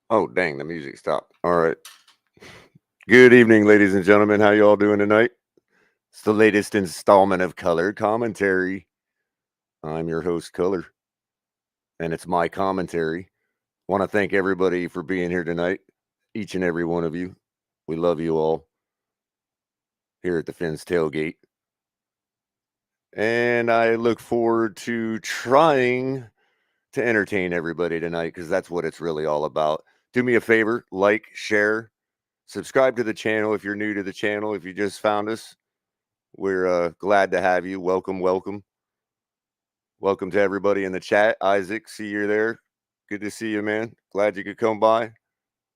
Oh, dang, the music stopped. All right. Good evening, ladies and gentlemen. How you all doing tonight? It's the latest installment of Color Commentary. I'm your host, Culler, and it's my commentary. Want to thank everybody for being here tonight, each and every one of you. We love you all here at the Finn's Tailgate. And I look forward to trying to entertain everybody tonight because that's what it's really all about. Do me a favor, like, share, subscribe to the channel if you're new to the channel, if you just found us. We're glad to have you. Welcome, welcome. Welcome to everybody in the chat. Isaac, see you there. Good to see you, man. Glad you could come by.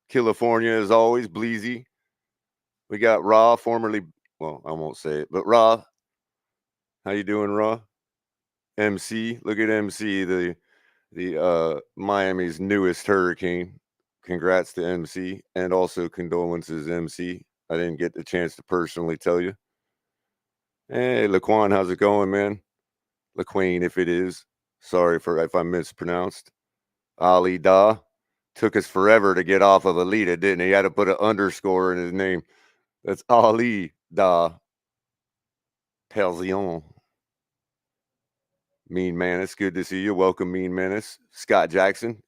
California, as always, Bleezy. We got Ra, formerly, well, I won't say it, but Ra. How you doing, Ra? MC, look at MC, the Miami's newest hurricane. Congrats to MC, and also condolences, MC. I didn't get the chance to personally tell you. Hey, Laquan, how's it going, man? LaQueen, if it is. Sorry for if I mispronounced. Ali Da. Took us forever to get off of Alita, didn't he? He had to put an underscore in his name. That's Ali Da. Pelzion. Mean Menace, good to see you. Welcome, Mean Menace. Scott Jackson.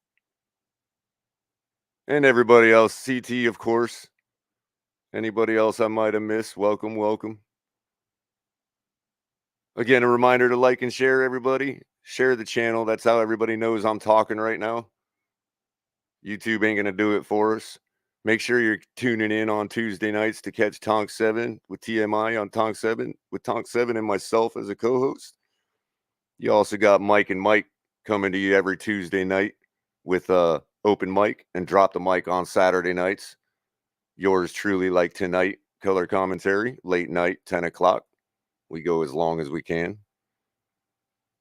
And everybody else. CT, of course. Anybody else I might have missed, welcome, welcome. Again, a reminder to like and share, everybody. Share the channel. That's how everybody knows I'm talking right now. YouTube ain't going to do it for us. Make sure you're tuning in on Tuesday nights to catch Tonk 7 with TMI on Tonk 7 with Tonk 7 and myself as a co-host. You also got Mike and Mike coming to you every Tuesday night with open mic and drop the mic on Saturday nights. Yours truly, like tonight, color commentary, late night, 10 o'clock. We go as long as we can.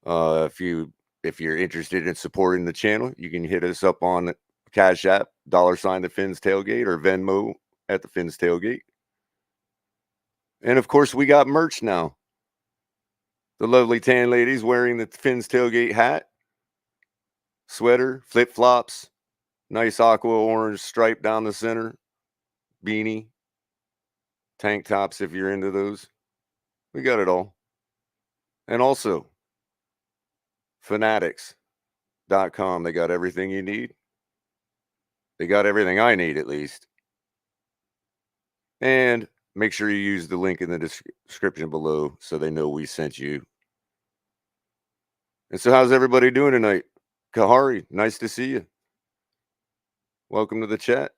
If you're interested in supporting the channel, you can hit us up on Cash App, $, the Finn's Tailgate, or Venmo at the Finn's Tailgate. And of course, we got merch now. The lovely tan ladies wearing the Finn's Tailgate hat, sweater, flip flops, nice aqua orange stripe down the center, beanie, tank tops if you're into those. We got it all. And also, fanatics.com. They got everything you need. They got everything I need, at least. And make sure you use the link in the description below so they know we sent you. And so how's everybody doing tonight? Kahari, nice to see you. Welcome to the chat.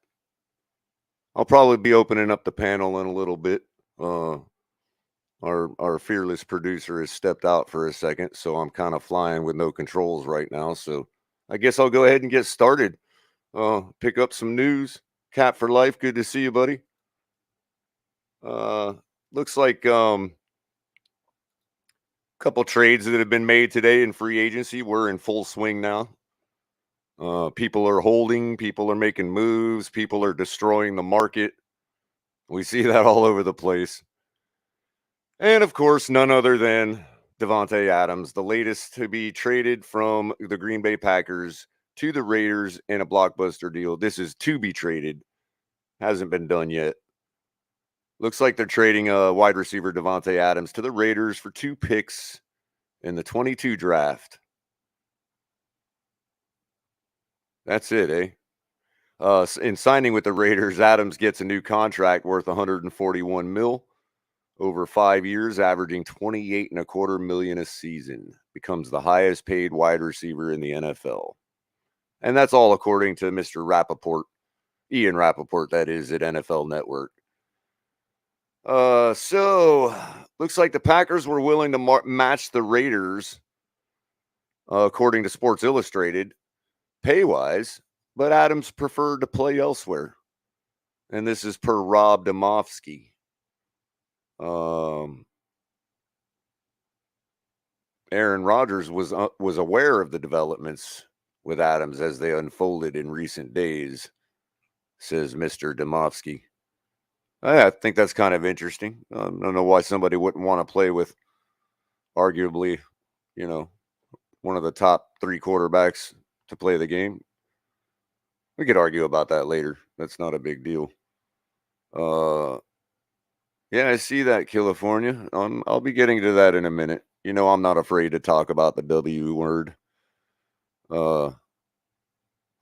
I'll probably be opening up the panel in a little bit. Our fearless producer has stepped out for a second, so I'm kind of flying with no controls right now. So I guess I'll go ahead and get started. Pick up some news. Cap for life, good to see you, buddy. Looks like couple trades that have been made today in free agency. We're in full swing now. People are holding, people are making moves, people are destroying the market. We see that all over the place. And of course, none other than Devonta Adams, the latest to be traded from the Green Bay Packers to the Raiders in a blockbuster deal. This is to be traded. Hasn't been done yet. Looks like they're trading wide receiver Devonta Adams to the Raiders for 2 picks in the 22 draft. That's it, eh? In signing with the Raiders, Adams gets a new contract worth $141 million over 5 years, averaging $28.25 million a season. Becomes the highest paid wide receiver in the NFL. And that's all according to Mr. Rappaport, Ian Rappaport, that is, at NFL Network. So looks like the Packers were willing to match the Raiders, according to Sports Illustrated, pay-wise, but Adams preferred to play elsewhere. And this is per Rob Domofsky. Aaron Rodgers was aware of the developments with Adams as they unfolded in recent days, says Mr. Domofsky. I think that's kind of interesting. I don't know why somebody wouldn't want to play with arguably, one of the top 3 quarterbacks to play the game. We could argue about that later. That's not a big deal. Uh, yeah, I see that, California. I'll be getting to that in a minute. I'm not afraid to talk about the W word. Uh,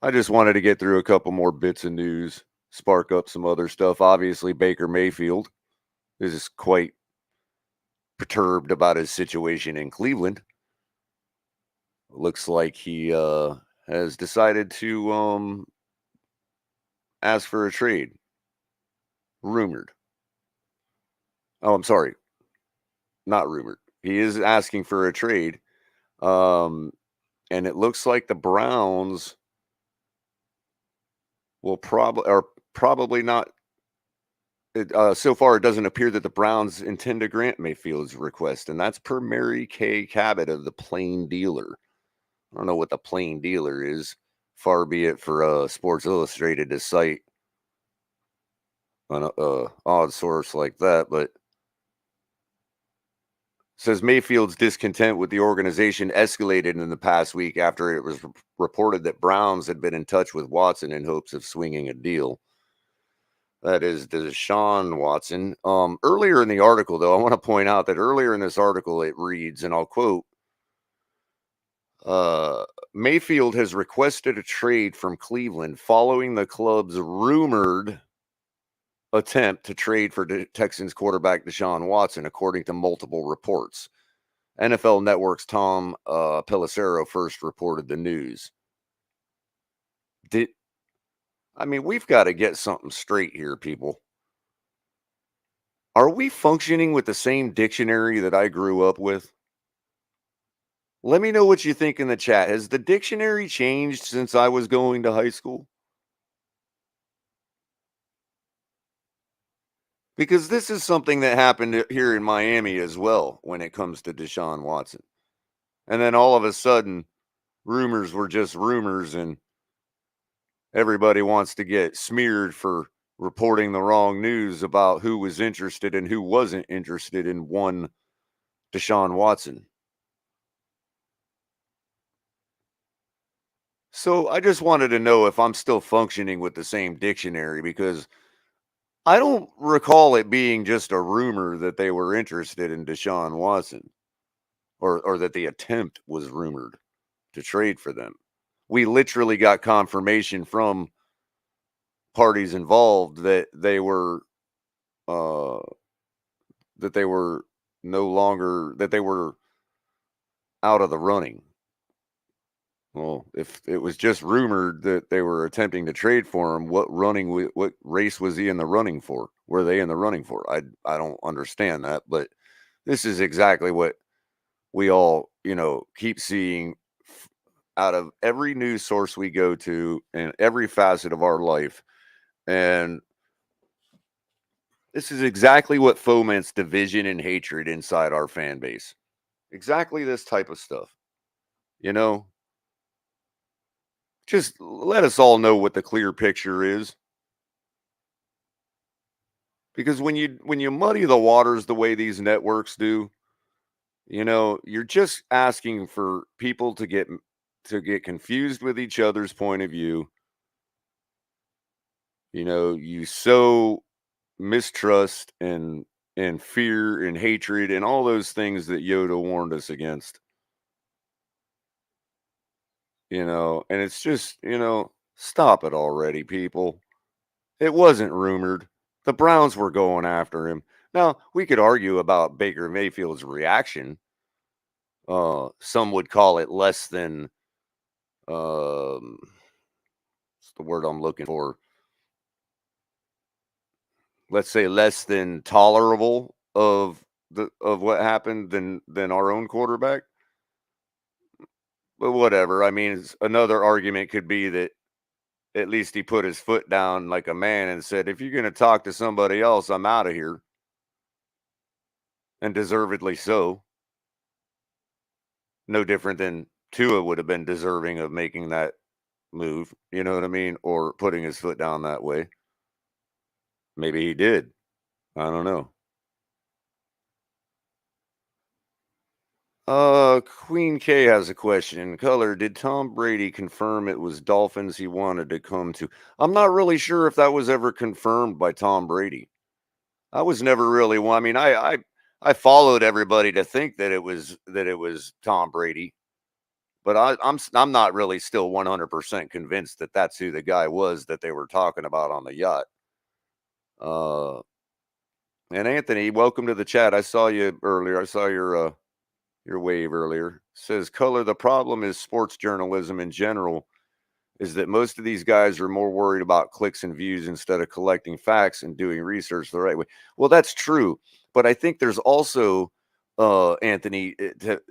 I just wanted to get through a couple more bits of news, spark up some other stuff. Obviously, Baker Mayfield is quite perturbed about his situation in Cleveland. Looks like he has decided to ask for a trade. Rumored. Oh, I'm sorry, not rumored. He is asking for a trade. Um, and it looks like the Browns will probably not. So far, it doesn't appear that the Browns intend to grant Mayfield's request, and that's per Mary Kay Cabot of the Plain Dealer. I don't know what the Plain Dealer is. Far be it for Sports Illustrated to cite an odd source like that, but says Mayfield's discontent with the organization escalated in the past week after it was reported that Browns had been in touch with Watson in hopes of swinging a deal. That is Deshaun Watson. Earlier in the article, though, I want to point out that earlier in this article it reads, and I'll quote, Mayfield has requested a trade from Cleveland following the club's rumored attempt to trade for Texans quarterback Deshaun Watson, according to multiple reports. NFL Network's Tom Pelissero first reported the news. We've got to get something straight here, people. Are we functioning with the same dictionary that I grew up with? Let me know what you think in the chat. Has the dictionary changed since I was going to high school? Because this is something that happened here in Miami as well when it comes to Deshaun Watson. And then all of a sudden, rumors were just rumors, and everybody wants to get smeared for reporting the wrong news about who was interested and who wasn't interested in one Deshaun Watson. So I just wanted to know if I'm still functioning with the same dictionary, because I don't recall it being just a rumor that they were interested in Deshaun Watson, or that the attempt was rumored to trade for them. We literally got confirmation from parties involved that they were uh that they were no longer that they were out of the running. Well, if it was just rumored that they were attempting to trade for him, what race was he in the running for? Were they in the running for? I don't understand that, but this is exactly what we all, keep seeing out of every news source we go to in every facet of our life. And this is exactly what foments division and hatred inside our fan base. Exactly this type of stuff. You know, just let us all know what the clear picture is. Because when you muddy the waters the way these networks do, you're just asking for people to get confused with each other's point of view. You sow mistrust and fear and hatred and all those things that Yoda warned us against. And it's just, stop it already, people. It wasn't rumored. The Browns were going after him. Now, we could argue about Baker Mayfield's reaction. Some would call it less than, what's the word I'm looking for? Let's say less than tolerable of what happened than our own quarterback. But whatever. I mean, another argument could be that at least he put his foot down like a man and said, if you're going to talk to somebody else, I'm out of here. And deservedly so. No different than Tua would have been deserving of making that move. You know what I mean? Or putting his foot down that way. Maybe he did. I don't know. Queen K has a question. Color, did Tom Brady confirm it was Dolphins he wanted to come to? I'm not really sure if that was ever confirmed by Tom Brady. I was never really one. I mean, I followed everybody to think that it was Tom Brady, but I'm not really still 100% convinced that that's who the guy was that they were talking about on the yacht. Uh, and Anthony, welcome to the chat. I saw you earlier. I saw your wave earlier. Says Color, the problem is sports journalism in general is that most of these guys are more worried about clicks and views instead of collecting facts and doing research the right way. Well, that's true, but I think there's also Anthony,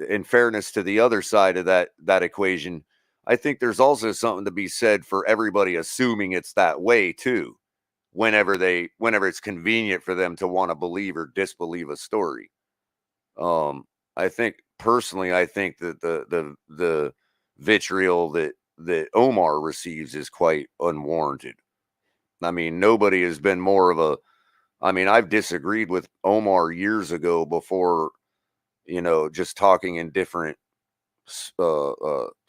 in fairness to the other side of that equation, I think there's also something to be said for everybody assuming it's that way too, whenever it's convenient for them to want to believe or disbelieve a story. I think personally, I think that the vitriol that Omar receives is quite unwarranted. I mean, nobody has been more of a. I mean, I've disagreed with Omar years ago before, just talking in different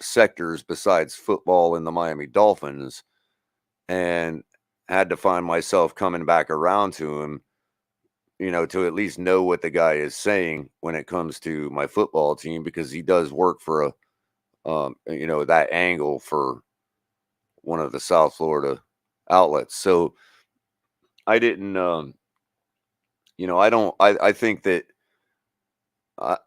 sectors besides football and the Miami Dolphins, and had to find myself coming back around to him, to at least know what the guy is saying when it comes to my football team, because he does work for that angle for one of the South Florida outlets. So I didn't, I don't, I think that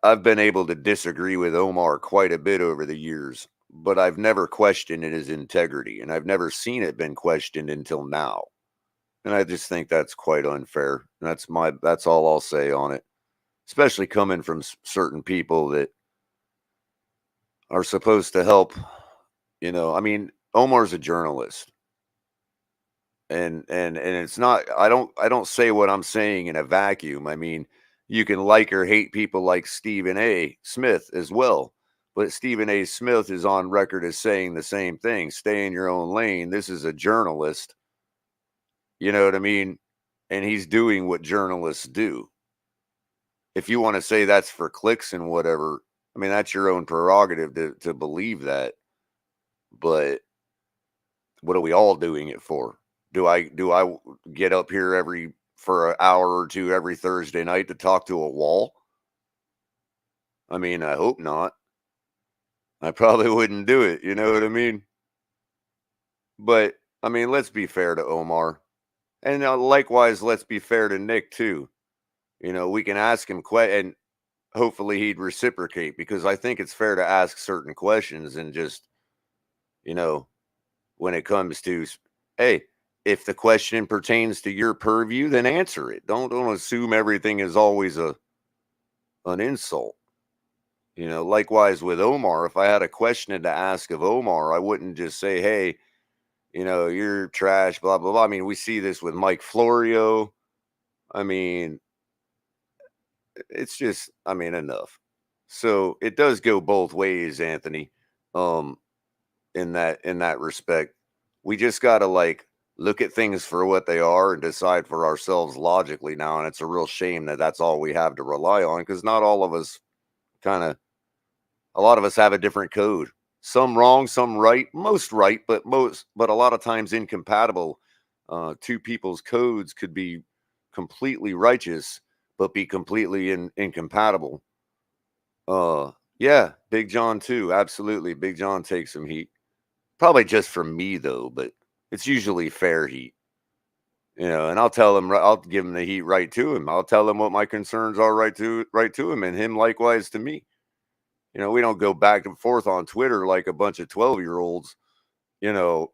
I've been able to disagree with Omar quite a bit over the years, but I've never questioned his integrity, and I've never seen it been questioned until now. And I just think that's quite unfair. And that's all I'll say on it, especially coming from certain people that are supposed to help. I mean, Omar's a journalist, and it's not. I don't say what I'm saying in a vacuum. I mean, you can like or hate people like Stephen A. Smith as well, but Stephen A. Smith is on record as saying the same thing: stay in your own lane. This is a journalist. You know what I mean? And he's doing what journalists do. If you want to say that's for clicks and whatever, I mean, that's your own prerogative to believe that. But what are we all doing it for? Do I get up here for an hour or two every Thursday night to talk to a wall? I mean, I hope not. I probably wouldn't do it, you know what I mean? But I mean, let's be fair to Omar. And likewise, let's be fair to Nick too. We can ask him and hopefully he'd reciprocate, because I think it's fair to ask certain questions, and just, you know, when it comes to, hey, if the question pertains to your purview, then answer it. Don't assume everything is always an insult. Likewise with Omar, if I had a question to ask of Omar, I wouldn't just say, hey, you're trash, blah blah blah. I mean, we see this with Mike Florio. I mean, it's just, I mean, enough. So it does go both ways, Anthony. Um, in that respect, we just gotta look at things for what they are and decide for ourselves logically now. And it's a real shame that that's all we have to rely on, because not all of us kind of, a lot of us have a different code. Some wrong, some right, most right, but a lot of times incompatible. Two people's codes could be completely righteous, but be completely incompatible. Yeah, Big John too. Absolutely. Big John takes some heat. Probably just from me though, but it's usually fair heat. And I'll tell him, I'll give him the heat right to him. I'll tell him what my concerns are right to him, and him likewise to me. We don't go back and forth on Twitter like a bunch of 12-year-olds, you know,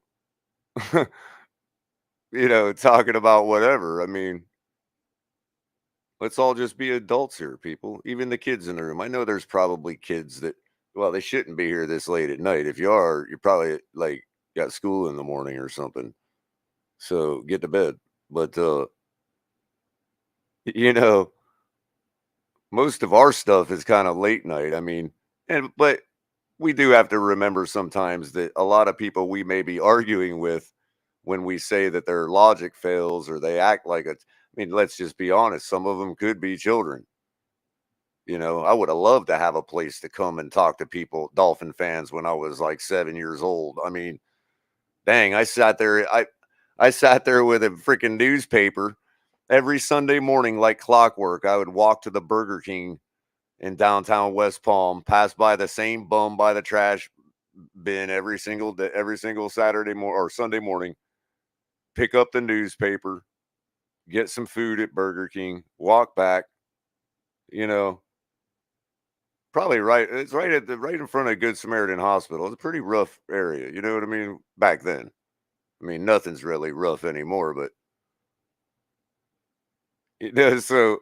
talking about whatever. I mean, let's all just be adults here, people. Even the kids in the room. I know there's probably kids that, well, they shouldn't be here this late at night. If you are, you're probably got school in the morning or something. So get to bed. But you know, most of our stuff is kind of late night. I mean, but we do have to remember sometimes that a lot of people we may be arguing with, when we say that their logic fails or they act like it. I mean, let's just be honest. Some of them could be children. You know, I would have loved to have a place to come and talk to people, Dolphin fans, when I was like 7 years old. I mean, dang, I sat there with a freaking newspaper every Sunday morning like clockwork. I would walk to the Burger King in downtown West Palm, pass by the same bum by the trash bin every single day, every single Saturday or Sunday morning, pick up the newspaper, get some food at Burger King, walk back, you know, probably right. It's right in front of Good Samaritan Hospital. It's a pretty rough area, you know what I mean? Back then. I mean, nothing's really rough anymore, but so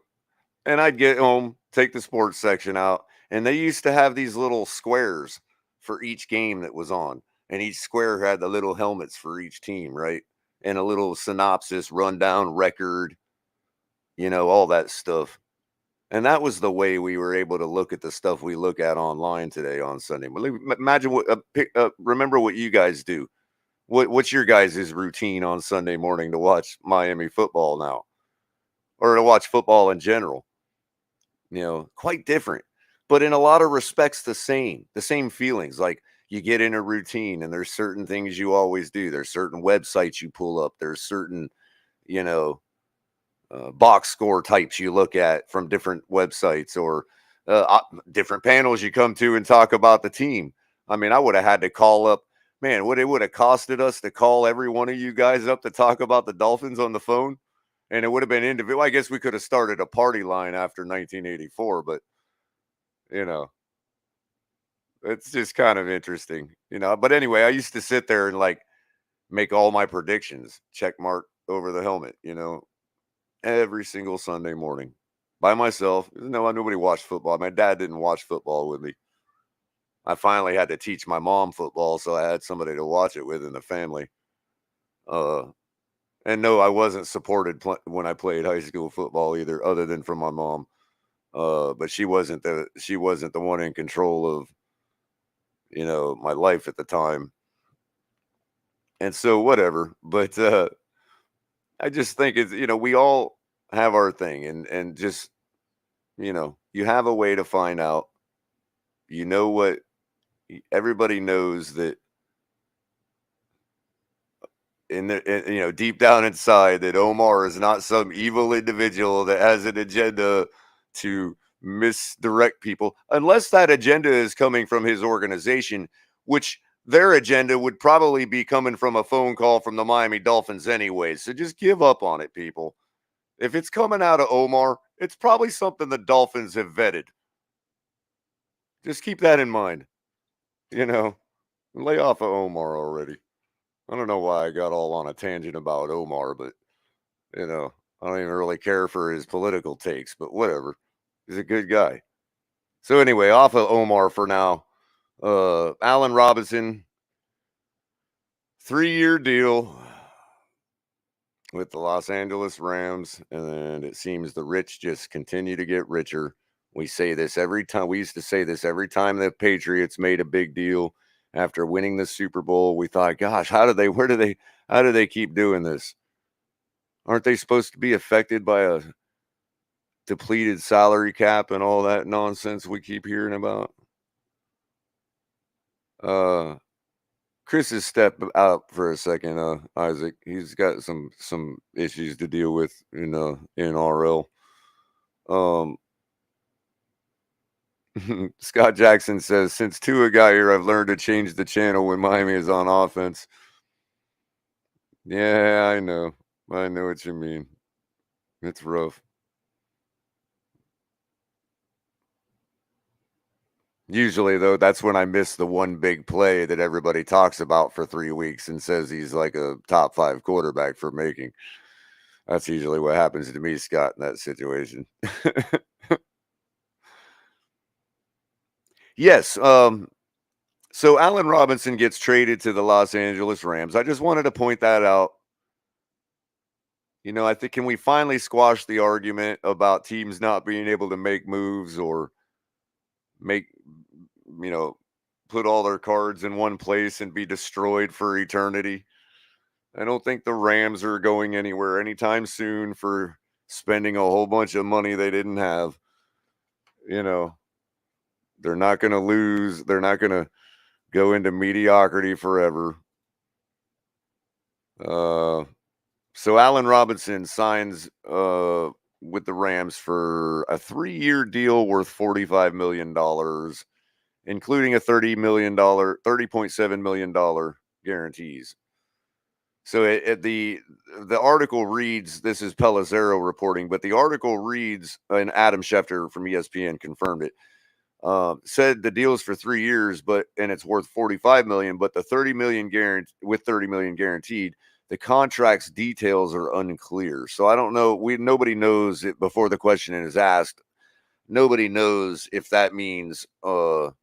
and I'd get home, take the sports section out, and they used to have these little squares for each game that was on. And each square had the little helmets for each team, right? And a little synopsis, rundown, record, all that stuff. And that was the way we were able to look at the stuff we look at online today on Sunday. Imagine remember what you guys do. What's your guys' routine on Sunday morning to watch Miami football now, or to watch football in general? Quite different, but in a lot of respects, the same feelings. Like, you get in a routine and there's certain things you always do. There's certain websites you pull up. There's certain, you know, box score types you look at from different websites, or different panels you come to and talk about the team. I mean, I would have had to call up, man, what it would have costed us to call every one of you guys up to talk about the Dolphins on the phone. And it would have been individual. I guess we could have started a party line after 1984, but you know, it's just kind of interesting. But anyway, I used to sit there and like make all my predictions, check mark over the helmet, every single Sunday morning by myself. No, nobody watched football. My dad didn't watch football with me. I finally had to teach my mom football, so I had somebody to watch it with in the family. Uh, and no, I wasn't supported when I played high school football either, other than from my mom. But she wasn't the one in control of my life at the time, and so whatever. But I just think we all have our thing, and just you have a way to find out. What everybody knows, that deep down inside, that Omar is not some evil individual that has an agenda to misdirect people, unless that agenda is coming from his organization, which their agenda would probably be coming from a phone call from the Miami Dolphins anyway. So just give up on it, people. If it's coming out of Omar, it's probably something the Dolphins have vetted. Just keep that in mind. You know, Lay off of Omar already. I don't know why I got all on a tangent about Omar, but you know, I don't even really care for his political takes, but whatever. He's a good guy. So anyway, off of Omar for now. Allen Robinson, 3-year deal with the Los Angeles Rams, and it seems the rich just continue to get richer. We say this every time. We used to say this every time the Patriots made a big deal after winning the Super Bowl. We thought, gosh, how do they keep doing this? Aren't they supposed to be affected by a depleted salary cap and all that nonsense we keep hearing about? Chris has stepped out for a second, Isaac. He's got some issues to deal with in RL. Scott Jackson says, since Tua got here, I've learned to change the channel when Miami is on offense. Yeah, I know. I know what you mean. It's rough. Usually, though, that's when I miss the one big play that everybody talks about for 3 weeks and says he's like a top 5 quarterback for making. That's usually what happens to me, Scott, in that situation. Yes. So Allen Robinson gets traded to the Los Angeles Rams. I just wanted to point that out. I think, can we finally squash the argument about teams not being able to make moves, or make, you know, put all their cards in one place and be destroyed for eternity? I don't think the Rams are going anywhere anytime soon for spending a whole bunch of money they didn't have. you know, they're not going to lose. They're not going to go into mediocrity forever. So Allen Robinson signs with the Rams for a 3-year deal worth $45 million, including a $30.7 million guarantees. So the article reads, this is Pelissero reporting, but the article reads, and Adam Schefter from ESPN confirmed it, said the deal is for 3 years, and it's worth $45 million, but the $30 million guaranteed, the contract's details are unclear. So I don't know. Nobody knows it before the question is asked. Nobody knows if that means, do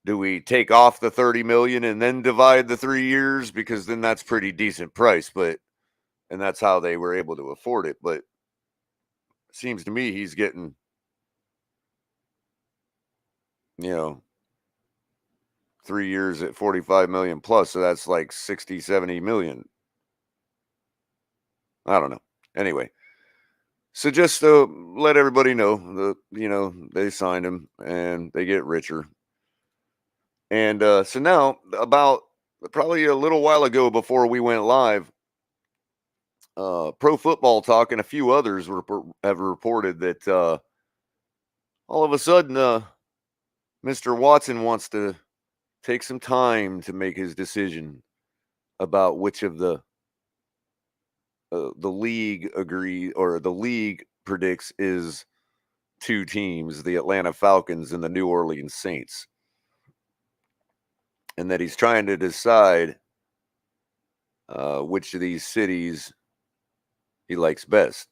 we take off the 30 million and then divide the 3 years? Because then that's pretty decent price, and that's how they were able to afford it. But it seems to me he's getting, 3 years at 45 million plus. So that's like 60, 70 million. I don't know. Anyway, so just to let everybody know they signed him and they get richer. And so now, about probably a little while ago before we went live, Pro Football Talk and a few others have reported that all of a sudden Mr. Watson wants to take some time to make his decision about which of the league predicts is 2 teams, the Atlanta Falcons and the New Orleans Saints. And that he's trying to decide which of these cities he likes best,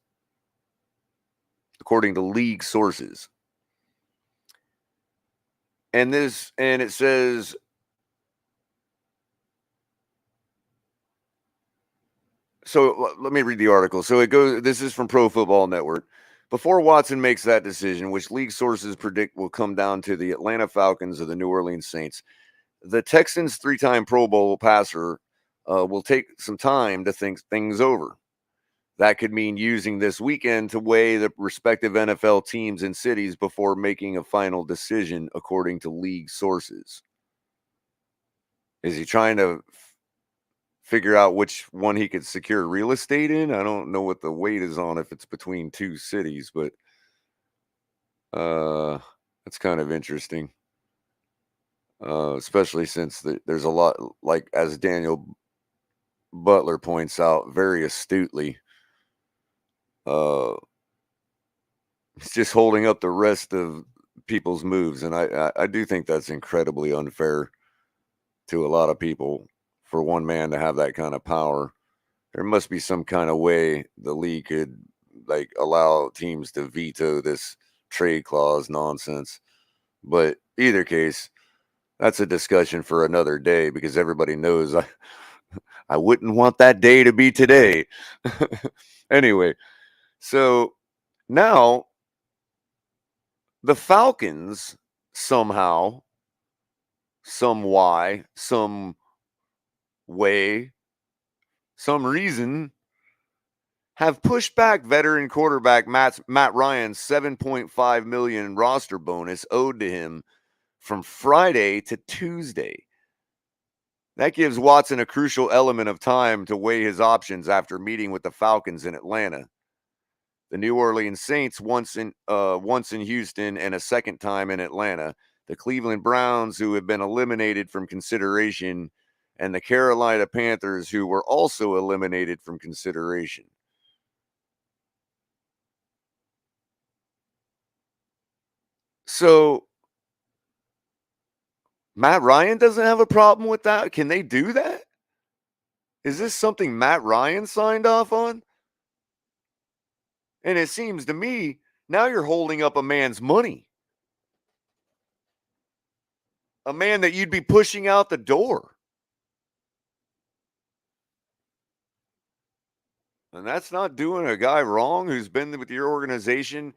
according to league sources. And it says, so let me read the article. So it goes, this is from Pro Football Network. Before Watson makes that decision, which league sources predict will come down to the Atlanta Falcons or the New Orleans Saints, the Texans' 3-time Pro Bowl passer will take some time to think things over. That could mean using this weekend to weigh the respective NFL teams and cities before making a final decision, according to league sources. Is he trying to figure out which one he could secure real estate in? I don't know what the weight is on if it's between 2 cities, but that's kind of interesting. Especially since there's a lot, like as Daniel Butler points out very astutely, it's just holding up the rest of people's moves. And I do think that's incredibly unfair to a lot of people for one man to have that kind of power. There must be some kind of way the league could allow teams to veto this trade clause nonsense. But either case, that's a discussion for another day, because everybody knows I wouldn't want that day to be today. Anyway, so now the Falcons somehow, some way, some reason, have pushed back veteran quarterback Matt Ryan's $7.5 million roster bonus owed to him from Friday to Tuesday. That gives Watson a crucial element of time to weigh his options after meeting with the Falcons in Atlanta. The New Orleans Saints once in Houston and a second time in Atlanta. The Cleveland Browns, who have been eliminated from consideration, and the Carolina Panthers, who were also eliminated from consideration. So Matt Ryan doesn't have a problem with that? Can they do that? Is this something Matt Ryan signed off on? And it seems to me now you're holding up a man's money. A man that you'd be pushing out the door. And that's not doing a guy wrong who's been with your organization,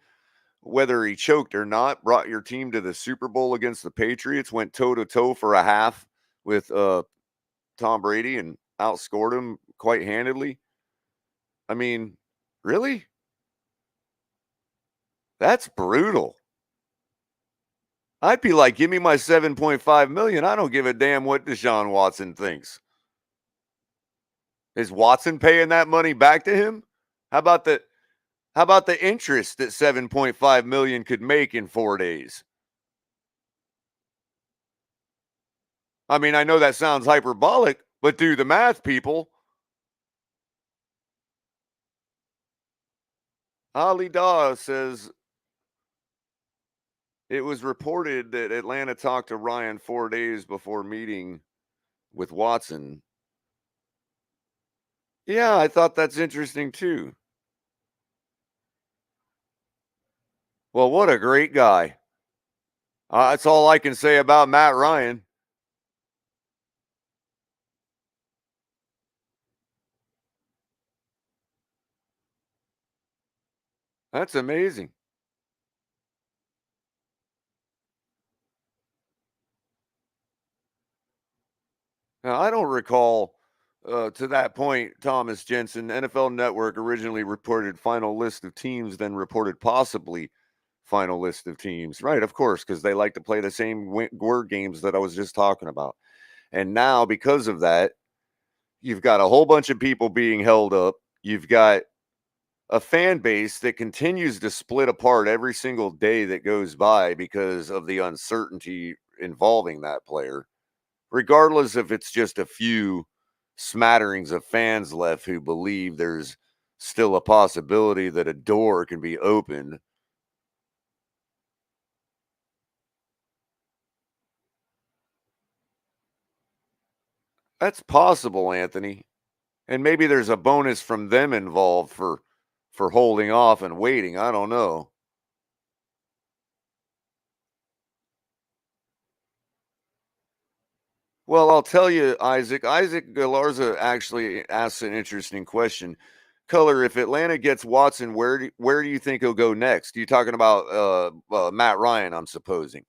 whether he choked or not, brought your team to the Super Bowl against the Patriots, went toe-to-toe for a half with Tom Brady and outscored him quite handedly. I mean, really? That's brutal. I'd be like, give me my 7.5 million. I don't give a damn what Deshaun Watson thinks. Is Watson paying that money back to him? How about the interest that 7.5 million could make in 4 days? I mean, I know that sounds hyperbolic, but do the math, people. Ali Daw says it was reported that Atlanta talked to Ryan 4 days before meeting with Watson. Yeah, I thought that's interesting too. Well, what a great guy. That's all I can say about Matt Ryan. That's amazing. Now, I don't recall to that point, Thomas Jensen, NFL Network originally reported final list of teams, then reported possibly final list of teams. Right, of course, because they like to play the same word games that I was just talking about. And now, because of that, you've got a whole bunch of people being held up. You've got a fan base that continues to split apart every single day that goes by because of the uncertainty involving that player, regardless if it's just a few smatterings of fans left who believe there's still a possibility that a door can be opened. That's possible, Anthony. And maybe there's a bonus from them involved for holding off and waiting. I don't know. Well, I'll tell you, Isaac. Isaac Galarza actually asks an interesting question. Color, if Atlanta gets Watson, where do you think he'll go next? You talking about Matt Ryan, I'm supposing.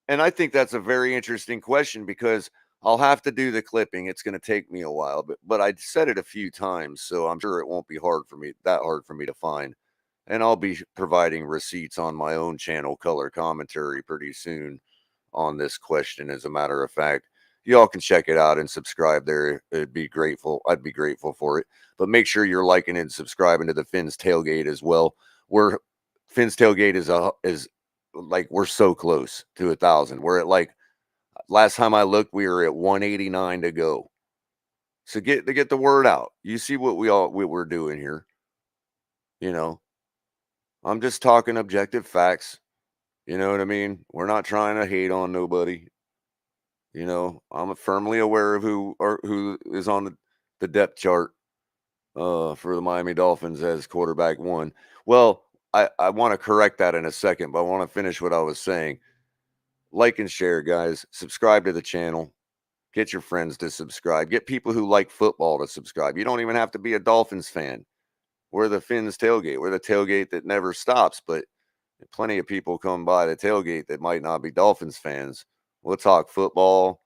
And I think that's a very interesting question because I'll have to do the clipping. It's going to take me a while, but I said it a few times, so I'm sure it won't be hard for me to find. And I'll be providing receipts on my own channel, Color Commentary, pretty soon on this question. As a matter of fact, y'all can check it out and subscribe there. It'd be grateful. I'd be grateful for it. But make sure you're liking and subscribing to the Fins Tailgate as well. We're Fins Tailgate is like we're so close to 1,000. We're at like last time I looked, we were at 189 to go. So get the word out. You see what we're doing here. You know, I'm just talking objective facts. You know what I mean? We're not trying to hate on nobody. I'm firmly aware of who is on the depth chart for the Miami Dolphins as quarterback one. Well, I want to correct that in a second, but I want to finish what I was saying. Like and share, guys. Subscribe to the channel. Get your friends to subscribe. Get people who like football to subscribe. You don't even have to be a Dolphins fan. We're the Fins tailgate. We're the tailgate that never stops, but plenty of people come by the tailgate that might not be Dolphins fans. We'll talk football.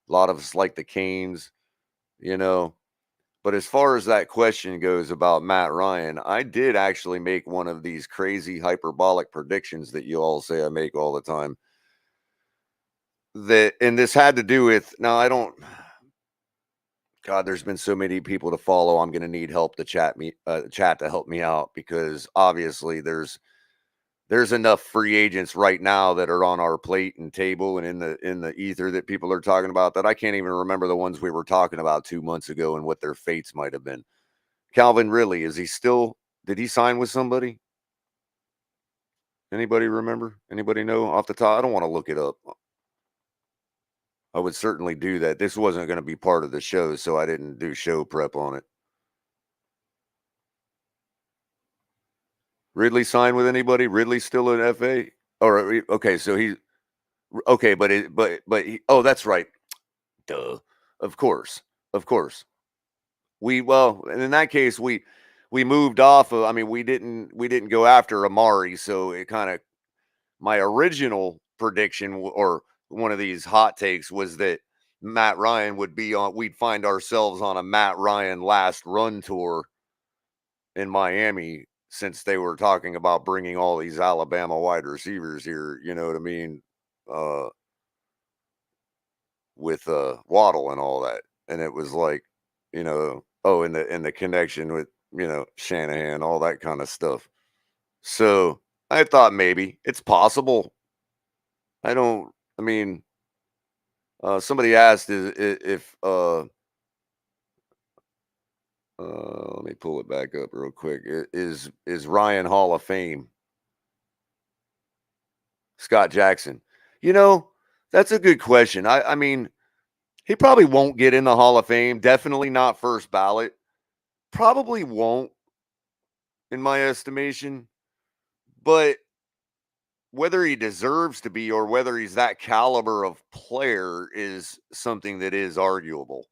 A lot of us like the Canes, you know. But as far as that question goes about Matt Ryan, I did actually make one of these crazy hyperbolic predictions that you all say I make all the time. And this had to do with now I don't God, there's been so many people to follow. I'm going to need help to chat to help me out because obviously there's enough free agents right now that are on our plate and table and in the ether that people are talking about that I can't even remember the ones we were talking about 2 months ago and what their fates might have been. Calvin Ridley, did he sign with somebody? Anybody remember? Anybody know off the top? I don't want to look it up. I would certainly do that. This wasn't going to be part of the show, so I didn't do show prep on it. Ridley signed with anybody? Ridley's still an FA? Or okay, so he's okay, oh, that's right. Duh. Of course. Of course. Well, and in that case, we moved off of, I mean, we didn't go after Amari, so it kind of my original prediction or one of these hot takes was that Matt Ryan we'd find ourselves on a Matt Ryan last run tour in Miami since they were talking about bringing all these Alabama wide receivers here, you know what I mean? Uh, with Waddle and all that. And it was like, oh, and the connection with, Shanahan, all that kind of stuff. So I thought maybe it's possible. I don't, I mean, somebody asked if let me pull it back up real quick. Is Ryan Hall of Fame? Scott Jackson. You know, that's a good question. I mean, he probably won't get in the Hall of Fame. Definitely not first ballot. Probably won't, in my estimation. But whether he deserves to be or whether he's that caliber of player is something that is arguable.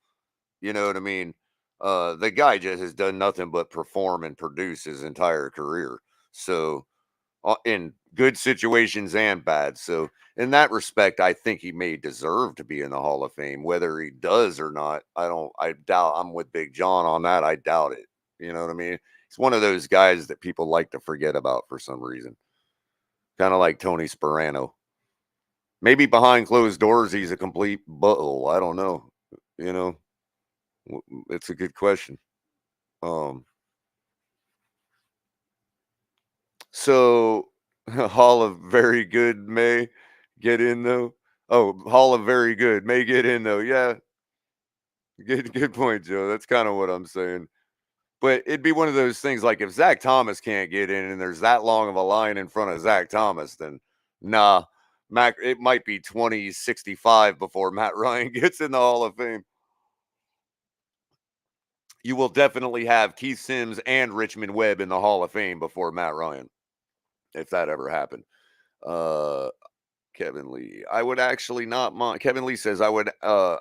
You know what I mean? The guy just has done nothing but perform and produce his entire career. So, in good situations and bad. So, in that respect, I think he may deserve to be in the Hall of Fame. Whether he does or not, I doubt. I'm with Big John on that. I doubt it. You know what I mean? He's one of those guys that people like to forget about for some reason. Kind of like Tony Sperano. Maybe behind closed doors, he's a complete butthole. I don't know. You know, it's a good question. Um, so Hall of Very Good may get in though. Oh, Hall of Very Good may get in though. Yeah, good point, Joe. That's kind of what I'm saying. But it'd be one of those things like if Zach Thomas can't get in and there's that long of a line in front of Zach Thomas, then nah, Mac, it might be 2065 before Matt Ryan gets in the Hall of Fame. You will definitely have Keith Sims and Richmond Webb in the Hall of Fame before Matt Ryan, if that ever happened. Uh, Kevin Lee, I would actually not mind. Kevin Lee says I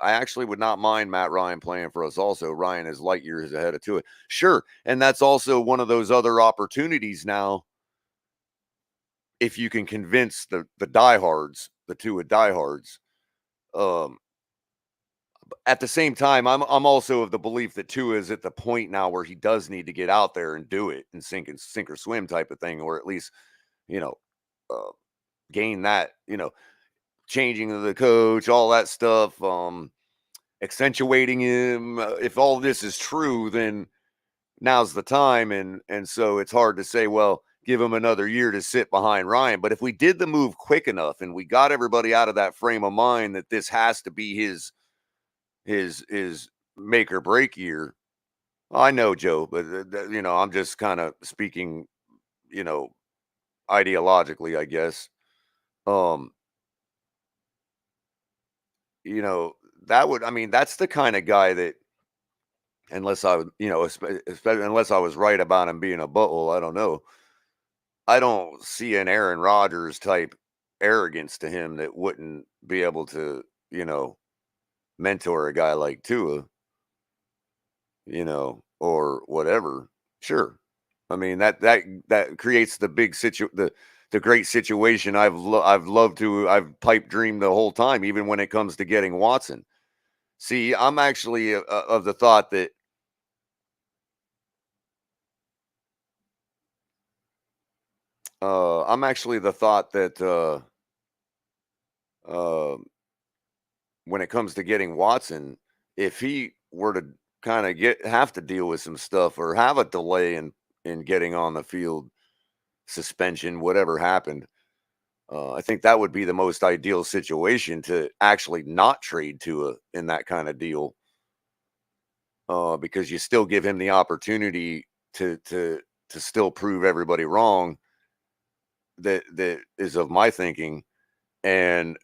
actually would not mind Matt Ryan playing for us. Also, Ryan is light years ahead of Tua. Sure, and that's also one of those other opportunities now. If you can convince the diehards, the Tua diehards, um, at the same time, I'm also of the belief that Tua is at the point now where he does need to get out there and do it and sink or swim type of thing, or at least you know uh, gain that changing of the coach, all that stuff, accentuating him. If all this is true, then now's the time, and so it's hard to say, well, give him another year to sit behind Ryan. But if we did the move quick enough and we got everybody out of that frame of mind that this has to be his make or break year. I know, Joe, but I'm just kind of speaking, you know, ideologically, I guess. Um, you know, that would, I mean, that's the kind of guy that, unless I would, especially unless I was right about him being a butthole, I don't know. I don't see an Aaron Rodgers type arrogance to him that wouldn't be able to, mentor a guy like Tua, or whatever. Sure. I mean that creates the the great situation I've loved to I've pipe dreamed the whole time, even when it comes to getting Watson. See, I'm actually of the thought that I'm actually the thought that uh, when it comes to getting Watson, if he were to kind of have to deal with some stuff or have a delay in getting on the field, suspension, whatever happened, I think that would be the most ideal situation to actually not trade Tua in that kind of deal, because you still give him the opportunity to still prove everybody wrong. That is of my thinking, and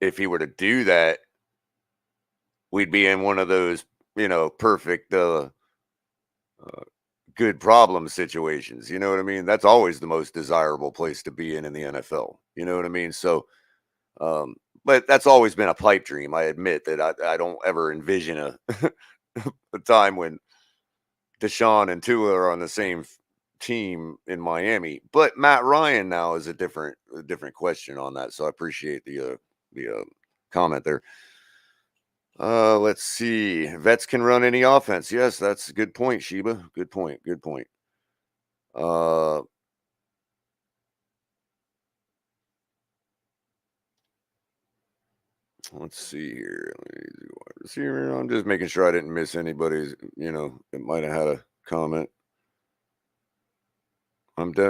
if he were to do that, we'd be in one of those perfect good problem situations. You know what I mean? That's always the most desirable place to be in the NFL. You know what I mean? So Um, but that's always been a pipe dream. I admit that I don't ever envision a time when Deshaun and Tua are on the same team in Miami. But Matt Ryan now is a different question on that. So I appreciate the comment there. Let's see. Vets can run any offense. Yes, that's a good point, Sheba. Good point. Good point. Uh, let's see here. I'm just making sure I didn't miss anybody's, that might have had a comment.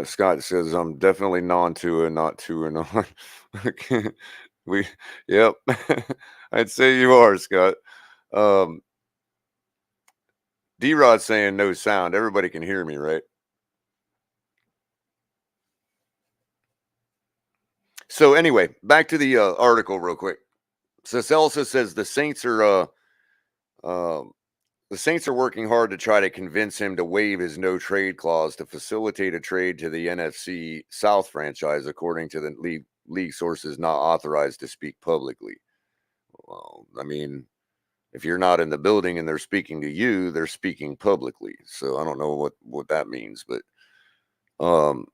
Scott says I'm definitely non-Tua, not Tua non. we, yep. I'd say you are, Scott. Um, D-Rod saying no sound. Everybody can hear me, right? So anyway, back to the article real quick. So this also says um, the Saints are working hard to try to convince him to waive his no trade clause to facilitate a trade to the NFC South franchise, according to the league sources not authorized to speak publicly. Well, I mean, if you're not in the building and they're speaking to you, they're speaking publicly. So I don't know what that means, but um,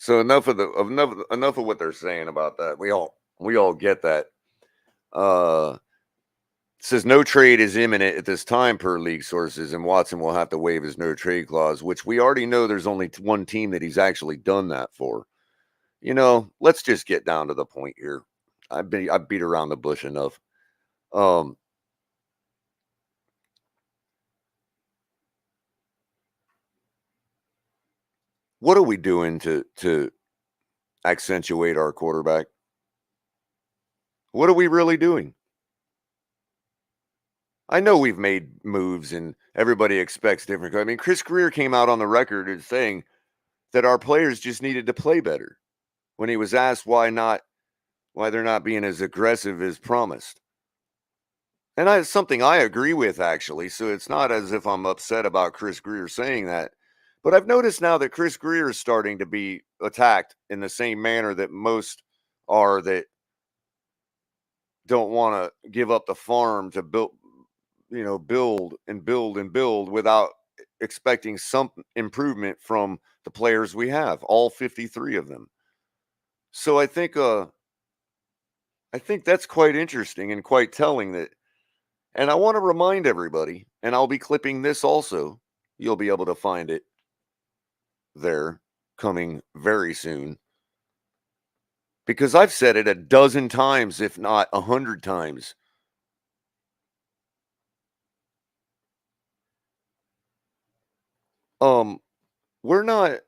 so enough of what they're saying about that. We all get that. Uh, says no trade is imminent at this time per league sources, and Watson will have to waive his no trade clause, which we already know there's only one team that he's actually done that for. Let's just get down to the point here. I beat around the bush enough. Um, what are we doing to accentuate our quarterback? What are we really doing? I know we've made moves and everybody expects different. I mean, Chris Grier came out on the record and saying that our players just needed to play better when he was asked why they're not being as aggressive as promised. And it's something I agree with, actually. So it's not as if I'm upset about Chris Grier saying that. But I've noticed now that Chris Grier is starting to be attacked in the same manner that most are that don't want to give up the farm to build and build and build without expecting some improvement from the players we have, all 53 of them. So I think that's quite interesting and quite telling that. And I want to remind everybody, and I'll be clipping this also. You'll be able to find it there coming very soon. Because I've said it a dozen times, if not 100 times. Um, we're not,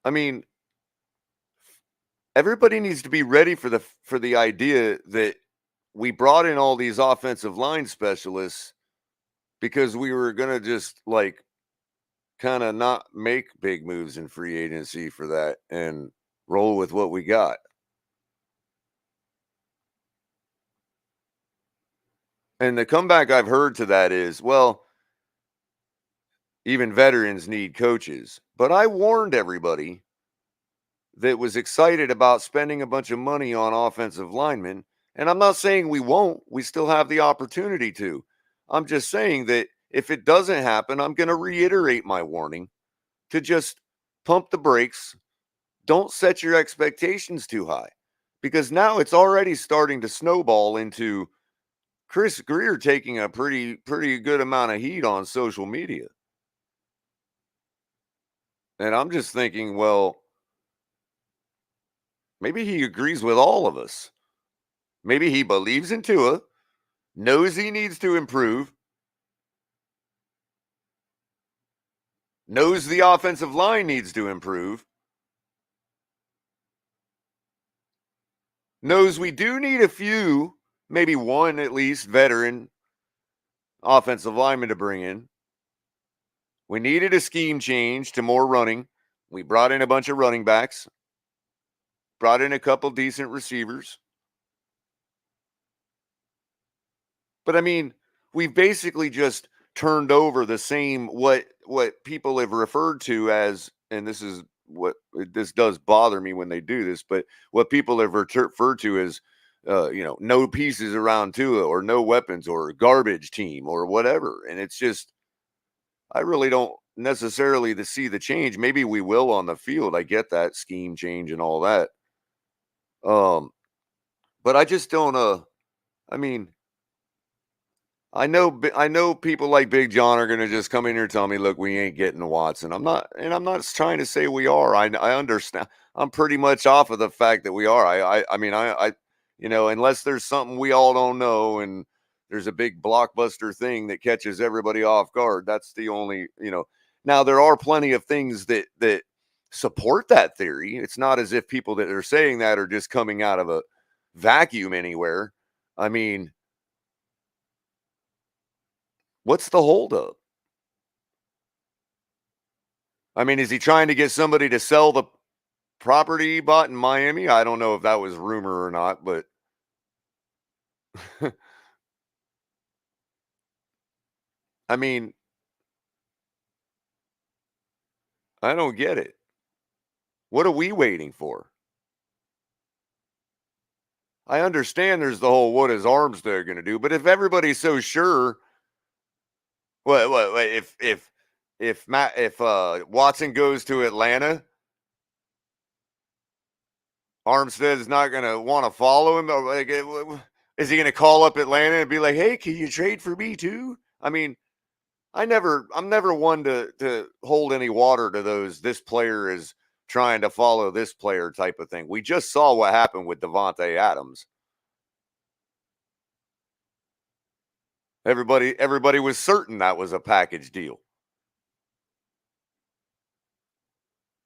I mean, everybody needs to be ready for the idea that we brought in all these offensive line specialists because we were gonna just like kind of not make big moves in free agency for that and roll with what we got. And the comeback I've heard to that is, well, even veterans need coaches. But I warned everybody that was excited about spending a bunch of money on offensive linemen. And I'm not saying we won't, we still have the opportunity to. I'm just saying that if it doesn't happen, I'm going to reiterate my warning to just pump the brakes. Don't set your expectations too high because now it's already starting to snowball into Chris Grier taking a pretty good amount of heat on social media. And I'm just thinking, well, maybe he agrees with all of us. Maybe he believes in Tua, knows he needs to improve, knows the offensive line needs to improve, knows we do need a few, maybe one at least, veteran offensive lineman to bring in. We needed a scheme change to more running. We brought in a bunch of running backs, brought in a couple decent receivers. But I mean, we've basically just turned over the same what people have referred to as, and this does bother me when they do this, but what people have referred to as no pieces around Tua or no weapons or garbage team or whatever. And it's just I really don't necessarily to see the change. Maybe we will on the field. I get that scheme change and all that. Um But I just don't. I mean, I know people like Big John are gonna just come in here and tell me, look, we ain't getting Watson. I'm not trying to say we are. I understand. I'm pretty much off of the fact that we are. I mean, you know, unless there's something we all don't know and there's a big blockbuster thing that catches everybody off guard. That's the only, you know. Now there are plenty of things that support that theory. It's not as if people that are saying that are just coming out of a vacuum anywhere. I mean, what's the holdup? I mean, is he trying to get somebody to sell the property he bought in Miami? I don't know if that was rumor or not, but I mean, I don't get it. What are we waiting for? I understand there's the whole what is Armstead going to do, but if everybody's so sure, what if Watson goes to Atlanta, Armstead's not going to want to follow him? Or like, is he going to call up Atlanta and be like, "Hey, can you trade for me too?" I mean, I'm never one to hold any water to those. This player is trying to follow this player type of thing. We just saw what happened with Devonta Adams. Everybody was certain that was a package deal.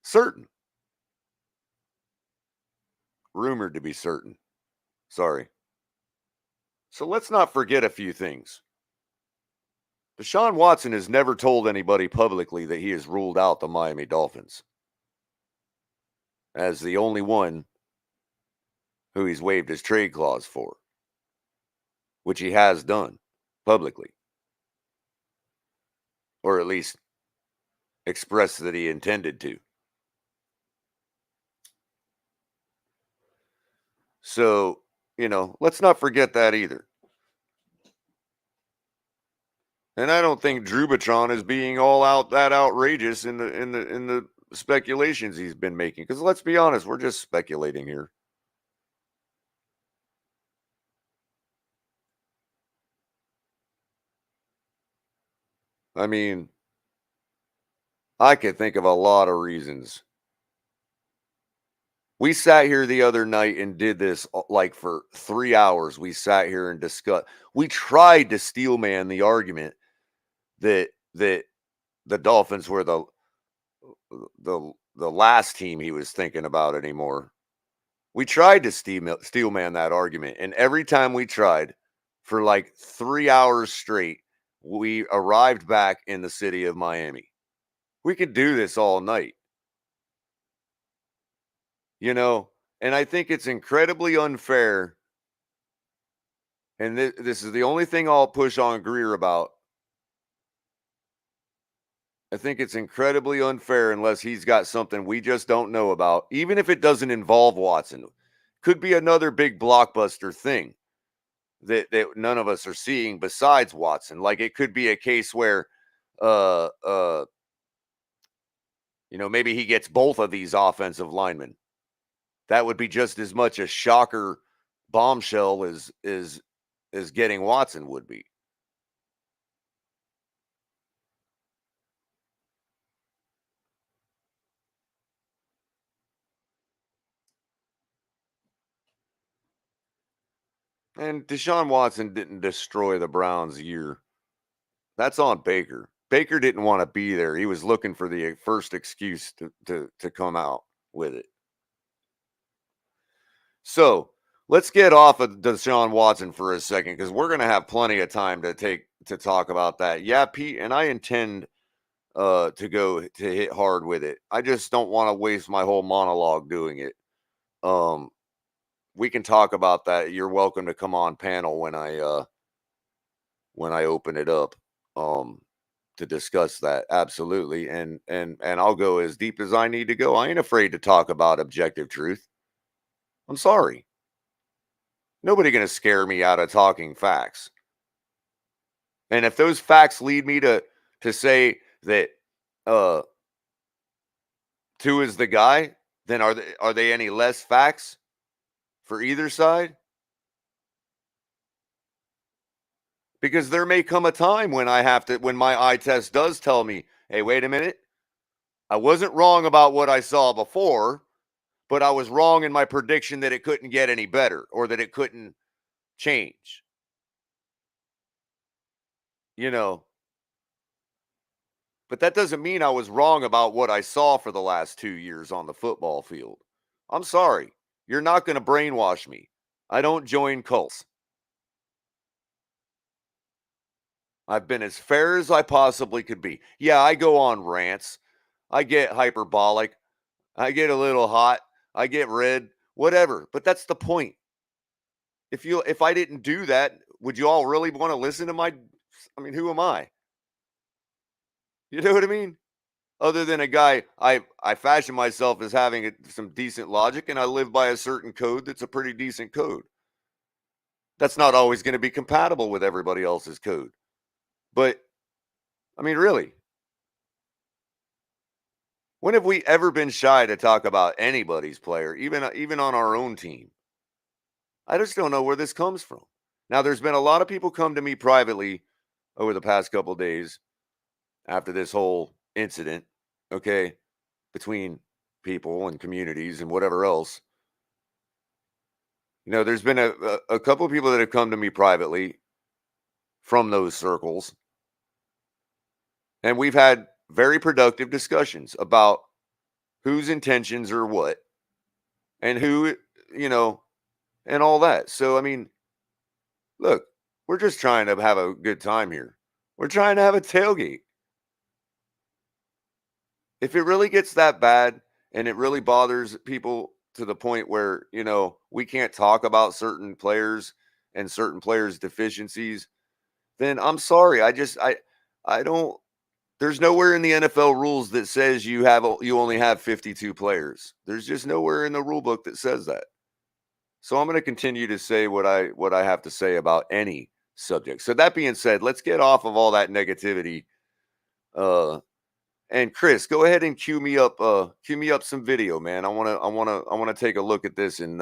Certain, rumored to be certain. Sorry. So let's not forget a few things. Deshaun Watson has never told anybody publicly that he has ruled out the Miami Dolphins as the only one who he's waived his trade clause for, which he has done publicly, or at least expressed that he intended to. So, you know, let's not forget that either. And I don't think Drubatron is being all out that outrageous in the speculations he's been making. Because let's be honest, we're just speculating here. I mean, I could think of a lot of reasons. We sat here the other night and did this like for 3 hours. We sat here and discussed. We tried to steelman the argument that the Dolphins were the last team he was thinking about anymore. We tried to steelman that argument, and every time we tried, for like 3 hours straight, we arrived back in the city of Miami. We could do this all night, you know, and I think it's incredibly unfair. And this is the only thing I'll push on Grier about. I think it's incredibly unfair unless he's got something we just don't know about, even if it doesn't involve Watson. Could be another big blockbuster thing that none of us are seeing besides Watson. Like it could be a case where uh uh you know, maybe he gets both of these offensive linemen. That would be just as much a shocker bombshell as getting Watson would be. And Deshaun Watson didn't destroy the Browns' year. That's on Baker. Baker didn't want to be there. He was looking for the first excuse to come out with it. So let's get off of Deshaun Watson for a second because we're going to have plenty of time to talk about that. Yeah, Pete, and I intend to go to hit hard with it. I just don't want to waste my whole monologue doing it. Um, we can talk about that. You're welcome to come on panel when I open it up to discuss that. Absolutely. And I'll go as deep as I need to go. I ain't afraid to talk about objective truth. I'm sorry. Nobody going to scare me out of talking facts. And if those facts lead me to say that uh Tua is the guy, then are they any less facts for either side? Because there may come a time when when my eye test does tell me, hey, wait a minute, I wasn't wrong about what I saw before, but I was wrong in my prediction that it couldn't get any better or that it couldn't change. But that doesn't mean I was wrong about what I saw for the last 2 years on the football field. I'm sorry. You're not going to brainwash me. I don't join cults. I've been as fair as I possibly could be. Yeah, I go on rants. I get hyperbolic. I get a little hot. I get red, whatever. But that's the point. If I didn't do that, would you all really want to listen to who am I? You know what I mean? Other than a guy, I fashion myself as having some decent logic, and I live by a certain code that's a pretty decent code. That's not always going to be compatible with everybody else's code. But, really, when have we ever been shy to talk about anybody's player, even on our own team? I just don't know where this comes from. Now, there's been a lot of people come to me privately over the past couple of days after this whole incident, okay, between people and communities and whatever else. There's been a couple of people that have come to me privately from those circles, and we've had very productive discussions about whose intentions are what and who, and all that. So, look, we're just trying to have a good time here. We're trying to have a tailgate. If it really gets that bad and it really bothers people to the point where, we can't talk about certain players and certain players' deficiencies, then I'm sorry. I don't, there's nowhere in the NFL rules that says you only have 52 players. There's just nowhere in the rule book that says that. So I'm going to continue to say what I have to say about any subject. So that being said, let's get off of all that negativity. And Chris, go ahead and cue me up some video, man. I want to take a look at this and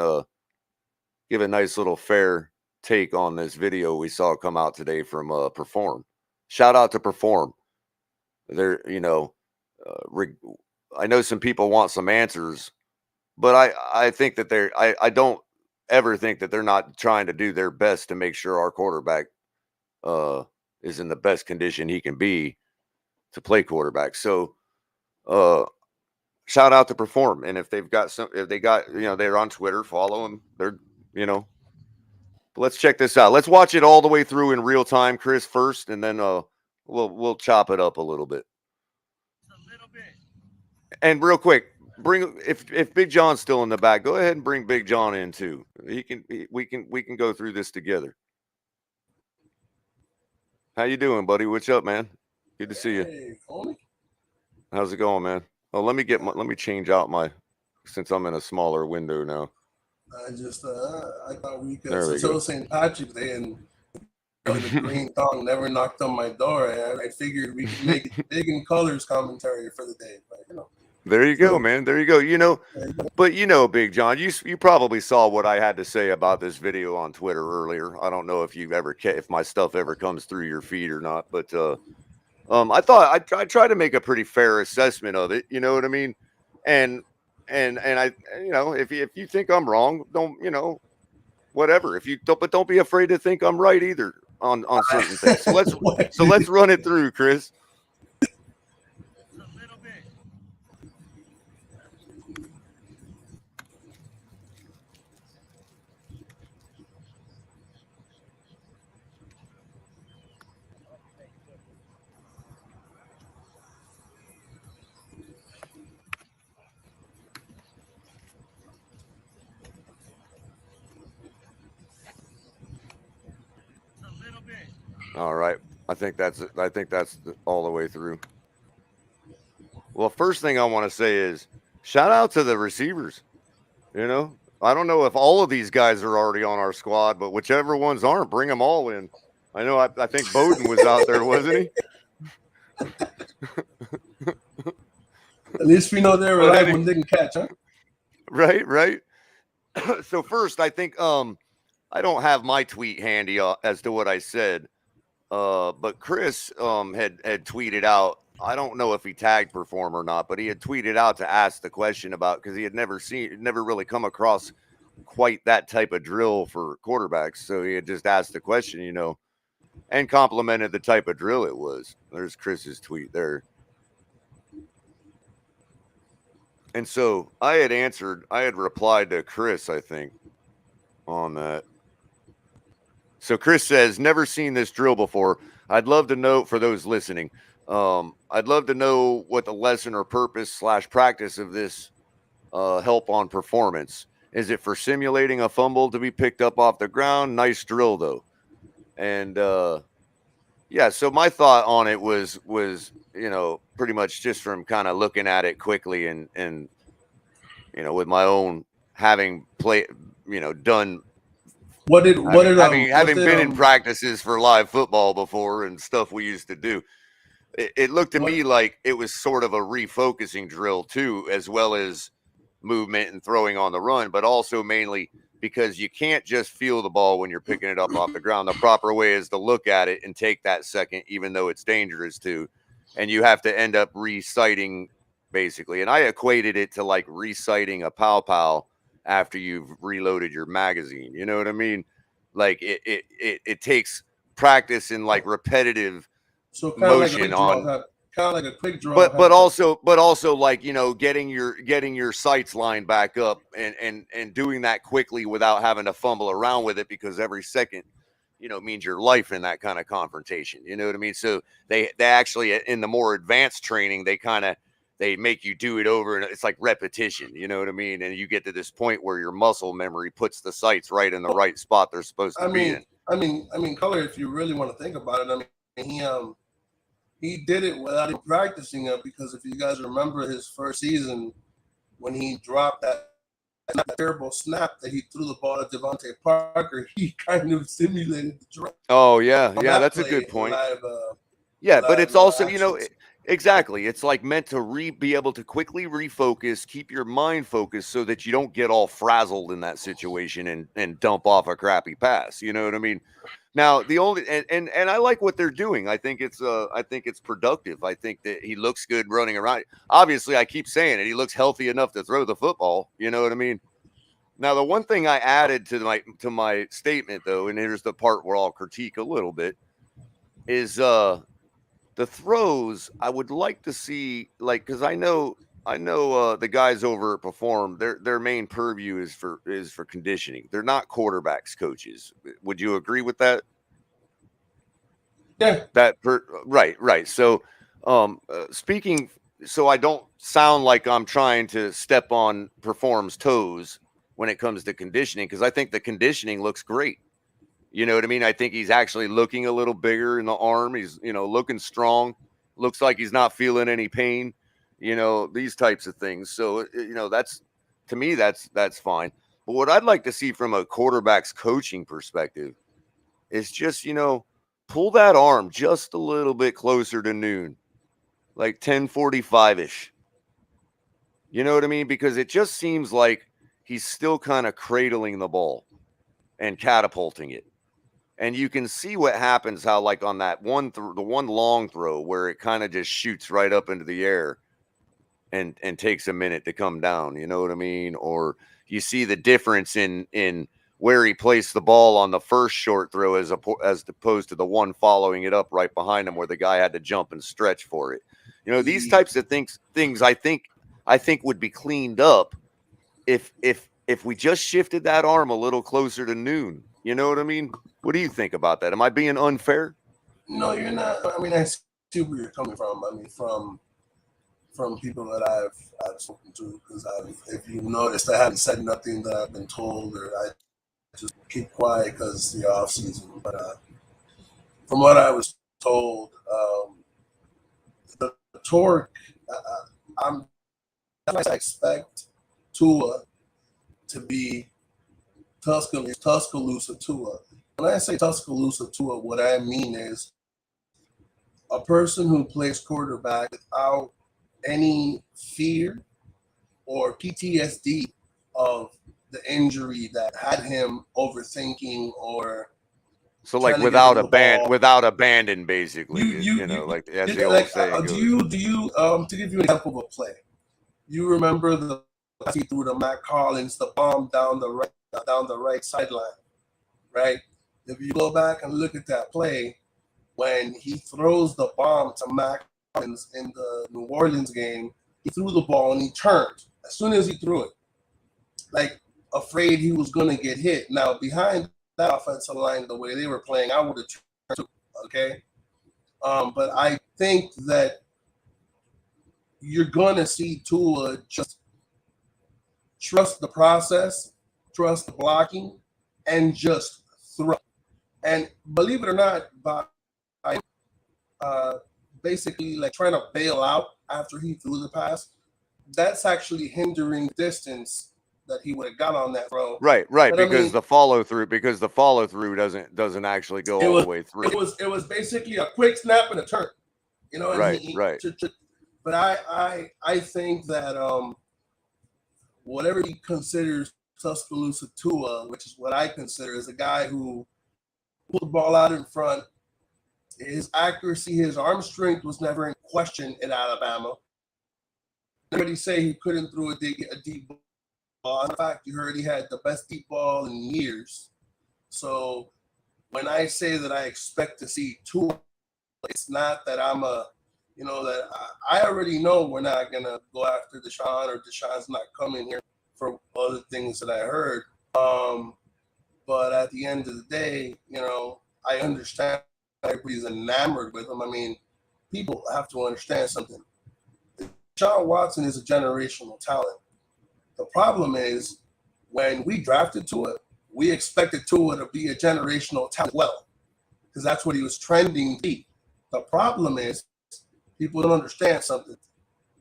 give a nice little fair take on this video we saw come out today from Perform. Shout out to Perform. They're, I know some people want some answers, but I think that I don't ever think that they're not trying to do their best to make sure our quarterback is in the best condition he can be to play quarterback. So shout out to Perform. And if they got, they're on Twitter, follow them. They're, but let's check this out. Let's watch it all the way through in real time, Chris, first, and then we'll chop it up a little bit. And real quick, if Big John's still in the back, go ahead and bring Big John in too. We can go through this together. How you doing, buddy? What's up, man? Good to see you. How's it going, man? Oh, let me change out since I'm in a smaller window now. I thought we could. Since it was St. Patrick's Day and the green thong never knocked on my door, I figured we could make big in colors commentary for the day. But, there you go, man. There you go. But Big John, you probably saw what I had to say about this video on Twitter earlier. I don't know if my stuff ever comes through your feed or not, but I thought I try to make a pretty fair assessment of it. You know what I mean? And I, if you think I'm wrong, don't, whatever. But don't be afraid to think I'm right either on certain things. So let's run it through, Chris. All right. I think that's all the way through. Well, first thing I want to say is shout out to the receivers. I don't know if all of these guys are already on our squad, but whichever ones aren't, bring them all in. I know. I think Bowden was out there, wasn't he? At least we know they're alive when they can catch, huh? Right. So first, I think I don't have my tweet handy as to what I said, But Chris had tweeted out. I don't know if he tagged Perform or not, but he had tweeted out to ask the question about, because he had never really come across quite that type of drill for quarterbacks. So he had just asked the question, and complimented the type of drill it was. There's Chris's tweet there. And so I had replied to Chris, I think, on that. So Chris says, never seen this drill before. I'd love to know, for those listening, I'd love to know what the lesson or purpose / practice of this help on performance. Is it for simulating a fumble to be picked up off the ground? Nice drill, though. And yeah, so my thought on it was pretty much just from kind of looking at it quickly and with my own having played, done. Having been in practices for live football before and stuff we used to do, it looked to me like it was sort of a refocusing drill too, as well as movement and throwing on the run, but also mainly because you can't just feel the ball when you're picking it up off the ground. The proper way is to look at it and take that second, even though it's dangerous to, and you have to end up reciting basically. And I equated it to like reciting a pow after you've reloaded your magazine. You know what I mean? Like it takes practice in like repetitive motion on. Kind of like a quick draw, but also like getting your sights lined back up and doing that quickly without having to fumble around with it, because every second means your life in that kind of confrontation. You know what I mean? So they actually, in the more advanced training, they make you do it over, and it's like repetition. You know what I mean? And you get to this point where your muscle memory puts the sights right in the right spot they're supposed to be in. I mean, Culler, if you really want to think about it, I mean, he did it without even practicing it, because if you guys remember his first season when he dropped that terrible snap that he threw the ball to Devontae Parker, he kind of simulated the drop. Oh, yeah. Yeah, that's a good point. But it's also, exactly. It's like meant to be able to quickly refocus, keep your mind focused so that you don't get all frazzled in that situation and dump off a crappy pass. You know what I mean? Now, the only and I like what they're doing. I think it's productive. I think that he looks good running around. Obviously, I keep saying it. He looks healthy enough to throw the football. You know what I mean? Now, the one thing I added to my statement, though, and here's the part where I'll critique a little bit, is the throws. I would like to see, like, because I know the guys over at Perform, their main purview is for conditioning. They're not quarterbacks coaches. Would you agree with that? Yeah. Right. So, speaking, so I don't sound like I'm trying to step on Perform's toes when it comes to conditioning, because I think the conditioning looks great. You know what I mean? I think he's actually looking a little bigger in the arm. He's, looking strong. Looks like he's not feeling any pain. These types of things. So, that's, to me, that's fine. But what I'd like to see from a quarterback's coaching perspective is just, pull that arm just a little bit closer to noon, like 10:45-ish. You know what I mean? Because it just seems like he's still kind of cradling the ball and catapulting it. And you can see what happens, how like on that the one long throw where it kind of just shoots right up into the air and takes a minute to come down. You know what I mean? Or you see the difference in where he placed the ball on the first short throw as opposed to the one following it up right behind him where the guy had to jump and stretch for it. These types of things I think would be cleaned up if we just shifted that arm a little closer to noon. You know what I mean? What do you think about that? Am I being unfair? No, you're not. I mean, I see where you're coming from. I mean, from people that I've spoken to, because if you noticed, I haven't said nothing that I've been told, or I just keep quiet because the off season. But from what I was told, the torque, I expect Tua to be Tuscaloosa Tua. When I say Tuscaloosa Tua, what I mean is a person who plays quarterback without any fear or PTSD of the injury that had him overthinking or So like without abandon, basically, like as the old saying goes. Do you to give you an example of a play? You remember the he threw to Matt Collins, the bomb down the right sideline, right? If you go back and look at that play, when he throws the bomb to Matt Collins in the New Orleans game, he threw the ball and he turned as soon as he threw it, like afraid he was going to get hit. Now behind that offensive line, the way they were playing, I would have turned too, okay? But I think that you're going to see Tua just trust the process, trust the blocking, and just throw. And believe it or not, by basically like trying to bail out after he threw the pass, that's actually hindering distance that he would have got on that throw. Right, but because the follow through doesn't actually go all the way through. It was basically a quick snap and a turn, and right. But I think that whatever he considers Tuscaloosa Tua, which is what I consider, is a guy who pulled the ball out in front. His accuracy, his arm strength was never in question in Alabama. Everybody say he couldn't throw a deep ball. In fact, you heard he had the best deep ball in years. So when I say that I expect to see Tua, it's not that I'm that I already know we're not going to go after Deshaun, or Deshaun's not coming here for other things that I heard. But at the end of the day, I understand everybody's enamored with him. I mean, people have to understand something. Deshaun Watson is a generational talent. The problem is when we drafted Tua, we expected Tua to be a generational talent as well, because that's what he was trending to be. The problem is people don't understand something.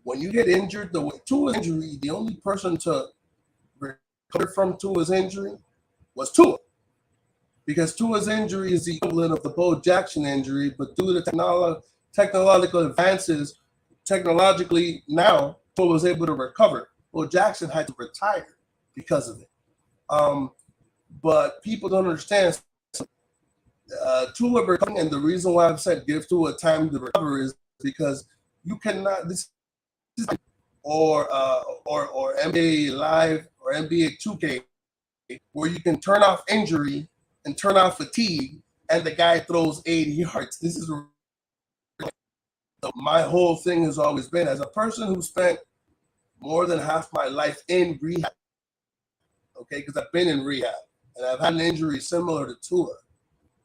When you get injured, Tua's injury, the only person to recover from Tua's injury was Tua. Because Tua's injury is the equivalent of the Bo Jackson injury, but due to technological advances, technologically now, Tua was able to recover. Bo Jackson had to retire because of it. But people don't understand. Tua recovering, and the reason why I've said give Tua time to recover is because you cannot or NBA Live or NBA 2K, where you can turn off injury and turn off fatigue, and the guy throws 80 yards. This is my whole thing has always been, as a person who spent more than half my life in rehab, okay, because I've been in rehab, and I've had an injury similar to Tua.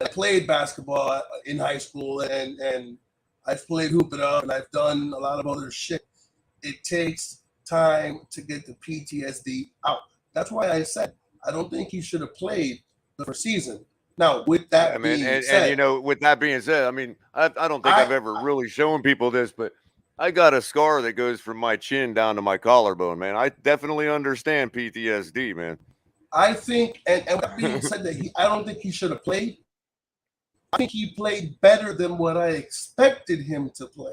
I played basketball in high school, and I've played hoop it up, and I've done a lot of other shit. It takes time to get the PTSD out. That's why I said I don't think he should have played the first season. Now, with that being said, with that being said, I mean, I don't think I've ever really shown people this, but I got a scar that goes from my chin down to my collarbone, man. I definitely understand PTSD, man. I think, and with that being said, that I don't think he should have played. I think he played better than what I expected him to play.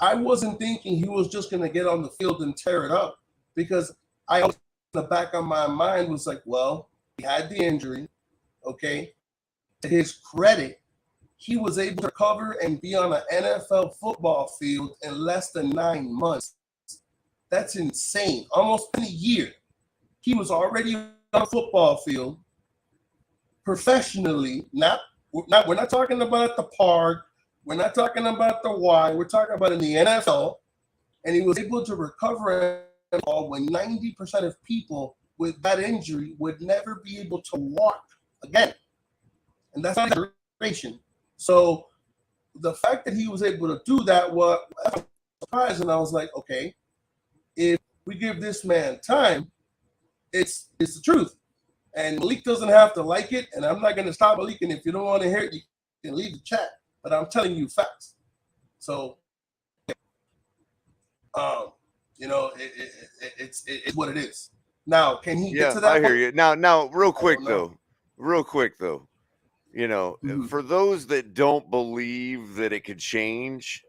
I wasn't thinking he was just going to get on the field and tear it up, because I in the back of my mind was like, well, he had the injury, okay? To his credit, he was able to recover and be on an NFL football field in less than 9 months. That's insane. Almost in a year. He was already on a football field professionally. We're not talking about the park. We're not talking about the Y. We're talking about in the NFL. And he was able to recover when 90% of people with that injury would never be able to walk again. And that's not an exaggeration. So the fact that he was able to do that was surprising. I was like, okay, if we give this man time, it's the truth. And Malik doesn't have to like it, and I'm not going to stop Malik. And if you don't want to hear it, you can leave the chat. But I'm telling you facts. So, it's what it is. Now, can he get to that? I hear you. Now, real quick though, for those that don't believe that it could change,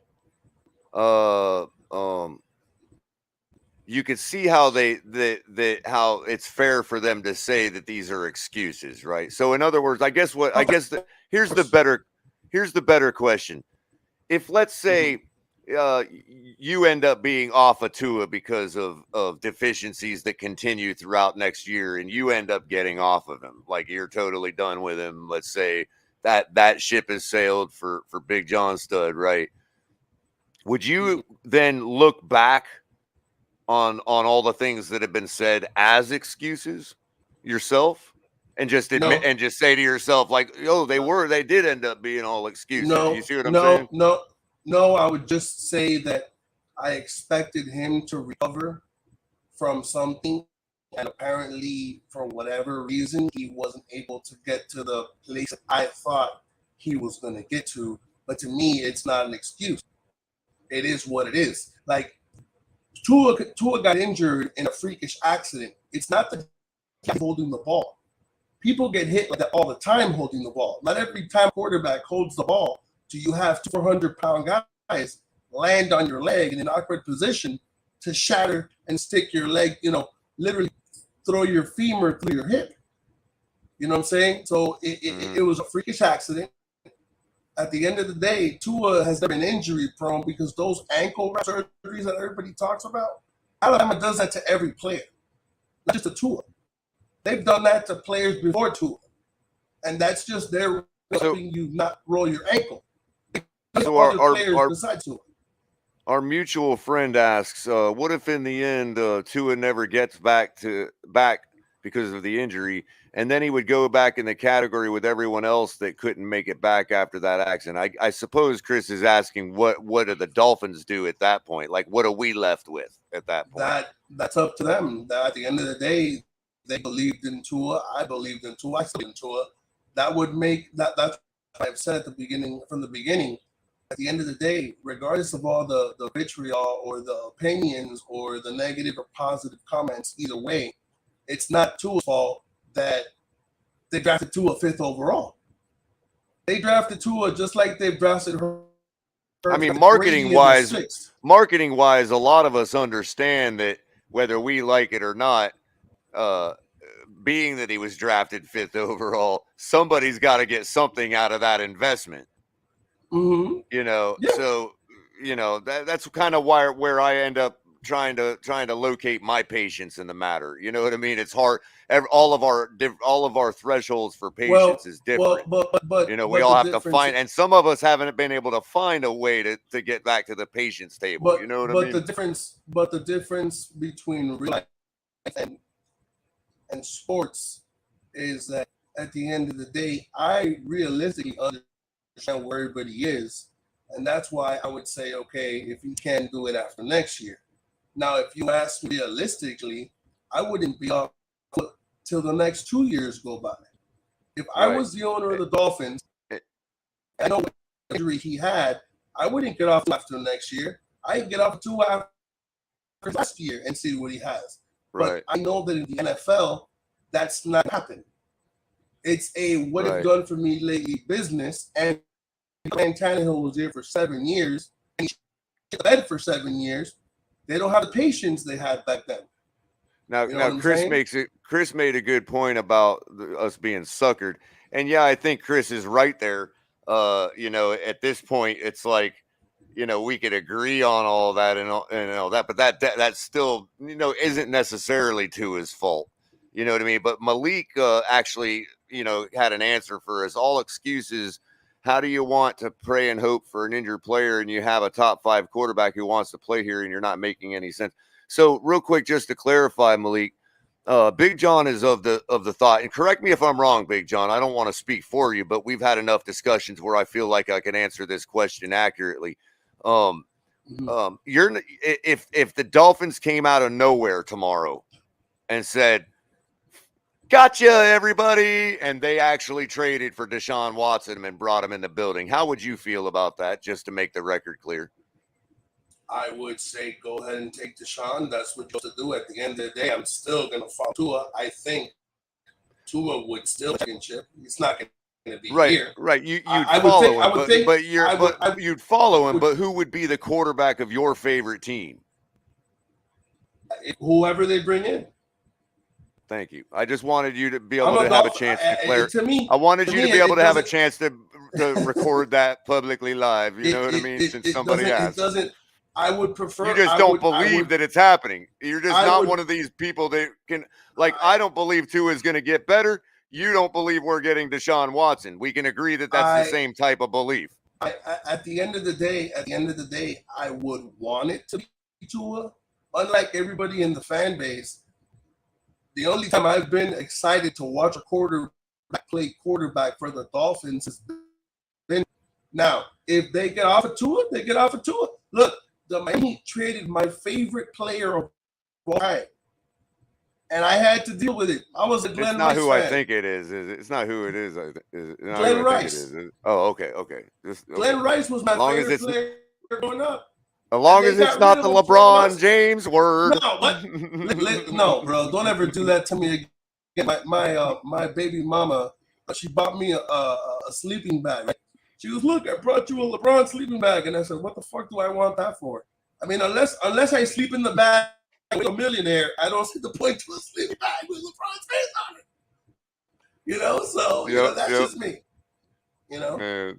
you could see how how it's fair for them to say that these are excuses, right? So in other words, here's the better question. If let's say you end up being off of Tua because of deficiencies that continue throughout next year, and you end up getting off of him, like you're totally done with him. Let's say that ship has sailed for Big John Stud, right? Would you then look back on all the things that have been said as excuses yourself, and just admit and just say to yourself, like, oh, they did end up being all excuses? You see what I'm saying? No, I would just say that I expected him to recover from something, and apparently, for whatever reason, he wasn't able to get to the place I thought he was going to get to. But to me, it's not an excuse. It is what it is. Like, Tua got injured in a freakish accident. It's not that he's holding the ball. People get hit like that all the time holding the ball. Not every time quarterback holds the ball do you have 400-pound guys land on your leg in an awkward position to shatter and stick your leg, literally throw your femur through your hip. You know what I'm saying? So it was a freakish accident. At the end of the day, Tua has never been injury prone because those ankle surgeries that everybody talks about, Alabama does that to every player, not just to Tua. They've done that to players before Tua, and that's just their helping you not roll your ankle. So our mutual friend asks, what if in the end Tua never gets back because of the injury, and then he would go back in the category with everyone else that couldn't make it back after that accident? I suppose Chris is asking, what do the Dolphins do at that point? Like, what are we left with at that point? That's up to them. At the end of the day, they believed in Tua. I believed in Tua. I still believe in Tua. That would make that's what I've said from the beginning. At the end of the day, regardless of all the vitriol or the opinions or the negative or positive comments, either way, it's not Tua's fault that they drafted Tua 5th overall. They drafted Tua just like they've drafted her. I mean, marketing wise, a lot of us understand that whether we like it or not, being that he was drafted 5th overall, somebody's got to get something out of that investment. Mm-hmm. So that's kind of where I end up trying to locate my patience in the matter. You know what I mean? It's hard. All of our thresholds for patience is different. But we all have to find, and some of us haven't been able to find a way to get back to the patience table. You know what I mean? The difference between real life and sports is that at the end of the day, I realistically understand where everybody is, and that's why I would say, okay, if you can do it after next year. Now, if you ask me realistically, I wouldn't be off till the next 2 years go by. If I was the owner of the Dolphins, I know what injury he had, I wouldn't get off after next year. I'd get off Tua after last year and see what he has. But I know that in the NFL, that's not happening. It's a what have done for me lately business. And Tannehill was there for 7 years. And he bed for 7 years. They don't have the patience they had back then. Now Chris made a good point about us being suckered. And yeah, I think Chris is right there. At this point, it's like, we could agree on all that and all that, but that still, isn't necessarily to his fault. You know what I mean? But Malik actually, had an answer for us. All excuses. How do you want to pray and hope for an injured player and you have a top 5 quarterback who wants to play here and you're not making any sense? So real quick, just to clarify, Malik, Big John is of the thought, and correct me if I'm wrong, Big John, I don't want to speak for you, but we've had enough discussions where I feel like I can answer this question accurately. If the Dolphins came out of nowhere tomorrow and said, "Gotcha, everybody," and they actually traded for Deshaun Watson and brought him in the building, how would you feel about that, just to make the record clear? I would say go ahead and take Deshaun. That's what you're supposed to do. At the end of the day, I'm still going to follow Tua. I think Tua would still championship. He's not going to be here. Right. You'd follow him, but who would be the quarterback of your favorite team? Whoever they bring in. Thank you. I just wanted you to be able to have a chance to declare. I wanted you to be able to have a chance to record that publicly live. You know what I mean? Since somebody asked. It doesn't. I would prefer. You just don't believe that it's happening. You're just not one of these people that can. Like, I don't believe Tua is going to get better. You don't believe we're getting Deshaun Watson. We can agree that that's the same type of belief. At the end of the day, I would want it to be Tua. Unlike everybody in the fan base, the only time I've been excited to watch a quarterback play quarterback for the Dolphins has been now. If they get off of Tua, they get off of Tua. Look, the Miami traded my favorite player of all time, and I had to deal with it. I was a Glenn Rice fan. It's not who I think it is. It's not who it is. Glenn Rice. Oh, okay. Glenn Rice was my favorite player growing up. As long as it's not the LeBron James word. No, what? No, bro. Don't ever do that to me again. My baby mama, she bought me a sleeping bag. She was, look, I brought you a LeBron sleeping bag. And I said, what the fuck do I want that for? I mean, unless I sleep in the bag with a millionaire, I don't see the point to a sleeping bag with LeBron's face on it. You know, so that's just me. You know?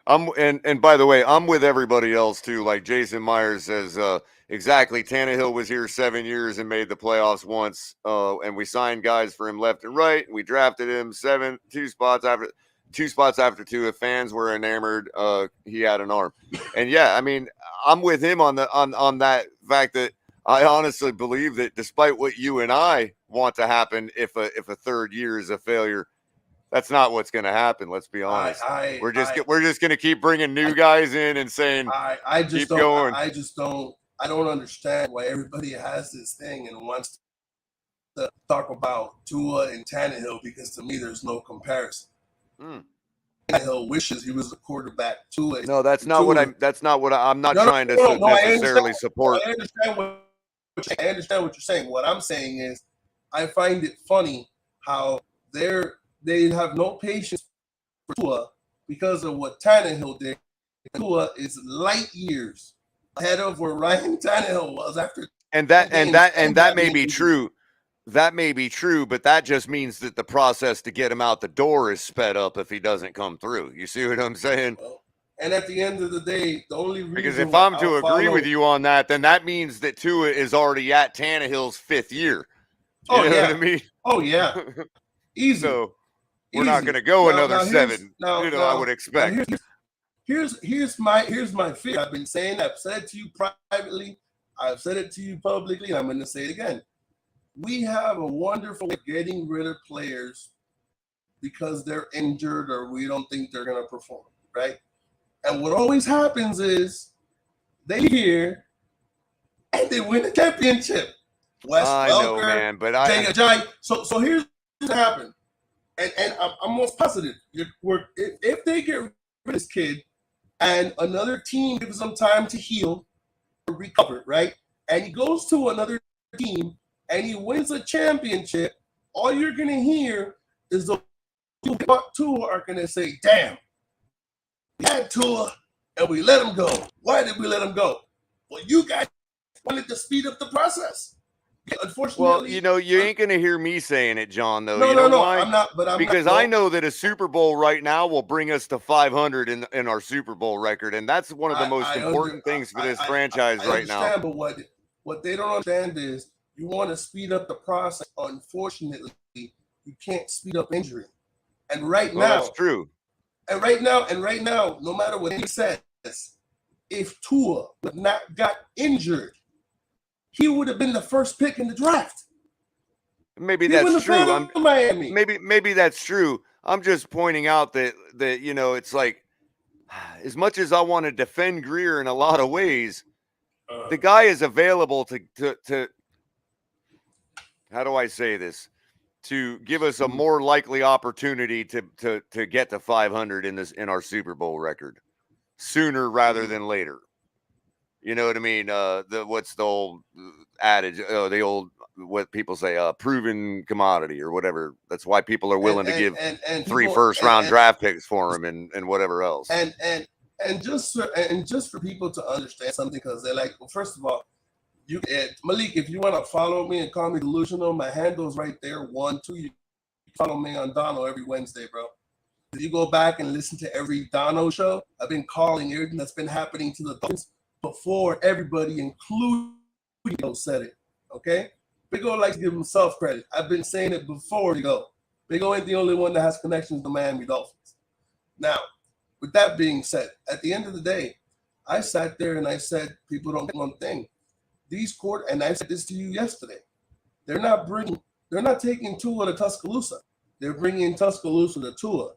And by the way, I'm with everybody else too. Like Jason Myers says, exactly. Tannehill was here 7 years and made the playoffs once. And we signed guys for him left and right. We drafted him 2 spots after Tua. Fans were enamored. He had an arm. And yeah, I mean, I'm with him on that fact that I honestly believe that despite what you and I want to happen, if a third year is a failure, that's not what's going to happen. Let's be honest. We're just going to keep bringing new guys in and saying, keep going. I don't understand why everybody has this thing and wants to talk about Tua and Tannehill, because to me, there's no comparison. Tannehill wishes he was the quarterback. Tua. No, that's not what I'm not trying to necessarily support. I understand what you're saying. What I'm saying is, I find it funny how they have no patience for Tua because of what Tannehill did. Tua is light years ahead of where Ryan Tannehill was after. And that may be true. That may be true, but that just means that the process to get him out the door is sped up if he doesn't come through. You see what I'm saying? Well, and at the end of the day, the only reason, because if I'm to agree with you on that, then that means that Tua is already at Tannehill's 5th year. You know what I mean? Oh yeah, easy. So we're not going to go another 7. I would expect. Here's my fear. I've been saying, I've said it to you privately, I've said it to you publicly, and I'm going to say it again. We have a wonderful way of getting rid of players because they're injured or we don't think they're going to perform, right? And what always happens is they here and they win a championship. Wes Welker, know, man, but So here's what happened. And I'm almost positive. If they get rid of this kid and another team gives them time to heal or recover, right? And he goes to another team and he wins a championship, all you're going to hear is the Tua are going to say, damn, we had Tua and we let him go. Why did we let him go? Well, you guys wanted to speed up the process. Unfortunately, well, you ain't going to hear me saying it, John, though. No, why? I'm not. But I know that a Super Bowl right now will bring us to 500 in our Super Bowl record, and that's one of the most important things for this franchise right now. But what they don't understand is you want to speed up the process. Unfortunately, you can't speed up injury. And right now, that's true. And right now, no matter what he says, if Tua would not got injured, he would have been the first pick in the draft. Maybe that's true. Maybe that's true. I'm just pointing out that it's like, as much as I want to defend Grier in a lot of ways, the guy is available to how do I say this? To give us a more likely opportunity to get to 500 in our Super Bowl record sooner rather than later. You know what I mean? What's the old adage? What people say, proven commodity or whatever. That's why people are willing to give 3 first-round draft picks for him and whatever else. And just for people to understand something, because they're like, well, first of all, Malik, if you want to follow me and call me delusional, my handle's right there. 1, 2. You follow me on Dono every Wednesday, bro. If you go back and listen to every Dono show, I've been calling everything that's been happening to the Dolphins before everybody, including said it. Okay? Big O likes to give himself credit. I've been saying it before Big O. Big O ain't the only one that has connections to Miami Dolphins. Now, with that being said, at the end of the day, I sat there and I said, people don't get one thing. These and I said this to you yesterday. They're not taking Tua to Tuscaloosa. They're bringing Tuscaloosa to Tua.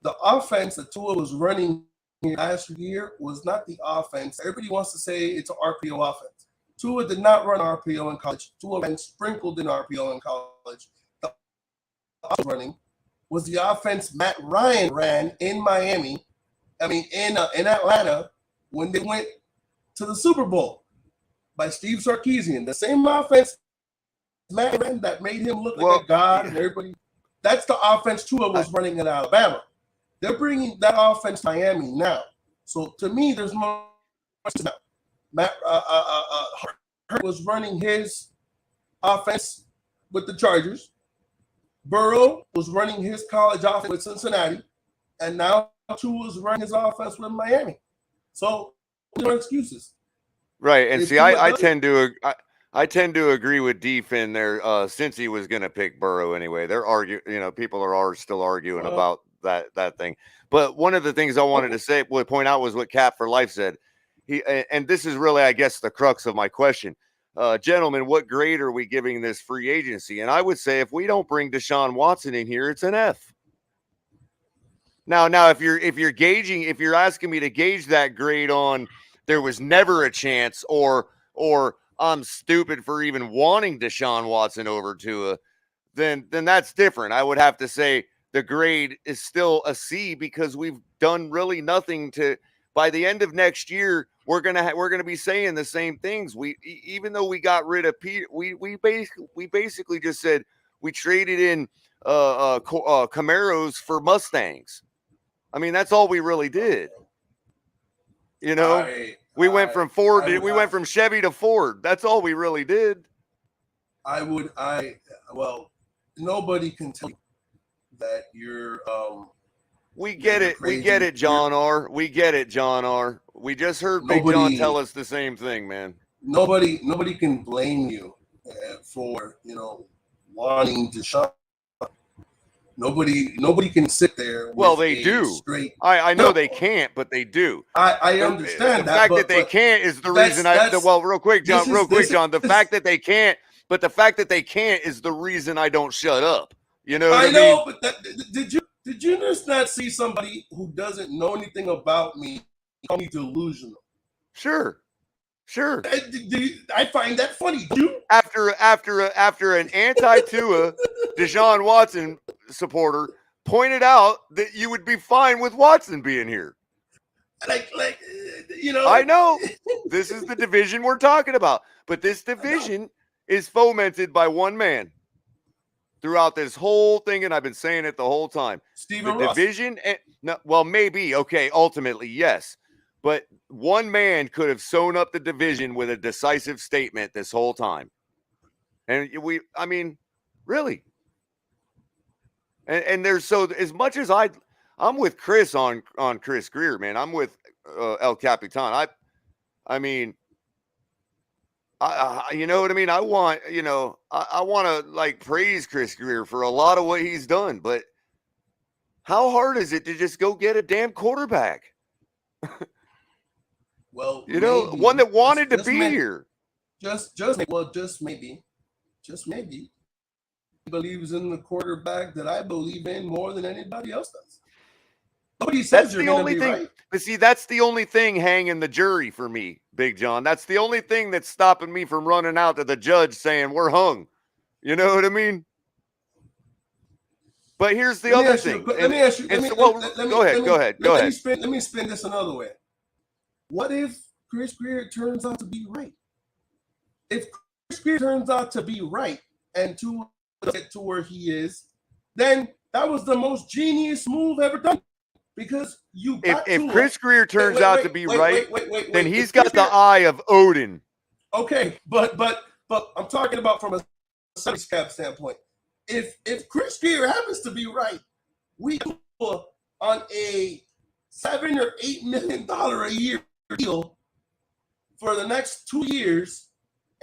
The offense that Tua was running last year was not the offense. Everybody wants to say it's an RPO offense. Tua did not run RPO in college. Tua ran sprinkled in RPO in college. The offense running was the offense Matt Ryan ran in Miami. I mean, in Atlanta when they went to the Super Bowl by Steve Sarkisian. The same offense Matt ran that made him look like a god and everybody. That's the offense Tua was running in Alabama. They're bringing that offense to Miami now. So to me, there's more. Matt Hurt was running his offense with the Chargers. Burrow was running his college offense with Cincinnati, and now Tua is running his offense with Miami. So no excuses. Right, and see, I tend to agree with D-Fin there. Since he was going to pick Burrow anyway, they're arguing. People are still arguing about that thing. But one of the things I wanted to point out was what Cap for Life said. And this is really, I guess, the crux of my question. Gentlemen, what grade are we giving this free agency? And I would say if we don't bring Deshaun Watson in here, it's an F. Now, if you're asking me to gauge that grade on there was never a chance or I'm stupid for even wanting Deshaun Watson over Tua, then that's different. I would have to say the grade is still a C because we've done really nothing to. By the end of next year, we're gonna be saying the same things. Even though we got rid of Peter, we basically just said we traded in Camaros for Mustangs. I mean, that's all we really did. We went from Chevy to Ford. That's all we really did. Nobody can tell you that you're we get it, John R. We get it, John R. We just heard Big John tell us the same thing, man. Nobody can blame you for wanting Deshaun. Nobody can sit there. Well, they do. I know they can't, but they do. I understand the fact that they can't is the reason. Real quick, John. The fact that they can't, but the fact that they can't is the reason I don't shut up. You know what I know, mean? But did you just not see somebody who doesn't know anything about me call me delusional? Sure. I find that funny. After an anti-Tua Deshaun Watson supporter pointed out that you would be fine with Watson being here. I know this is the division we're talking about, but this division is fomented by one man throughout this whole thing, and I've been saying it the whole time. Stephen Ross. Division, maybe, okay, ultimately, yes. But one man could have sewn up the division with a decisive statement this whole time. And really. And there's as much as I'm with Chris on Chris Grier, man. I'm with El Capitan. You know what I mean? I want to praise Chris Grier for a lot of what he's done, but how hard is it to just go get a damn quarterback? Well, one that wanted to be here. Just maybe. He believes in the quarterback that I believe in more than anybody else does. Nobody says you're going to be right. But see, that's the only thing hanging the jury for me, Big John. That's the only thing that's stopping me from running out to the judge saying we're hung. You know what I mean? But here's the other thing. Let me ask you. Go ahead. Let me spin this another way. What if Chris Grier turns out to be right? If Chris Grier turns out to be right and to get to where he is, then that was the most genius move ever done. Because if Chris Grier turns out to be right, then he's got the eye of Odin. Okay, but I'm talking about from a salary cap standpoint. If Chris Grier happens to be right, we go on a $7 or $8 million a year deal for the next 2 years,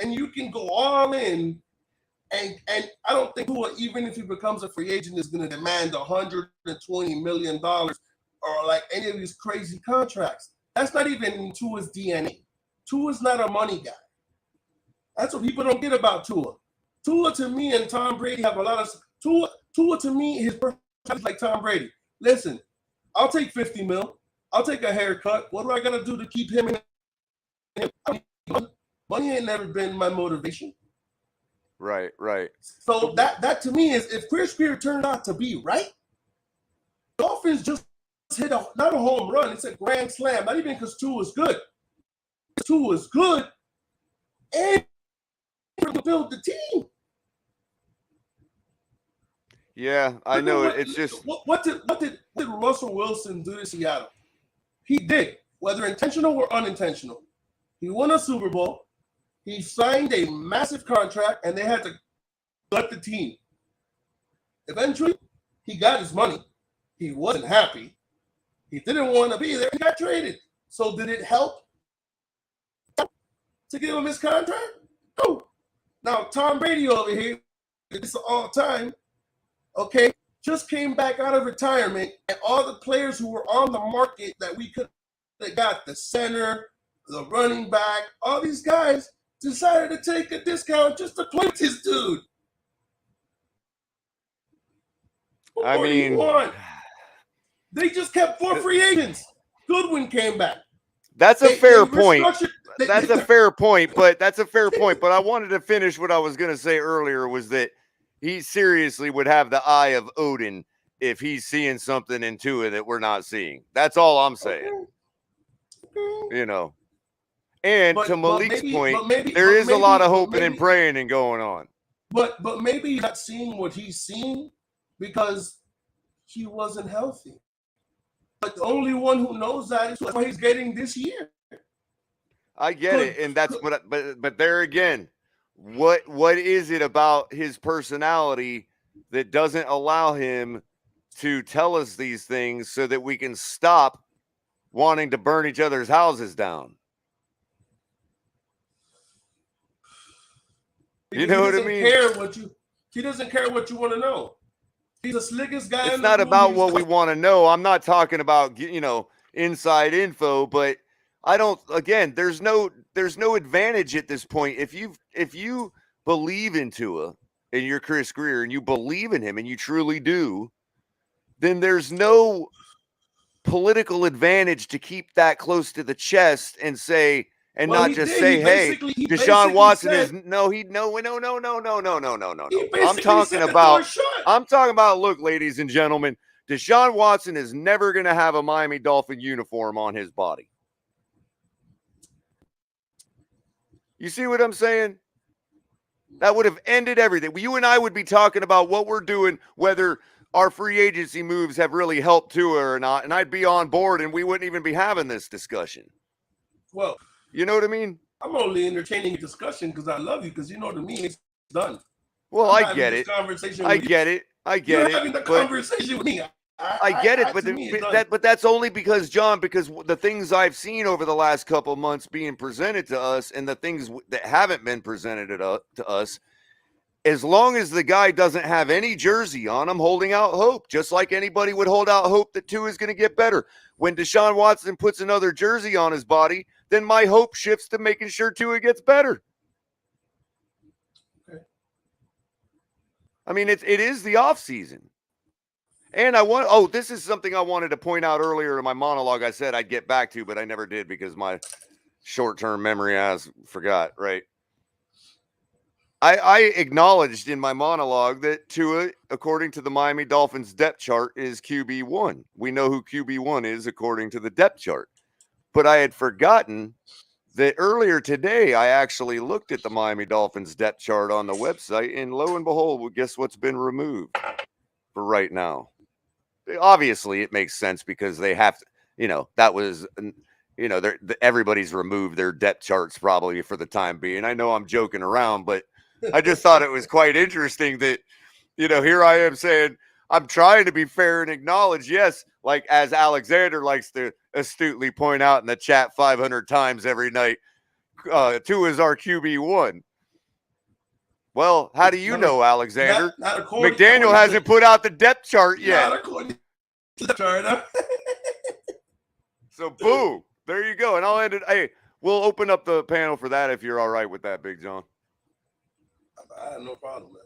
and you can go all in. And I don't think Tua, even if he becomes a free agent, is going to demand $120 million or like any of these crazy contracts. That's not even in Tua's DNA. Tua's not a money guy. That's what people don't get about Tua. Tua to me and Tom Brady have a lot of Tua to me, his personality is like Tom Brady. Listen, I'll take 50 mil. I'll take a haircut. What do I got to do to keep him in? Money ain't never been my motivation. Right. So that to me is, if Chris Grier turned out to be right, Dolphins just hit not a home run, it's a grand slam. Not even because Tua was good. Tua was good, and build the team. Yeah, I know. It's just what did Russell Wilson do to Seattle? He did, whether intentional or unintentional. He won a Super Bowl. He signed a massive contract, and they had to gut the team. Eventually, he got his money. He wasn't happy. He didn't want to be there. He got traded. So did it help to give him his contract? No. Now, Tom Brady over here, it's all time, okay, just came back out of retirement, and all the players who were on the market that we could have got, the center, the running back, all these guys decided to take a discount just to play this dude. I mean, they just kept 4 free agents. Goodwin came back. That's a fair point. That's a fair point, but But I wanted to finish what I was going to say earlier, was that he seriously would have the eye of Odin if he's seeing something in Tua that we're not seeing. That's all I'm saying. Okay. You know. And to Malik's point, there is a lot of hoping and praying and going on. But maybe he's not seeing what he's seeing because he wasn't healthy. But the only one who knows that is what he's getting this year. I get it, and that's what. But there again, what is it about his personality that doesn't allow him to tell us these things so that we can stop wanting to burn each other's houses down? You know what I mean? He doesn't care what you want to know. He's the slickest guy. It's not about what we want to know. I'm not talking about, inside info, but I don't. Again, there's no advantage at this point. If you believe in Tua and you're Chris Grier and you believe in him and you truly do, then there's no political advantage to keep that close to the chest and say. And not just say, "Hey, Deshaun Watson is no." I'm talking about. Look, ladies and gentlemen, Deshaun Watson is never going to have a Miami Dolphin uniform on his body. You see what I'm saying? That would have ended everything. You and I would be talking about what we're doing, whether our free agency moves have really helped Tua or not, and I'd be on board, and we wouldn't even be having this discussion. Well. You know what I mean? I'm only entertaining a discussion because I love you, because you know to me it's done. Well, I get it. I get it. You're having the conversation with me. I get it, but that's only because, John, because the things I've seen over the last couple of months being presented to us and the things that haven't been presented to us, as long as the guy doesn't have any jersey on, I'm holding out hope, just like anybody would hold out hope that Tua is going to get better. When Deshaun Watson puts another jersey on his body, then my hope shifts to making sure Tua gets better. Okay. I mean, it is the offseason. And this is something I wanted to point out earlier in my monologue. I said I'd get back to, but I never did because my short-term memory forgot, right? I acknowledged in my monologue that Tua, according to the Miami Dolphins depth chart, is QB1. We know who QB1 is according to the depth chart. But I had forgotten that earlier today, I actually looked at the Miami Dolphins depth chart on the website, and lo and behold, guess what's been removed for right now? Obviously, it makes sense because they have to, that was, you know, everybody's removed their depth charts probably for the time being. I know I'm joking around, but I just thought it was quite interesting that, you know, here I am saying I'm trying to be fair and acknowledge, yes, like as Alexander likes to astutely point out in the chat 500 times every night, Tua is our QB1. Well, how do you know, Alexander? McDaniel hasn't put out the depth chart yet. Not according to the chart. So, boom. There you go. And I'll end it. Hey, we'll open up the panel for that if you're all right with that, Big John. I have no problem, man.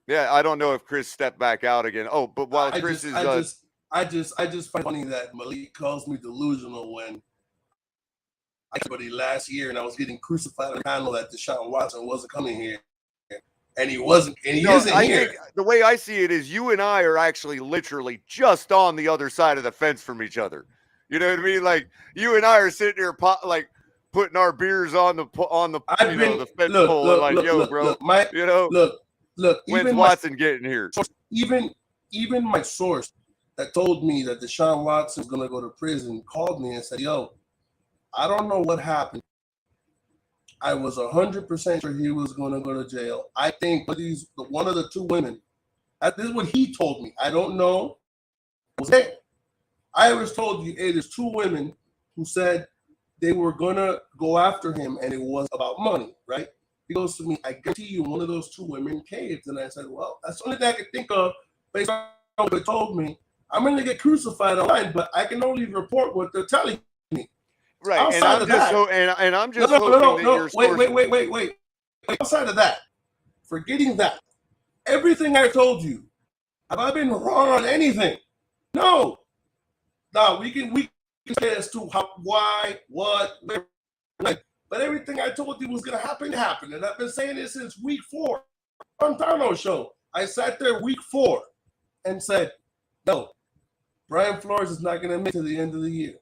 Yeah, I don't know if Chris stepped back out again. Oh, but while Chris is... I just find funny that Malik calls me delusional when everybody last year and I was getting crucified on the panel that Deshaun Watson wasn't coming here. And he wasn't, and he isn't here. Think the way I see it is you and I are actually literally just on the other side of the fence from each other. You know what I mean? Like you and I are sitting here, like putting our beers on the the fence pole. When's Watson getting here? Even my source that told me that Deshaun Watson was going to go to prison called me and said, "Yo, I don't know what happened. I was 100% sure he was going to go to jail. I think one of the two women. This is what he told me. I don't know. I was told you, hey, there's two women who said they were going to go after him, and it was about money, right? He goes to me, I guarantee you one of those two women caved. And I said, well, that's the only thing I could think of based on what they told me. I'm going to get crucified online, but I can only report what they're telling me. Right, outside and I'm just hoping that wait. Outside of that, forgetting that, everything I told you, have I been wrong on anything? No. Now we can say as to how, why, what, where, but everything I told you was gonna happen, and I've been saying this since week 4 on Tarno's show. I sat there week 4 and said, no, Brian Flores is not gonna make it to the end of the year.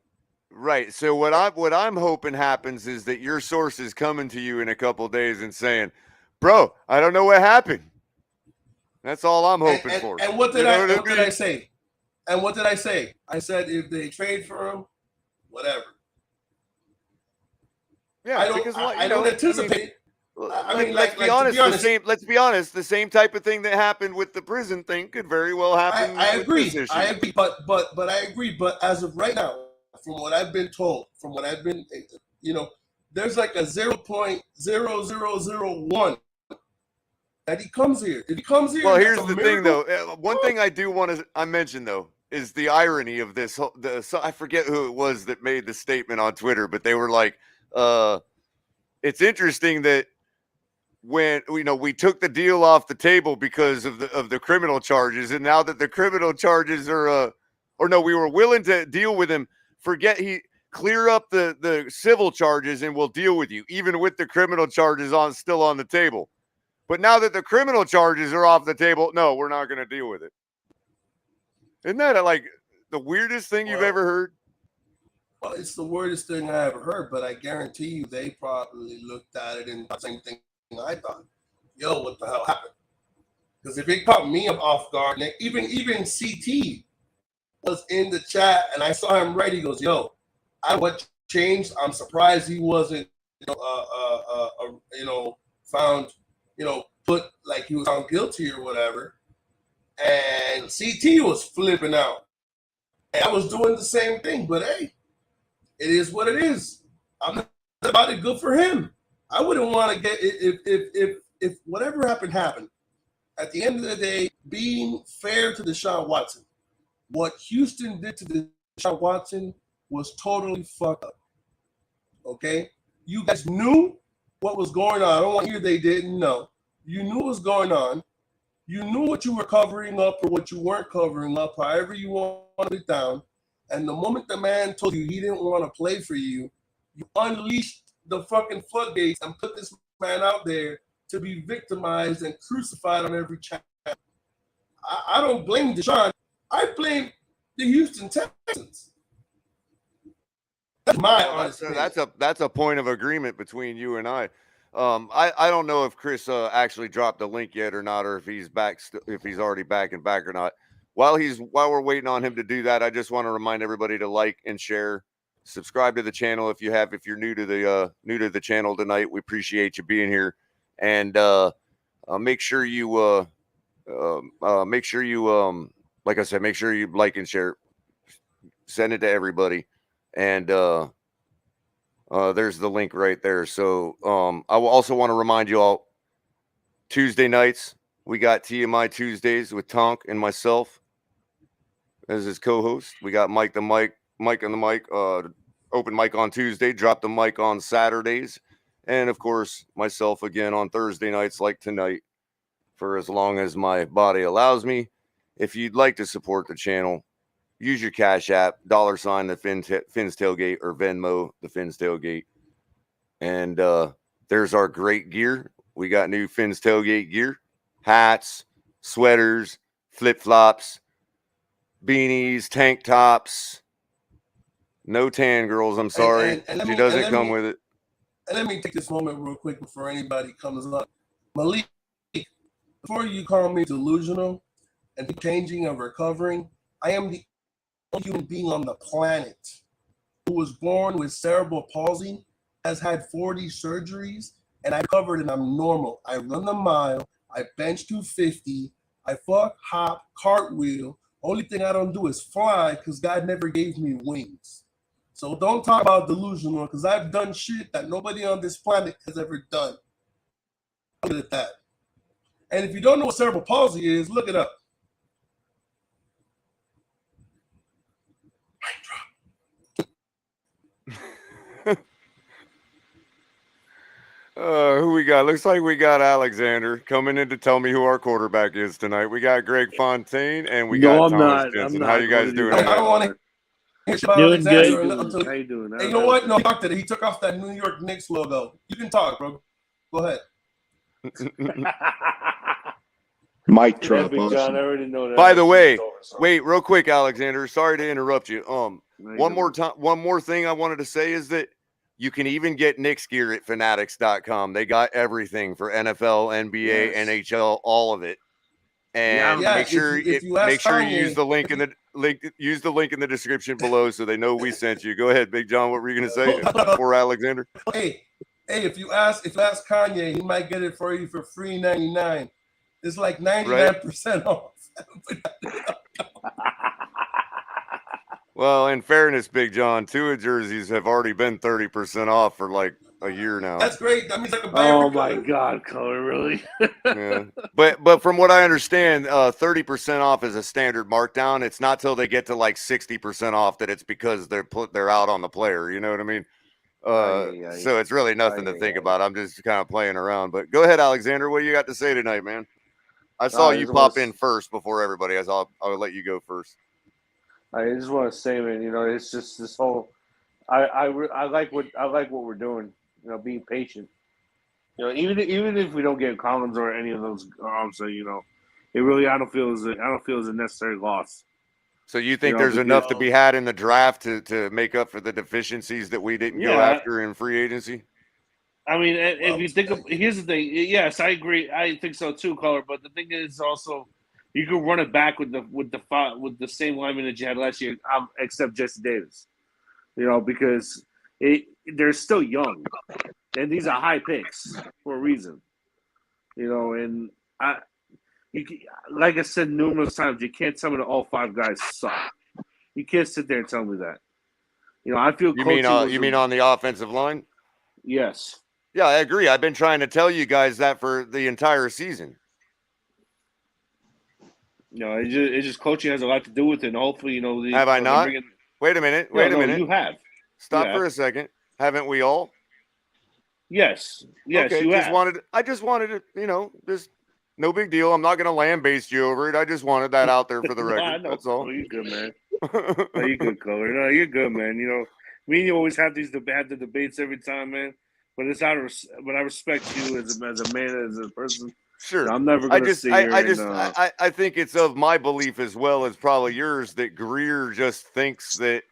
Right. So what I'm hoping happens is that your source is coming to you in a couple of days and saying, "Bro, I don't know what happened." That's all I'm hoping for. And what did I say? And what did I say? I said if they trade for him, whatever. Yeah, I don't anticipate. Let's be honest. The same type of thing that happened with the prison thing could very well happen. I agree. But I agree. But as of right now, from what I've been told, there's like a 0.0001 that he comes here. If he comes here, well, here's the thing, though. One thing I do want to mention, though, is the irony of this. I forget who it was that made the statement on Twitter, but they were like, "It's interesting that when we took the deal off the table because of the criminal charges, and now that the criminal charges are, we were willing to deal with him." Clear up the civil charges and we'll deal with you, even with the criminal charges still on the table. But now that the criminal charges are off the table, no, we're not going to deal with it. Isn't that like the weirdest thing you've ever heard? Well, it's the weirdest thing I ever heard, but I guarantee you they probably looked at it and the same thing I thought. Yo, what the hell happened? Because if it caught me off guard, and even CT was in the chat and I saw him right, he goes, yo, what changed? I'm surprised he wasn't, found, put like he was found guilty or whatever. And CT was flipping out. And I was doing the same thing, but hey, it is what it is. I'm not about it. Good for him. I wouldn't want to get if whatever happened. At the end of the day, being fair to Deshaun Watson. What Houston did to Deshaun Watson was totally fucked up. Okay? You guys knew what was going on. I don't want to hear they didn't know. You knew what was going on. You knew what you were covering up or what you weren't covering up, however you wanted it down. And the moment the man told you he didn't want to play for you, you unleashed the fucking floodgates and put this man out there to be victimized and crucified on every channel. I don't blame Deshaun. I blame the Houston Texans. That's my honest opinion. That's a point of agreement between you and I. I don't know if Chris actually dropped the link yet or not, or if he's back, if he's already back and back or not. While we're waiting on him to do that, I just want to remind everybody to like and share subscribe to the channel if you have. If you're new to the channel tonight, we appreciate you being here. And make sure you like I said, make sure you like and share. Send it to everybody. And there's the link right there. So I will also want to remind you all, Tuesday nights, we got TMI Tuesdays with Tonk and myself as his co-host. We got Mike on the mic, open mic on Tuesday, drop the mic on Saturdays, and of course myself again on Thursday nights like tonight for as long as my body allows me. If you'd like to support the channel, use your Cash App, $ the Fins Tailgate, or Venmo the Fins Tailgate. And there's our great gear. We got new Fins Tailgate gear, hats, sweaters, flip-flops, beanies, tank tops. No tan girls, I'm sorry. She doesn't come with it. And let me take this moment real quick before anybody comes up. Malik, before you call me delusional and changing and recovering, I am the only human being on the planet who was born with cerebral palsy, has had 40 surgeries, and I recovered and I'm normal. I run the mile, I bench 250, I fuck, hop, cartwheel. Only thing I don't do is fly because God never gave me wings. So don't talk about delusional because I've done shit that nobody on this planet has ever done. Look at that. And if you don't know what cerebral palsy is, look it up. Who we got? Looks like we got Alexander coming in to tell me who our quarterback is tonight. We got Greg Fontaine and we got Thomas Jensen. How you guys doing? I don't want to hear about doing Alexander. good. How you doing? Hey, you know what? No, he talked today. He took off that New York Knicks logo. You can talk, bro. Go ahead. Mic drop. John, I already know that. By the way, wait, real quick, Alexander. Sorry to interrupt you. One more thing I wanted to say is that you can even get Knicks gear at fanatics.com. They got everything for NFL, NBA, NHL, all of it. And make sure you use the link in the description below so they know we sent you. Go ahead, Big John. What were you going to say for Alexander? Hey, if you ask Kanye, he might get it for you for free $99. It's like 99% off. Well, in fairness, Big John, Tua jerseys have already been 30% off for like a year now. That's great. That means I can buy Oh my God, Culler, really? Yeah. But from what I understand, 30% off is a standard markdown. It's not till they get to like 60% off that it's because they're out on the player. You know what I mean? So it's really nothing to think about. I'm just kind of playing around. But go ahead, Alexander. What you got to say tonight, man? I saw you pop in first before everybody. I'll let you go first. I just want to say, man, it's just this whole. I like what we're doing. Being patient. Even if we don't get Collins or any of those arms, it really I don't feel as a necessary loss. So you think there's enough to be had in the draft to make up for the deficiencies that we didn't go after in free agency? I mean, if you think here's the thing. Yes, I agree. I think so too, Culler. But the thing is also, you can run it back with the same lineman that you had last year, except Jesse Davis. Because they're still young, and these are high picks for a reason. And like I said numerous times, you can't tell me that all five guys suck. You can't sit there and tell me that. I feel. You mean on the offensive line? Yes. Yeah, I agree. I've been trying to tell you guys that for the entire season. It's just coaching has a lot to do with it. And hopefully, have I not? Wait a minute. Wait a minute. You have. Stop for a second. Haven't we all? Yes. Okay, you have. I just wanted to, just no big deal. I'm not going to lambaste you over it. I just wanted that out there for the record. That's all. Oh, you're good, man. You're good, Culler. No, you're good, man. Me and you always have the debates every time, man. But but I respect you as a man, as a person. Sure. I'm never going to sit here. I think it's of my belief as well as probably yours that Grier just thinks that,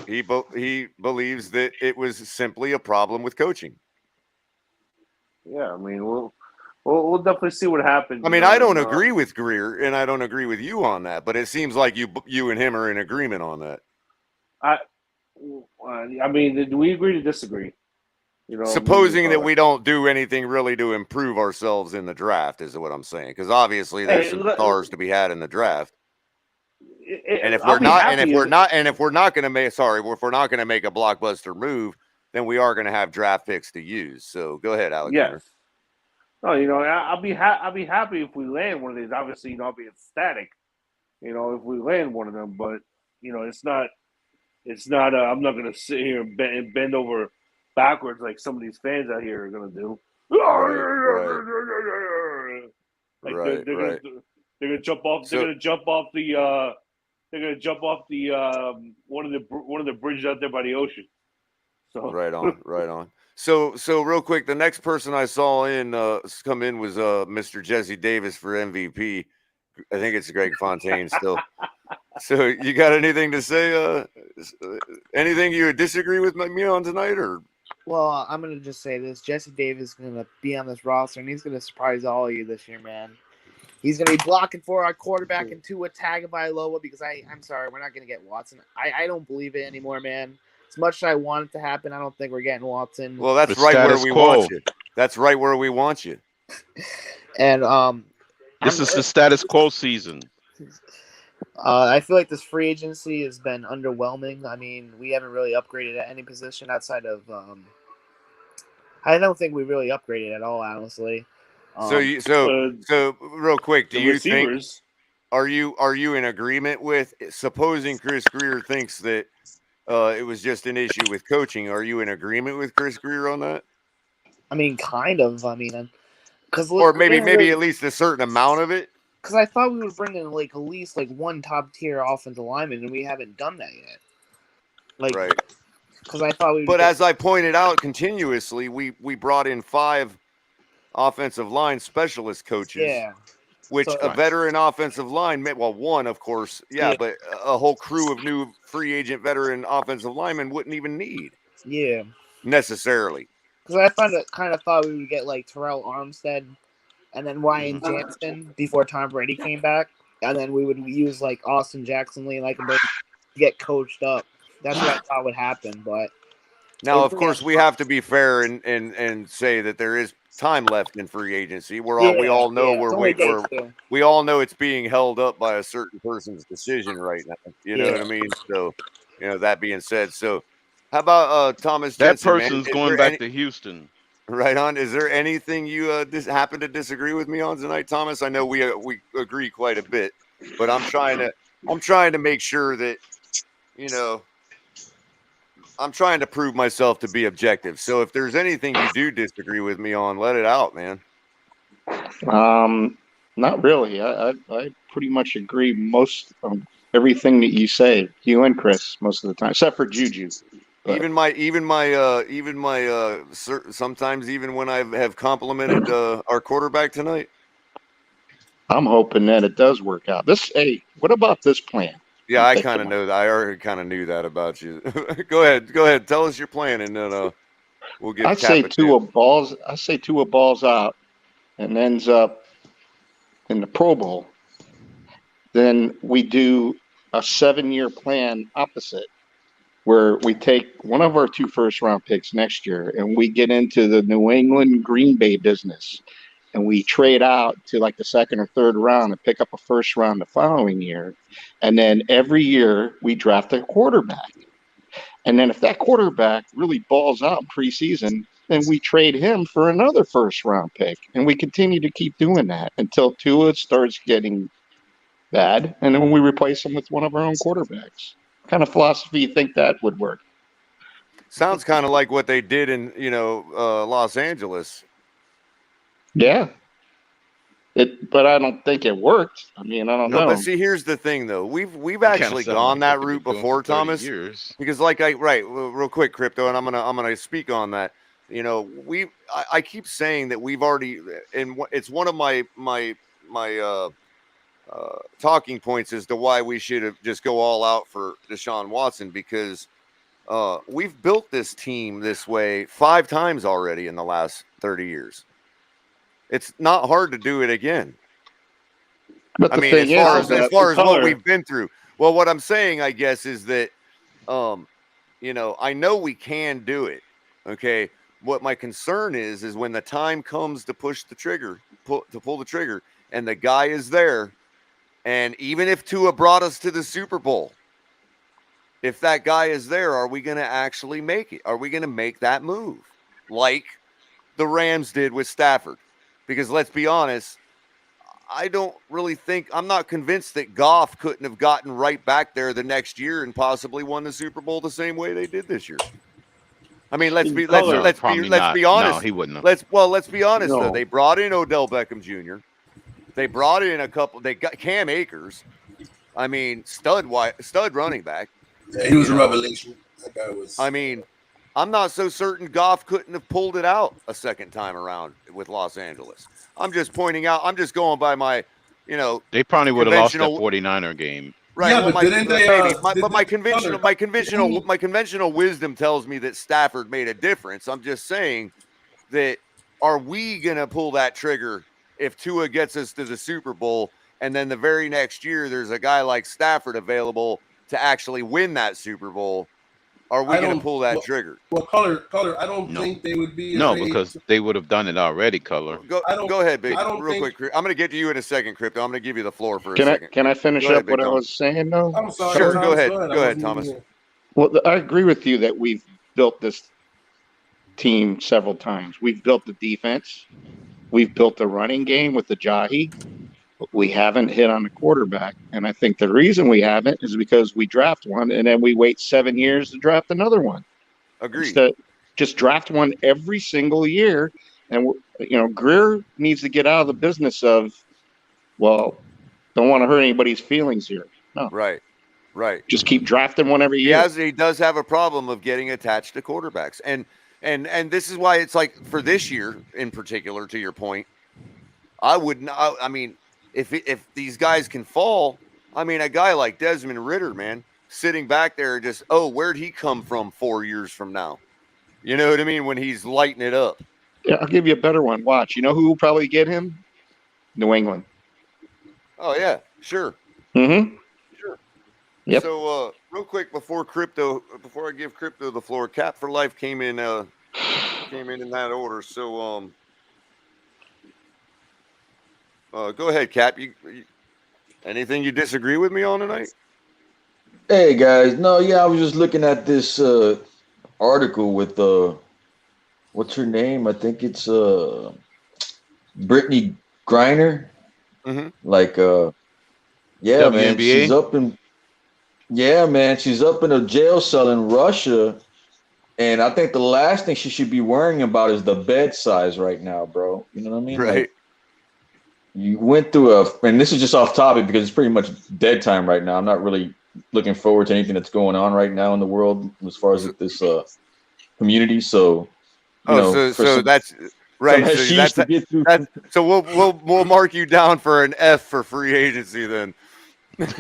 he believes that it was simply a problem with coaching. Yeah, I mean, we'll definitely see what happens. I mean, I don't agree with Grier, and I don't agree with you on that, but it seems like you and him are in agreement on that. I mean, do we agree to disagree? Supposing that we don't do anything really to improve ourselves in the draft is what I'm saying. Because obviously there's some stars to be had in the draft. And if we're not going to make a blockbuster move, then we are going to have draft picks to use. So go ahead, Alexander. Yes. No, I'll be happy if we land one of these. Obviously, I'll be ecstatic, if we land one of them. But it's not. I'm not going to sit here and bend over backwards like some of these fans out here are going to do. Right. Like they're going to jump off. They're going to jump off the. They're going to jump off the one of the bridges out there by the ocean. So right on. So real quick, the next person I saw come in was Mr. Jesse Davis for MVP. I think it's Greg Fontaine still. So you got anything to say? Anything you would disagree with me on tonight, or? Well, I'm gonna just say this: Jesse Davis is gonna be on this roster, and he's gonna surprise all of you this year, man. He's gonna be blocking for our quarterback and Tua Tagovailoa because I'm sorry, we're not gonna get Watson. I don't believe it anymore, man. As much as I want it to happen, I don't think we're getting Watson. Well, that's right where we want you. That's right where we want you. And this is the status quo season. I feel like this free agency has been underwhelming. I mean, we haven't really upgraded at any position outside of. I don't think we really upgraded at all, honestly. So real quick, do you think? Are you in agreement with supposing Chris Grier thinks that it was just an issue with coaching? Are you in agreement with Chris Grier on that? I mean, kind of. I mean, or maybe at least a certain amount of it. Because I thought we would bring in at least one top tier offensive lineman, and we haven't done that yet. Right. Because I thought we. But as I pointed out continuously, we brought in 5 offensive line specialist coaches. Yeah. Which a veteran offensive line, one of course, but a whole crew of new free agent veteran offensive linemen wouldn't even need. Yeah. Necessarily. Because I kind of thought we would get Terrell Armstead and then Ryan Jansen before Tom Brady came back, and then we would use Austin Jackson Lee to get coached up. That's what I thought would happen. But now, of course, we have to be fair and say that there is time left in free agency. We all know it's being held up by a certain person's decision right now. You know what I mean? So, that being said, so how about Thomas Jensen? That person's going back to Houston. Right on. Is there anything you happen to disagree with me on tonight, Thomas? I know we agree quite a bit, but I'm trying to make sure that I'm trying to prove myself to be objective. So if there's anything you do disagree with me on, let it out, man. Not really. I pretty much agree most of everything that you say, you and Chris, most of the time, except for Juju. But even my sometimes even when I have complimented our quarterback tonight. I'm hoping that it does work out. What about this plan? Yeah, I kind of know that. I already kind of knew that about you. Go ahead. Tell us your plan, and then we'll get. I say Tua balls out, and ends up in the Pro Bowl. Then we do a 7-year plan opposite, where we take one of our 2 first-round picks next year, and we get into the New England Green Bay business, and we trade out to the 2nd or 3rd round and pick up a 1st round the following year. And then every year we draft a quarterback. And then if that quarterback really balls out in preseason, then we trade him for another 1st round pick. And we continue to keep doing that until Tua starts getting bad. And then we replace him with one of our own quarterbacks. What kind of philosophy you think that would work? Sounds kind of like what they did in, Los Angeles. Yeah. But I don't think it worked. I mean, I don't know. But see, here's the thing, though. We've actually gone that route before, Thomas. Because, real quick, Crypto, and I'm gonna speak on that. I keep saying that we've already, and it's one of my talking points as to why we should have just go all out for Deshaun Watson, because we've built this team this way 5 times already in the last 30 years. It's not hard to do it again. But as far as what we've been through. Well, what I'm saying, I guess, is that You know, I know we can do it. Okay. What my concern is when the time comes to push the trigger, pull the trigger, and the guy is there, and even if Tua brought us to the Super Bowl, if that guy is there, are we going to actually make it? Are we going to make that move like the Rams did with Stafford? Because let's be honest, I don't really think, I'm not convinced that Goff couldn't have gotten right back there the next year and possibly won the Super Bowl the same way they did this year. I mean, let's be honest. No, he wouldn't have. Let's be honest though. No. They brought in Odell Beckham Jr. They brought in they got Cam Akers. I mean, stud running back. Yeah, he was a revelation. That guy was. I mean, I'm not so certain Goff couldn't have pulled it out a second time around with Los Angeles. I'm just pointing out. I'm just going by my, They probably would have lost that 49er game. Right. Yeah, well, but didn't they? my conventional wisdom tells me that Stafford made a difference. I'm just saying that are we gonna pull that trigger if Tua gets us to the Super Bowl, and then the very next year there's a guy like Stafford available to actually win that Super Bowl? Are we going to pull that trigger? Well, Culler, I don't think they would be. No, because they would have done it already, Culler. Go ahead, Big. Real quick. I'm going to get to you in a second, Crypto. I'm going to give you the floor for a second. Can I finish up what I was saying, though? I'm sorry. Sure, Thomas, go ahead. Go ahead, Thomas. Well, I agree with you that we've built this team several times. We've built the defense. We've built the running game with the Jahi. We haven't hit on the quarterback. And I think the reason we haven't is because we draft one and then we wait 7 years to draft another one. Agreed. Just draft one every single year. And, Grier needs to get out of the business of, don't want to hurt anybody's feelings here. No. Right. Just keep drafting one every year. He does have a problem of getting attached to quarterbacks. And this is why it's like for this year in particular, to your point, I would not, I mean, if these guys can fall, I mean, a guy like Desmond Ridder, man, sitting back there just, where'd he come from 4 years from now? You know what I mean? When he's lighting it up. Yeah, I'll give you a better one. Watch. You know who will probably get him? New England. Oh, yeah, sure. Mm-hmm. Sure. Yep. So, real quick, before I give Crypto the floor, Cap for Life came in that order. So, go ahead, Cap. You anything you disagree with me on tonight? Hey guys, no, yeah, I was just looking at this article with what's her name? I think it's Brittany Griner. Mm-hmm. Like, yeah, WNBA? man, she's up in a jail cell in Russia, and I think the last thing she should be worrying about is the bed size right now, bro. You know what I mean? Right. Like, you went through and this is just off topic because it's pretty much dead time right now. I'm not really looking forward to anything that's going on right now in the world as far as this community. So, so that's right. So we'll mark you down for an F for free agency then. Look,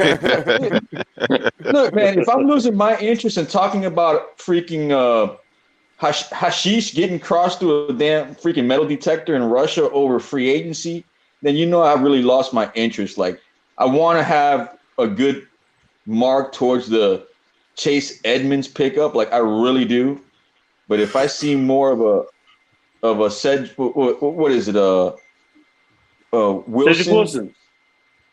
man, if I'm losing my interest in talking about freaking hashish getting crossed through a damn freaking metal detector in Russia over free agency, then I really lost my interest. Like, I want to have a good mark towards the Chase Edmonds pickup, like I really do. But if I see more of a what is it? Wilson.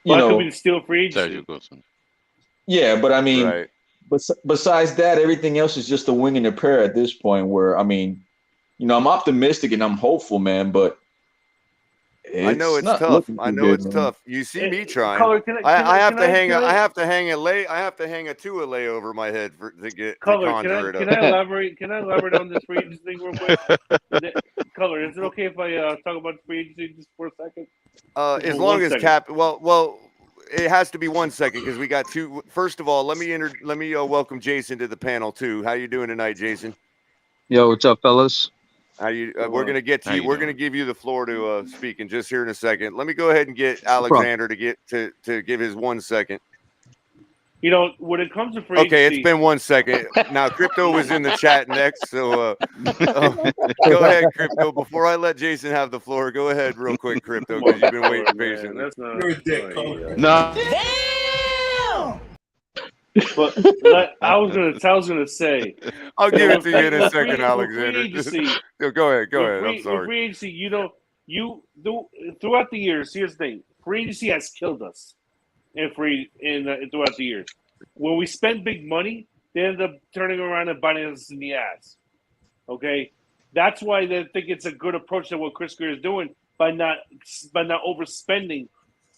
Could be the steal free agency. Yeah, but I mean, right. Besides that, everything else is just a wing and a prayer at this point. Where I mean, I'm optimistic and I'm hopeful, man, but. I know it's tough. It's tough. You see me trying. I have to hang a Tua lay over my head to get Color. To conjure it up. Can I elaborate? Can I elaborate on this free agency thing real quick? Color, is it okay if I talk about the free agency just for a second? As long as Cap. Well, it has to be 1 second because we got two. First of all, let me welcome Jason to the panel too. How you doing tonight, Jason? Yo, what's up, fellas? How you? We're gonna get to you. We're gonna give you the floor to speak in just here in a second. Let me go ahead and get Alexander to give his 1 second. When it comes to free agency, it's been 1 second. Now, Crypto was in the chat next, so go ahead, Crypto. Before I let Jason have the floor, go ahead real quick, Crypto, because you've been waiting patiently. You're a dick, Culler. No. But I was gonna say. I'll give it to you in a second, With Alexander. free agency, Go ahead. I'm sorry. With free agency, throughout the years. Here's the thing: free agency has killed us. Throughout the years, when we spend big money, they end up turning around and biting us in the ass. Okay, that's why they think it's a good approach to what Chris Grier is doing by not overspending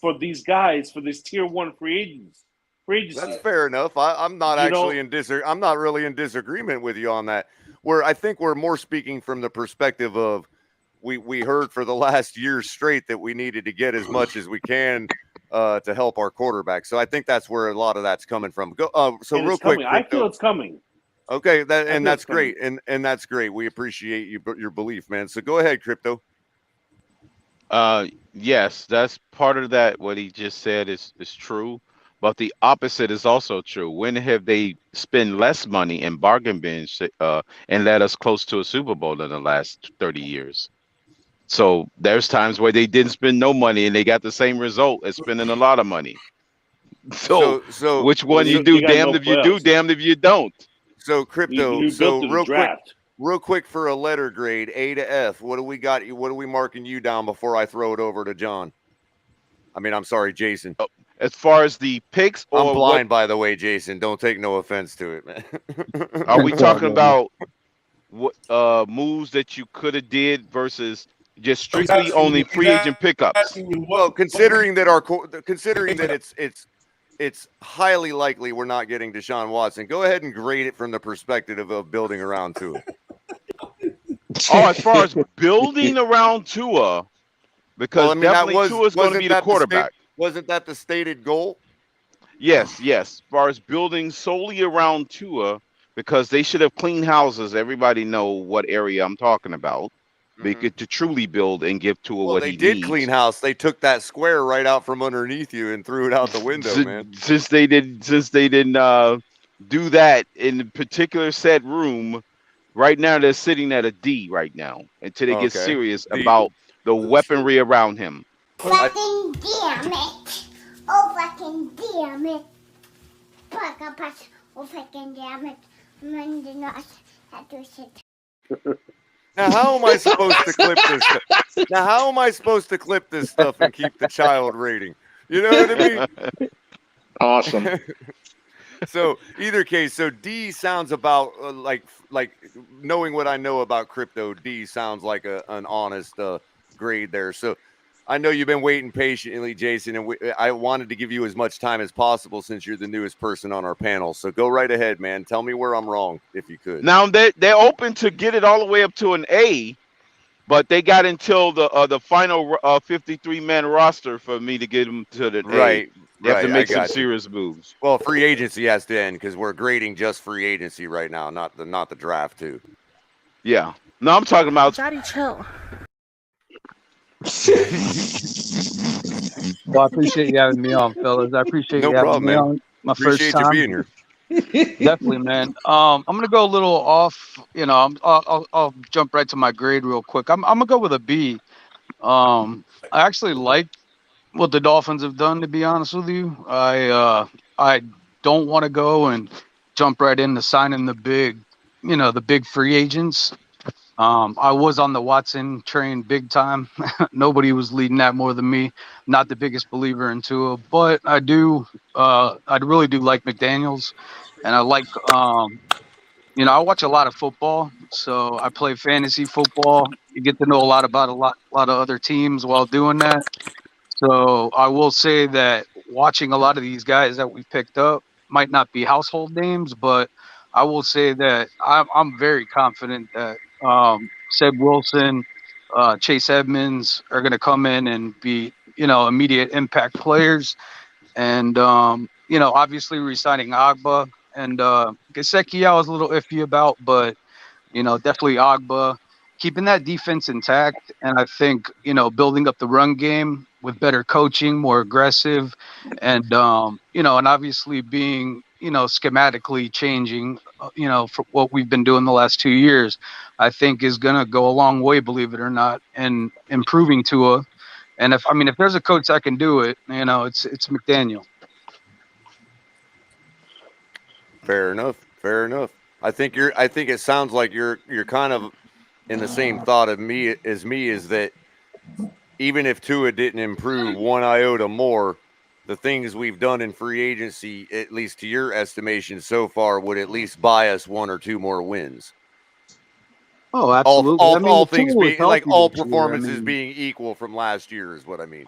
for these guys, for these tier 1 free agents. That's fair enough. I'm not I'm not really in disagreement with you on that. I think we're more speaking from the perspective of we heard for the last year straight that we needed to get as much as we can to help our quarterback. So I think that's where a lot of that's coming from. So real quick, I feel it's coming. Okay, that's great, and that's great. We appreciate your belief, man. So go ahead, Crypto. Yes, that's part of that. What he just said is true, but the opposite is also true. When have they spent less money in bargain bins and led us close to a Super Bowl in the last 30 years? So there's times where they didn't spend no money and they got the same result as spending a lot of money. So which one you do? Damned if you do, damned if you don't. So Crypto. Real quick for a letter grade, A to F. What do we got? What are we marking you down before I throw it over to John? I'm sorry, Jason. As far as the picks, I'm blind, by the way, Jason. Don't take no offense to it, man. Are we talking about what moves that you could have did versus just strictly only free agent pickups? Well, considering that it's highly likely we're not getting Deshaun Watson, go ahead and grade it from the perspective of building around Tua. As far as building around Tua, because definitely Tua is going to be the quarterback. Wasn't that the stated goal? Yes. As far as building solely around Tua, because they should have cleaned houses. Everybody know what area I'm talking about. To truly build and give Tua what he needs. They did clean house. They took that square right out from underneath you and threw it out the window, man. Since they didn't do that in the particular said room, right now they're sitting at a D right now until they get serious about the weaponry around him. Fucking damn it! Oh fucking damn it! Oh fucking damn it! Man did not have to sit. Now, how am I supposed to clip this stuff? Now, how am I supposed to clip this stuff and keep the child rating? You know what I mean? Awesome. So, either case, so D sounds about like knowing what I know about crypto. D sounds like an honest grade there. So, I know you've been waiting patiently, Jason, and I wanted to give you as much time as possible since you're the newest person on our panel. So go right ahead, man. Tell me where I'm wrong, if you could. Now they're open to get it all the way up to an A, but they got until the final 53-man roster for me to get them to the A. They have to make some serious moves. Well, free agency has to end because we're grading just free agency right now, not the draft too. Yeah. No, I'm talking about. Daddy, chill. Well, I appreciate you having me on, fellas. I appreciate you having me on my first time. Appreciate you being here. Definitely, man. I'm gonna go a little off. I'll jump right to my grade real quick. I'm gonna go with a B. I actually like what the Dolphins have done. To be honest with you, I don't want to go and jump right into signing the big free agents. I was on the Watson train big time. Nobody was leading that more than me. Not the biggest believer in Tua, but I really do like McDaniels, and I like, I watch a lot of football, so I play fantasy football. You get to know a lot about a lot of other teams while doing that. So I will say that watching a lot of these guys that we picked up might not be household names, but I will say that I'm very confident that Seb Wilson, Chase Edmonds are going to come in and be, immediate impact players. And, obviously re-signing Agba and Gesicki I was a little iffy about, but, definitely Agba, keeping that defense intact. And I think, building up the run game with better coaching, more aggressive, and, and obviously being, schematically changing, for what we've been doing the last 2 years, I think is going to go a long way, believe it or not, in improving Tua. And if there's a coach that can do it, it's McDaniel. Fair enough. Fair enough. I think it sounds like you're kind of in the same thought of me is that even if Tua didn't improve one iota more, the things we've done in free agency, at least to your estimation so far, would at least buy us one or two more wins. Oh, absolutely. All things being like all performances year. being equal from last year is what I mean.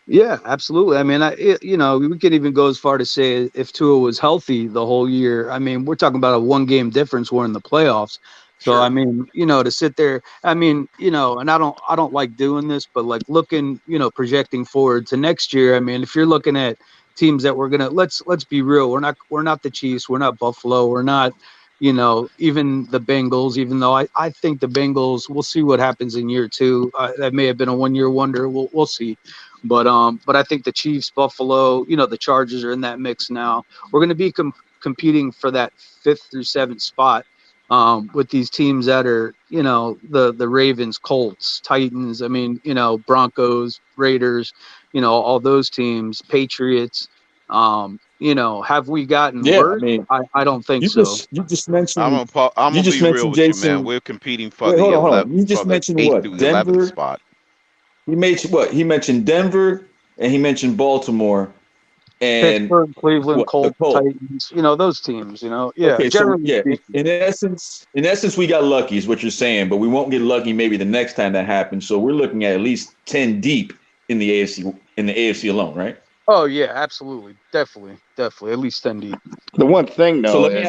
Yeah, absolutely. I mean, we could even go as far to say if Tua was healthy the whole year. I mean, we're talking about a 1-game difference. We're in the playoffs. So, Sure. I mean, to sit there, I mean, and I don't like doing this, but like looking, projecting forward to next year. I mean, if you're looking at teams that we're gonna let's be real, we're not the Chiefs, we're not Buffalo, we're not, even the Bengals. Even though I think the Bengals, we'll see what happens in year 2. That may have been a 1-year wonder. We'll see. But I think the Chiefs, Buffalo, the Chargers are in that mix now. We're going to be competing for that 5th through 7th spot with these teams that are, the Ravens, Colts, Titans. I mean, Broncos, Raiders, all those teams, Patriots. Have we gotten worse? I mean, I don't think you so. just mentioned. I'm You gonna just be real mentioned with you, Jason. man. We're competing for Wait, the hold on. You just for the mentioned 8th what? through 11th Denver. spot. He mentioned Denver, and he mentioned Baltimore, and Pittsburgh, Cleveland, what? The Colts, Colts. Titans. Those teams. Yeah. Okay, so Generally yeah, speaking. in essence, we got lucky, is what you're saying, but we won't get lucky maybe the next time that happens. So we're looking at least 10 deep in the AFC alone, right? Oh yeah, absolutely, definitely, at least 10 deep. The one thing though So let me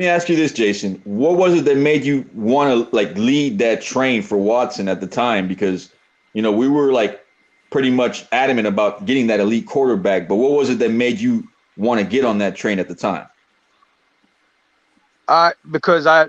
ask you this, Jason. What was it that made you want to lead that train for Watson at the time? Because we were pretty much adamant about getting that elite quarterback, but what was it that made you want to get on that train at the time? Because I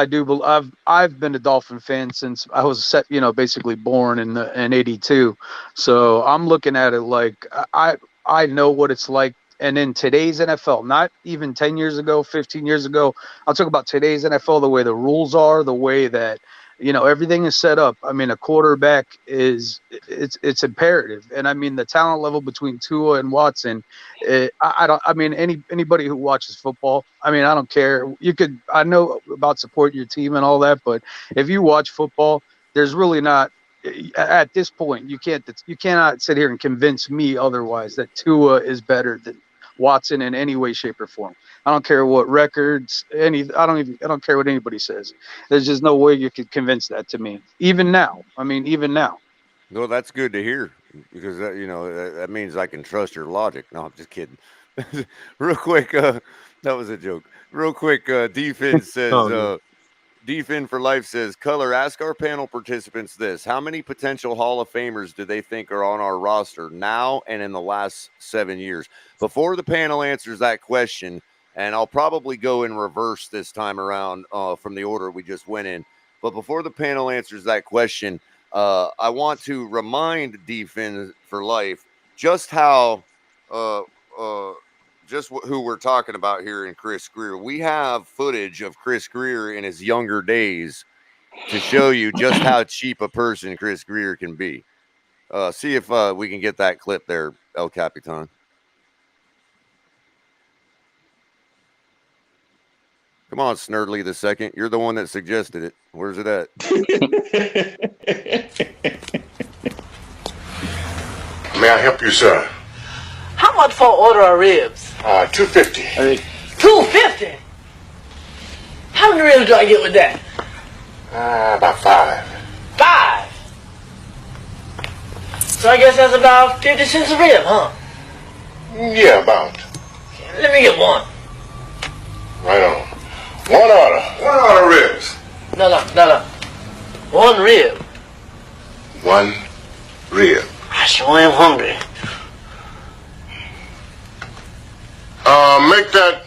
do. I've been a Dolphin fan since I was basically born in '82. So I'm looking at it like I know what it's like. And in today's NFL, not even 10 years ago, 15 years ago, I'll talk about today's NFL, the way the rules are, the way that everything is set up. I mean, a quarterback it's imperative, and I mean the talent level between Tua and Watson. I mean anybody who watches football. I mean, I don't care. I know about supporting your team and all that, but if you watch football, there's really not. At this point, you cannot sit here and convince me otherwise that Tua is better than Watson in any way, shape, or form. I don't care what records, I don't care what anybody says. There's just no way you could convince that to me. Even now. No, that's good to hear because that means I can trust your logic. No, I'm just kidding. Real quick, that was a joke. Real quick, defense says Defend for Life says, Culler, ask our panel participants this. How many potential Hall of Famers do they think are on our roster now and in the last 7 years? Before the panel answers that question, and I'll probably go in reverse this time around from the order we just went in. But before the panel answers that question, I want to remind Defend for Life just how who we're talking about here in Chris Grier. We have footage of Chris Grier in his younger days to show you just how cheap a person Chris Grier can be. See if we can get that clip there, El Capitan. Come on, Snurdly the second. You're the one that suggested it. Where's it at? May I help you, sir? How much for an order of ribs? $2.50. $2.50? How many ribs do I get with that? About 5. 5? So I guess that's about 50 cents a rib, huh? Yeah, about. Let me get one. Right on. One order. One order ribs. No. 1 rib. 1 rib. I sure am hungry. Make that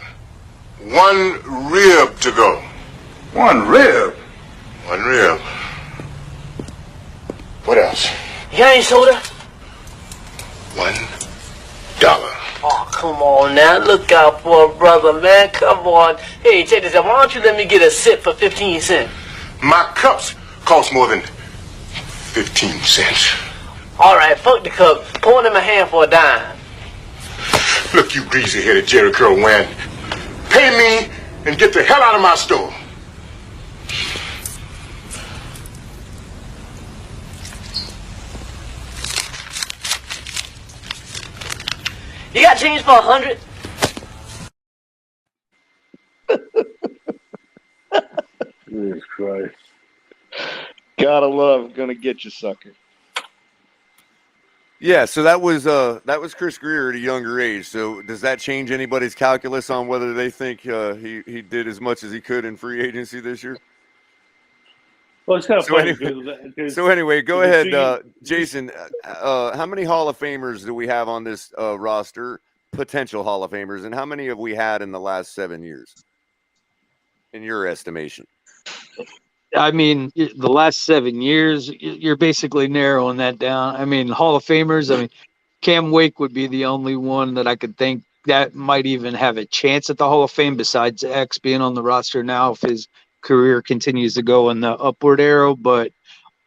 1 rib to go. 1 rib? 1 rib. What else? You got any soda? $1. Oh, come on now. Look out for a brother, man. Come on. Hey, check this out. Why don't you let me get a sip for 15 cents? My cups cost more than 15 cents. All right, fuck the cup. Pour them in my hand for a dime. Look, you greasy-headed Jerry curl wearing pay me, and get the hell out of my store. You got change for 100? Jesus Christ. Gotta love gonna get you, sucker. Yeah, so that was Chris Grier at a younger age. So does that change anybody's calculus on whether they think he did as much as he could in free agency this year? Well, it's kind of So funny. anyway, go ahead, Jason. How many Hall of Famers do we have on this roster? Potential Hall of Famers, and how many have we had in the last 7 years, in your estimation? I mean, the last 7 years, you're basically narrowing that down. I mean, Hall of Famers, I mean, Cam Wake would be the only one that I could think that might even have a chance at the Hall of Fame besides X being on the roster now if his career continues to go in the upward arrow. But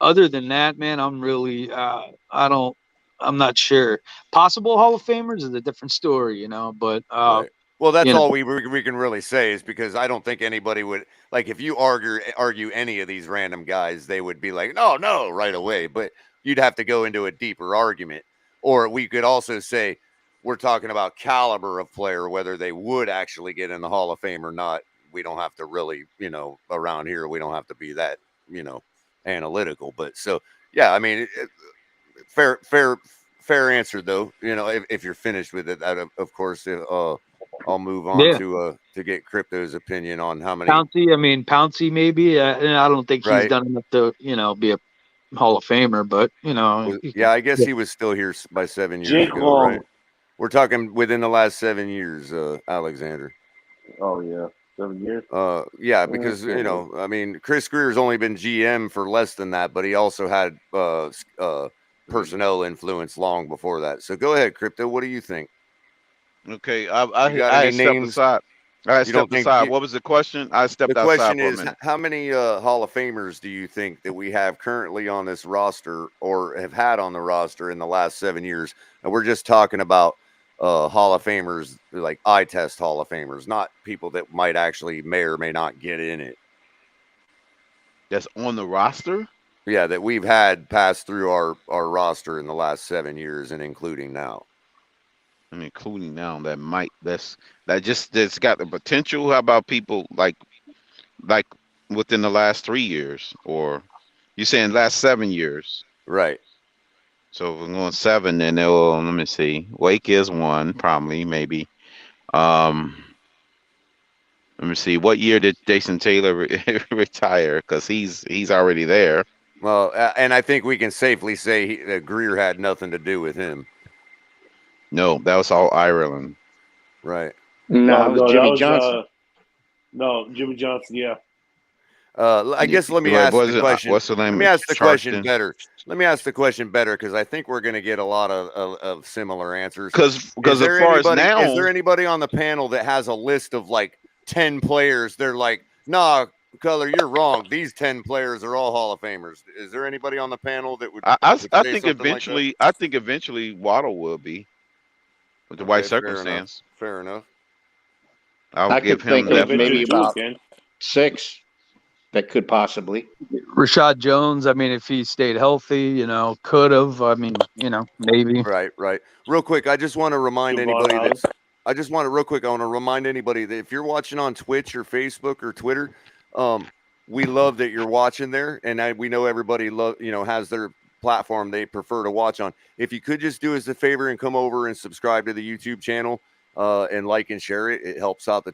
other than that, man, I'm really, I'm not sure. Possible Hall of Famers is a different story, you know, but Right. Well, that's all know. we can really say is because I don't think anybody would, like, if you argue any of these random guys, they would be like, no, right away. But you'd have to go into a deeper argument. Or we could also say we're talking about caliber of player, whether they would actually get in the Hall of Fame or not. We don't have to really, around here, we don't have to be that, analytical. But so, yeah, I mean, fair answer though. If you're finished with it, of course, I'll move on to get Crypto's opinion on how many. Pouncey maybe. I don't think he's done enough to be a Hall of Famer, but I guess he was still here by 7 years ago, right? We're talking within the last 7 years, Alexander. Oh yeah, 7 years. Yeah, because Chris Grier's only been GM for less than that, but he also had personnel influence long before that. So go ahead, Crypto. What do you think? Okay, I stepped aside. What was the question? I stepped outside. The question is, how many Hall of Famers do you think that we have currently on this roster or have had on the roster in the last 7 years? And we're just talking about Hall of Famers, like eye test Hall of Famers, not people that may or may not get in it. That's on the roster? Yeah, that we've had pass through our roster in the last 7 years and including now. Including now that's got the potential. How about people like within the last 3 years, or you saying last 7 years? Right. So if we're going 7, then let me see. Wake is one, probably, maybe. Let me see. What year did Jason Taylor retire? Because he's already there. Well, and I think we can safely say that Grier had nothing to do with him. No, that was all Ireland. Right. No, it was Jimmy Johnson. No, Jimmy Johnson, yeah. I guess let me ask the question. What's the name? Let me ask the question better. Let me ask the question better because I think we're going to get a lot of similar answers. Because as far as now, is there anybody on the panel that has a list of like 10 players? They're like, nah, Culler, you're wrong. These 10 players are all Hall of Famers. Is there anybody on the panel that would? I think eventually, I think eventually Waddle will be. With the right circumstance. Fair enough. I could think of maybe about 6 that could possibly. Rashad Jones, if he stayed healthy, could have. Maybe. Right. Real quick, I just want to remind anybody that I want to remind anybody that if you're watching on Twitch or Facebook or Twitter, we love that you're watching there, and we know everybody has their platform they prefer to watch on. If you could just do us a favor and come over and subscribe to the YouTube channel and like and share it, it helps out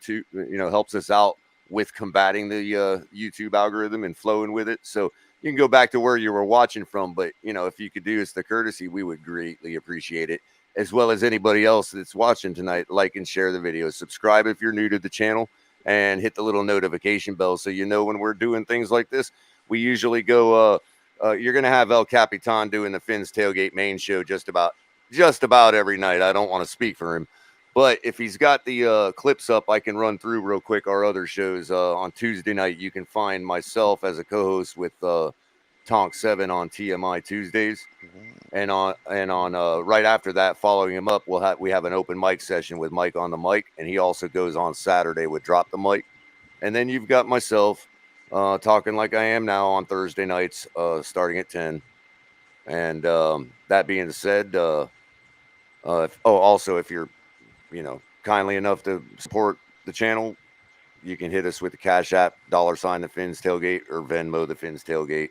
helps us out with combating the YouTube algorithm and flowing with it. So you can go back to where you were watching from, but if you could do us the courtesy, we would greatly appreciate it, as well as anybody else that's watching tonight. Like and share the video, subscribe if you're new to the channel, and hit the little notification bell so when we're doing things like this. We usually go you're going to have El Capitan doing the Finn's Tailgate main show just about every night. I don't want to speak for him, but if he's got the clips up, I can run through real quick our other shows. On Tuesday night, you can find myself as a co-host with Tonk 7 on TMI Tuesdays. And on right after that, following him up, we have an open mic session with Mike on the mic, and he also goes on Saturday with Drop the Mic. And then you've got myself talking like I am now on Thursday nights, starting at 10. And that being said, also if you're, kindly enough to support the channel, you can hit us with the Cash App, $, the Fins Tailgate, or Venmo, the Fins Tailgate.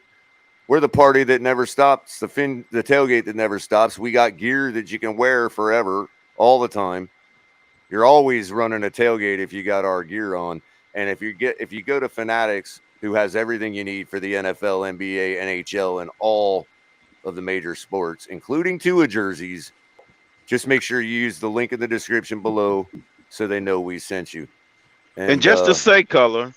We're the party that never stops, the tailgate that never stops. We got gear that you can wear forever, all the time. You're always running a tailgate if you got our gear on. And if you go to Fanatics, who has everything you need for the NFL, NBA, NHL, and all of the major sports, including Tua jerseys, just make sure you use the link in the description below so they know we sent you. And just to say, Culler,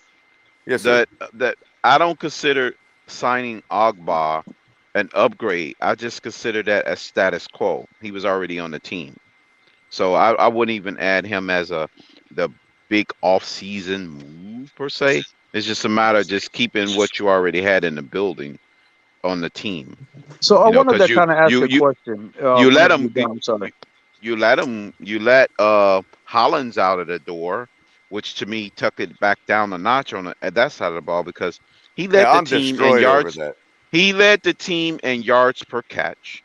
yes, sir. that I don't consider signing Ogba an upgrade. I just consider that as status quo. He was already on the team. So I wouldn't even add him as the big off-season move per se. It's just a matter of just keeping what you already had in the building on the team. So I wanted to kind of ask a question. You let him. You let Hollins out of the door, which to me took it back down a notch at that side of the ball, because he led the team in yards. He led the team in yards per catch.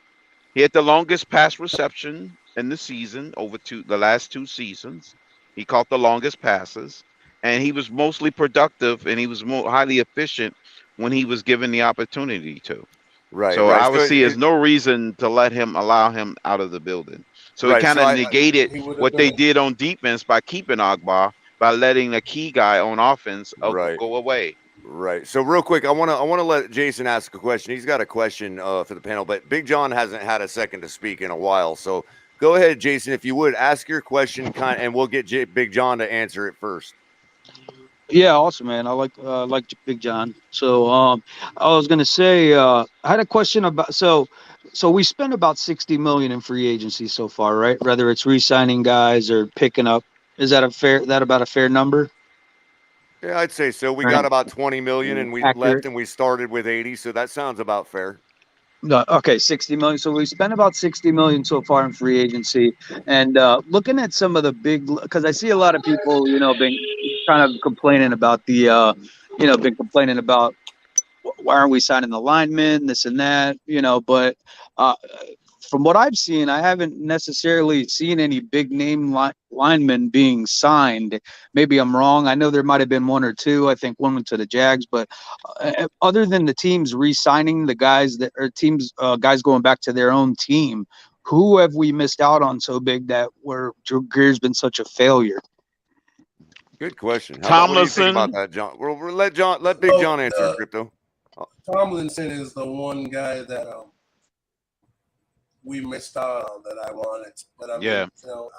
He had the longest pass reception in the season over the last 2 seasons. He caught the longest passes, and he was mostly productive, and he was highly efficient when he was given the opportunity to. Right. So I would see there's no reason to allow him out of the building. So it kind of negated what they did on defense by keeping Ogba, by letting the key guy on offense go away. Right. So real quick, I want to let Jason ask a question. He's got a question for the panel, but Big John hasn't had a second to speak in a while. So go ahead, Jason, if you would ask your question, and we'll get Big John to answer it first. Yeah, awesome, man. I like Big John. So I was gonna say I had a question about so we spent about 60 million in free agency so far, right? Whether it's re-signing guys or picking up. Is that about a fair number? Yeah, I'd say so. We got about 20 million, and we left, and we started with 80, so that sounds about fair. No, okay, 60 million. So we spent about 60 million so far in free agency, and looking at some of the big, because I see a lot of people, been kind of complaining about why aren't we signing the linemen, this and that, but from what I've seen, I haven't necessarily seen any big name linemen being signed. Maybe I'm wrong. I know there might have been 1 or 2. I think one went to the Jags, but other than the teams re-signing the guys guys going back to their own team, who have we missed out on so big that where Grier's been such a failure? Good question. Tomlinson. What do you think about that, John? We'll let Big John answer, Crypto. Tomlinson is the one guy that we missed out on that I wanted. But I mean,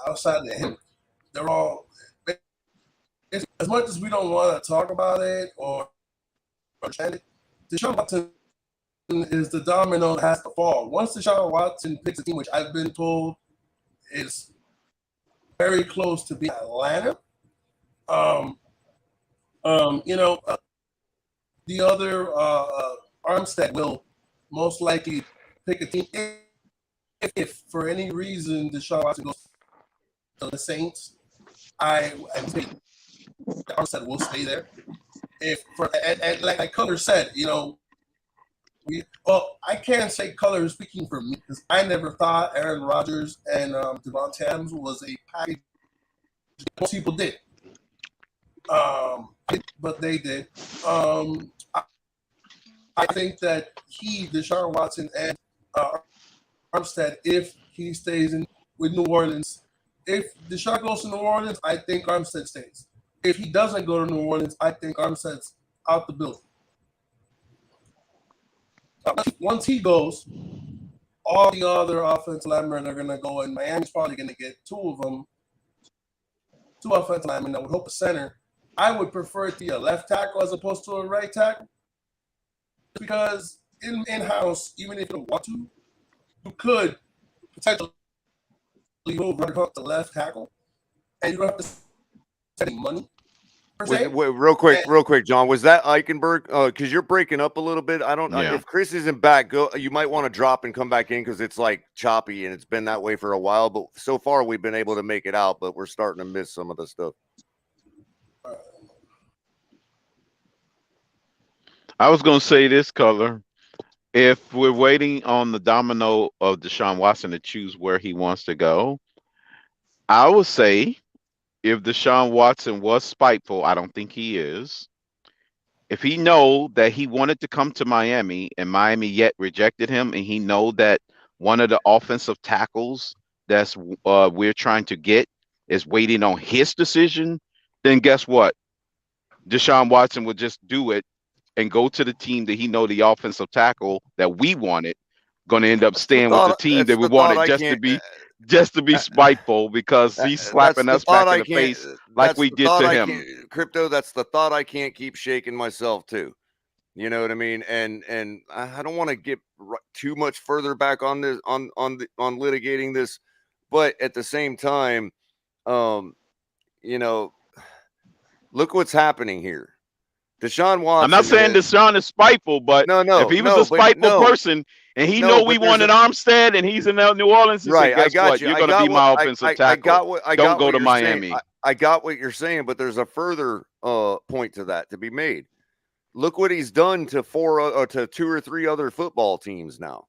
outside of him, they're all, as much as we don't want to talk about it or understand it, Deshaun Watson is the domino that has to fall. Once Deshaun Watson picks a team, which I've been told is very close to being Atlanta, the other Armstead will most likely pick a team if for any reason Deshaun Watson goes to the Saints. I think Armstead will stay there. If and like Culler said, I can't say Culler is speaking for me because I never thought Aaron Rodgers and Devonta Adams was a package. Most people did, but they did. I think that Deshaun Watson, and Armstead, if he stays with New Orleans, if Deshaun goes to New Orleans, I think Armstead stays. If he doesn't go to New Orleans, I think Armstead's out the building. Once he goes, all the other offensive linemen are going to go, and Miami's probably going to get 2 of them, 2 offensive linemen. I would hope a center. I would prefer it to be a left tackle as opposed to a right tackle, because in-house, even if you don't want to, you could potentially move Rodgers to left tackle, and you don't have to spend any money. Real quick, John. Was that Eichenberg? Because you're breaking up a little bit. I don't. Yeah. If Chris isn't back, you might want to drop and come back in because it's like choppy and it's been that way for a while. But so far, we've been able to make it out. But we're starting to miss some of the stuff. I was going to say this, Culler. If we're waiting on the domino of Deshaun Watson to choose where he wants to go, I would say if Deshaun Watson was spiteful, I don't think he is. If he know that he wanted to come to Miami and Miami yet rejected him, and he know that one of the offensive tackles that's we're trying to get is waiting on his decision, then guess what? Deshaun Watson would just do it and go to the team that he know the offensive tackle that we wanted going to end up staying with the team that we wanted just to be spiteful because he's slapping us back in the face like we did to him. Crypto, that's the thought I can't keep shaking myself too. You know what I mean? And I don't want to get too much further back on this on litigating this, but at the same time, you know, look what's happening here. Deshaun Watson. I'm not saying Deshaun is spiteful, but if he was a spiteful person and he know we wanted Armstead and he's in New Orleans, right? Guess what? You're going to be my offensive tackle. Don't go to Miami. I got what you're saying, but there's a further point to that to be made. Look what he's done to to 2 or 3 other football teams now.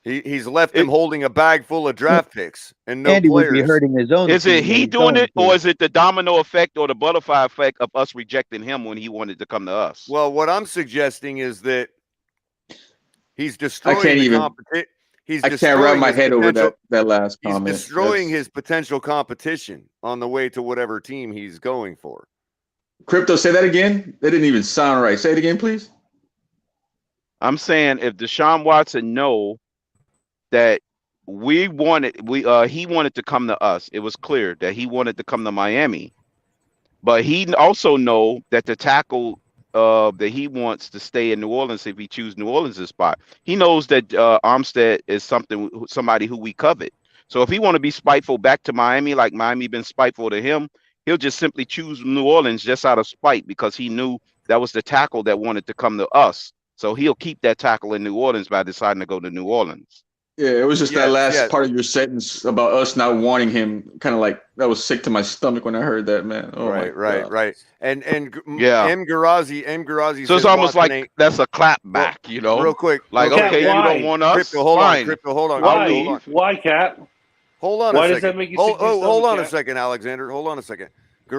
He's left him holding a bag full of draft picks and no Andy players. Would be hurting his own. Is it he doing it, or is it the domino effect or the butterfly effect of us rejecting him when he wanted to come to us? Well, what I'm suggesting is that he's destroying the competition. I can't wrap my head over that last comment. He's destroying his potential competition on the way to whatever team he's going for. Crypto, say that again. That didn't even sound right. Say it again, please. I'm saying if Deshaun Watson know that he wanted to come to us. It was clear that he wanted to come to Miami, but he also know that the tackle that he wants to stay in New Orleans if he choose New Orleans' spot. He knows that Armstead is somebody who we covet. So if he want to be spiteful back to Miami, like Miami been spiteful to him, he'll just simply choose New Orleans just out of spite because he knew that was the tackle that wanted to come to us. So he'll keep that tackle in New Orleans by deciding to go to New Orleans. Yeah, it was just that last part of your sentence about us not wanting him. Kind of like that was sick to my stomach when I heard that, man. Oh, right. And M. Garazi. So it's almost like that's a clap back, you know. Real quick, like okay, you don't want us. Crypto, hold on. Why, Cat? Hold on. Why a does second. that make you? Hold on a second, Alexander. Hold on a second. M.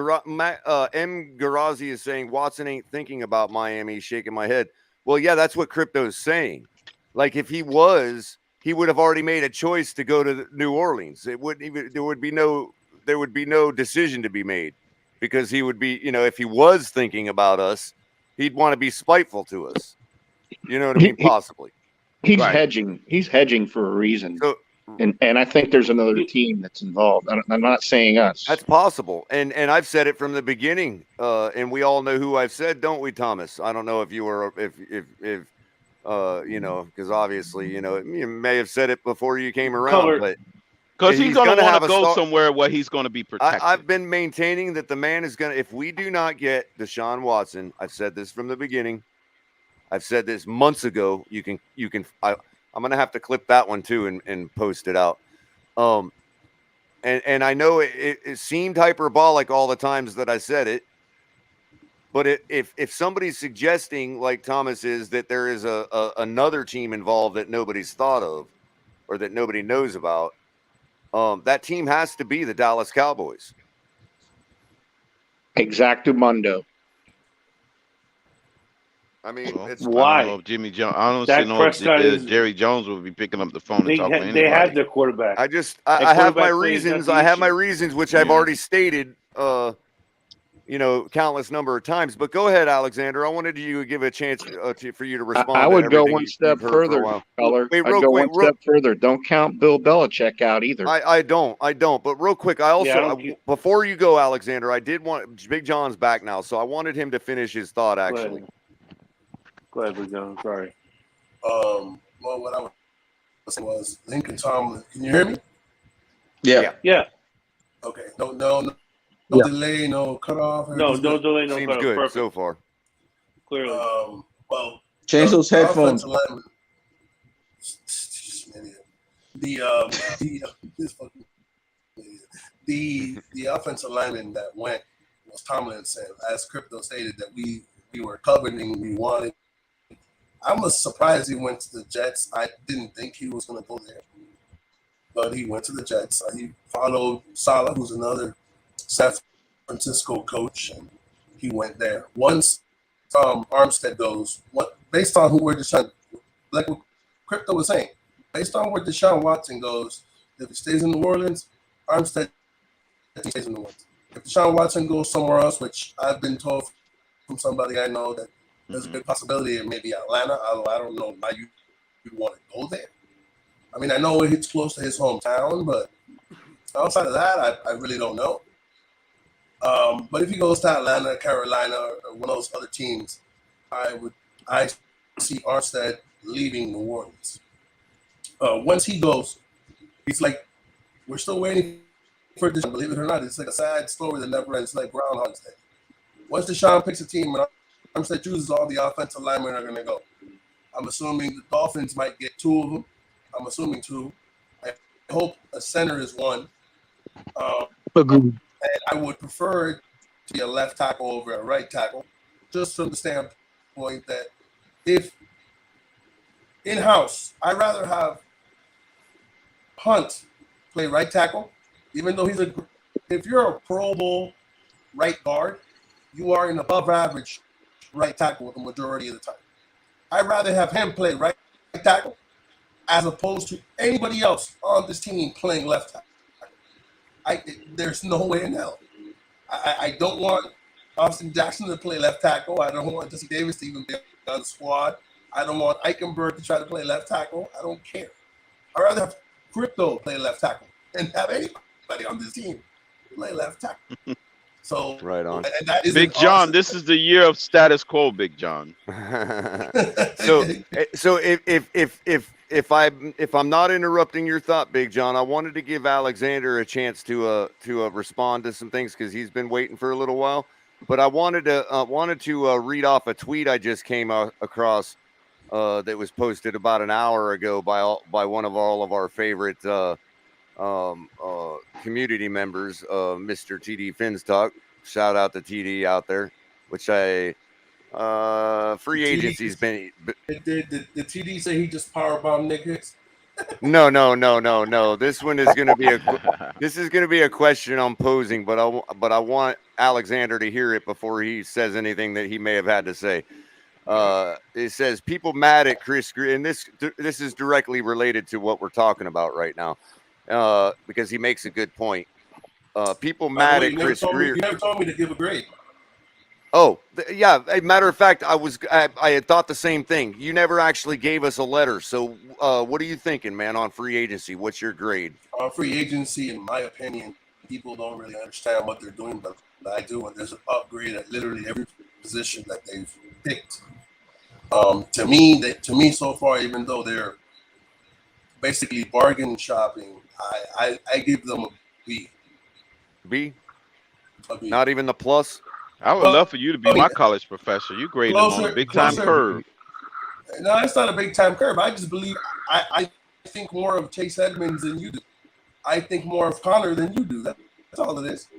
Garazi is saying Watson ain't thinking about Miami. Shaking my head. Well, yeah, that's what Crypto's saying. Like if he was, he would have already made a choice to go to New Orleans. It wouldn't even there would be no decision to be made because he would be, if he was thinking about us, he'd want to be spiteful to us. You know what I mean? Possibly. He's hedging. He's hedging for a reason. So, and I think there's another team that's involved. I'm not saying us. That's possible. And I've said it from the beginning. And we all know who I've said, don't we, Thomas? I don't know if you were if because obviously, you may have said it before you came around, but because he's going to want to go somewhere where he's going to be protected. I've been maintaining that the man is going to, if we do not get Deshaun Watson, I've said this from the beginning. I've said this months ago. I'm going to have to clip that one too and post it out. And I know it seemed hyperbolic all the times that I said it. But if somebody's suggesting, like Thomas is, that there is another team involved that nobody's thought of or that nobody knows about, that team has to be the Dallas Cowboys. Exactamundo. I mean, it's why? I don't know if Jimmy Jones. I don't know if Jerry Jones will be picking up the phone and talking to anybody. They have their quarterback. I have my reasons. I have my reasons, which I've already stated. Countless number of times. But go ahead, Alexander. I wanted you to give a chance for you to respond. I would go one step further, Culler. I'd go one step further. Don't count Bill Belichick out either. I don't. But real quick, I also before you go, Alexander, I did want Big John's back now, so I wanted him to finish his thought. Actually, go ahead, Big John. Sorry. Well, what I was Lincoln Tomlin. Can you hear me? Yeah. Okay. No. No delay, no cutoff. No delay, no Seems cutoff. good Perfect. so far. Clearly. Well, Change those headphones. The offensive lineman that went was Tomlinson, as Crypto stated that we were coveting, we wanted. I was surprised he went to the Jets. I didn't think he was going to go there, but he went to the Jets. He followed Saleh, who's another San Francisco coach, and he went there. Once Armstead goes, based on who we're just trying, like what Crypto was saying, based on where Deshaun Watson goes, if he stays in New Orleans, Armstead stays in New Orleans. If Deshaun Watson goes somewhere else, which I've been told from somebody I know that there's a good possibility of maybe Atlanta, although I don't know why you want to go there. I mean, I know it's close to his hometown, but outside of that, I really don't know. But if he goes to Atlanta, Carolina, or one of those other teams, I see Armstead leaving New Orleans. Once he goes, he's like, we're still waiting for Deshaun. Believe it or not, it's like a sad story that never ends. It's like Groundhog's Day. Once Deshaun picks a team and Armstead chooses, all the offensive linemen are going to go. I'm assuming the Dolphins might get 2 of them. I'm assuming 2. I hope a center is 1. Agreed. And I would prefer it to be a left tackle over a right tackle, just from the standpoint that if in-house, I'd rather have Hunt play right tackle, even though if you're a Pro Bowl right guard, you are an above average right tackle the majority of the time. I'd rather have him play right tackle as opposed to anybody else on this team playing left tackle. There's no way in hell. I don't want Austin Jackson to play left tackle. I don't want Jesse Davis to even be on the squad. I don't want Eichenberg to try to play left tackle. I don't care. I'd rather have Crypto play left tackle and have anybody on this team play left tackle. So right on. And that is Big John, this is the year of status quo, Big John. so if I'm not interrupting your thought, Big John, I wanted to give Alexander a chance to respond to some things because he's been waiting for a little while. But I wanted to read off a tweet I just came across that was posted about an hour ago by one of all of our favorite community members, Mr. TD Finstock. Shout out to TD out there, which free agency's been. Did TD say he just powerbombed Nick Hicks? No. This one is going to be a question I'm posing, but I want Alexander to hear it before he says anything that he may have had to say. It says people mad at Chris Grier, and this is directly related to what we're talking about right now, because he makes a good point. People mad at Chris Grier. You never told me to give a grade. Oh, yeah. As a matter of fact, I had thought the same thing. You never actually gave us a letter. So what are you thinking, man, on free agency? What's your grade? On free agency, in my opinion, people don't really understand what they're doing, but I do. And there's an upgrade at literally every position that they've picked. To me, so far, even though they're basically bargain shopping, I give them a B. B? Not even the plus? I would love for you to be my college professor. You grade them on a big time curve. No, it's not a big time curve. I just believe I think more of Chase Edmonds than you do. I think more of Connor than you do. That's all it is.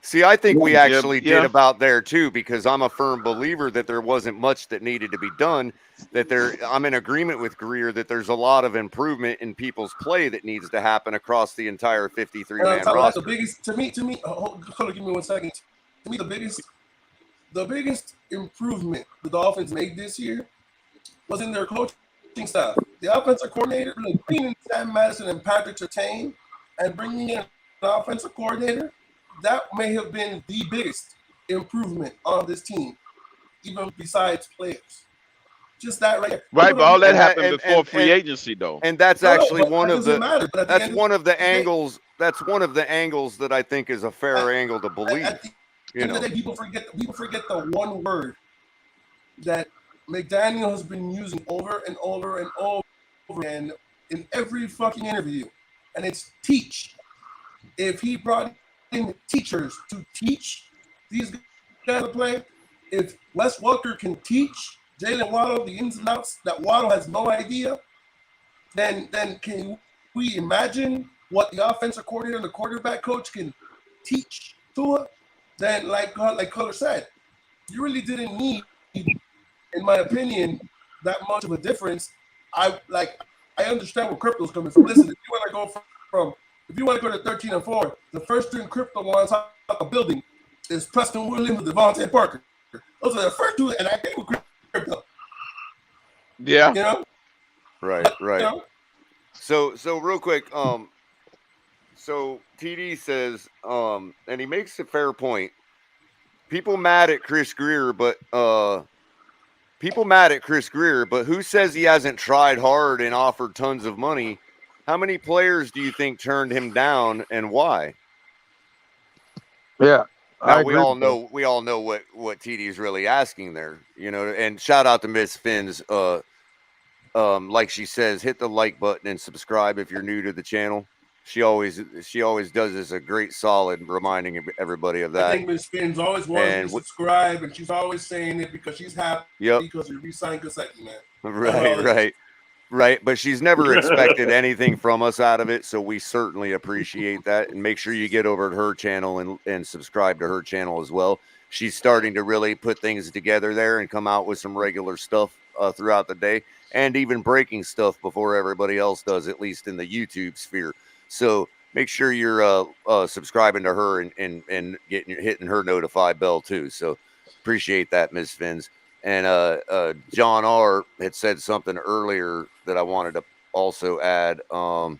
See, I think we actually did about there too, because I'm a firm believer that there wasn't much that needed to be done. I'm in agreement with Grier that there's a lot of improvement in people's play that needs to happen across the entire 53-man roster. The biggest, to me, give me 1 second. To me, the biggest improvement the Dolphins made this year was in their coaching staff. The offensive coordinator, bringing in Sam Madison and Patrick Surtain, and bringing in an offensive coordinator. That may have been the biggest improvement on this team, even besides players. Just that right there. Right, but all that happened before free agency, though. And that's actually one of the angles. That's one of the angles that I think is a fair angle to believe. At the end of the day, people forget the one word that McDaniel has been using over and over and over again in every fucking interview, and it's teach. If he brought teachers to teach these guys to play. If Wes Welker can teach Jalen Waddle the ins and outs that Waddle has no idea, then can we imagine what the offensive coordinator and the quarterback coach can teach Tua? Then, like Culler said, you really didn't need, in my opinion, that much of a difference. I understand where crypto's coming from. Listen, if you want to go to 13-4, the first two in crypto wants a building is Preston Williams and Devontae Parker. Those are the first two, and I think with crypto. Yeah. You know? Right. You know? So real quick, so TD says, and he makes a fair point. People mad at Chris Grier, but who says he hasn't tried hard and offered tons of money? How many players do you think turned him down, and why? Yeah. Now we all know what TD is really asking there, you know. And shout out to Miss Finns. Like she says, hit the like button and subscribe if you're new to the channel. She always does this a great solid reminding everybody of that. I think Miss Finns always wants to subscribe, and she's always saying it because she's happy because we re-signed Grotesque, man. Right. But she's never expected anything from us out of it, so we certainly appreciate that. And make sure you get over to her channel and subscribe to her channel as well. She's starting to really put things together there and come out with some regular stuff throughout the day, and even breaking stuff before everybody else does, at least in the YouTube sphere. So make sure you're subscribing to her and hitting her notify bell too. So appreciate that, Ms. Finns. And John R. had said something earlier that I wanted to also add. I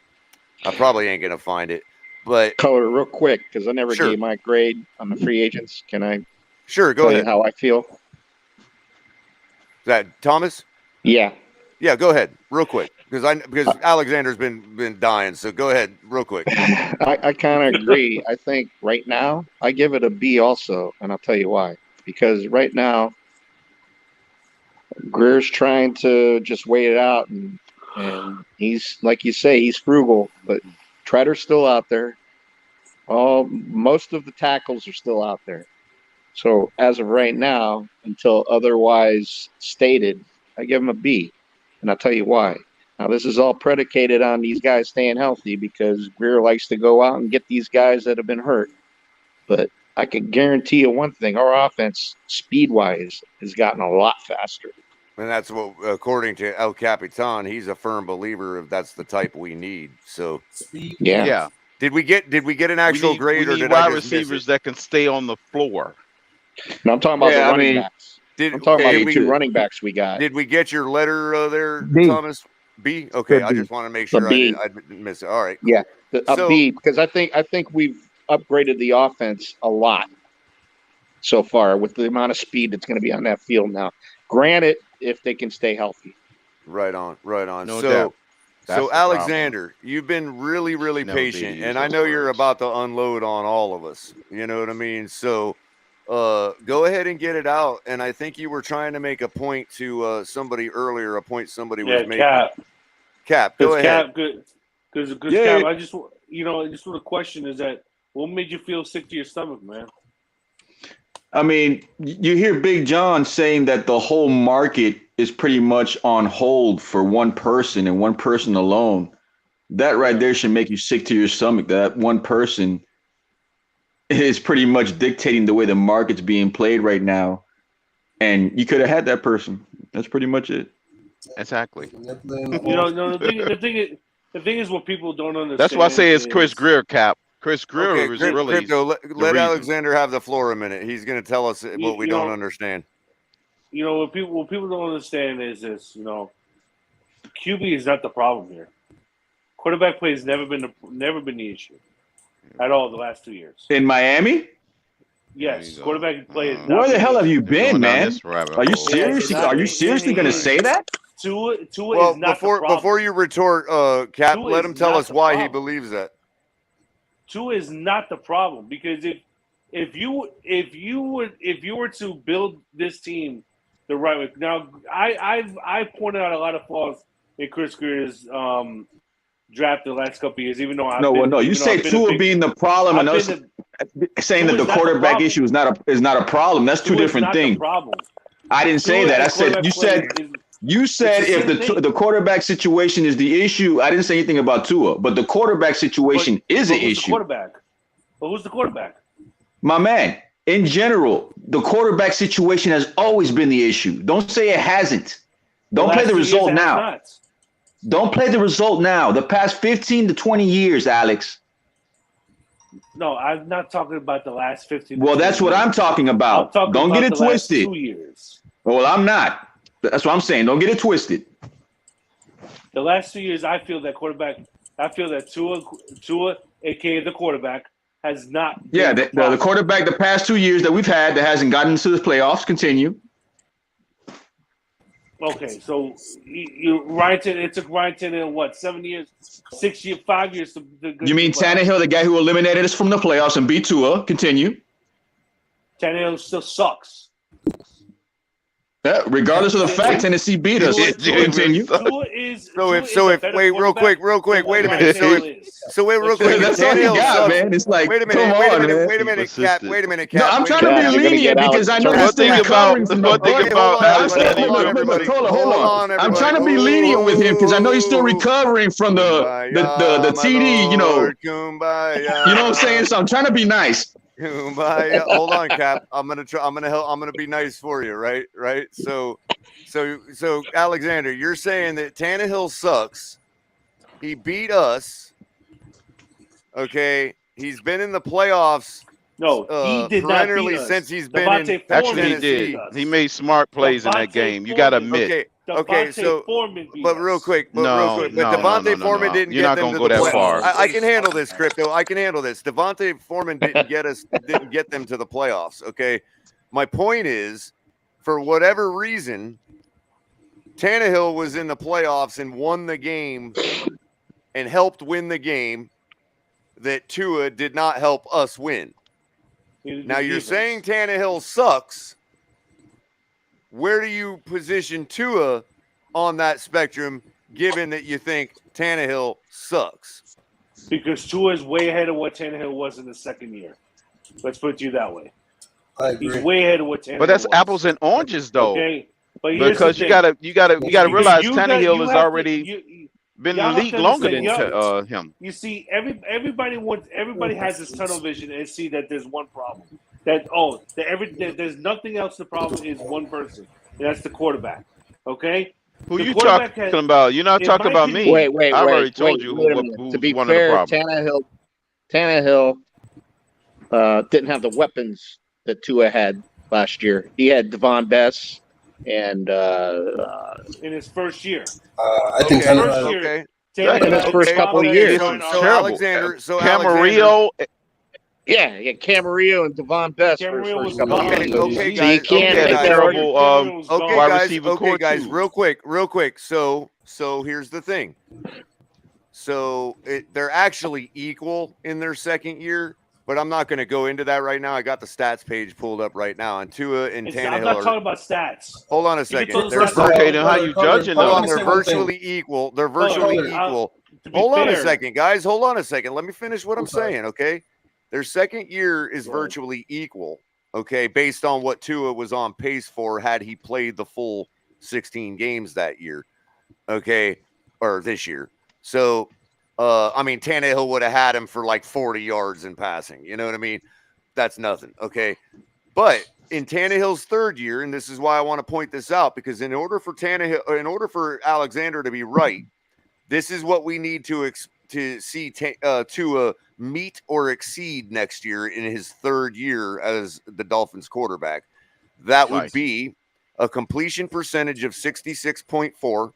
probably ain't gonna find it, but Color real quick because I never gave my grade on the free agents. Can I? Sure, go ahead. How I feel. Is that Thomas? Yeah. Yeah, go ahead, real quick, because Alexander's been dying. So go ahead, real quick. I kind of agree. I think right now I give it a B also, and I'll tell you why. Because right now Grier's trying to just wait it out, and he's, like you say, he's frugal, but Treader's still out there. Most of the tackles are still out there. So as of right now, until otherwise stated, I give him a B, and I'll tell you why. Now, this is all predicated on these guys staying healthy because Grier likes to go out and get these guys that have been hurt. But I can guarantee you one thing, our offense, speed-wise, has gotten a lot faster. And that's what, according to El Capitan, he's a firm believer of that's the type we need. So, yeah. Did we get an actual grade, or did wide I just receivers that can stay on the floor? No, I'm talking about the running backs. I'm talking about the two running backs we got. Did we get your letter there, B. Thomas? B? Okay, I just want to make sure I didn't miss it. All right. Cool. Yeah, a B, because I think we've upgraded the offense a lot so far with the amount of speed that's going to be on that field now. Granted, if they can stay healthy. Right on. No doubt. So Alexander, you've been really, really patient, and I know you're about to unload on all of us. You know what I mean? So go ahead and get it out. And I think you were trying to make a point to somebody earlier, a point somebody was making. Cap, go ahead. Because Cap, I just want to question is that what made you feel sick to your stomach, man? I mean, you hear Big John saying that the whole market is pretty much on hold for one person and one person alone. That right there should make you sick to your stomach. That one person is pretty much dictating the way the market's being played right now. And you could have had that person. That's pretty much it. Exactly. The thing is what people don't understand. That's why I say it's Chris Grier, Cap. Chris Grier was really Crypto, let Alexander have the floor a minute. He's going to tell us what we don't understand. What people don't understand is this. QB is not the problem here. Quarterback play has never been the issue at all the last 2 years. In Miami? Yes, quarterback play is not. Where the hell have you been, man? Are you serious? Are you seriously going to say that? Tua is not the problem. Before you retort, Cap, let him tell us why he believes that. Tua is not the problem, because if you were to build this team the right way. Now I've pointed out a lot of flaws in Chris Grier's draft the last couple of years, even though you say Tua being the problem and us saying that Tua's the not the quarterback problem. issue is not a problem. That's two Tua's different not the things. problem. I didn't say Tua that. I and said quarterback you said it's the if same thing. the quarterback situation is the issue. I didn't say anything about Tua, but the quarterback situation is an who's issue. The quarterback? But who's the quarterback? My man, in general, the quarterback situation has always been the issue. Don't say it hasn't. Don't play the result now. Don't play the result now. The past 15 to 20 years, Alex. No, I'm not talking about the last 15. Well, that's what I'm talking about. Don't get it twisted. 2 years. Well, I'm not. That's what I'm saying. Don't get it twisted. The last 2 years, I feel that Tua, aka the quarterback, has not. Yeah, the quarterback the past 2 years that we've had that hasn't gotten into the playoffs. Continue. Okay, so it took Ryan Tannehill what 7 years, 6 years, 5 years to You mean Tannehill, the guy who eliminated us from the playoffs and beat Tua? Continue. Tannehill still sucks. Yeah, regardless of the fact, Tennessee beat us. Continue. Wait, real quick. Wait a minute. Wait, real quick. That's all you got, man. It's like, wait a minute, Cap. No, I'm trying to be lenient because I know he's still recovering from the Hold on. I'm trying to be lenient with him because I know he's still recovering from the TD. You know what I'm saying? So I'm trying to be nice. Hold on, Cap. I'm gonna be nice for you, right? So Alexander, you're saying that Tannehill sucks. He beat us. Okay, he's been in the playoffs. No, he did not beat us. Since he's been Devonta in. Actually, he did. He made smart plays in that game. You got to admit. Okay, so but real quick, Devonta Foreman didn't You're get not them gonna to go the that playoffs. far. I can handle this, Crypto. I can handle this. Devonta Foreman didn't get them to the playoffs. Okay, my point is, for whatever reason, Tannehill was in the playoffs and won the game and helped win the game that Tua did not help us win. Now you're saying Tannehill sucks. Where do you position Tua on that spectrum, given that you think Tannehill sucks? Because Tua is way ahead of what Tannehill was in the second year. Let's put it that way. I agree. He's way ahead of what Tannehill But that's was. apples and oranges, though. Okay, but because you gotta realize Tannehill has already been in the league longer than him. You see, everybody has this tunnel vision and see that there's one problem. There's nothing else. The problem is one person, and that's the quarterback. Okay. Who you talking about? You're not talking about me. Wait. I already told you who's to be one fair, of the problems. Tannehill didn't have the weapons that Tua had last year. He had Devon Bess and in his first year. I think in his first couple of years. So Alexander, Camarillo. Yeah, Camarillo and Devon Bess for his first couple of years. Okay, So you can't Okay, guys, real quick. So here's the thing. So they're actually equal in their second year, but I'm not going to go into that right now. I got the stats page pulled up right now, and Tua and Tannehill. I'm not talking about stats. Hold on a second. Okay, then how you judging them? Hold on, they're virtually equal. They're virtually equal. Hold on a second, guys. Hold on a second. Let me finish what I'm saying, okay? Their second year is virtually equal, okay, based on what Tua was on pace for had he played the full 16 games that year, okay, or this year. So, I mean, Tannehill would have had him for like 40 yards in passing. You know what I mean? That's nothing, okay? But in Tannehill's third year, and this is why I want to point this out, because in order for Alexander to be right, this is what we need to see Tua meet or exceed next year in his third year as the Dolphins quarterback. That would be a completion percentage of 66.4,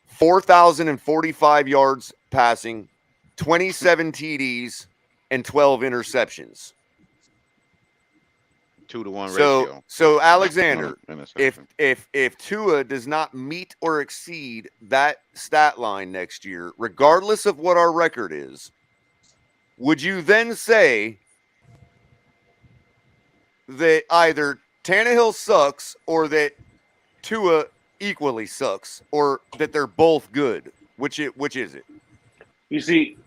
4,045 yards passing, 27 TDs, and 12 interceptions. 2-to-1 ratio. So Alexander, if Tua does not meet or exceed that stat line next year, regardless of what our record is, would you then say that either Tannehill sucks or that Tua equally sucks, or that they're both good? Which is it? You see,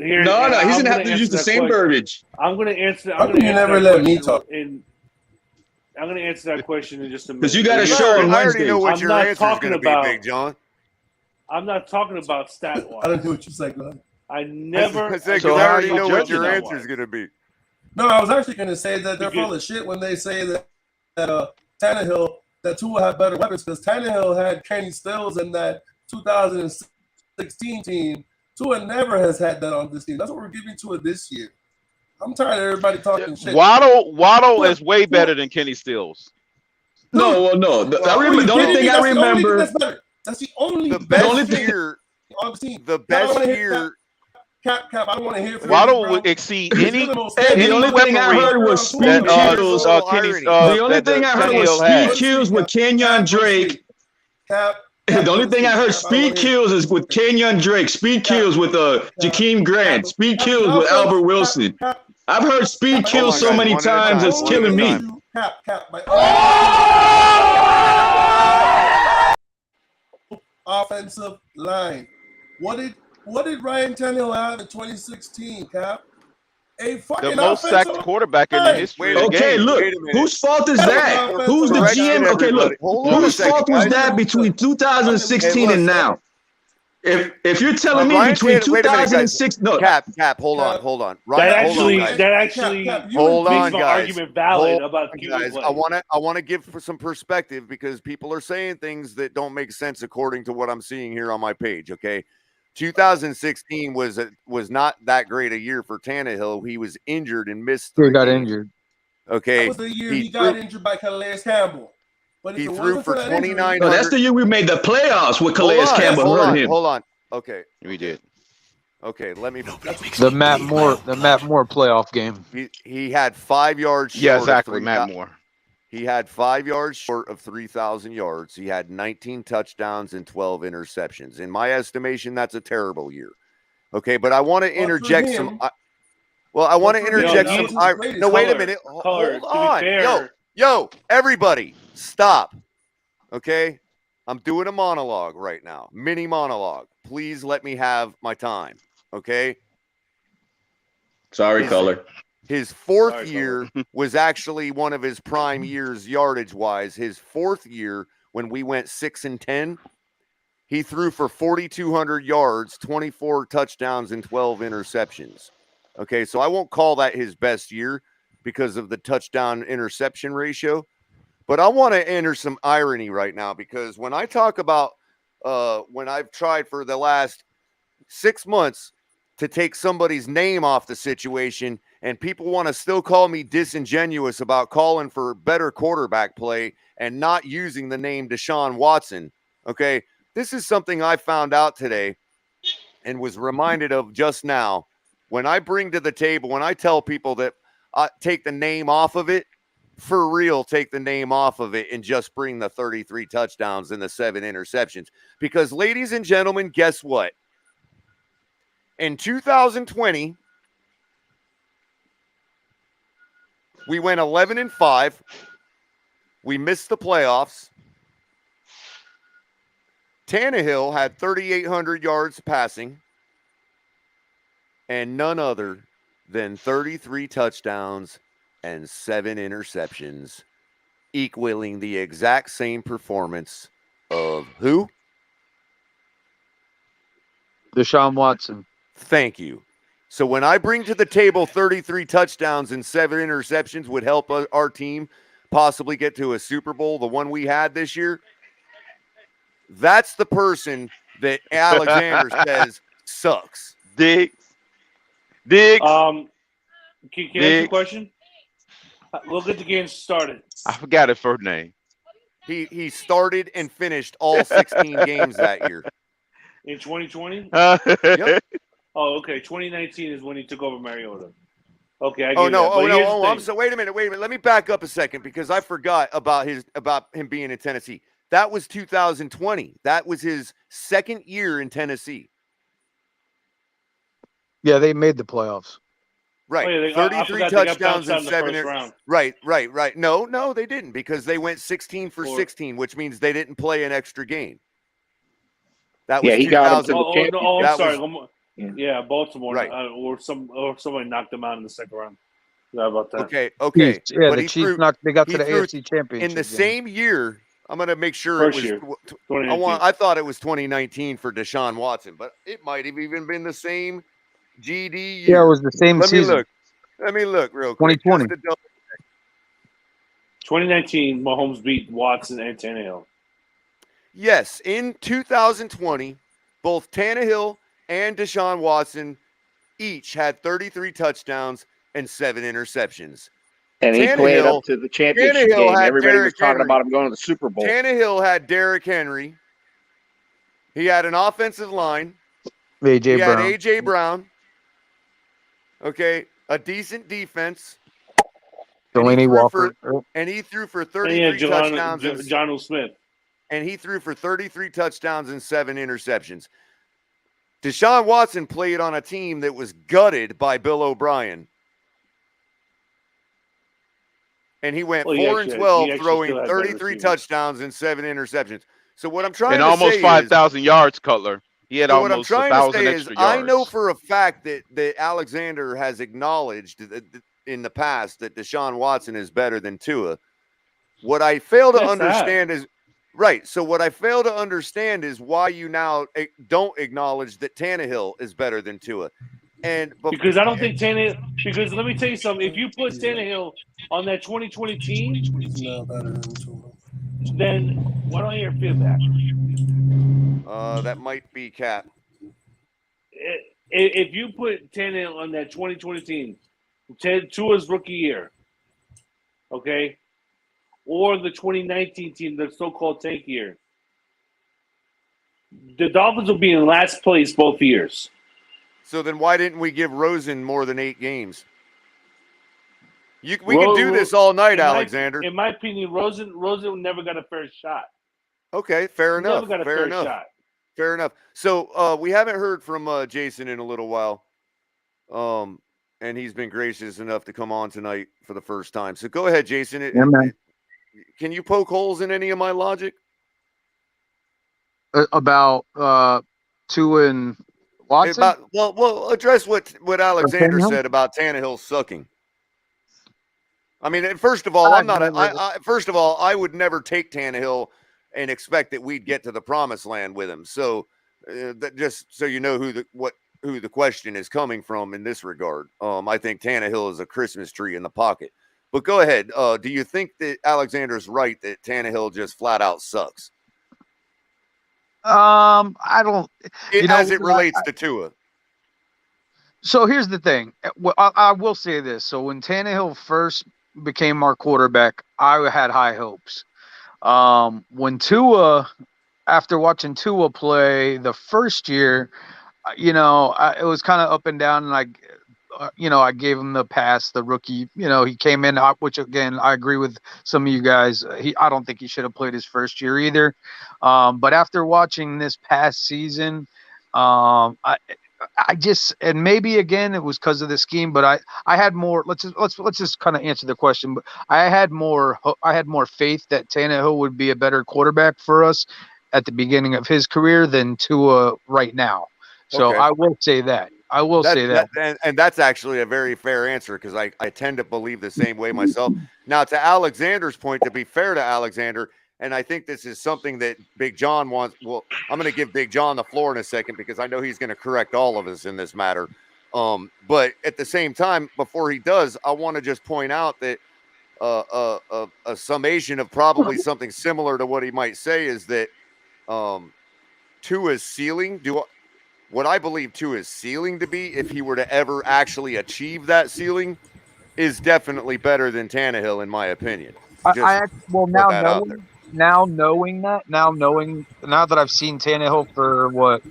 Here, No, he I'm doesn't gonna have to answer use the that same question. verbiage. I'm going to answer. How I'm come going to you answer never that let me question talk? I'm going to answer that question in just a minute. Because you got a But show here's- on I already know Wednesdays. what I'm your not answer is talking going to be, about- Big John. I'm not talking about stat I don't wise. know what you said. Go ahead. I never. I said, So because how I are already you know what judging your them? answer is going to be. No, I was actually going to say that they're Because- full of shit when they say that Tannehill, that Tua had better weapons, because Tannehill had Kenny Stills in that 2016 team. Tua never has had that on this team. That's what we're giving Tua this year. I'm tired of everybody talking shit. Waddle is way better than Kenny Stills. No, well, no. The only thing I remember. That's the only The best only thing- year. on the team. The best year. Cap, I don't want to hear from Waddle you, would bro. exceed any. Hey, the only thing I weaponry heard was speed that kills. Kenny's, The only that thing I heard was Tannehill had. speed kills with Kenyon Drake. Cap, The only thing I heard speed kills is with Kenyon Drake. Speed kills with Jakeem Grant. Speed kills with Albert Wilson. I've heard speed kills so many times it's killing me. Cap, offensive line. What did Ryan Tannehill have in 2016, Cap? A fucking The most sacked quarterback in the history of the Okay, game. look, whose fault is that? Who's the GM? Okay, look, whose fault was that between 2016 and now? If you're telling me between 2006, no, Cap, hold on. Ryan, that actually hold makes on, my guys. argument valid Hold about on, QB guys. play. I want to give some perspective because people are saying things that don't make sense according to what I'm seeing here on my page. Okay, 2016 was not that great a year for Tannehill. He was injured and missed. He got injured. Okay, that was the year he got injured by Calais Campbell. But he threw for 2,900. No, that's the year we made the playoffs with Calais Campbell. Hold on. Okay, we did. Okay, let me. The Matt Moore playoff game. He had 5 yards short. Yeah, exactly. Matt Moore. He had 5 yards short of 3,000 yards. He had 19 touchdowns and 12 interceptions. In my estimation, that's a terrible year. Okay, but I want to interject some. I want to interject some. No, wait a minute. Hold on. Yo, everybody, stop. Okay, I'm doing a monologue right now. Mini monologue. Please let me have my time. Okay. Sorry, Culler. His fourth year was actually one of his prime years yardage wise. His fourth year, when we went 6-10, he threw for 4,200 yards, 24 touchdowns, and 12 interceptions. Okay, so I won't call that his best year because of the touchdown interception ratio. But I want to enter some irony right now because when I talk about when I've tried for the last 6 months to take somebody's name off the situation and people want to still call me disingenuous about calling for better quarterback play and not using the name Deshaun Watson. Okay, this is something I found out today and was reminded of just now. When I bring to the table, when I tell people that I take the name off of it, for real, take the name off of it and just bring the 33 touchdowns and the 7 interceptions. Because, ladies and gentlemen, guess what? In 2020, we went 11-5. We missed the playoffs. Tannehill had 3,800 yards passing and none other than 33 touchdowns and 7 interceptions, equaling the exact same performance of who? Deshaun Watson. Thank you. So when I bring to the table 33 touchdowns and 7 interceptions would help our team possibly get to a Super Bowl, the one we had this year, that's the person that Alexander says sucks. Diggs. Can I answer the question? We'll get the game started. I forgot his first name. He started and finished all 16 games that year. In 2020? Yep. Oh, okay. 2019 is when he took over Mariota. Okay, I get I'm so wait a minute. Let me back up a second because I forgot about him being in Tennessee. That was 2020. That was his second year in Tennessee. Yeah, they made the playoffs. Right. Oh, yeah, 33 touchdowns and 7. Right. No, they didn't because they went 16 for 16, which means they didn't play an extra game. That was he got him to the I'm sorry. Yeah, Baltimore, Right. or somebody knocked them out in the second round. How about that? Okay. Chiefs, yeah, But the Chiefs they got to the AFC Championship in the game. same year. I'm gonna make sure First it was. year, 2019. I thought it was 2019 for Deshaun Watson, but it might have even been the same GD year. Yeah, it was the same season. Let me look real quick. 2020. 2019, Mahomes beat Watson and Tannehill. Yes, in 2020, both Tannehill and Deshaun Watson each had 33 touchdowns and 7 interceptions. And he played up to the championship game. Everybody was talking about him going to the Super Bowl. Tannehill had Derrick Henry. He had an offensive line. A.J. Brown. Okay, a decent defense. Delaney Walker. And he threw for 33 touchdowns. John Smith. And he threw for 33 touchdowns and 7 interceptions. Deshaun Watson played on a team that was gutted by Bill O'Brien. And he went 4-12, throwing 33 touchdowns and 7 interceptions. So what I'm trying to say is, almost 5,000 yards, Cutler. He had almost 1,000 extra yards. I know for a fact that Alexander has acknowledged that in the past that Deshaun Watson is better than Tua. What I fail to understand is right. So what I fail to understand is why you now don't acknowledge that Tannehill is better than Tua. Because I don't think Tannehill. Because let me tell you something. If you put Tannehill on that 2020 team, then why don't I hear feedback? That might be Cap. If you put Tannehill on that 2020 team, Tua's rookie year, okay, or the 2019 team, the so-called tank year, the Dolphins will be in last place both years. So then why didn't we give Rosen more than 8 games? We can do this all night, Alexander. In my opinion, Rosen never got a fair shot. Okay, fair enough. Never got a fair shot. Fair enough. So we haven't heard from Jason in a little while. And he's been gracious enough to come on tonight for the first time. So go ahead, Jason. Can you poke holes in any of my logic? About Tua and Watson? Well, address what Alexander said about Tannehill sucking. I mean, first of all, I would never take Tannehill and expect that we'd get to the promised land with him. So just so you know who the question is coming from in this regard. I think Tannehill is a Christmas tree in the pocket. But go ahead. Do you think that Alexander's right that Tannehill just flat out sucks? I don't. As it relates to Tua. So here's the thing. I will say this. So when Tannehill first became our quarterback, I had high hopes. When Tua, after watching Tua play the first year, it was kind of up and down, and I gave him the pass, the rookie. He came in, which again I agree with some of you guys. I don't think he should have played his first year either. But after watching this past season, I just, and maybe again it was because of the scheme, but I had more. Let's just kind of answer the question. But I had more faith that Tannehill would be a better quarterback for us at the beginning of his career than Tua right now. So okay. I will say that. And that's actually a very fair answer because I tend to believe the same way myself. Now, to Alexander's point, to be fair to Alexander, and I think this is something that Big John wants. Well, I'm going to give Big John the floor in a second because I know he's going to correct all of us in this matter. But at the same time, before he does, I want to just point out that a summation of probably something similar to what he might say is that Tua's ceiling, what I believe Tua's ceiling to be, if he were to ever actually achieve that ceiling, is definitely better than Tannehill, in my opinion. Now that I've seen Tannehill for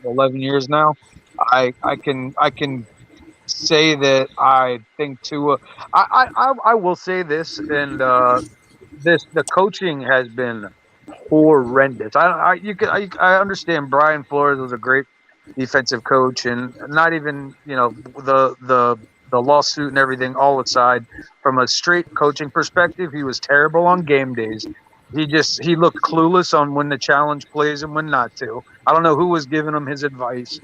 11 years now, I can say that I think Tua. I will say this, and the coaching has been horrendous. I understand Brian Flores was a great defensive coach, and not even the lawsuit and everything all aside, from a straight coaching perspective, he was terrible on game days. He looked clueless on when to challenge plays and when not to. I don't know who was giving him his advice.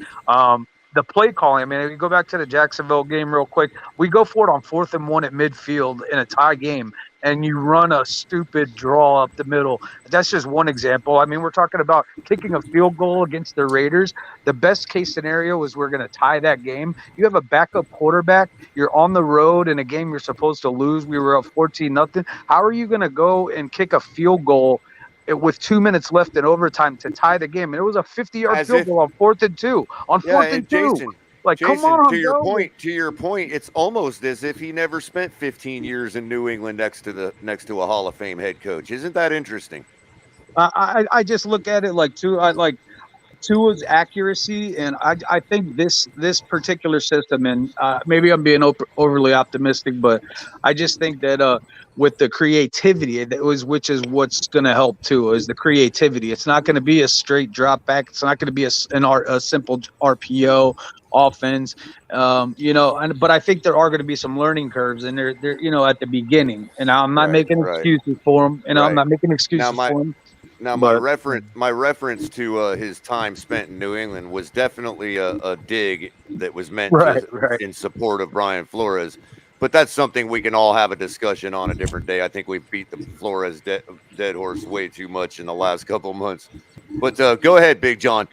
the play calling. I mean, if you go back to the Jacksonville game real quick, we go for it on 4th and 1 at midfield in a tie game, and you run a stupid draw up the middle. That's just one example. I mean, we're talking about kicking a field goal against the Raiders. The best case scenario is we're going to tie that game. You have a backup quarterback. You're on the road in a game you're supposed to lose. We were up 14-0. How are you going to go and kick a field goal with 2 minutes left in overtime to tie the game? And it was a 50-yard field goal on 4th and 2. On 4th and 2. Like, Jason, come on, to your point, it's almost as if he never spent 15 years in New England next to a Hall of Fame head coach. Isn't that interesting? I just look at it like Tua's accuracy, and I think this particular system, and maybe I'm being overly optimistic, but I just think that with the creativity, which is what's going to help Tua, is the creativity. It's not going to be a straight drop back. It's not going to be a simple RPO offense, but I think there are going to be some learning curves, and they're at the beginning. And I'm not making excuses for him, and I'm not making excuses for him. Now, my reference to his time spent in New England was definitely a dig that was meant in support of Brian Flores. But that's something we can all have a discussion on a different day. I think we beat the Flores dead horse way too much in the last couple of months. But go ahead, Big John.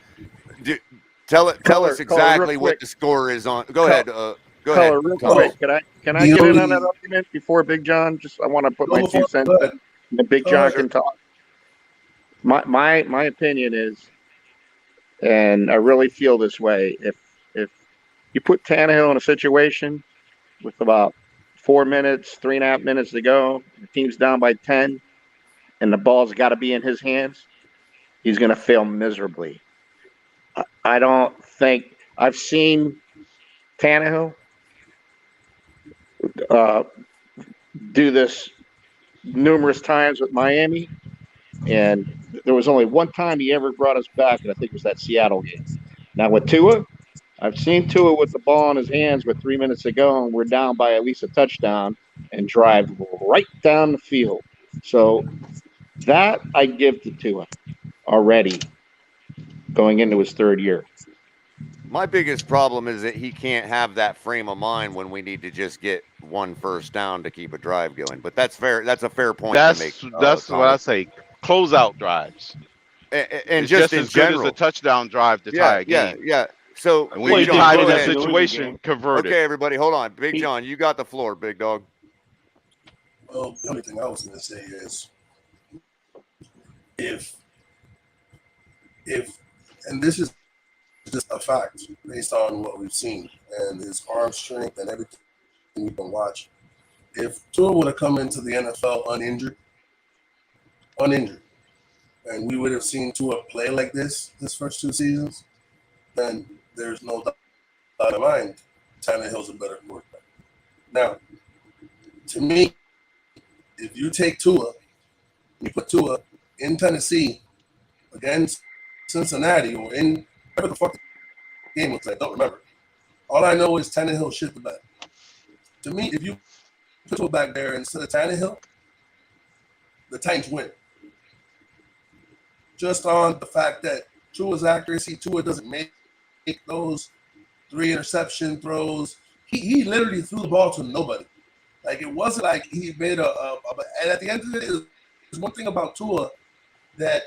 Tell us exactly what the score is on. Go ahead. Go ahead. Real quick, can I get in on that argument before Big John? I want to put my 2 cents in, and Big John can talk. My opinion is, and I really feel this way, if you put Tannehill in a situation with about 4 minutes, 3.5 minutes to go, the team's down by 10, and the ball's got to be in his hands, he's going to fail miserably. I don't think – I've seen Tannehill do this numerous times with Miami, and there was only one time he ever brought us back, and I think it was that Seattle game. Now with Tua, I've seen Tua with the ball in his hands with 3 minutes to go, and we're down by at least a touchdown and drive right down the field. So that I give to Tua already going into his 3rd year. My biggest problem is that he can't have that frame of mind when we need to just get 1 first down to keep a drive going. But that's fair. That's a fair point to make. That's what I say. Closeout drives. And it's just in as general. good as a touchdown drive to tie a game. Yeah. So when you tied in that situation, convert it. Okay, everybody, hold on. Big John, you got the floor, big dog. Well, the only thing I was going to say is if and this is just a fact based on what we've seen and his arm strength and everything we've been watching. If Tua would have come into the NFL uninjured, and we would have seen Tua play like this first 2 seasons, then there's no doubt in my mind Tannehill's a better quarterback. Now, to me, if you take Tua, you put Tua in Tennessee against Cincinnati or in whatever the fuck the game was, I don't remember. All I know is Tannehill shit the bed. To me, if you put Tua back there instead of Tannehill, the Titans win. Just on the fact that Tua's accuracy, Tua doesn't make those 3 interception throws. He literally threw the ball to nobody. Like, it wasn't like he made and at the end of it, there's one thing about Tua that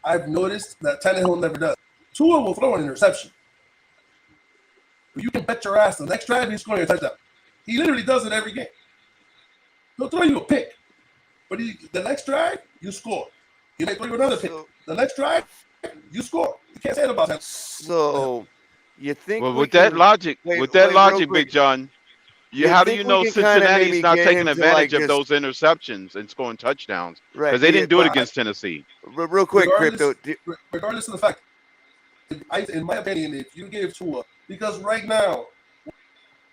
I've noticed that Tannehill never does. Tua will throw an interception. But you can bet your ass the next drive he's scoring a touchdown. He literally does it every game. He'll throw you a pick. But the next drive, you score. He may throw you another pick. The next drive, you score. You can't say it about him. So you think with that logic, Big John, how do you know Cincinnati's not taking advantage of those interceptions and scoring touchdowns? Right. Because they didn't do it against Tennessee. Real quick, Crypto. Regardless of the fact, in my opinion, if you give Tua, because right now,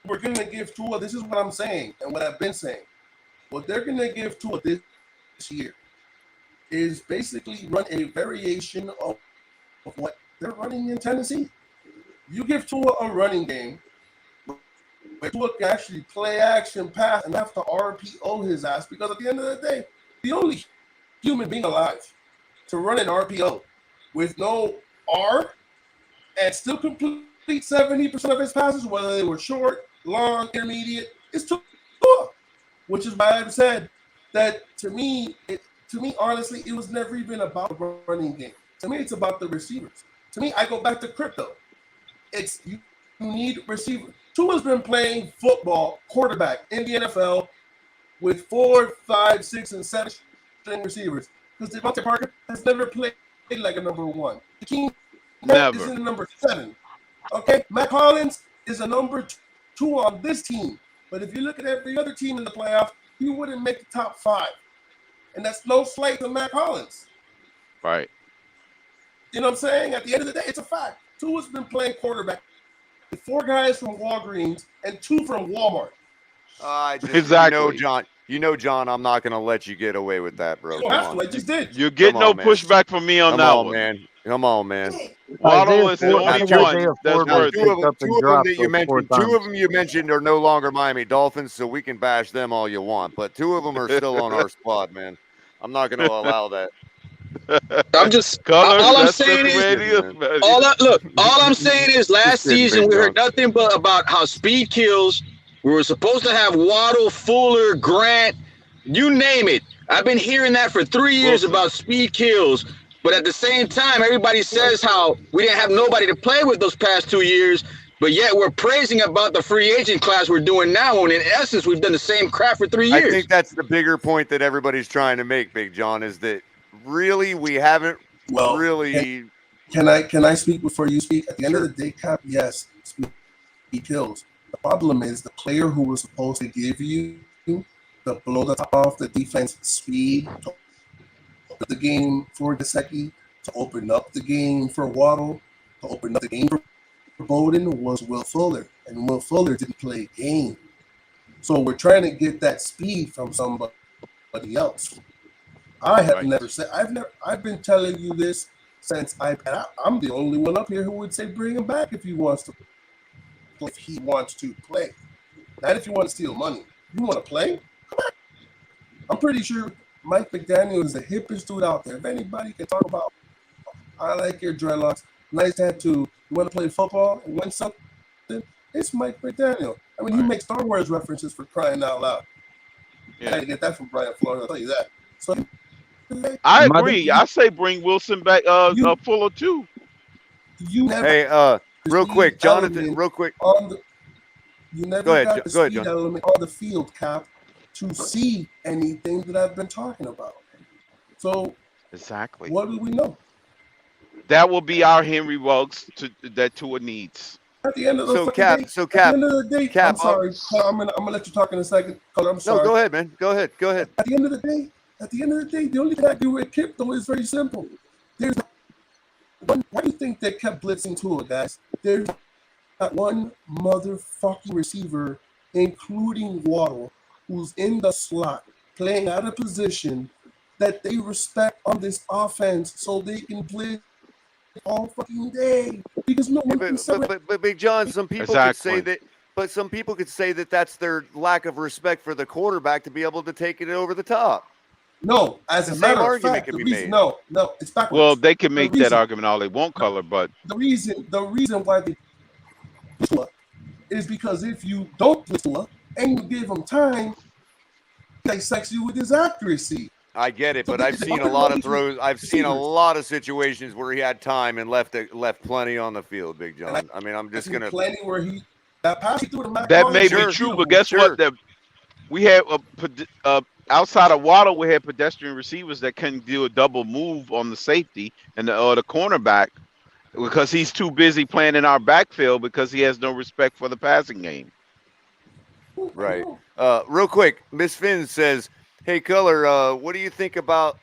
we're going to give Tua, this is what I'm saying and what I've been saying. What they're going to give Tua this year is basically run a variation of what they're running in Tennessee. You give Tua a running game where Tua can actually play action pass and have to RPO his ass, because at the end of the day, the only human being alive to run an RPO with no R and still complete 70% of his passes, whether they were short, long, intermediate, it's Tua. Which is why I've said that to me, honestly, it was never even about the running game. To me, it's about the receivers. To me, I go back to crypto. It's you need receivers. Tua's been playing football quarterback in the NFL with 4, 5, 6, and 7 string receivers. Because Devonta Parker has never played like a number 1. The King is in the number 7. Okay, Matt Collins is a number 2 on this team. But if you look at every other team in the playoffs, he wouldn't make the top 5. And that's no slight to Matt Collins. Right. You know what I'm saying? At the end of the day, it's a fact. Tua's been playing quarterback with 4 guys from Walgreens and 2 from Walmart. Exactly. You know, John, I'm not going to let you get away with that, bro. You don't have to. I just did. You get no pushback from me on that one. Man. Come on, man. Waddle is the only one that's worth Two of them you mentioned are no longer Miami Dolphins, so we can bash them all you want. But 2 of them are still on our squad, man. I'm not going to allow that. I'm just all I'm saying is last season we heard nothing but about how speed kills. We were supposed to have Waddle, Fuller, Grant, you name it. I've been hearing that for 3 years about speed kills. But at the same time, everybody says how we didn't have nobody to play with those past 2 years, but yet we're praising about the free agent class we're doing now, when in essence we've done the same crap for 3 years. I think that's the bigger point that everybody's trying to make, Big John, is that really we haven't really. Can I speak before you speak? At the end of the day, Cap, yes, speed kills. The problem is the player who was supposed to give you the blow the top off the defense speed, the game for Grotesque, to open up the game for Waddle, to open up the game for Bowden was Will Fuller, and Will Fuller didn't play a game. So we're trying to get that speed from somebody else. I have never said I've been telling you this since I'm the only one up here who would say bring him back if he wants to play. Not if you want to steal money. You want to play? Come on. I'm pretty sure Mike McDaniel is the hippest dude out there. If anybody can talk about, I like your dreadlocks, nice tattoo, you want to play football and win something, it's Mike McDaniel. I mean, he makes Star Wars references for crying out loud. I had to get that from Brian Flores, I'll tell you that. So I agree. I say bring Wilson back, Fuller too. Real quick, Jonathan, real quick. You never got the speed element on the field, Cap, to see anything that I've been talking about. So exactly, what do we know? That will be our Henry Ruggs that Tua needs. At the end of the Cap, at the end of the day, I'm sorry. I'm gonna let you talk in a second. I'm sorry. No, go ahead, man. Go ahead. At the end of the day, the only thing I do with Kip though is very simple. There's one. Why do you think they kept blitzing Tua, guys? There's not one motherfucking receiver, including Waddle, who's in the slot, playing out of position, that they respect on this offense, so they can blitz all fucking day. Because no one can say but Big John, some people could say that. But some people could say that that's their lack of respect for the quarterback to be able to take it over the top. No, as a matter of fact, the reason, no, it's backwards. Well, they can make that argument all they want, Culler, but the reason why they is because if you don't blitz and you give him time, he dissects you with his accuracy. I get it, but I've seen a lot of throws. I've seen a lot of situations where he had time and left plenty on the field, Big John. I mean, I'm just gonna plenty where that may be true, but guess what? We had outside of Waddle, we had pedestrian receivers that couldn't do a double move on the safety and the cornerback because he's too busy playing in our backfield because he has no respect for the passing game. Right. Real quick, Miss Finn says, "Hey, Culler, what do you think about?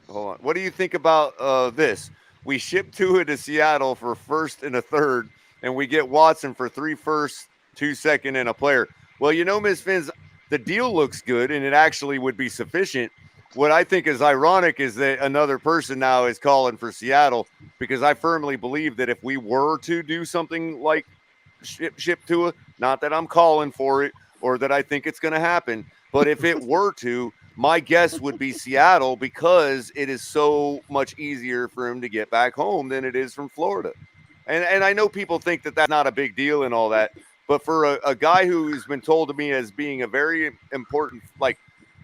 Hold on. What do you think about this? We ship Tua to Seattle for first and a third, and we get Watson for 3 firsts, 2 seconds, and a player. Well, you know, Miss Finn's, the deal looks good, and it actually would be sufficient. What I think is ironic is that another person now is calling for Seattle, because I firmly believe that if we were to do something like ship Tua, not that I'm calling for it or that I think it's going to happen, but if it were to, my guess would be Seattle, because it is so much easier for him to get back home than it is from Florida. And I know people think that that's not a big deal and all that, but for a guy who's been told to me as being a very important, like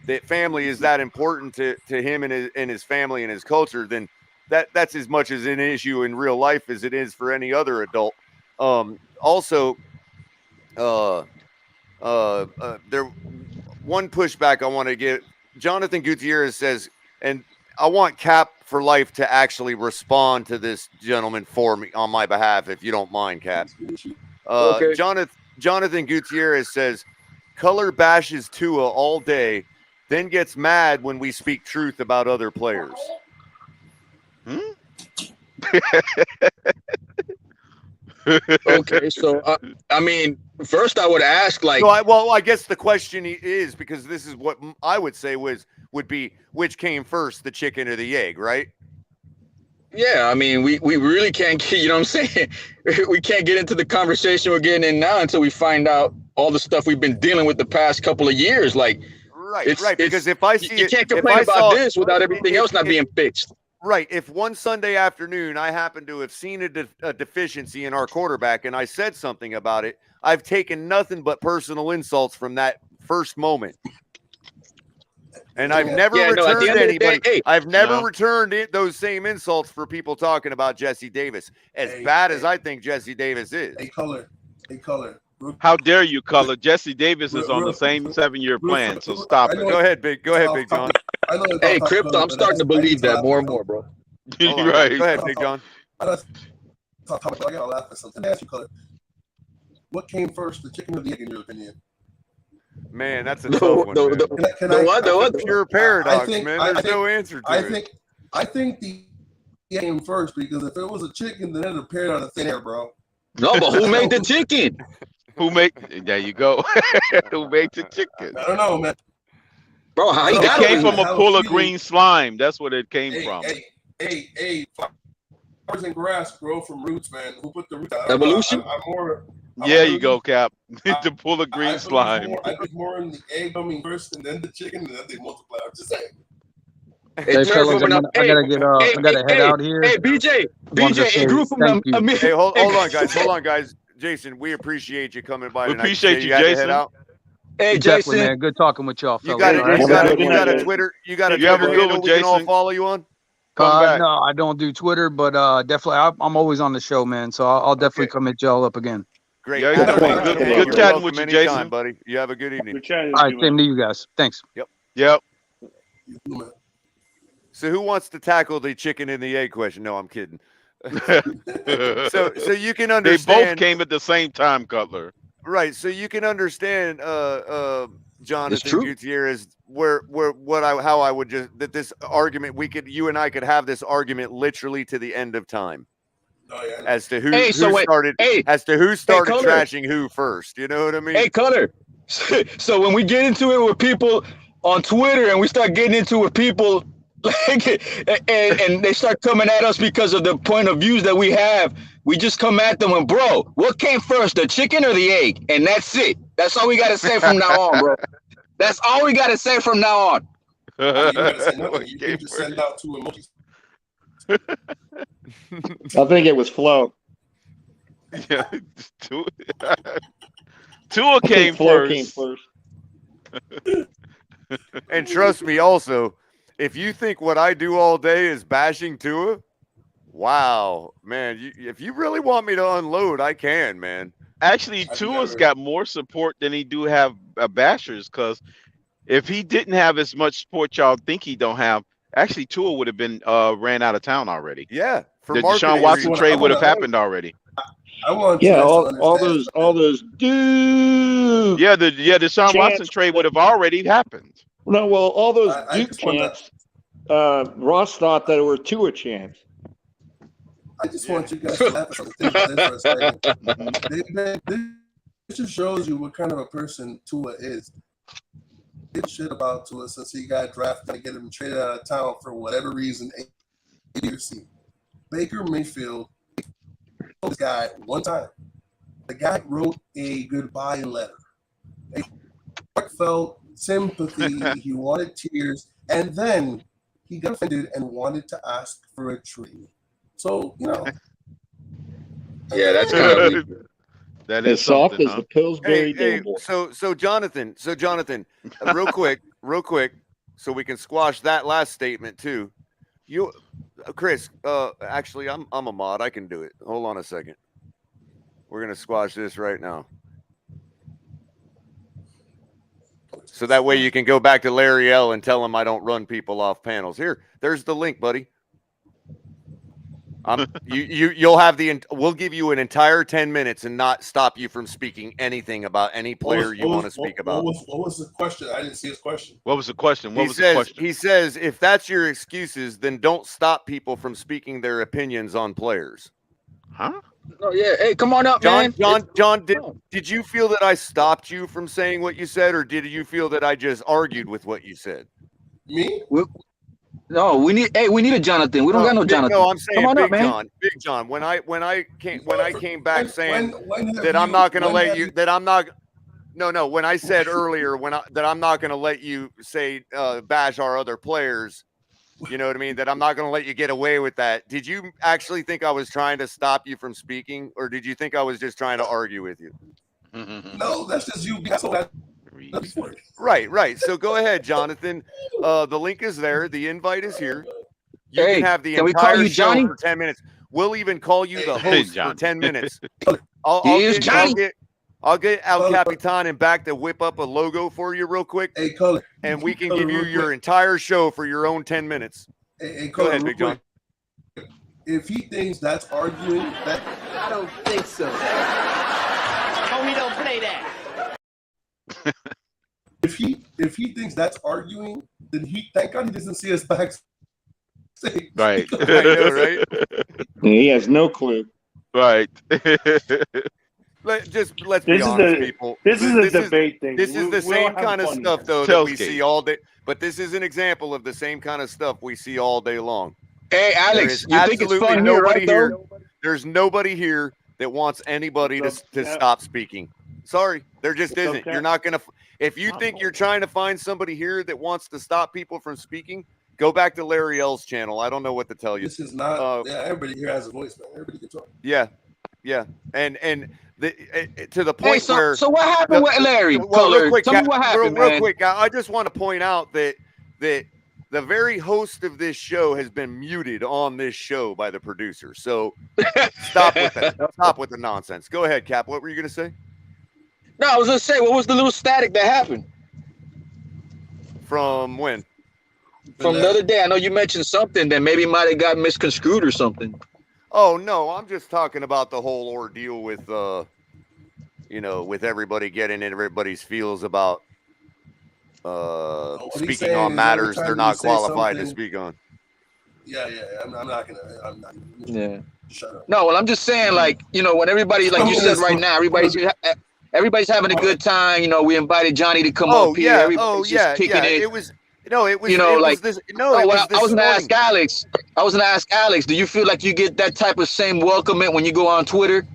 that family is that important to him and his family and his culture, then that's as much as an issue in real life as it is for any other adult. Also, there one pushback I want to get. Jonathan Gutierrez says, and I want Cap for Life to actually respond to this gentleman for me on my behalf, if you don't mind, Cap. Okay. Jonathan Gutierrez says, Culler bashes Tua all day, then gets mad when we speak truth about other players. Okay, so I mean, first I would ask, like, So I guess the question is, because this is what I would say would be, which came first, the chicken or the egg, right? yeah, I mean, we really can't get, you know what I'm saying? We can't get into the conversation we're getting in now until we find out all the stuff we've been dealing with the past couple of years. Like, right. Because if I see you can't complain about this without everything else not being fixed. Right. If one Sunday afternoon I happen to have seen a deficiency in our quarterback and I said something about it, I've taken nothing but personal insults from that first moment. And I've never returned anybody. I've never returned those same insults for people talking about Jesse Davis. As bad as I think Jesse Davis is. Hey, Culler. How dare you, Culler? Jesse Davis is on the same 7-year plan, so stop it. Go ahead, Big John. Hey, Crypto, I'm starting to believe that more and more, bro. Right. Go ahead, Big John. I gotta laugh at something. Let me ask you, Culler. What came first, the chicken or the egg, in your opinion? Man, that's a tough one. The pure paradox, man. There's no answer to it. I think the egg came first, because if it was a chicken, then it appeared out of thin air, bro. No, but who made the chicken? There you go. Who made the chicken? I don't know, man. Bro, how he it got came from a pool of green slime. That's what it came from. Hey, flowers and grass grow from roots, man. Who put the roots out? Evolution? There you go, Cap. The pool of green slime. I put more in the egg coming first, and then the chicken, and then they multiply. I'm just saying. Hey, fellas, I gotta head out here. Hey, BJ, it grew from them. Hey, hold on, guys. Jason, we appreciate you coming by tonight. We appreciate you, had to Jason. head out. Hey, Exactly, Jason. man. Good talking with y'all, You fellas. got a Twitter. You got a You have a Twitter good handle one, we can all Jason. follow you on? Come back. No, I don't do Twitter, but definitely, I'm always on the show, man. So I'll definitely come hit y'all up again. Great. Yeah, Good chatting with you, Jason. Anytime, buddy. You have a good evening. All right, same to you guys. Thanks. Yep. So who wants to tackle the chicken and the egg question? No, I'm kidding. so you can understand. They both came at the same time, Cutler. Right. So you can understand Jonathan Gutierrez how I would just this argument you and I could have this argument literally to the end of time. Oh, yeah. As to who started trashing who first. You know what I mean? Hey, Culler. So when we get into it with people on Twitter and we start getting into it with people and they start coming at us because of the point of views that we have, we just come at them and, bro, what came first, the chicken or the egg? And that's it. That's all we got to say from now on, bro. That's all we got to say from now on. You gotta say nothing. You can just send out 2 emojis. I think it was Flo. Yeah, Tua came first. And trust me, also, if you think what I do all day is bashing Tua, wow, man, if you really want me to unload, I can, man. Actually, Tua's got more support than he do have bashers, because if he didn't have as much support y'all think he don't have, actually Tua would have been ran out of town already. Yeah, the Deshaun Watson trade would have happened already. I want all those dudes. Yeah, the Deshaun Watson trade would have already happened. No, well, all those Duke chants. Ross thought that it were Tua chants. I just want you guys to laugh at something for a second. This just shows you what kind of a person Tua is. Did shit about Tua since he got drafted and get him traded out of town for whatever reason. Baker Mayfield, this guy one time. The guy wrote a goodbye letter. A heartfelt sympathy. He wanted tears, and then he got offended and wanted to ask for a trade. So, Yeah, that's kind of that as is soft something, as huh? the Pillsbury Doughboy. So Jonathan, real quick, so we can squash that last statement too. You, Chris, actually, I'm a mod. I can do it. Hold on a second. We're gonna squash this right now. So that way you can go back to Larry L and tell him I don't run people off panels. Here, there's the link, buddy. You'll have we'll give you an entire 10 minutes and not stop you from speaking anything about any player you want to speak about. What was the question? I didn't see his question. What was the question? He says, if that's your excuses, then don't stop people from speaking their opinions on players. Huh? Oh yeah. Hey, come on up, John, man. John, did you feel that I stopped you from saying what you said, or did you feel that I just argued with what you said? Me? No, we need a Jonathan. We don't got no Jonathan. No, I'm saying come on Big up, man. John. Big John. When I came back saying that I'm not going to let you. That I'm not. No. When I said earlier that I'm not going to let you say bash our other players. You know what I mean? That I'm not going to let you get away with that. Did you actually think I was trying to stop you from speaking, or did you think I was just trying to argue with you? No, that's just you. Right. So go ahead, Jonathan. The link is there. The invite is here. You can have the entire show for 10 minutes. We'll even call you the host for 10 minutes. I'll get El Capitan and back to whip up a logo for you real quick. Hey, Culler. And we can give you your entire show for your own 10 minutes. Hey, go ahead, Big John. If he thinks that's arguing, I don't think so. Homie, don't play that. If he thinks that's arguing, then thank God he doesn't see us backstage. Right. I know, right? He has no clue. Right. Let's be honest, people. This is a debate thing. This is the same kind of stuff, though, that we see all day. But this is an example of the same kind of stuff we see all day long. Hey, Alex, you think it's fun here, right, though? There's nobody here that wants anybody to stop speaking. Sorry, there just isn't. Okay. You're not going to. If you think you're trying to find somebody here that wants to stop people from speaking, go back to Larry L's channel. I don't know what to tell you. This is not. Everybody here has a voice, man. Everybody can talk. Yeah, and to the point where. So what happened with Larry? Well, real quick, tell me what happened, real quick. I just want to point out that the very host of this show has been muted on this show by the producer. So stop with that. Stop with the nonsense. Go ahead, Cap. What were you going to say? No, I was going to say, what was the little static that happened? From when? From the other day. I know you mentioned something that maybe might have got misconstrued or something. Oh, no. I'm just talking about the whole ordeal with, with everybody getting in everybody's feels about speaking on matters they're not qualified to speak on. Yeah. I'm not gonna. Yeah. Shut up. No, well, I'm just saying, like, when everybody, like you said right now, everybody's having a good time. We invited Johnny to come up here. Everybody's just kicking it. It was. No, it was. I was gonna ask Alex. I was gonna ask Alex. Do you feel like you get that type of same welcome when you go on Twitter?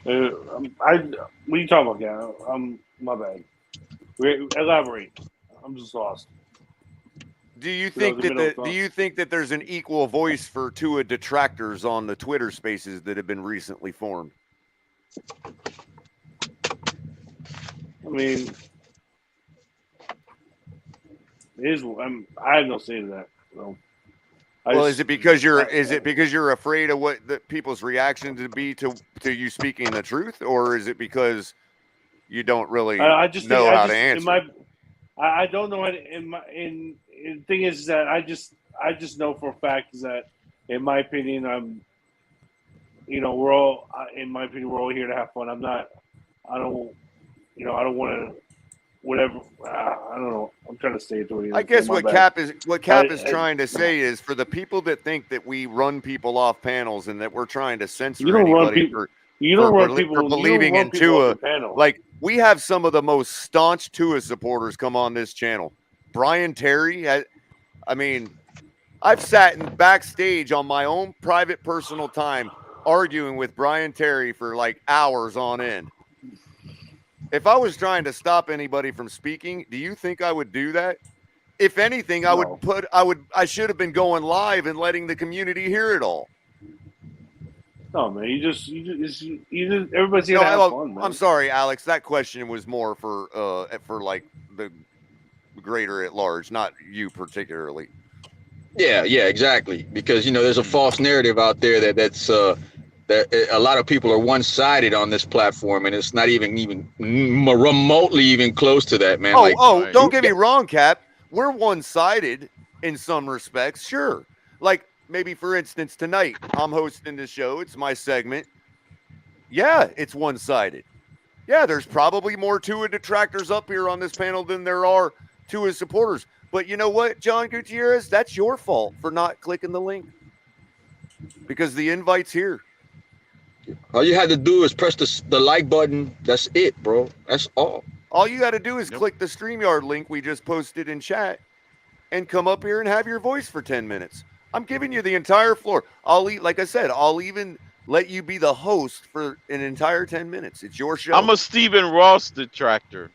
What are you talking about, guy? My bad. Elaborate. I'm just lost. Do you think that there's an equal voice for Tua detractors on the Twitter Spaces that have been recently formed? I mean, I have no say to that. So is it because you're afraid of what the people's reaction to be to you speaking the truth, or is it because you don't really know how to answer? I don't know. The thing is that I just know for a fact is that, in my opinion, we're all here to have fun. I don't want to. Whatever, I don't know. I'm trying to say it to you. I guess what Cap is trying to say is, for the people that think that we run people off panels and that we're trying to censor anybody for believing in Tua. Like, we have some of the most staunch Tua supporters come on this channel. Brian Terry, I've sat in backstage on my own private personal time arguing with Brian Terry for like hours on end. If I was trying to stop anybody from speaking, do you think I would do that? If anything, I should have been going live and letting the community hear it all. No, man. Everybody's here to have fun, man. I'm sorry, Alex. That question was more for like the greater at large, not you particularly. Yeah, exactly. Because there's a false narrative out there that's that a lot of people are one-sided on this platform, and it's not even remotely even close to that, man. Don't get me wrong, Cap. We're one-sided in some respects, sure. Like maybe, for instance, tonight I'm hosting the show. It's my segment. Yeah, it's one-sided. Yeah, there's probably more Tua detractors up here on this panel than there are Tua supporters. But you know what, John Gutierrez? That's your fault for not clicking the link because the invite's here. All you had to do is press the like button. That's it, bro. That's all. All you got to do is click the StreamYard link we just posted in chat and come up here and have your voice for 10 minutes. I'm giving you the entire floor. I'll even let you be the host for an entire 10 minutes. It's your show. I'm a Stephen Ross detractor.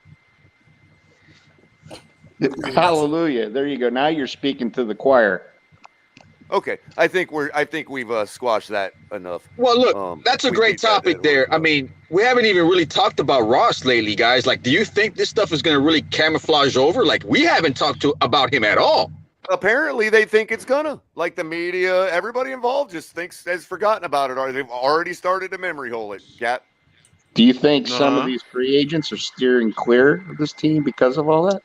Hallelujah. There you go. Now you're speaking to the choir. Okay, I think we've squashed that enough. Well, look, that's a great topic there. I mean, we haven't even really talked about Ross lately, guys. Like, do you think this stuff is going to really camouflage over? Like, we haven't talked about him at all. Apparently, they think it's gonna. Like the media, everybody involved just has forgotten about it, or they've already started to memory hole it. Cap. Do you think some of these free agents are steering clear of this team because of all that?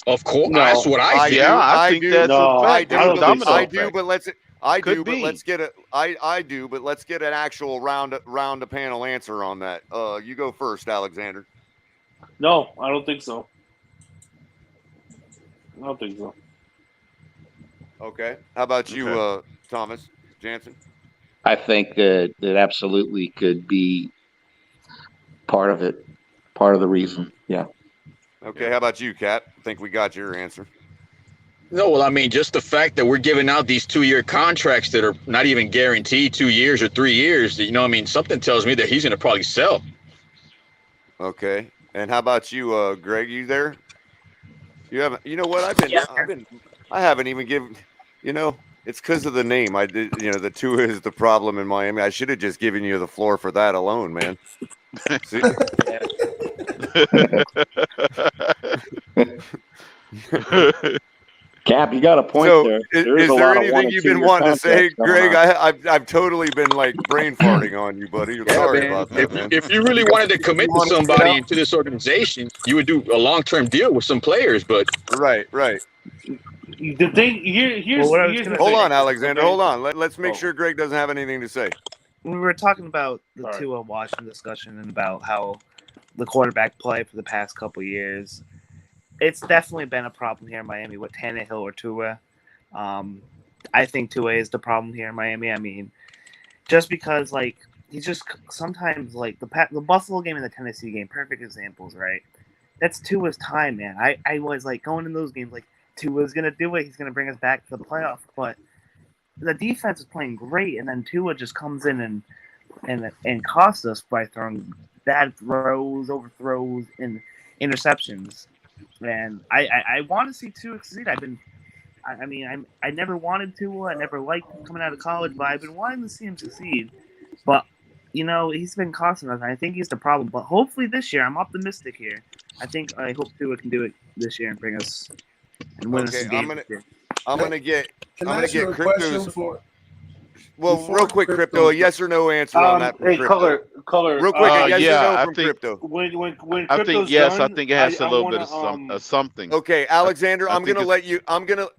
Of course, no, that's what I think. Yeah, I think that's a fact. I do, but let's get an actual round of panel answer on that. You go first, Alexander. No, I don't think so. I don't think so. Okay. How about you, Thomas Jansen? I think that absolutely could be part of it, part of the reason. Yeah. Okay, how about you, Cap? I think we got your answer. No, well, I mean, just the fact that we're giving out these 2-year contracts that are not even guaranteed 2 years or 3 years, I mean, something tells me that he's going to probably sell. Okay. And how about you, Greg? You there? You haven't, you know what? I haven't even given, it's because of the name. I did, the Tua is the problem in Miami. I should have just given you the floor for that alone, man. See? Cap, you got a point there. Is there anything you've been wanting to say, Greg? I've totally been like brain farting on you, buddy. Sorry about that, man. If you really wanted to commit to somebody into this organization, you would do a long-term deal with some players. But right. The thing here's hold on, Alexander. Hold on. Let's make sure Greg doesn't have anything to say. We were talking about the Tua Washington discussion and about how the quarterback play for the past couple years. It's definitely been a problem here in Miami with Tannehill or Tua. I think Tua is the problem here in Miami. I mean, just because he's just sometimes the Buffalo game and the Tennessee game, perfect examples, right? That's Tua's time, man. I was going in those games Tua's gonna do it. He's gonna bring us back to the playoffs, but the defense is playing great, and then Tua just comes in and costs us by throwing bad throws, overthrows, and interceptions. And I want to see Tua succeed. I never wanted Tua. I never liked him coming out of college, but I've been wanting to see him succeed. But he's been costing us. And I think he's the problem. But hopefully this year, I'm optimistic here. I hope Tua can do it this year and bring us and win us a game. I'm gonna get Crypto's. Well, real quick, Crypto, a yes or no answer on that. Hey, Color. Real quick, a yes or no from Crypto. When I think yes. I think it has a little bit of something. Okay, Alexander, I'm gonna let you.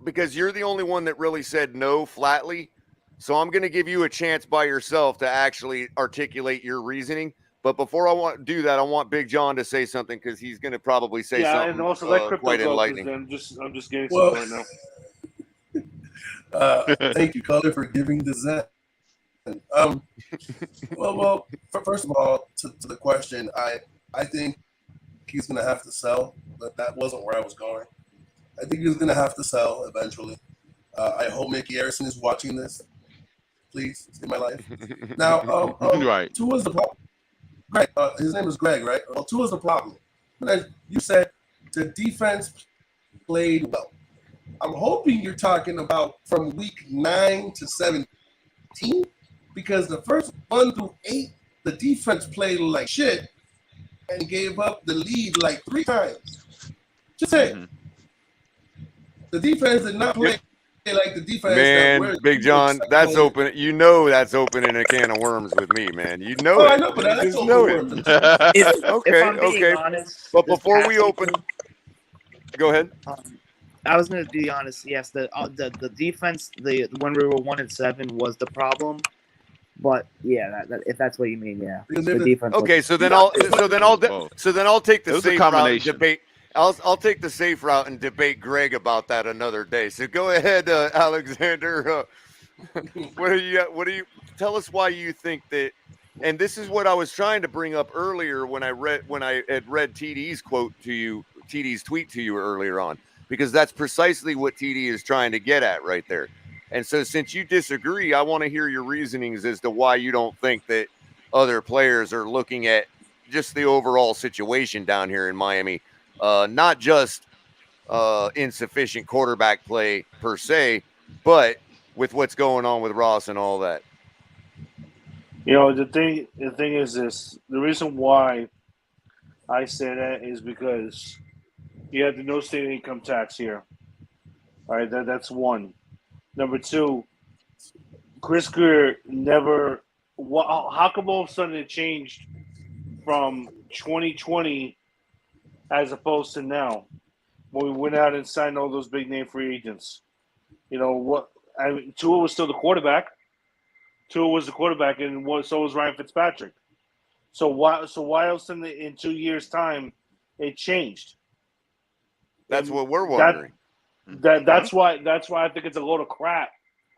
Because you're the only one that really said no flatly. So I'm gonna give you a chance by yourself to actually articulate your reasoning. But before I do that, I want Big John to say something because he's gonna probably say something. And also let Crypto quite go, enlightening. I'm just getting something right now. Thank you, Culler, for giving the Zen. Well, first of all, to the question, I think he's going to have to sell, but that wasn't where I was going. I think he's going to have to sell eventually. I hope Mickey Harrison is watching this. Please, save my life. Now, right. Tua's the problem. Greg, his name is Greg, right? Well, Tua's the problem. But as you said, the defense played well. I'm hoping you're talking about from week 9 to 17. because the first 1 through 8, the defense played like shit and gave up the lead like 3 times. Just say the defense did not play like the defense. Man, Big John, that's open. You know that's opening a can of worms with me, man. You know it. I know, but that's just open know worms. it. Okay, If I'm being okay. honest, But this before past we open, season, go ahead. I was going to be honest. Yes, the defense, when we were 1-7 was the problem. But yeah, if that's what you mean, yeah. The defense. Okay, so then I'll take the safe route and debate. I'll take the safe route and debate Greg about that another day. So go ahead, Alexander. What do you tell us why you think that? And this is what I was trying to bring up earlier when I had read TD's quote to you, TD's tweet to you earlier on, because that's precisely what TD is trying to get at right there. And so since you disagree, I want to hear your reasonings as to why you don't think that other players are looking at just the overall situation down here in Miami. Not just insufficient quarterback play per se, but with what's going on with Ross and all that. You know, the thing is this. The reason why I say that is because you have the no state income tax here. All right, that's one. Number two, Chris Grier never – how come all of a sudden it changed from 2020 as opposed to now when we went out and signed all those big-name free agents? You know, what? I mean, Tua was still the quarterback. Tua was the quarterback, and so was Ryan Fitzpatrick. So why else in 2 years' time it changed? That's what we're wondering. That's why I think it's a load of crap,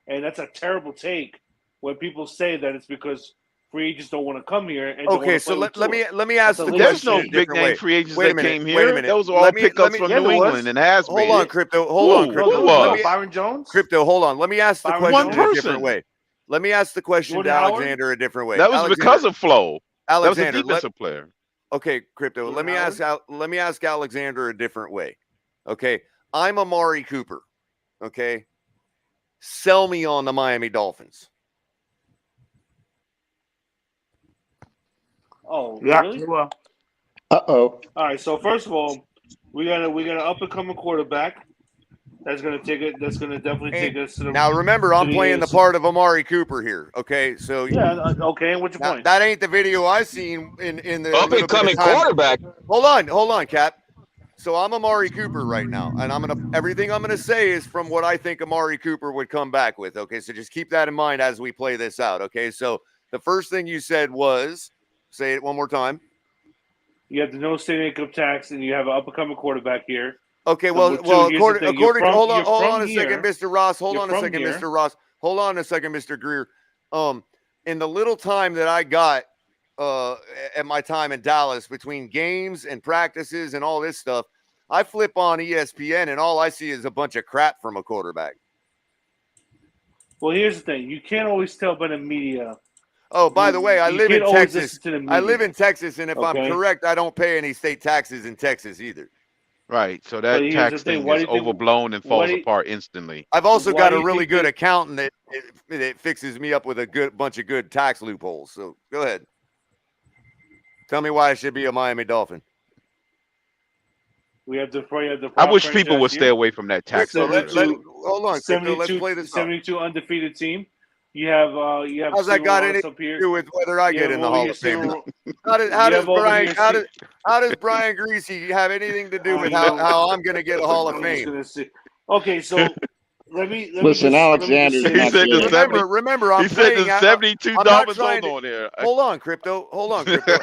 and that's a terrible take when people say that it's because free agents don't want to come here. And okay, so let me ask the question. There's no big name free agents that came here. Wait a minute. Those were all pickups from New England and has been. Hold on, Crypto. Byron Jones. Crypto, hold on. Let me ask the question a different way. Let me ask the question to Alexander a different way. That was because of Flo. Alexander, that was a defensive player. Okay, Crypto. Let me ask Alexander a different way. Okay, I'm Amari Cooper. Okay, sell me on the Miami Dolphins. Oh, yeah. Really? Uh-oh. All right. So first of all, we got an up and coming quarterback. That's gonna definitely take us to the. Now remember, I'm playing the part of Amari Cooper here. Okay, so yeah. Okay. What's your point? That ain't the video I seen in the up and coming quarterback. Hold on, Cap. So I'm Amari Cooper right now, and everything I'm gonna say is from what I think Amari Cooper would come back with. Okay, so just keep that in mind as we play this out. Okay, so the first thing you said was, say it one more time. You have the no state income tax, and you have an up and coming quarterback here. Okay, well, according hold on a second, Mr. Ross. Hold on a second, Mr. Ross. Hold on a second, Mr. Grier. In the little time that I got at my time in Dallas between games and practices and all this stuff, I flip on ESPN and all I see is a bunch of crap from a quarterback. Well, here's the thing: you can't always tell by the media. Oh, by the way, I live in Texas. I live in Texas, and if I'm correct, I don't pay any state taxes in Texas either. Right, so that tax thing is overblown and falls apart instantly. I've also got a really good accountant that fixes me up with a bunch of good tax loopholes. So go ahead. Tell me why I should be a Miami Dolphin. We have the I wish people would stay away from that tax. Hold on, let's play this. 72 undefeated team. You have. How's that got anything to do with whether I get in the Hall of Fame? How does Brian Greasy have anything to do with how I'm going to get a Hall of Fame? Okay, so let me listen, Alexander. He said remember, I'm saying the 72 Dolphins. Hold on, Crypto.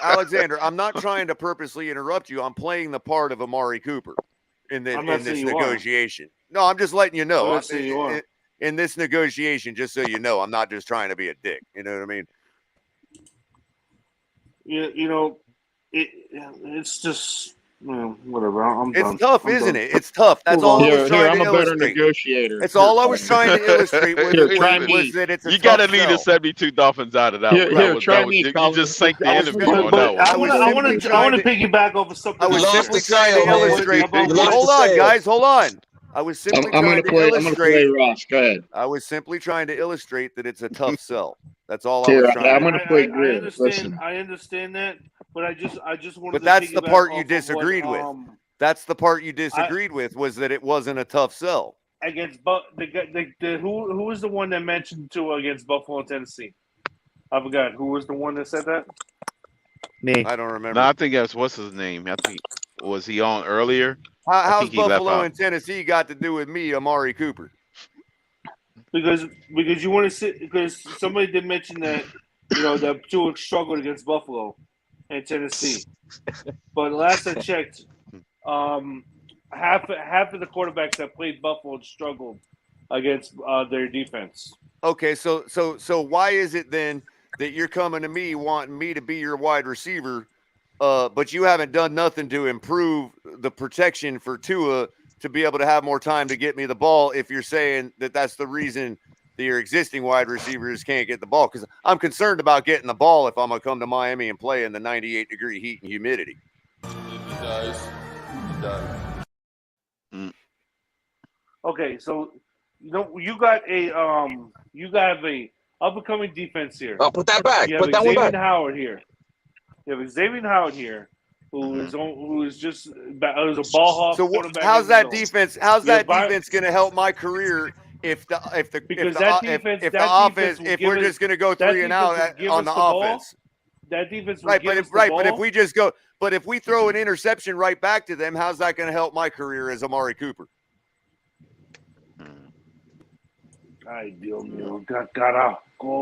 Alexander, I'm not trying to purposely interrupt you. I'm playing the part of Amari Cooper in this negotiation. No, I'm just letting you know. In this negotiation, just so you know, I'm not just trying to be a dick. You know what I mean? You know, it's just whatever. I'm it's done. Tough, isn't it? It's tough. That's all I was trying to illustrate. I'm a better negotiator. That's all I was trying to illustrate was that it's a you got to leave the 72 Dolphins out of that. You just sank the interview on that one. I want to piggyback over something. I was simply trying to illustrate. Hold on, guys. Hold on. I was simply I'm trying gonna play. to I'm gonna play illustrate. Ross. Go ahead. I was simply trying to illustrate that it's a tough sell. That's all I Here, was trying I'm to gonna do. play I Grier. understand. Listen. I understand that, but I just wanted But to that's the piggyback part you off of what, disagreed with. That's the part you disagreed with, was that it wasn't a tough sell. against who was the one that mentioned Tua against Buffalo and Tennessee? I forgot who was the one that said that. Me. I don't remember. No, I think that's what's his name. I think was he on earlier? How's think he left Buffalo out. and Tennessee got to do with me, Amari Cooper? Because you want to sit because somebody did mention that that Tua struggled against Buffalo and Tennessee, but last I checked, half of the quarterbacks that played Buffalo struggled against their defense. Okay, so why is it then that you're coming to me wanting me to be your wide receiver, but you haven't done nothing to improve the protection for Tua to be able to have more time to get me the ball, if you're saying that that's the reason that your existing wide receivers can't get the ball? Because I'm concerned about getting the ball if I'm going to come to Miami and play in the 98-degree heat and humidity. Okay, so you got a up and coming defense here. Oh, put that back. You have Put that one Xavier back. Howard here. You have Xavier Howard here, who is just a ball hawk. So how's that defense? How's that defense going to help my career if the offense if we're just going to go 3 and out on the offense? That defense, right? But if we just go, but if we throw an interception right back to them, how's that going to help my career as Amari Cooper? Ideal,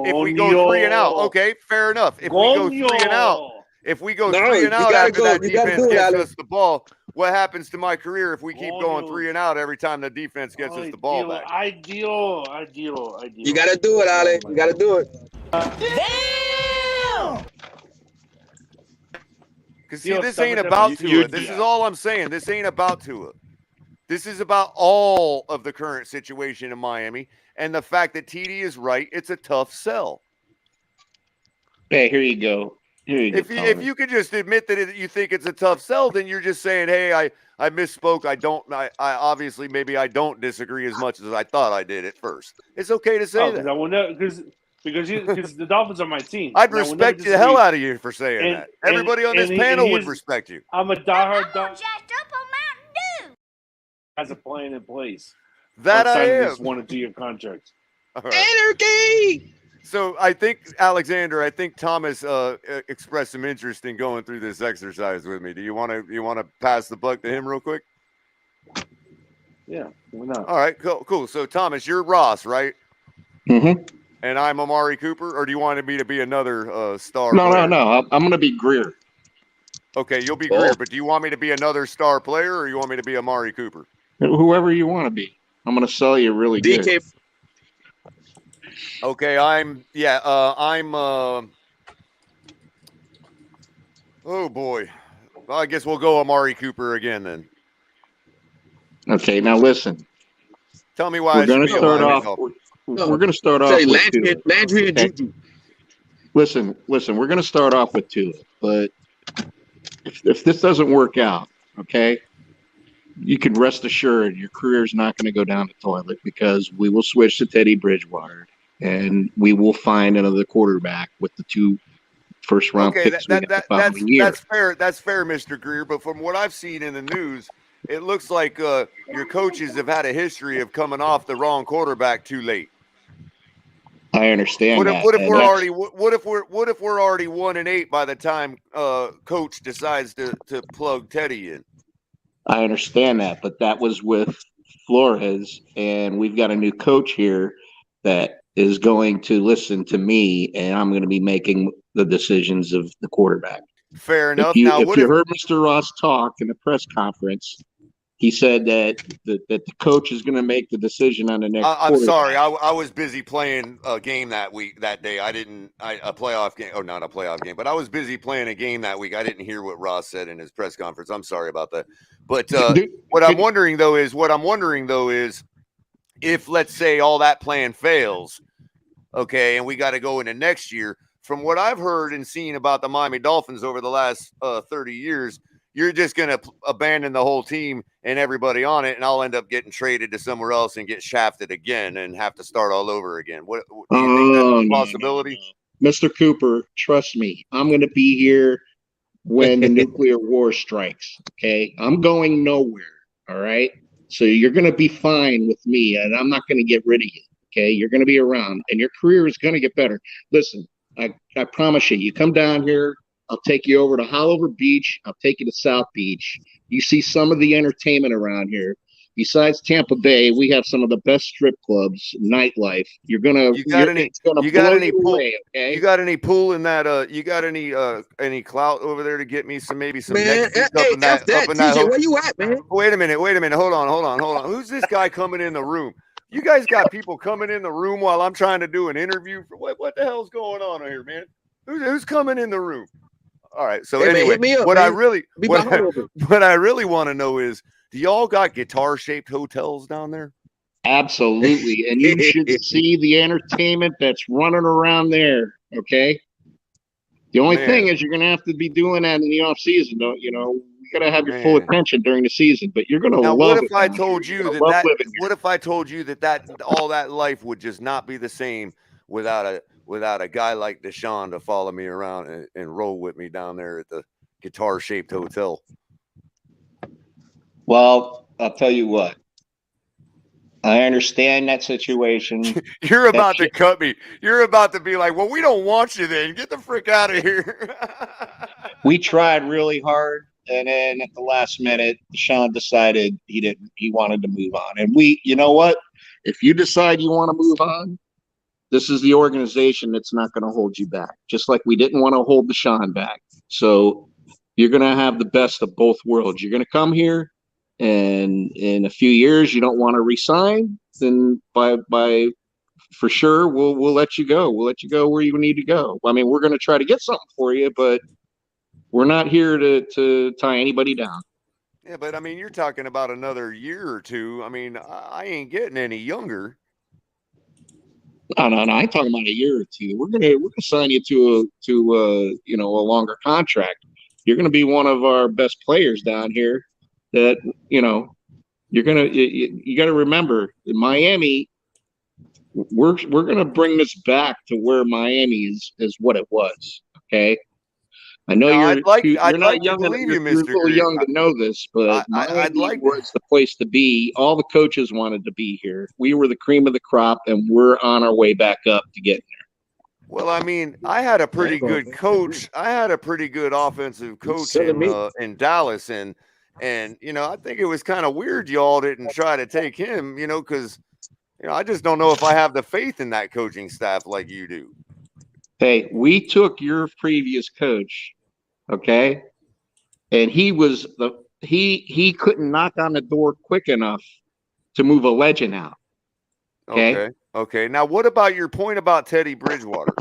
if we go 3 and out, okay, fair enough. If we go 3 and out, after that defense gets us the ball, what happens to my career if we keep going 3 and out every time the defense gets us the ball back? Ideal. You got to do it, Ale. You got to do it. Damn! Because see, this ain't about Tua. This is all I'm saying. This ain't about Tua. This is about all of the current situation in Miami and the fact that TD is right. It's a tough sell. Hey, here you go. If you could just admit that you think it's a tough sell, then you're just saying, hey, I misspoke. I obviously maybe I don't disagree as much as I thought I did at first. It's okay to say that. Because the Dolphins are my team. I'd respect the hell out of you for saying that. Everybody on this panel would respect you. I'm a diehard Dolphins. Has a plan in place. That I am. This 1 or 2 year contract. Right. Anarchy. So I think Thomas expressed some interest in going through this exercise with me. Do you want to pass the buck to him real quick? Yeah, why not? All right, cool. So Thomas, you're Ross, right? Mm-hmm. And I'm Amari Cooper, or do you want me to be another star? No. I'm going to be Grier. Okay, you'll be Grier, but do you want me to be another star player, or you want me to be Amari Cooper? Whoever you want to be. I'm going to sell you really good. Okay, oh boy. Well, I guess we'll go Amari Cooper again then. Okay, now listen. Tell me why we're going to start off. We're going to start off with Landry and Juju. Listen. We're going to start off with Tua, but if this doesn't work out, okay, you can rest assured your career is not going to go down the toilet, because we will switch to Teddy Bridgewater and we will find another quarterback with the 2 first-round picks. That's fair. That's fair, Mr. Grier. But from what I've seen in the news, it looks like your coaches have had a history of coming off the wrong quarterback too late. I understand. What if we're already 1-8 by the time coach decides to plug Teddy in? I understand that, but that was with Flores, and we've got a new coach here that is going to listen to me, and I'm going to be making the decisions of the quarterback. Fair enough. If you heard Mr. Ross talk in the press conference, he said that the coach is going to make the decision on the next. I'm sorry, I was busy playing a game that day. A playoff game, or not a playoff game, but I was busy playing a game that week. I didn't hear what Ross said in his press conference. I'm sorry about that. But what I'm wondering though is, if let's say all that plan fails, okay, and we got to go into next year. From what I've heard and seen about the Miami Dolphins over the last 30 years, you're just going to abandon the whole team and everybody on it, and I'll end up getting traded to somewhere else and get shafted again and have to start all over again. What do you think that's a possibility? No. Mr. Cooper, trust me, I'm going to be here when the nuclear war strikes. Okay, I'm going nowhere. All right, so you're going to be fine with me, and I'm not going to get rid of you. Okay, you're going to be around, and your career is going to get better. Listen, I promise you, you come down here, I'll take you over to Hollover Beach. I'll take you to South Beach. You see some of the entertainment around here. Besides Tampa Bay, we have some of the best strip clubs, nightlife. You got any pool? Away, okay? You got any pool in that? You got any clout over there to get me some man, up in that TJ, where you at, man? Wait a minute. Hold on. Who's this guy coming in the room? You guys got people coming in the room while I'm trying to do an interview. What the hell's going on here, man? Who's coming in the room? All right. So anyway, what I really want to know is, do y'all got guitar-shaped hotels down there? Absolutely. And you should see the entertainment that's running around there. Okay. The only thing is you're going to have to be doing that in the off season. You got to have your full attention during the season, but you're going to love it. What if I told you that all that life would just not be the same without a guy like Deshaun to follow me around and roll with me down there at the guitar-shaped hotel? Well, I'll tell you what. I understand that situation. You're about to cut me. You're about to be like, well, we don't want you then. Get the frick out of here. We tried really hard, and then at the last minute, Deshaun decided he wanted to move on. And you know what? If you decide you want to move on, this is the organization that's not going to hold you back. Just like we didn't want to hold Deshaun back. So you're going to have the best of both worlds. You're going to come here, and in a few years you don't want to resign, then by for sure we'll let you go. We'll let you go where you need to go. I mean, we're going to try to get something for you, but we're not here to tie anybody down. Yeah, but I mean, you're talking about another year or two. I mean, I ain't getting any younger. No. I'm talking about a year or two. We're gonna sign you to a longer contract. You're gonna be one of our best players down here. That you got to remember in Miami, we're gonna bring this back to where Miami is what it was. Okay, I know you're not young enough. You're a little young to know this, but Miami was the place to be. All the coaches wanted to be here. We were the cream of the crop, and we're on our way back up to getting there. Well, I mean, I had a pretty good coach. I had a pretty good offensive coach in Dallas, and I think it was kind of weird y'all didn't try to take him, because I just don't know if I have the faith in that coaching staff like you do. Hey, we took your previous coach, okay, and he couldn't knock on the door quick enough to move a legend out. Okay. Now, what about your point about Teddy Bridgewater?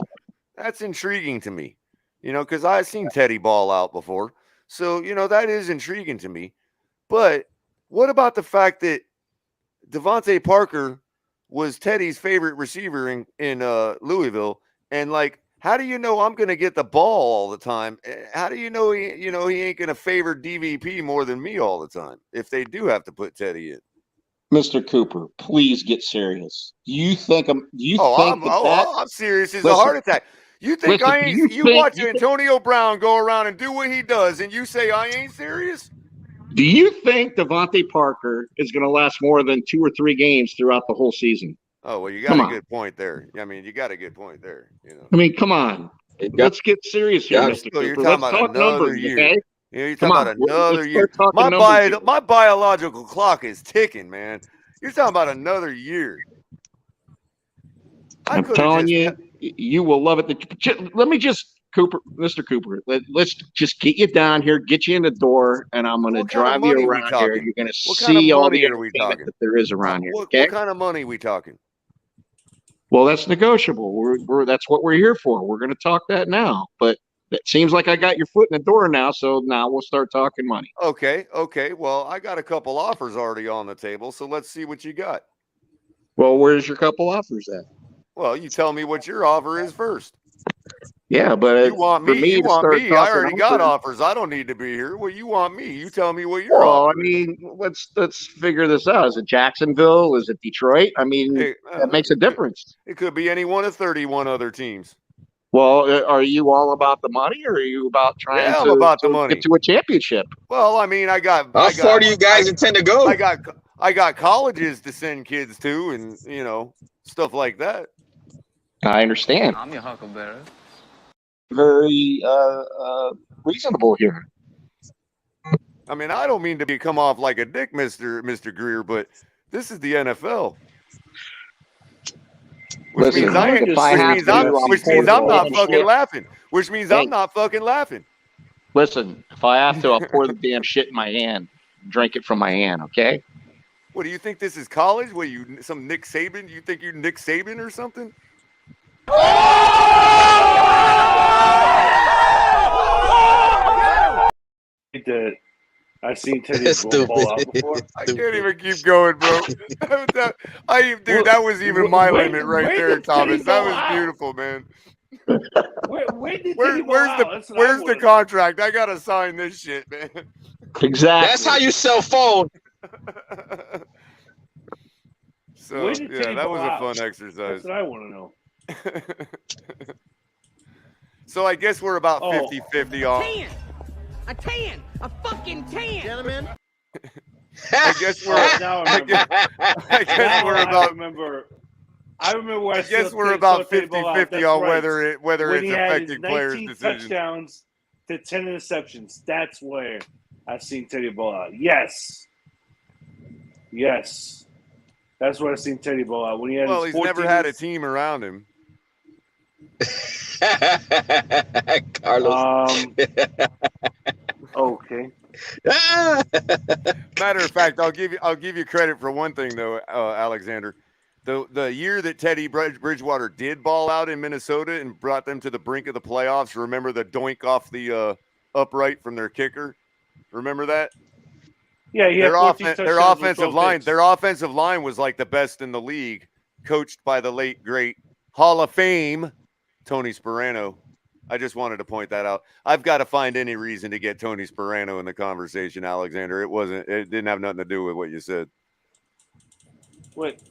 That's intriguing to me, because I've seen Teddy ball out before. So, that is intriguing to me. But what about the fact that Devontae Parker was Teddy's favorite receiver in Louisville? And, how do you know I'm going to get the ball all the time? How do you know he ain't going to favor DVP more than me all the time if they do have to put Teddy in? Mr. Cooper, please get serious. I'm serious as a heart attack. You think you watch Antonio Brown go around and do what he does, and you say I ain't serious? Do you think Devontae Parker is going to last more than 2 or 3 games throughout the whole season? Oh, well, you got a good point there. I mean, you got a good point there. I mean, come on. Let's get serious here, Mr. Cooper. You're talking about another year. Okay? You're talking about another year. My biological clock is ticking, man. You're talking about another year. I'm telling you, you will love it. Let me just, Mr. Cooper, let's just get you down here, get you in the door, and I'm going to drive you around here. You're going to see all the entertainment that there is around here. Okay? What kind of money are we talking? Well, that's negotiable. That's what we're here for. We're going to talk that now. But it seems like I got your foot in the door now, so now we'll start talking money. Okay. Well, I got a couple offers already on the table, so let's see what you got. Well, where's your couple offers at? Well, you tell me what your offer is first. Yeah, but You want for me? me You to want start me? I talking already got offers. offers. I don't need to be here. Well, you want me? You tell me what you're Well, I offering. mean, let's figure this out. Is it Jacksonville? Is it Detroit? I mean, that makes a difference. It could be any one of 31 other teams. Well, are you all about the money, or are you about trying Yeah, I'm to, about the money. get to a championship? Well, I mean, How far do you guys intend to go? I got colleges to send kids to, and stuff like that. I understand. I'm your huckleberry. Very reasonable here. I mean, I don't mean to come off like a dick, Mr. Grier, but this is the NFL. Which means I'm not fucking laughing. Which means I'm not fucking laughing. Listen, if I have to, I'll pour the damn shit in my hand, drink it from my hand, okay? What, do you think this is college? What, you some Nick Saban? You think you're Nick Saban or something? I've seen Teddy ball out before. I can't even keep going, bro. That was even my limit right there, Thomas. That was beautiful, man. Where's the contract? I gotta sign this shit, man. Exactly. That's how you sell phone. So yeah, that was a fun exercise. That's what I want to know. So I guess we're about 50-50 on. A 10! A fucking 10! Gentlemen. I guess we're about 50-50 on whether it's affecting players' decisions. Touchdowns to 10 interceptions. That's where I've seen Teddy ball out. Yes. That's where I've seen Teddy ball out. When he's never had a team around him. Carlos. Okay. Matter of fact, I'll give you credit for one thing though, Alexander. The year that Teddy Bridgewater did ball out in Minnesota and brought them to the brink of the playoffs, remember the doink off the upright from their kicker? Remember that? Yeah, their offensive line was like the best in the league, coached by the late great Hall of Fame Tony Sperano. I just wanted to point that out. I've got to find any reason to get Tony Sperano in the conversation, Alexander. It didn't have nothing to do with what you said. Wait,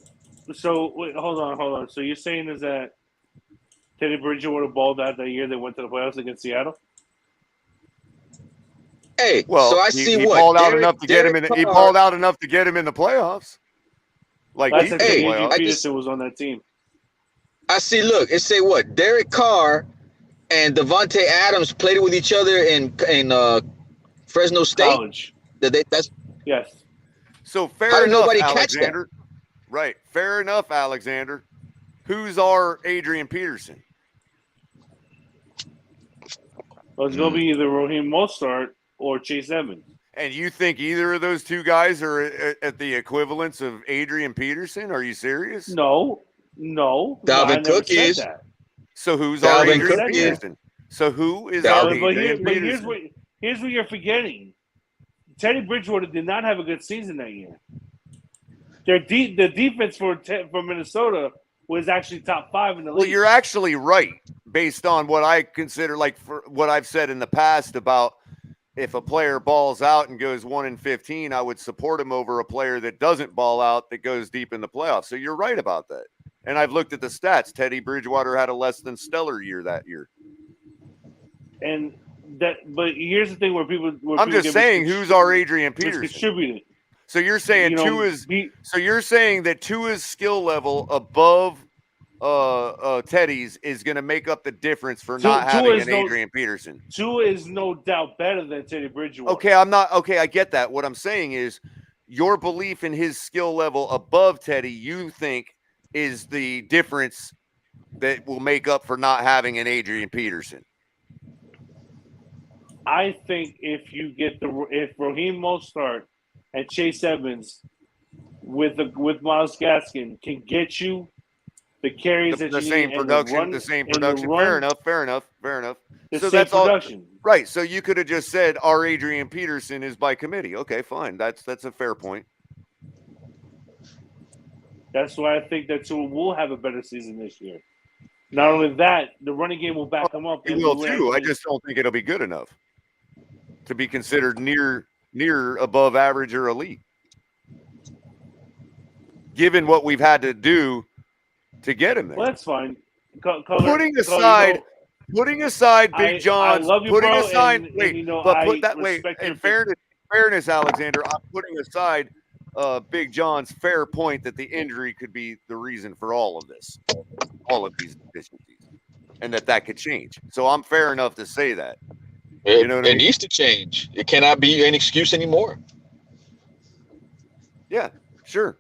hold on. So you're saying is that Teddy Bridgewater balled out that year they went to the playoffs against Seattle? Hey, well, so I see he what balled out enough to get him in. He balled out enough to get him in the playoffs. Like Adrian Peterson was on that team. I see. Look, it say what? Derek Carr and Devonta Adams played with each other in Fresno State. College. Yes. So fair enough, Alexander. Right. Fair enough, Alexander. Who's our Adrian Peterson? Well, it's going to be either Raheem Mostert or Chase Edmonds. And you think either of those two guys are at the equivalence of Adrian Peterson? Are you serious? No. Dalvin Cook is. So who's our Adrian Peterson? So who is our Adrian Peterson? Here's what you're forgetting. Teddy Bridgewater did not have a good season that year. The defense for Minnesota was actually top 5 in the league. Well, you're actually right, based on what I consider, like for what I've said in the past about if a player balls out and goes 1-15, I would support him over a player that doesn't ball out that goes deep in the playoffs. So you're right about that. And I've looked at the stats. Teddy Bridgewater had a less than stellar year that year. But here's the thing where people. I'm just saying, who's our Adrian Peterson? Distributed. So you're saying So you're saying that Tua's skill level above Teddy's is going to make up the difference for not having an Adrian Peterson. Tua is no doubt better than Teddy Bridgewater. Okay, I get that. What I'm saying is your belief in his skill level above Teddy, you think is the difference that will make up for not having an Adrian Peterson. I think if Raheem Mostert and Chase Edmonds with Myles Gaskin can get you the carries that the you same need production. Fair enough. So that's production. All right. So you could have just said our Adrian Peterson is by committee. Okay, fine. That's a fair point. That's why I think that Tua will have a better season this year. Not only that, the running game will back him up. He will too. I just don't think it'll be good enough to be considered near above average or elite. Given what we've had to do to get him there. Well, that's fine. Putting aside Big John's, I love you, putting bro, aside, and, wait, you know, but I put that, wait, respect in your fairness, Alexander, I'm putting aside Big John's fair point that the injury could be the reason for all of this, all of these deficiencies, and that could change. So I'm fair enough to say that. You know what I mean? It needs to change. It cannot be an excuse anymore. Yeah, sure.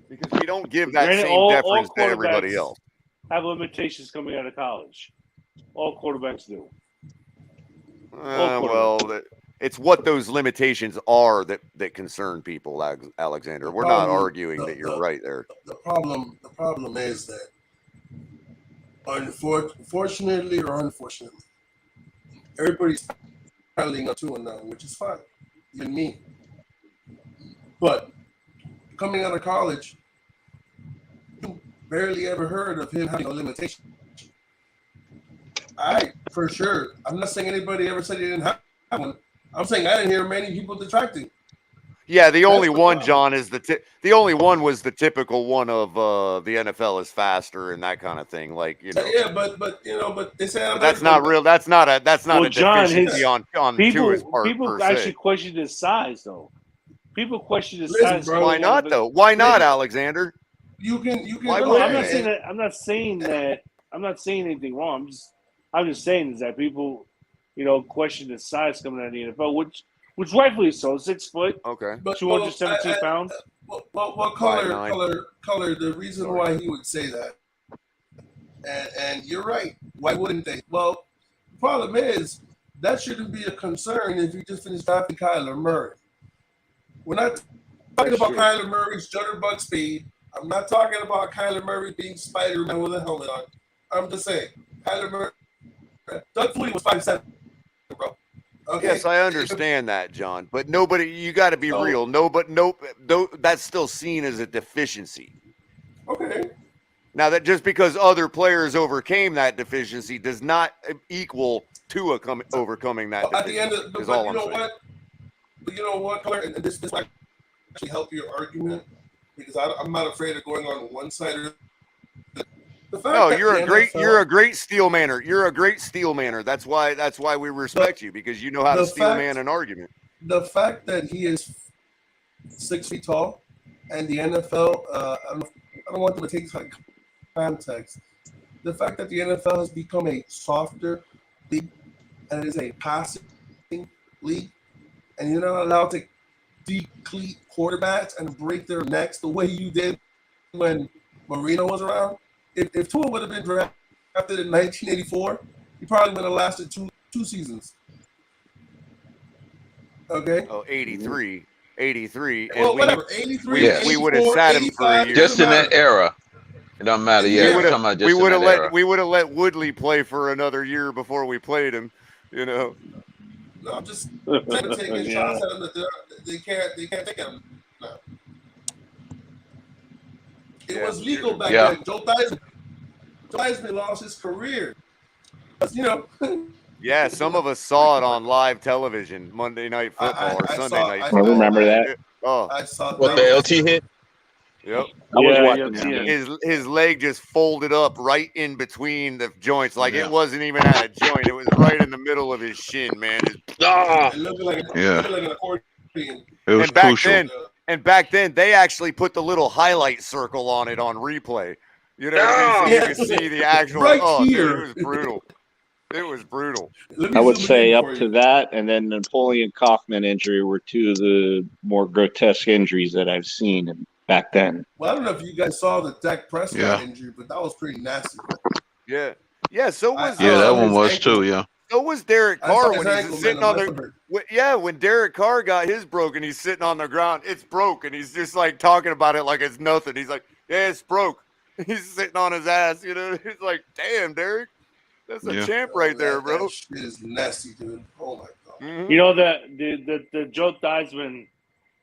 Because we don't give that same deference to everybody else. Have limitations coming out of college. All quarterbacks do. Well, it's what those limitations are that concern people, Alexander. We're not arguing that you're right there. The problem is that, unfortunately or unfortunately, everybody's piling up Tua now, which is fine, even me. But coming out of college, you barely ever heard of him having a limitation. For sure. I'm not saying anybody ever said he didn't have one. I'm saying I didn't hear many people detracting. Yeah, the only one, John, is the only one was the typical one of the NFL is faster and that kind of thing. Like, you know. Yeah, but they say that's not real. That's not a John, deficiency on Tua's part. People actually question his size, though. People question his size. Bro, why not though? Why not, Alexander? You can. Why I'm not saying that. I'm not saying anything wrong. I'm just saying is that people, question his size coming out of the NFL, which rightfully so. 6 foot, okay, 217 pounds. Well, Culler. The reason why he would say that, and you're right. Why wouldn't they? Well, the problem is that shouldn't be a concern if you just finished drafting Kyler Murray. We're not talking about Kyler Murray's jitterbug speed. I'm not talking about Kyler Murray being Spider-Man with a helmet on. I'm just saying, Kyler Murray. Doug Flutie was 5'7", bro. Okay. Yes, I understand that, John. But you got to be real. No, that's still seen as a deficiency. Okay. Now, that just because other players overcame that deficiency does not equal Tua overcoming that deficiency. At the end of the, but you know what, Culler, and this might actually help your argument because I'm not afraid of going on one side or the fact. No, you're a great steel manner. You're a great steel manner. That's why we respect you because you know how to steel man an argument. The fact that he is 6 feet tall, and the NFL, I don't want them to take like context. The fact that the NFL has become a softer league and it is a passing league, and you're not allowed to deplete quarterbacks and break their necks the way you did when Marino was around. If Tua would have been drafted in 1984, he probably would have lasted two seasons. Okay. Oh, 83. Well, whatever. 83. We would have sat him for a year. Just in that era. It don't matter. Yeah, we would have let Woodley play for another year before we played him. No, I'm just taking shots at him that they can't take him. No. It was legal back then. Joe Theismann lost his career. Yeah, some of us saw it on live television, Monday Night Football or Sunday Night. I remember that. I saw what the LT hit. Yep. I was watching that. His leg just folded up right in between the joints, like it wasn't even at a joint. It was right in the middle of his shin, man. It looked like an accordion. It was crucial. And back then, they actually put the little highlight circle on it on replay. You know, so you can see the actual. Here. Dude, it was brutal. It was brutal. I would say up to that, and then Napoleon Kaufman injury were two of the more grotesque injuries that I've seen back then. Well, I don't know if you guys saw the Dak Prescott injury, but that was pretty nasty. Yeah. So was that one was too. Yeah. So was Derek Carr when he's sitting on the. When Derek Carr got his broken, he's sitting on the ground. It's broke, and he's just like talking about it like it's nothing. He's like, "Yeah, it's broke." He's sitting on his ass. He's like, "Damn, Derek, that's a champ right there, bro." That shit is nasty, dude. Oh my god. Mm-hmm. The Joe Theismann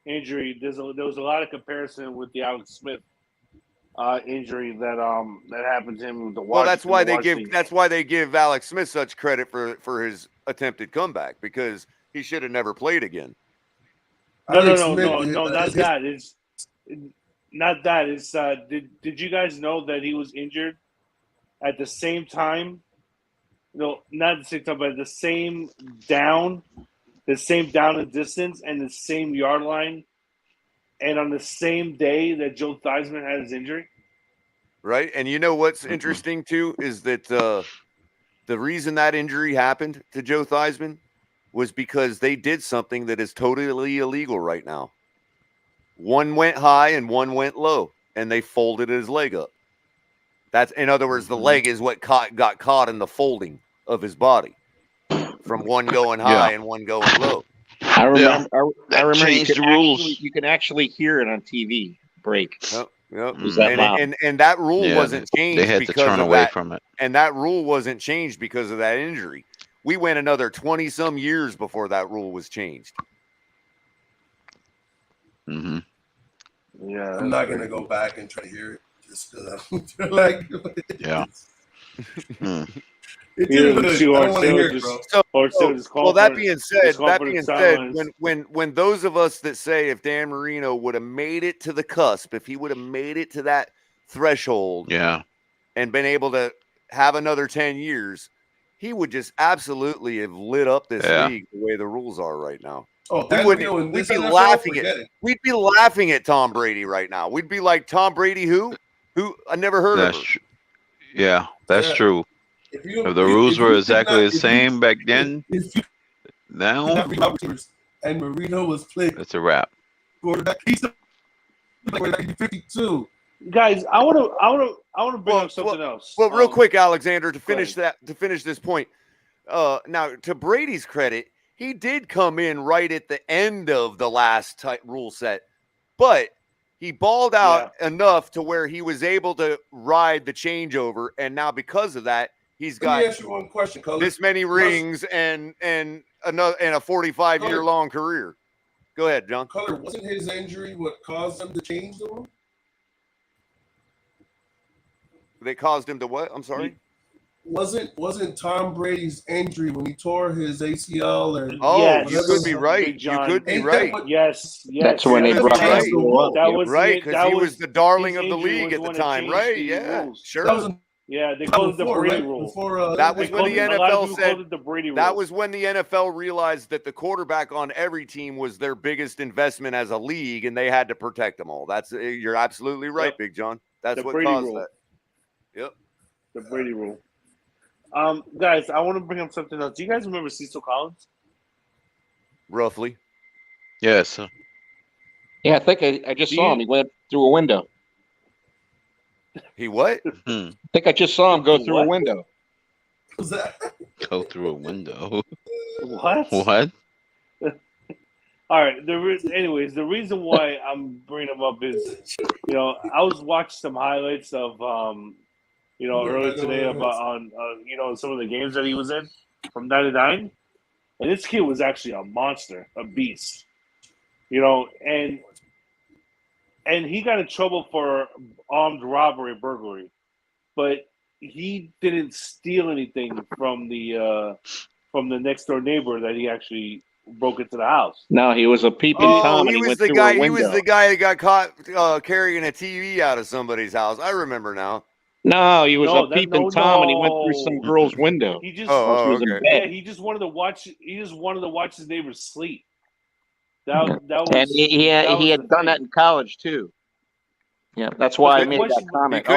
injury. There was a lot of comparison with the Alex Smith injury that happened to him with the Well, Washington. that's why they give Alex Smith such credit for his attempted comeback, because he should have never played again. No, not that. It's not that. It's did you guys know that he was injured at the same time? No, not at the same time, but the same down and distance, and the same yard line, and on the same day that Joe Theismann had his injury. Right, and you know what's interesting too is that the reason that injury happened to Joe Theismann was because they did something that is totally illegal right now. One went high and one went low, and they folded his leg up. That's, in other words, the leg is what got caught in the folding of his body from one going high and one going low. I remember. I remember changed the rules. You can actually hear it on TV. Break. Yep. And that rule wasn't changed. They had to because turn of away that, from it. and that rule wasn't changed because of that injury. We went another 20-some years before that rule was changed. Mm-hmm. Yeah, I'm not gonna go back and try to hear it just because I'm like, yeah. It didn't look, I don't want to hear it, bro. Well, that being said, when those of us that say if Dan Marino would have made it to the cusp, if he would have made it to that threshold, and been able to have another 10 years, he would just absolutely have lit up this league the way the rules are right now. Oh, we'd be laughing at we'd be laughing at Tom Brady right now. We'd be like, Tom Brady, who I never heard of. Yeah, that's true. If the rules were exactly the same back then, now and Marino was playing. It's a wrap. Quarterback. He's like 52. Guys, I want to bring up something else. Well, real quick, Alexander, to finish this point. Now, to Brady's credit, he did come in right at the end of the last rule set, but he balled out enough to where he was able to ride the changeover, and now because of that, he's got Let me ask you one question, Culler. this many rings and a 45-year long career. Go ahead, John. Culler, wasn't his injury what caused him to change the rule? They caused him to what? I'm sorry. Wasn't Tom Brady's injury when he tore his ACL or? Oh, you could be right. You could be right. Yes. That's when they brought right, because he was the darling of the league at the time, right? Yeah, sure. They called it the Brady rule. That was when the NFL said that was when the NFL realized that the quarterback on every team was their biggest investment as a league, and they had to protect them all. You're absolutely right, Big John. That's what caused that. Yep. The Brady rule. Guys, I want to bring up something else. Do you guys remember Cecil Collins? Roughly. Yes. Yeah, I think I just saw him. He went through a window. He what? I think I just saw him go through a window. What's that? Go through a window. What? What? All right. Anyways, the reason why I'm bringing him up is, I was watching some highlights of, earlier today about some of the games that he was in from '99, and this kid was actually a monster, a beast, and he got in trouble for armed robbery, burglary, but he didn't steal anything from the next door neighbor that he actually broke into the house. No, he was a peeping Tom. He was the guy. He was the guy that got caught carrying a TV out of somebody's house. I remember now. No, he was a peeping Tom, and he went through some girl's window. He just, okay. He just wanted to watch. He just wanted to watch his neighbors sleep. That was. And he had done that in college too. Yeah, that's why I made that comment.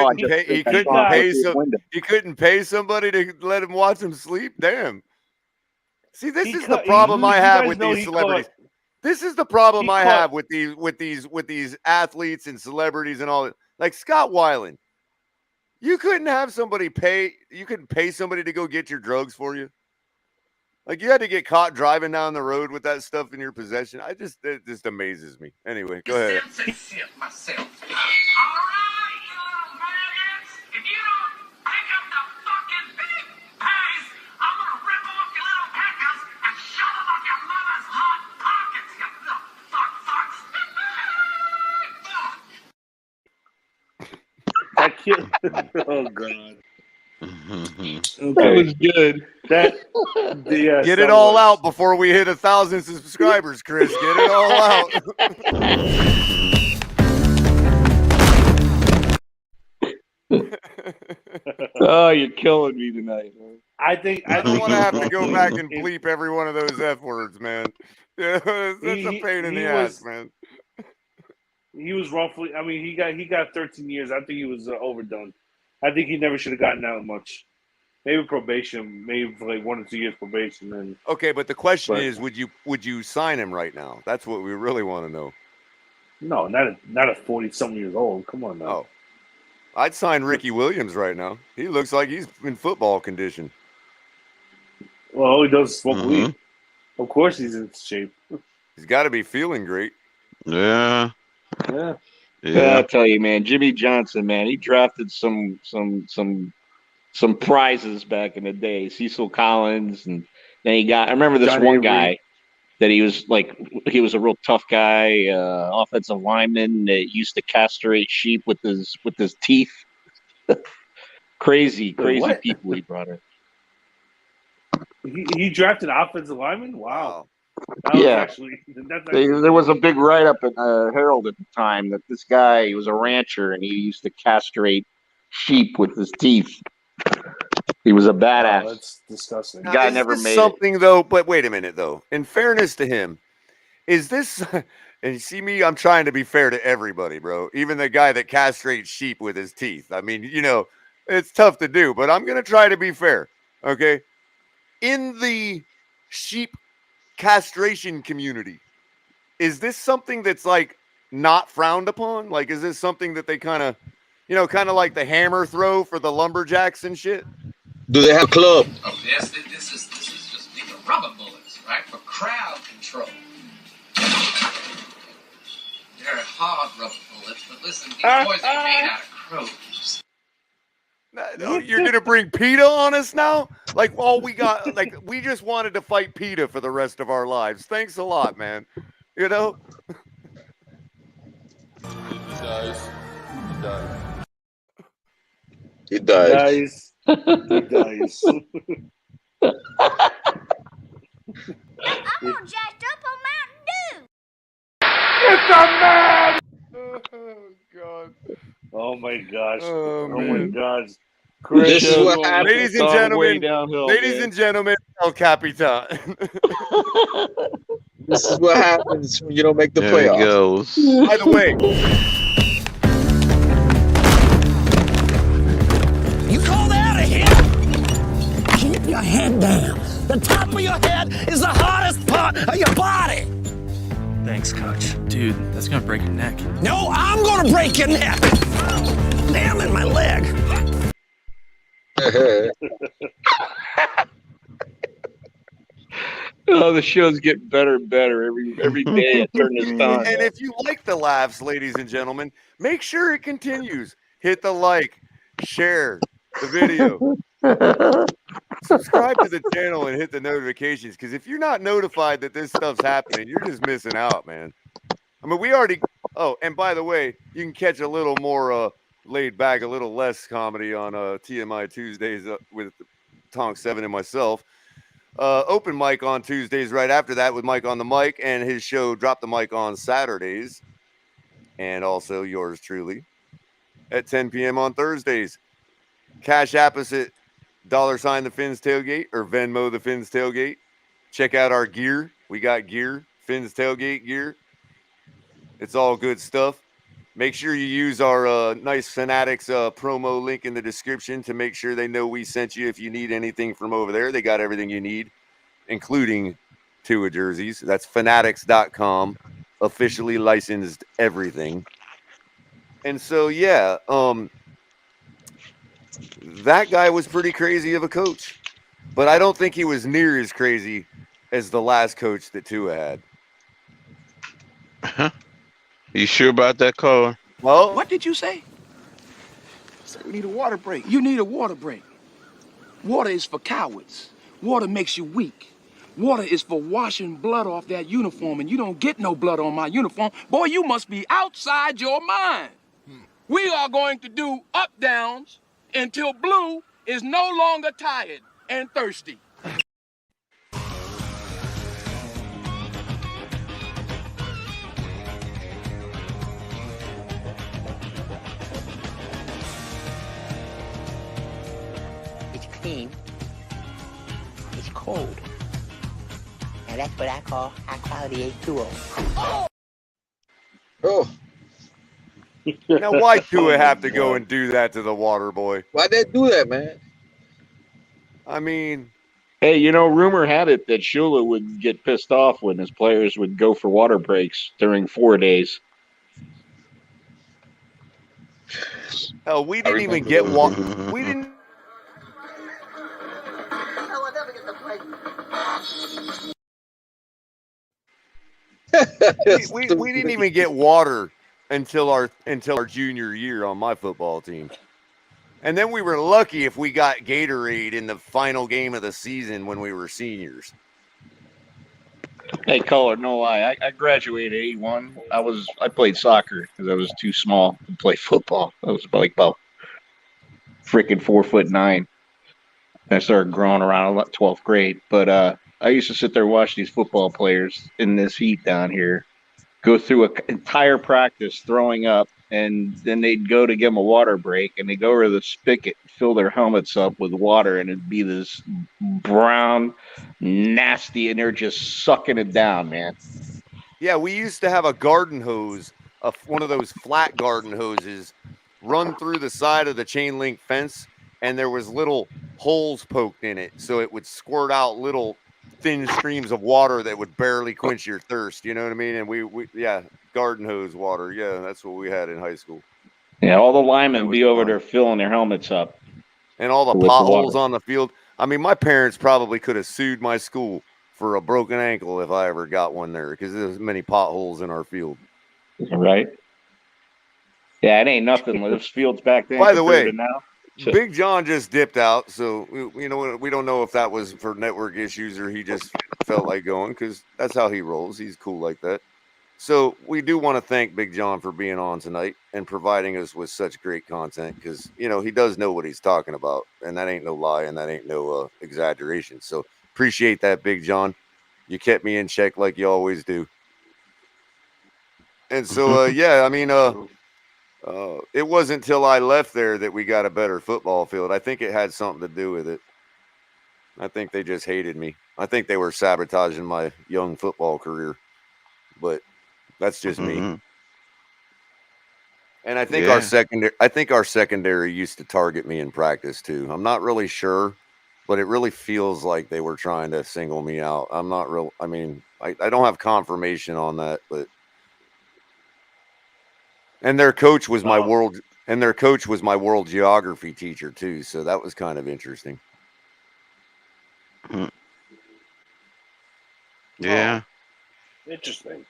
He couldn't pay somebody to let him watch him sleep. Damn. See, this is the problem I have with these celebrities. This is the problem I have with these athletes and celebrities and all that. Like Scott Weiland. You couldn't have somebody you couldn't pay somebody to go get your drugs for you. Like you had to get caught driving down the road with that stuff in your possession. It just amazes me. Anyway, go ahead. Oh God. That was good. Yes, Get that it all was. out before we hit 1,000 subscribers, Chris. Get it all out. Oh, you're killing me tonight. I think I don't want to have to go roughly back and in- bleep every one of those F words, man. That's a pain in the ass, man. He was roughly. I mean, he got 13 years. I think he was overdone. I think he never should have gotten out much. Maybe probation, maybe for like 1 or 2 years probation. And Okay, but the question is, would you sign him right now? That's what we really want to know. no, not at 40-something years old. Come on now. Oh, I'd sign Ricky Williams right now. He looks like he's in football condition. Well, all he does is smoke weed. Of course, he's in shape. He's got to be feeling great. Yeah. Yeah. I tell you, man, Jimmy Johnson, man, he drafted some prizes back in the day. Cecil Collins, and then he got. I remember this Johnny one guy Avery. that he was a real tough guy, offensive lineman that used to castrate sheep with his teeth. crazy what? people he brought in. He drafted offensive lineman. Wow. Yeah. That's There was a big write-up in Herald at the time that this guy, he was a rancher and he used to castrate sheep with his teeth. He was a badass. Oh, that's disgusting. Now, guy never made something though. But wait a minute though. In fairness to him, is this? And you see me, I'm trying to be fair to everybody, bro. Even the guy that castrates sheep with his teeth. I mean, it's tough to do, but I'm gonna try to be fair. Okay. In the sheep castration community, is this something that's like not frowned upon? Like, is this something that they kind of like the hammer throw for the lumberjacks and shit? Do they have a club? Oh, yes, this is just these are rubber bullets, right, for crowd control. They're hard rubber bullets, but listen, these boys are made out of crows. You're gonna bring PETA on us now? Like all we got, like we just wanted to fight PETA for the rest of our lives. Thanks a lot, man. He dies. He dies. He dies. I'm all jacked up on Mountain Dew. It's a man! Oh God. Oh my gosh. Oh my man. gosh. This is what happens. Ladies and gentlemen, El Capitan. This is what happens when you don't make the There playoffs. he goes. By the way, You call that a hit? Keep your head down. The top of your head is the hardest part of your body. Thanks, Coach. Dude, that's gonna break your neck. No, I'm gonna break your neck. Damn in my leg. Oh, the shows get better and better every day. I turn this on. and if you like the laughs, ladies and gentlemen, make sure it continues. Hit the like, share the video, subscribe to the channel, and hit the notifications. Because if you're not notified that this stuff's happening, you're just missing out, man. I mean, we already. Oh, and by the way, you can catch a little more laid back, a little less comedy on TMI Tuesdays with Tonk 7 and myself. Open mic on Tuesdays right after that with Mike on the mic, and his show Drop the Mic on Saturdays, and also yours truly at 10 p.m. on Thursdays. Cash App us at $, the Fins Tailgate, or Venmo the Fins Tailgate. Check out our gear. We got gear, Fins Tailgate gear. It's all good stuff. Make sure you use our nice Fanatics promo link in the description to make sure they know we sent you. If you need anything from over there, they got everything you need, including Tua jerseys. That's fanatics.com. Officially licensed everything. And so, yeah, that guy was pretty crazy of a coach. But I don't think he was near as crazy as the last coach that Tua had. You sure about that, Culler? Well, What did you say? Said we need a water break. You need a water break. Water is for cowards. Water makes you weak. Water is for washing blood off that uniform, and you don't get no blood on my uniform. Boy, you must be outside your mind. We are going to do up downs until Blue is no longer tired and thirsty. It's clean. It's cold. And that's what I call high quality H2O. Oh. Now, why Tua have to go and do that to the water boy? Why'd they do that, man? I mean, hey, you know, rumor had it that Shula would get pissed off when his players would go for water breaks during 4 days. Hell, we didn't even get water. We didn't. we didn't even get water until our junior year on my football team. And then we were lucky if we got Gatorade in the final game of the season when we were seniors. Hey, Culler, no lie. I graduated 81. I played soccer because I was too small to play football. I was about freaking 4'9". I started growing around 12th grade. But I used to sit there and watch these football players in this heat down here go through an entire practice throwing up, and then they'd go to give them a water break, and they go over to the spigot, fill their helmets up with water, and it'd be this brown, nasty, and they're just sucking it down, man. Yeah, we used to have a garden hose, one of those flat garden hoses, run through the side of the chain link fence, and there was little holes poked in it, so it would squirt out little thin streams of water that would barely quench your thirst. You know what I mean? And we garden hose water. Yeah, that's what we had in high school. Yeah, all the linemen would be over there filling their helmets up. And all the potholes on the field. I mean, my parents probably could have sued my school for a broken ankle if I ever got one there, because there's many potholes in our field. Right. Yeah, it ain't nothing. Those fields back then. By the way, now. Big John just dipped out, so you know we don't know if that was for network issues or he just felt like going, because that's how he rolls. He's cool like that. So we do want to thank Big John for being on tonight and providing us with such great content, because he does know what he's talking about, and that ain't no lie and that ain't no exaggeration. So appreciate that, Big John. You kept me in check like you always do. And so yeah, I mean it wasn't until I left there that we got a better football field. I think it had something to do with it. I think they just hated me. I think they were sabotaging my young football career. But that's just me. And I think our secondary used to target me in practice too. I'm not really sure, but it really feels like they were trying to single me out. I'm not real. I mean, I don't have confirmation on that, but. And their coach was my world geography teacher too, so that was kind of interesting. Yeah. Oh, interesting.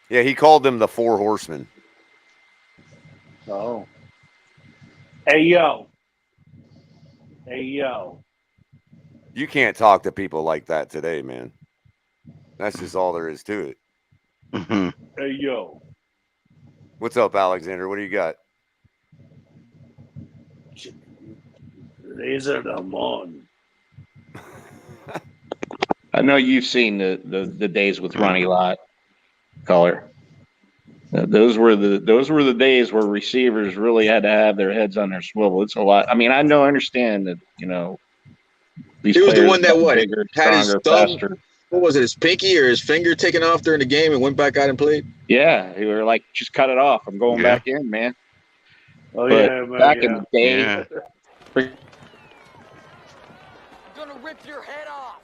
Yeah, he called them the Four Horsemen. Oh. Hey yo. Hey yo. You can't talk to people like that today, man. That's just all there is to it. Hey yo. What's up, Alexander? What do you got? Laser them on. I know you've seen the days with Ronnie Lott, Culler. Those were the days where receivers really had to have their heads on their swivel. It's a lot. I mean, I understand that these he was the one that bigger, had his stronger, thumb. faster. What was it? His pinky or his finger taken off during the game and went back out and played? Yeah, they were like, just cut it off. I'm going back in, man. Oh, but yeah, man. Back in the day. Yeah. I'm gonna rip your head off.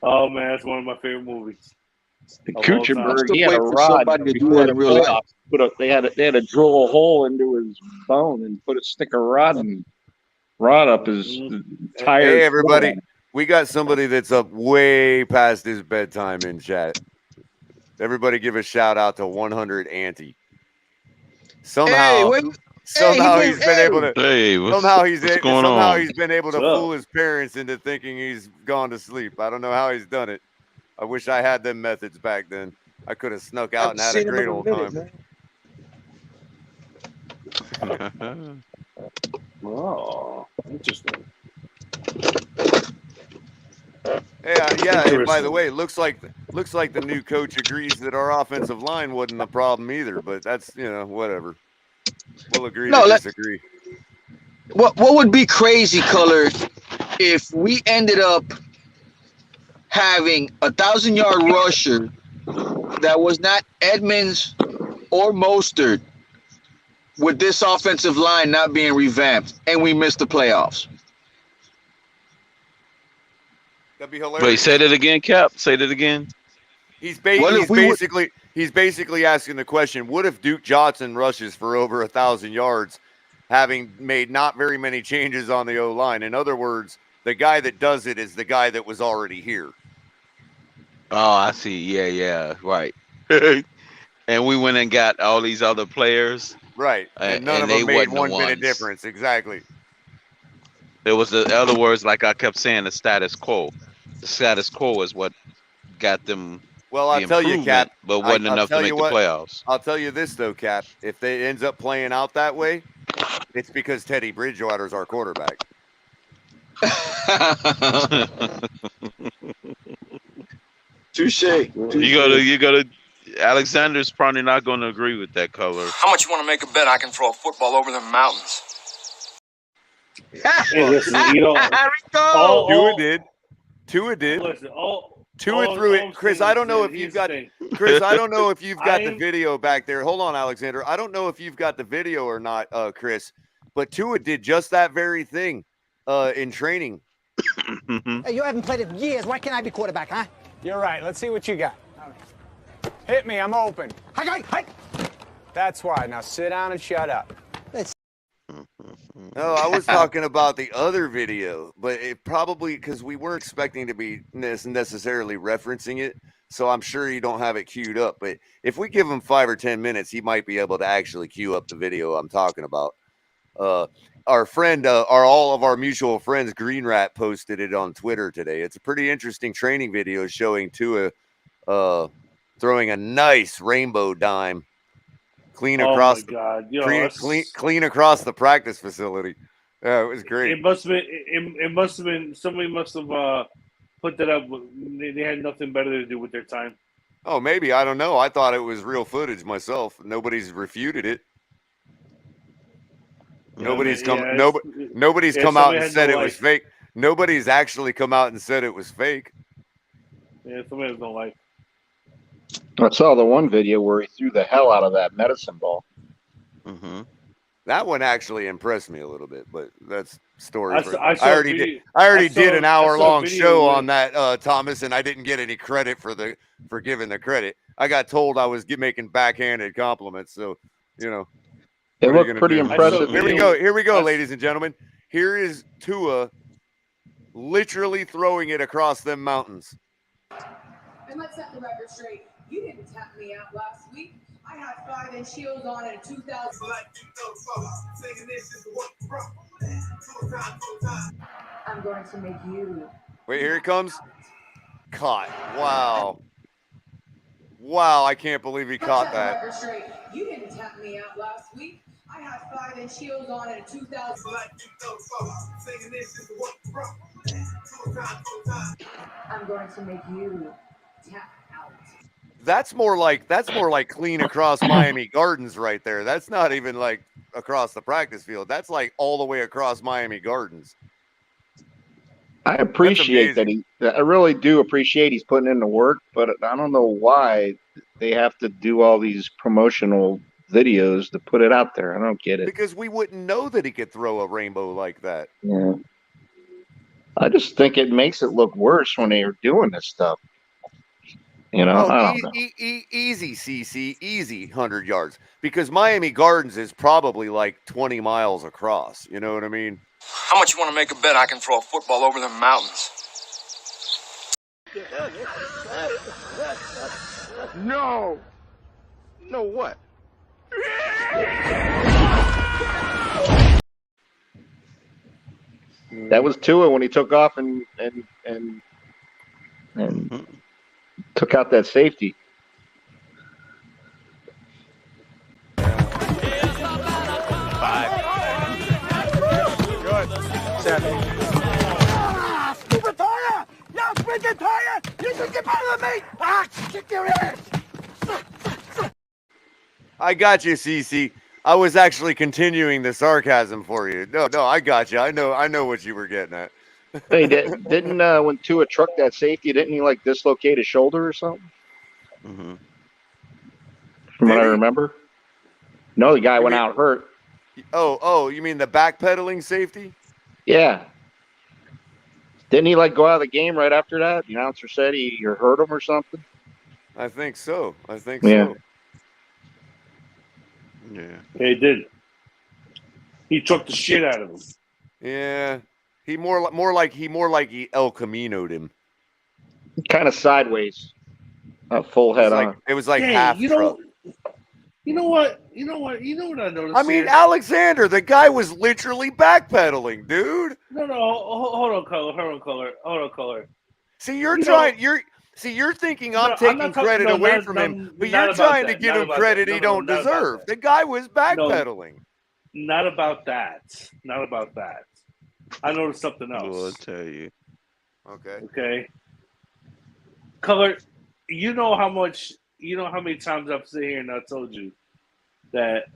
Oh man, that's one of my favorite movies. Kuchenberg, he had a rod. To do that in real life. They had to drill a hole into his bone and stick a rod up his entire. Hey, everybody. We got somebody that's up way past his bedtime in chat. Everybody give a shout out to 100 Auntie. Somehow Somehow he's been able to. Hey, Somehow he's been able to fool his parents into thinking he's gone to sleep. I don't know how he's done it. I wish I had them methods back then. I could have snuck out and had a great old time. Oh, interesting. Yeah. And by the way, looks like the new coach agrees that our offensive line wasn't a problem either. But that's whatever. We'll agree to disagree. What would be crazy, Culler, if we ended up having 1,000-yard rusher that was not Edmonds or Mostert, with this offensive line not being revamped, and we missed the playoffs? That'd be hilarious. Wait, say that again, Cap. Say that again. He's basically asking the question: what if Duke Johnson rushes for over 1,000 yards, having made not very many changes on the O-line? In other words, the guy that does it is the guy that was already here. Oh, I see. Yeah, right. And we went and got all these other players. Right. And none of them made one bit of difference. Exactly. It was in other words, like I kept saying, the status quo. The status quo is what got them. Well, I'll tell you, Cap, but wasn't enough to make the playoffs. I'll tell you this though, Cap. If it ends up playing out that way, it's because Teddy Bridgewater's our quarterback. Touche. You gotta. Alexander's probably not going to agree with that, Culler. How much you want to make a bet I can throw a football over the mountains? Hey, listen, Tua did. Listen, Tua threw it. Chris, I don't know if you've got. Chris, I don't know if you've got the video back there. Hold on, Alexander. I don't know if you've got the video or not, Chris. But Tua did just that very thing in training. Hey, you haven't played it in years. Why can't I be quarterback, huh? You're right. Let's see what you got. Hit me. I'm open. Hi. That's why. Now sit down and shut up. No, I was talking about the other video, but it probably because we weren't expecting to be necessarily referencing it. So I'm sure you don't have it queued up. But if we give him 5 or 10 minutes, he might be able to actually queue up the video I'm talking about. Our friend, all of our mutual friends, Green Rat, posted it on Twitter today. It's a pretty interesting training video showing Tua throwing a nice rainbow dime clean across clean across the practice facility. Yeah, it was great. It must have been somebody must have put that up. They had nothing better to do with their time. Oh, maybe. I don't know. I thought it was real footage myself. Nobody's refuted it. Nobody's come out and said it was fake. Nobody's actually come out and said it was fake. Yeah, somebody don't like. I saw the one video where he threw the hell out of that medicine ball. Mm-hmm. That one actually impressed me a little bit, but that's story. I already did an hour-long show on that, Thomas, and I didn't get any credit for giving the credit. I got told I was making backhanded compliments, so It looked pretty impressive. Here we go, ladies and gentlemen. Here is Tua literally throwing it across them mountains. And let's set the record straight. You didn't tap me out last week. I had 5-inch heels on in 2000. I'm going to make you. Wait, here it comes. Caught. Wow, I can't believe he caught that. Record straight. You didn't tap me out last week. I had 5-inch heels on in 2000. I'm going to make you tap out. That's more like clean across Miami Gardens right there. That's not even like across the practice field. That's like all the way across Miami Gardens. I appreciate that I really do appreciate he's putting in the work, but I don't know why they have to do all these promotional videos to put it out there. I don't get it. Because we wouldn't know that he could throw a rainbow like that. Yeah. I just think it makes it look worse when they are doing this stuff. I don't know. Easy, CC, easy 100 yards. Because Miami Gardens is probably like 20 miles across. You know what I mean? How much you want to make a bet I can throw a football over the mountains? No. No what? That was Tua when he took off and took out that safety. Stupid tire! You freaking tire! You should get better than me! Kick your ass! I got you, Cece. I was actually continuing the sarcasm for you. No, I got you. I know what you were getting at. Hey, didn't when Tua trucked that safety, didn't he like dislocate his shoulder or something? Mm-hmm. From what I remember. No, the guy went out hurt. Oh, you mean the backpedaling safety? Yeah. Didn't he like go out of the game right after that? The announcer said he hurt him or something. I think so. Yeah. So. Yeah, he did. He trucked the shit out of him. Yeah, he more like he El Camino'd him. Kind of sideways, full head on. It was like half truck. You know what I noticed? I mean, Alexander, the guy was literally backpedaling, dude. No, hold on, Culler. See, you're thinking I'm taking credit away from him, but you're trying to give him credit he don't deserve. The guy was backpedaling. Not about that. I noticed something else. I'll tell you. Okay. Culler, you know how many times I've sat here and I told you that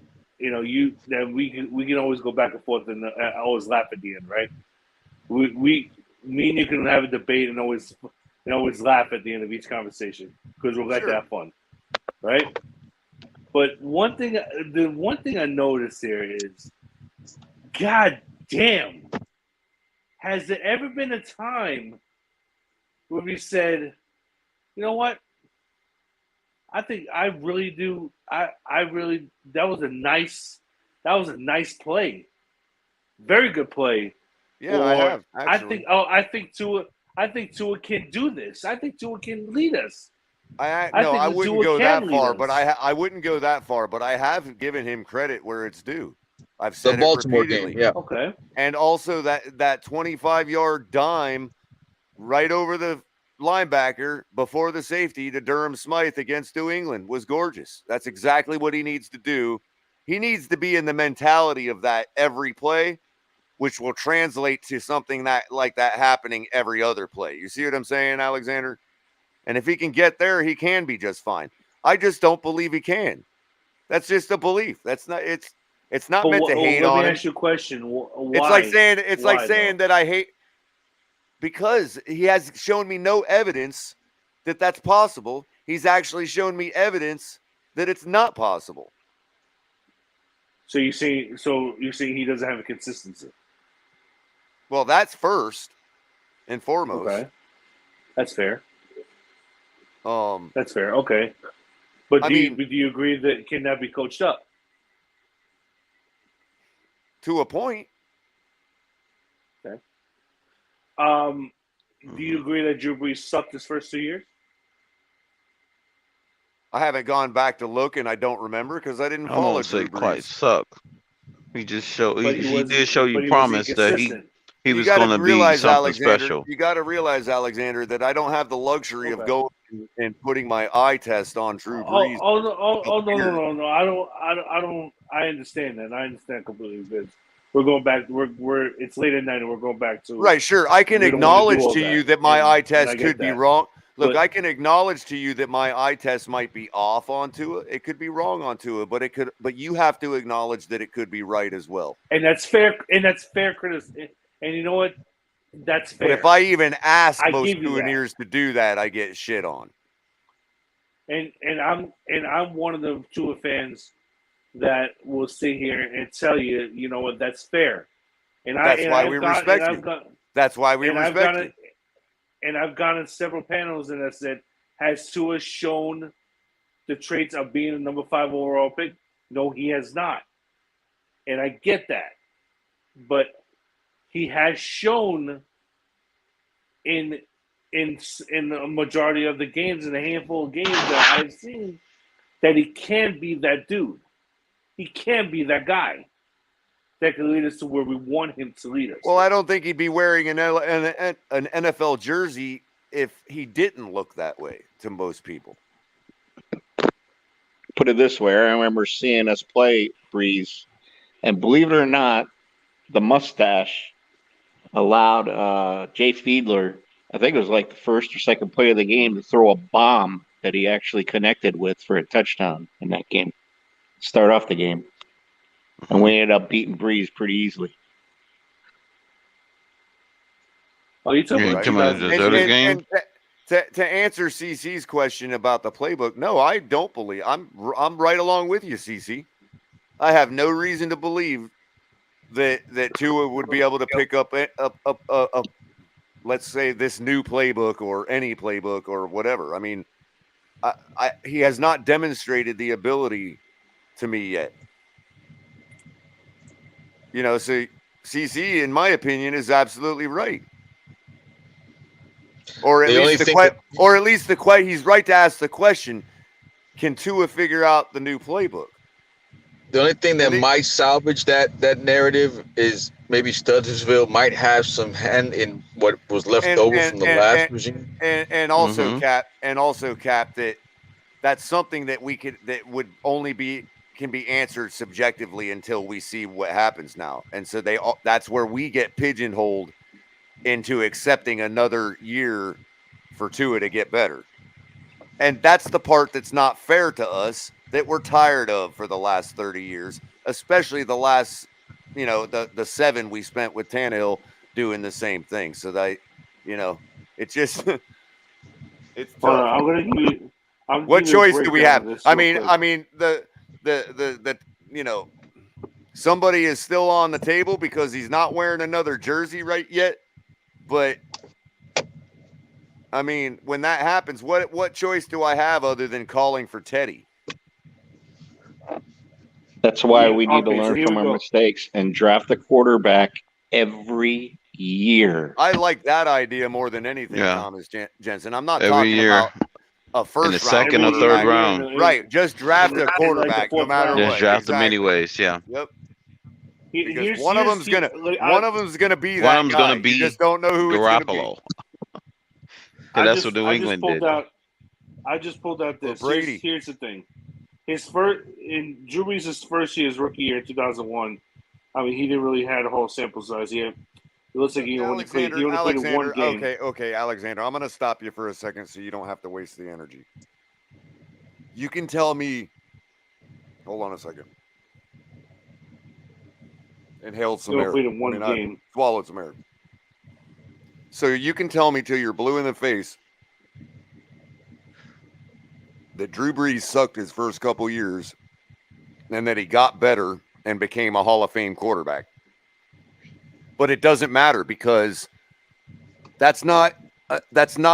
that we can always go back and forth and I always laugh at the end, right? Me and you can have a debate and always laugh at the end of each conversation because we'll like to have fun, right? But the one thing I noticed here is, God damn, has there ever been a time where we said, you know what? I think I really do. That was a nice play, very good play. Yeah, I have. Actually. I think Tua can do this. I think Tua can lead us. I wouldn't go that far, but I wouldn't go that far. But I have given him credit where it's due. I've said the Baltimore repeatedly. game, yeah. Okay. And also that 25-yard dime right over the linebacker before the safety to Durham Smythe against New England was gorgeous. That's exactly what he needs to do. He needs to be in the mentality of that every play, which will translate to something like that happening every other play. You see what I'm saying, Alexander? And if he can get there, he can be just fine. I just don't believe he can. That's just a belief. That's not. It's not meant to hate on him. Let me ask you a question. Why? It's like saying that I hate because he has shown me no evidence that that's possible. He's actually shown me evidence that it's not possible. So you're saying he doesn't have a consistency. Well, that's first and foremost. Okay, that's fair. That's fair. Okay, but do you agree that can that be coached up? To a point. Okay. Do you agree that Drew Brees sucked his first 2 years? I haven't gone back to look, and I don't remember because I didn't follow Drew Brees. Quite suck. He just showed. He did show you promise that he was going to be something special. You got to realize, Alexander, that I don't have the luxury of going and putting my eye test on Drew Brees. No. I don't. I understand that. I understand completely. Because we're going back. We're. It's late at night, and we're going back to. Right. Sure. I can acknowledge to you that my eye test could be wrong. Look, I can acknowledge to you that my eye test might be off onto it. It could be wrong onto it, but you have to acknowledge that it could be right as well. And that's fair. And that's fair criticism. And you know what? That's fair. But if I even ask most Tuaneers to do that, I get shit on. And I'm one of the Tua fans that will sit here and tell you, you know what, that's fair. And that's why we respect you. That's why we respect you. And I've gone in several panels and I said, has Tua shown the traits of being a number 5 overall pick? No, he has not. And I get that. But he has shown in a majority of the games, in a handful of games that I've seen, that he can be that dude. He can be that guy that can lead us to where we want him to lead us. Well, I don't think he'd be wearing an NFL jersey if he didn't look that way to most people. Put it this way, I remember seeing us play, Breeze, and believe it or not, the mustache allowed Jay Fiedler, I think it was like the first or second play of the game, to throw a bomb that he actually connected with for a touchdown in that game. Start off the game. And we ended up beating Breeze pretty easily. Oh, you took game? To answer CC's question about the playbook, no, I don't believe. I'm right along with you, CC. I have no reason to believe that Tua would be able to pick up a let's say this new playbook or any playbook or whatever. I mean, he has not demonstrated the ability to me yet. You know, so CC, in my opinion, is absolutely right. Or at least he's right to ask the question: can Tua figure out the new playbook? The only thing that might salvage that narrative is maybe Studdersville might have some hand in what was left over from the last regime, and also Cap that that's something that would only can be answered subjectively until we see what happens now, and so that's where we get pigeonholed into accepting another year for Tua to get better. And that's the part that's not fair to us, that we're tired of for the last 30 years, especially the last, the 7 we spent with Tannehill doing the same thing. So that, it's just, it's tough. I'm gonna give you, what choice do we have? I mean, somebody is still on the table because he's not wearing another jersey right yet. But I mean, when that happens, what choice do I have other than calling for Teddy? That's why we need to learn from our mistakes and draft a quarterback every year. I like that idea more than anything, Thomas Jensen. I'm not every talking year. About a first in the second or third round. Right. Just draft a quarterback no matter what. Just draft them anyways, yeah. Yep. Because one of them's gonna be that. One of them's guy. gonna be You just don't know who Garoppolo. That's what New England did. I just pulled out this. Brady. Here's the thing. Drew Brees' first year, his rookie year, 2001. I mean, he didn't really have a whole sample size. It looks like he only played one game. Okay, Alexander. I'm gonna stop you for a second so you don't have to waste the energy. You can tell me. Hold on a second. Inhaled some air. Game. Swallowed some air. So you can tell me till you're blue in the face that Drew Brees sucked his first couple years and that he got better and became a Hall of Fame quarterback. But it doesn't matter because that's not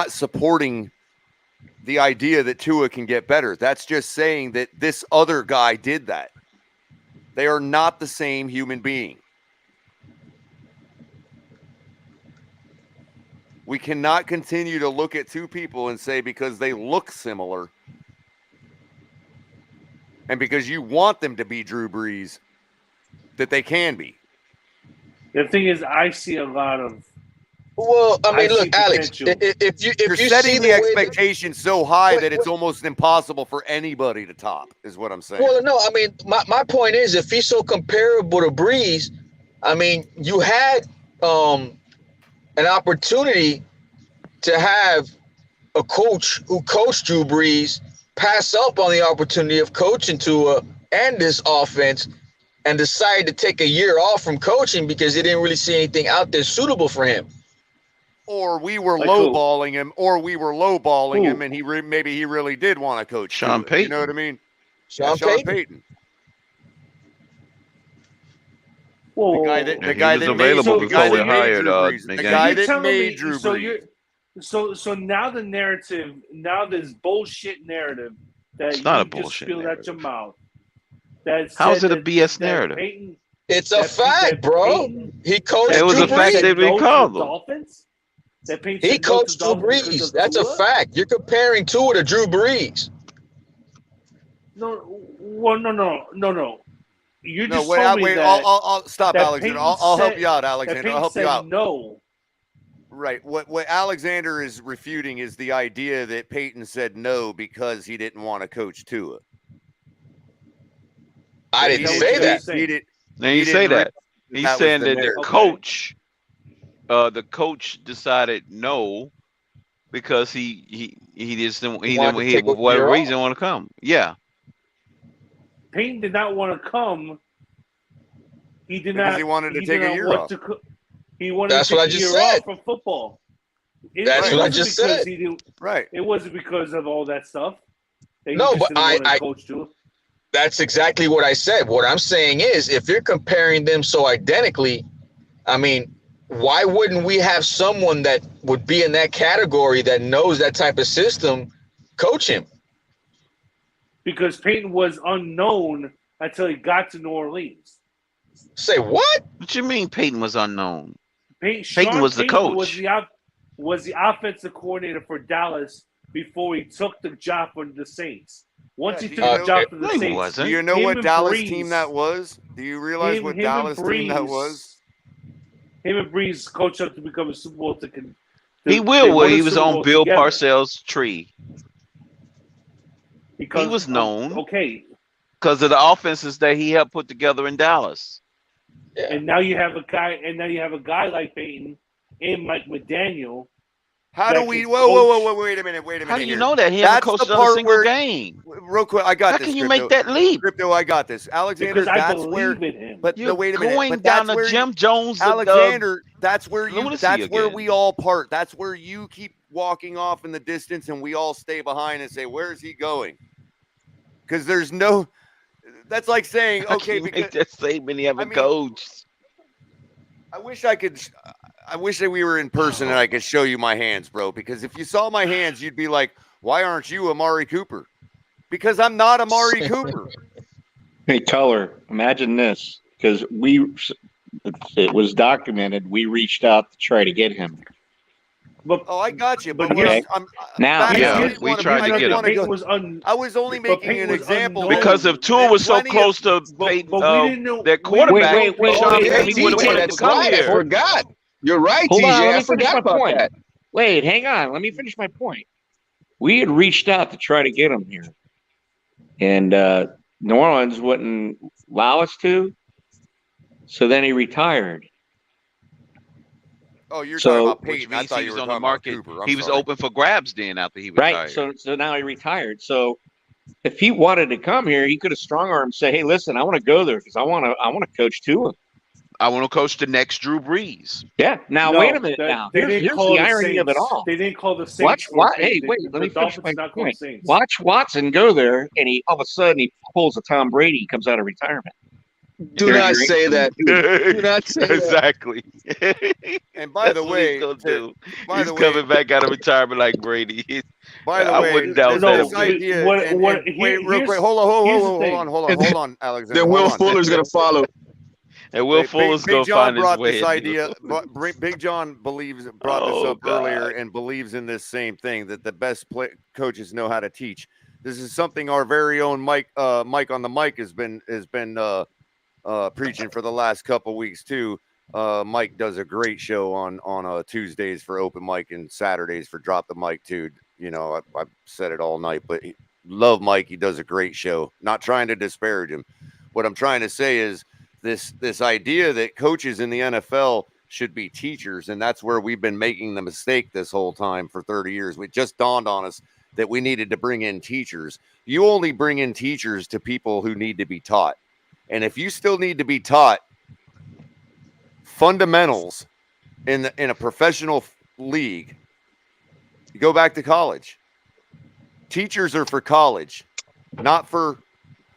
supporting the idea that Tua can get better. That's just saying that this other guy did that. They are not the same human being. We cannot continue to look at two people and say because they look similar and because you want them to be Drew Brees that they can be. The thing is, I see a lot of. Well, I mean, look, Alex, if you're setting the expectation so high that it's almost impossible for anybody to top, is what I'm saying. Well, no, I mean, my point is, if he's so comparable to Brees, I mean, you had an opportunity to have a coach who coached Drew Brees pass up on the opportunity of coaching Tua and this offense and decide to take a year off from coaching because they didn't really see anything out there suitable for him. Or we were lowballing him, and maybe he really did want to coach Sean Payton. You know what I mean? Sean Payton. Well, the guy was available before we hired the guy that made Drew Brees. So now the narrative, now this bullshit narrative that it's not you a bullshit just spilled out your mouth. How is it a BS narrative? It's a fact, bro. He coached. It was Drew a fact Brees. that we called them. Dolphins. He coached Drew Brees. That's a fact. You're comparing Tua to Drew Brees. No. You No, just wait, told me wait. that. I'll stop, that Alexander. Peyton I'll help said- you out, that Alexander. Peyton I'll help you said out. no. Right. What Alexander is refuting is the idea that Peyton said no because he didn't want to coach Tua. I didn't say that. He didn't. Now you say that. He's was saying the that the narrative. coach decided no because he just didn't wanted to take a for whatever year reason want to come. Yeah. Peyton did not want to come. He did Because not. he wanted to he take did a not year want off. to he wanted That's to take what I a just year said. off from football. That's what I just said. He didn't, right. It wasn't because of all that stuff. That he No, just but didn't want to coach to. That's exactly what I said. What I'm saying is, if you're comparing them so identically, I mean, why wouldn't we have someone that would be in that category that knows that type of system coach him? Because Peyton was unknown until he got to New Orleans. Say what? What you mean Peyton was unknown? Peyton was the coach. Was the offensive coordinator for Dallas before he took the job from the Saints. Once he took the job from the Saints, Do you know what Dallas team that was? Do you realize what Dallas team that was? Him and Breeze coached up to become a Super Bowl ticket. He was on Bill Parcells' tree. Because, he was known. Okay. Because of the offenses that he helped put together in Dallas. Yeah. And now you have a guy like Peyton and Mike McDaniel. How do we? Whoa! Wait a minute! How do you know that he hasn't coached a single game? Real quick, I got this. How can you make that leap? Crypto, I got this. Alexander, because I that's where. believe in him. But you're wait a minute. going But down that's the where Jim Jones. Alexander, that's where you. That's where again. we all part. That's where you keep walking off in the distance, and we all stay behind and say, "Where's he going?" Because there's no. That's like saying, okay, because make that statement. He haven't coached. I wish that we were in person and I could show you my hands, bro. Because if you saw my hands, you'd be like, why aren't you Amari Cooper? Because I'm not Amari Cooper. Hey, Culler, imagine this. Because it was documented, we reached out to try to get him. But, I got you. But okay. we tried to get him. I was only making an example. Because if Tua was so close to Peyton, their quarterback, I forgot. You're right, Hold TJ. on, I forgot about that. Wait, hang on. Let me finish my point. We had reached out to try to get him here. And New Orleans wouldn't allow us to. So then he retired. Oh, you're talking about Peyton. I thought he you was were on talking the market. about Cooper. He was open for grabs then after he retired. Right. So now he retired. So if he wanted to come here, he could have strong armed and say, "Hey, listen, I want to go there because I want to coach Tua. I want to coach the next Drew Brees." Yeah. Now wait a minute. Now here's the irony of it all. They didn't call the Saints. Hey, wait. Let me finish my point. Watch Watson go there, and he all of a sudden he pulls a Tom Brady. He comes out of retirement. Do not say that. Do not say exactly. And by the way, he's coming back out of retirement like Brady. By the way, wouldn't doubt that. Wait, real quick. Hold on, Alexander. Then Will Fuller's gonna follow. And Will Fuller's gonna find his way. This idea. Big John brought this up earlier and believes in this same thing, that the best coaches know how to teach. This is something our very own Mike on the mic has been preaching for the last couple weeks too. Mike does a great show on Tuesdays for open mic and Saturdays for drop the mic too. You know, I've said it all night, but love Mike. He does a great show. Not trying to disparage him. What I'm trying to say is this idea that coaches in the NFL should be teachers, and that's where we've been making the mistake this whole time for 30 years. It just dawned on us that we needed to bring in teachers. You only bring in teachers to people who need to be taught. And if you still need to be taught fundamentals in a professional league, you go back to college. Teachers are for college, not for.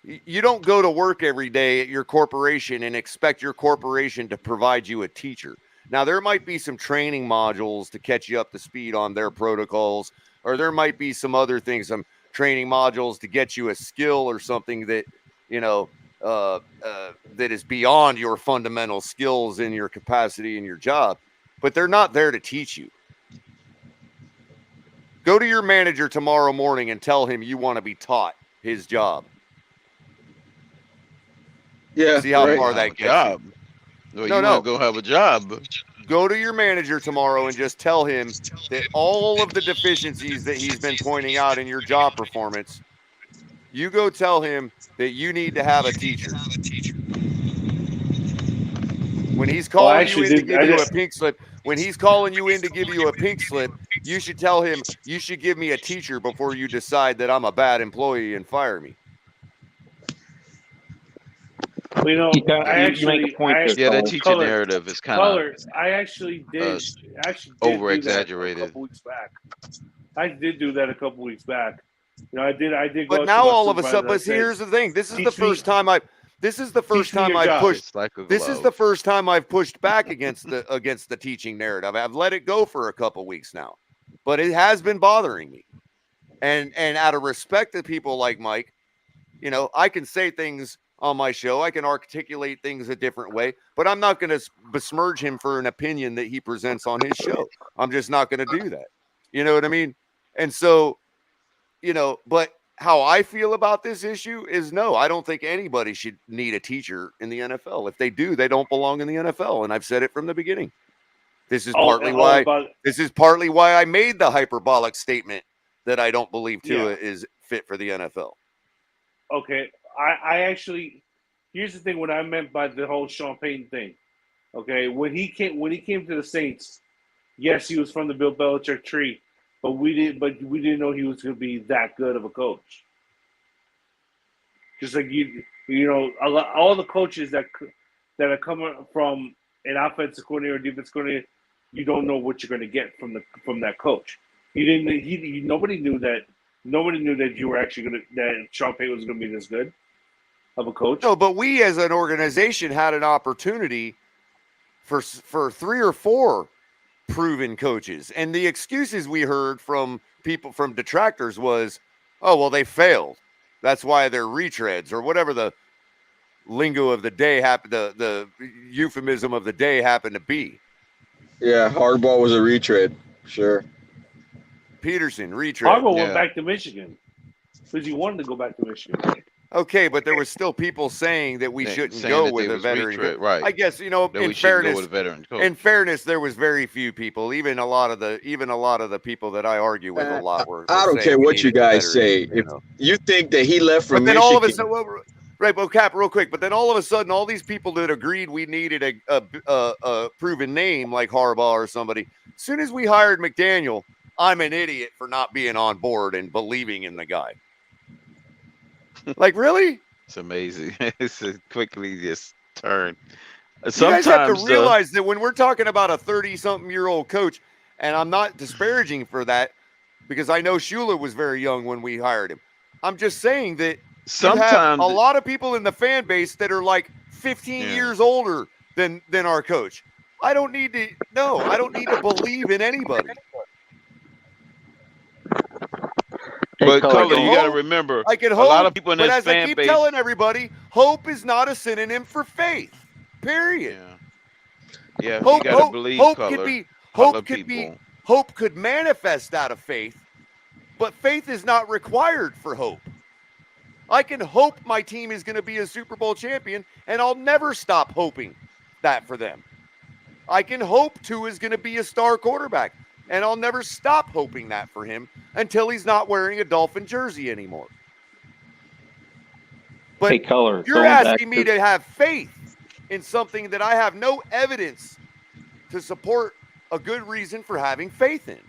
You don't go to work every day at your corporation and expect your corporation to provide you a teacher. Now, there might be some training modules to catch you up to speed on their protocols, or there might be some other things, some training modules to get you a skill or something that, you know, that is beyond your fundamental skills and your capacity in your job, but they're not there to teach you. Go to your manager tomorrow morning and tell him you want to be taught his job. Yeah. See how right. far Have that a gets job. you. Well, No, you want to go have a job. Go to your manager tomorrow and just tell him that all of the deficiencies that he's been pointing out in your job performance, you go tell him that you need to have a teacher. When he's calling you in to give you a pink slip, you should tell him you should give me a teacher before you decide that I'm a bad employee and fire me. You know, you make a point there, Yeah, that Color. teacher narrative is kind of Color. I actually did over do that a exaggerated. couple weeks back. I did do that a couple weeks back. You know, I did go But up now to my all of a sudden, supervisor and but said, here's the thing. This is the "Teach me- first time I've teach me your job." pushed. It's like a This is the glove. first time I've pushed back against the teaching narrative. I've let it go for a couple weeks now, but it has been bothering me. And out of respect to people like Mike, you know, I can say things on my show. I can articulate things a different way, but I'm not going to besmirch him for an opinion that he presents on his show. I'm just not going to do that. You know what I mean? And so, you know, but how I feel about this issue is no, I don't think anybody should need a teacher in the NFL. If they do, they don't belong in the NFL. And I've said it from the beginning. This is partly why I made the hyperbolic statement that I don't believe Tua is fit for the NFL. Okay, I actually, here's the thing. What I meant by the whole Sean Payton thing. Okay, when he came to the Saints, yes, he was from the Bill Belichick tree, but we didn't know he was going to be that good of a coach. Just like you know, all the coaches that are coming from an offensive coordinator or defensive coordinator, you don't know what you're going to get from that coach. Nobody knew that you were actually that Sean Payton was going to be this good of a coach. No, but we as an organization had an opportunity for 3 or 4 proven coaches, and the excuses we heard from people, from detractors, was, oh well, they failed, that's why they're retreads, or whatever the lingo of the day happened, the euphemism of the day happened to be. Yeah, Harbaugh was a retread, sure. Peterson, retread. Harbaugh went back to Michigan because he wanted to go back to Michigan. Okay, but there was still people saying that we shouldn't go with a veteran coach. Right. I guess, you know, That in we shouldn't fairness, go with a veteran coach. in fairness, there was very few people. Even a lot of the people that I argue with a lot were. I don't saying care we what you needed a guys veteran, say. you If know. you think that he left from But then Michigan, all of a sudden, right, but Cap, real quick. But then all of a sudden, all these people that agreed we needed a proven name like Harbaugh or somebody. As soon as we hired McDaniel, I'm an idiot for not being on board and believing in the guy. Like, really? It's amazing. It's a quickly just turn. You guys have to realize that when we're talking about a 30-something-year-old coach, and I'm not disparaging for that because I know Shula was very young when we hired him. I'm just saying that you have a lot of people in the fan base that are like 15 years older than our coach. I don't need to believe in anybody. But Color, you got to remember, I can a hope, lot of people in but this as I fan keep base. telling everybody, hope is not a synonym for faith. Period. Yeah, you got to believe. Hope could manifest out of faith, but faith is not required for hope. I can hope my team is going to be a Super Bowl champion, and I'll never stop hoping that for them. I can hope Tua is going to be a star quarterback, and I'll never stop hoping that for him until he's not wearing a Dolphin jersey anymore. But hey, Color, you're asking me to have faith in something that I have no evidence to support a good reason for having faith in.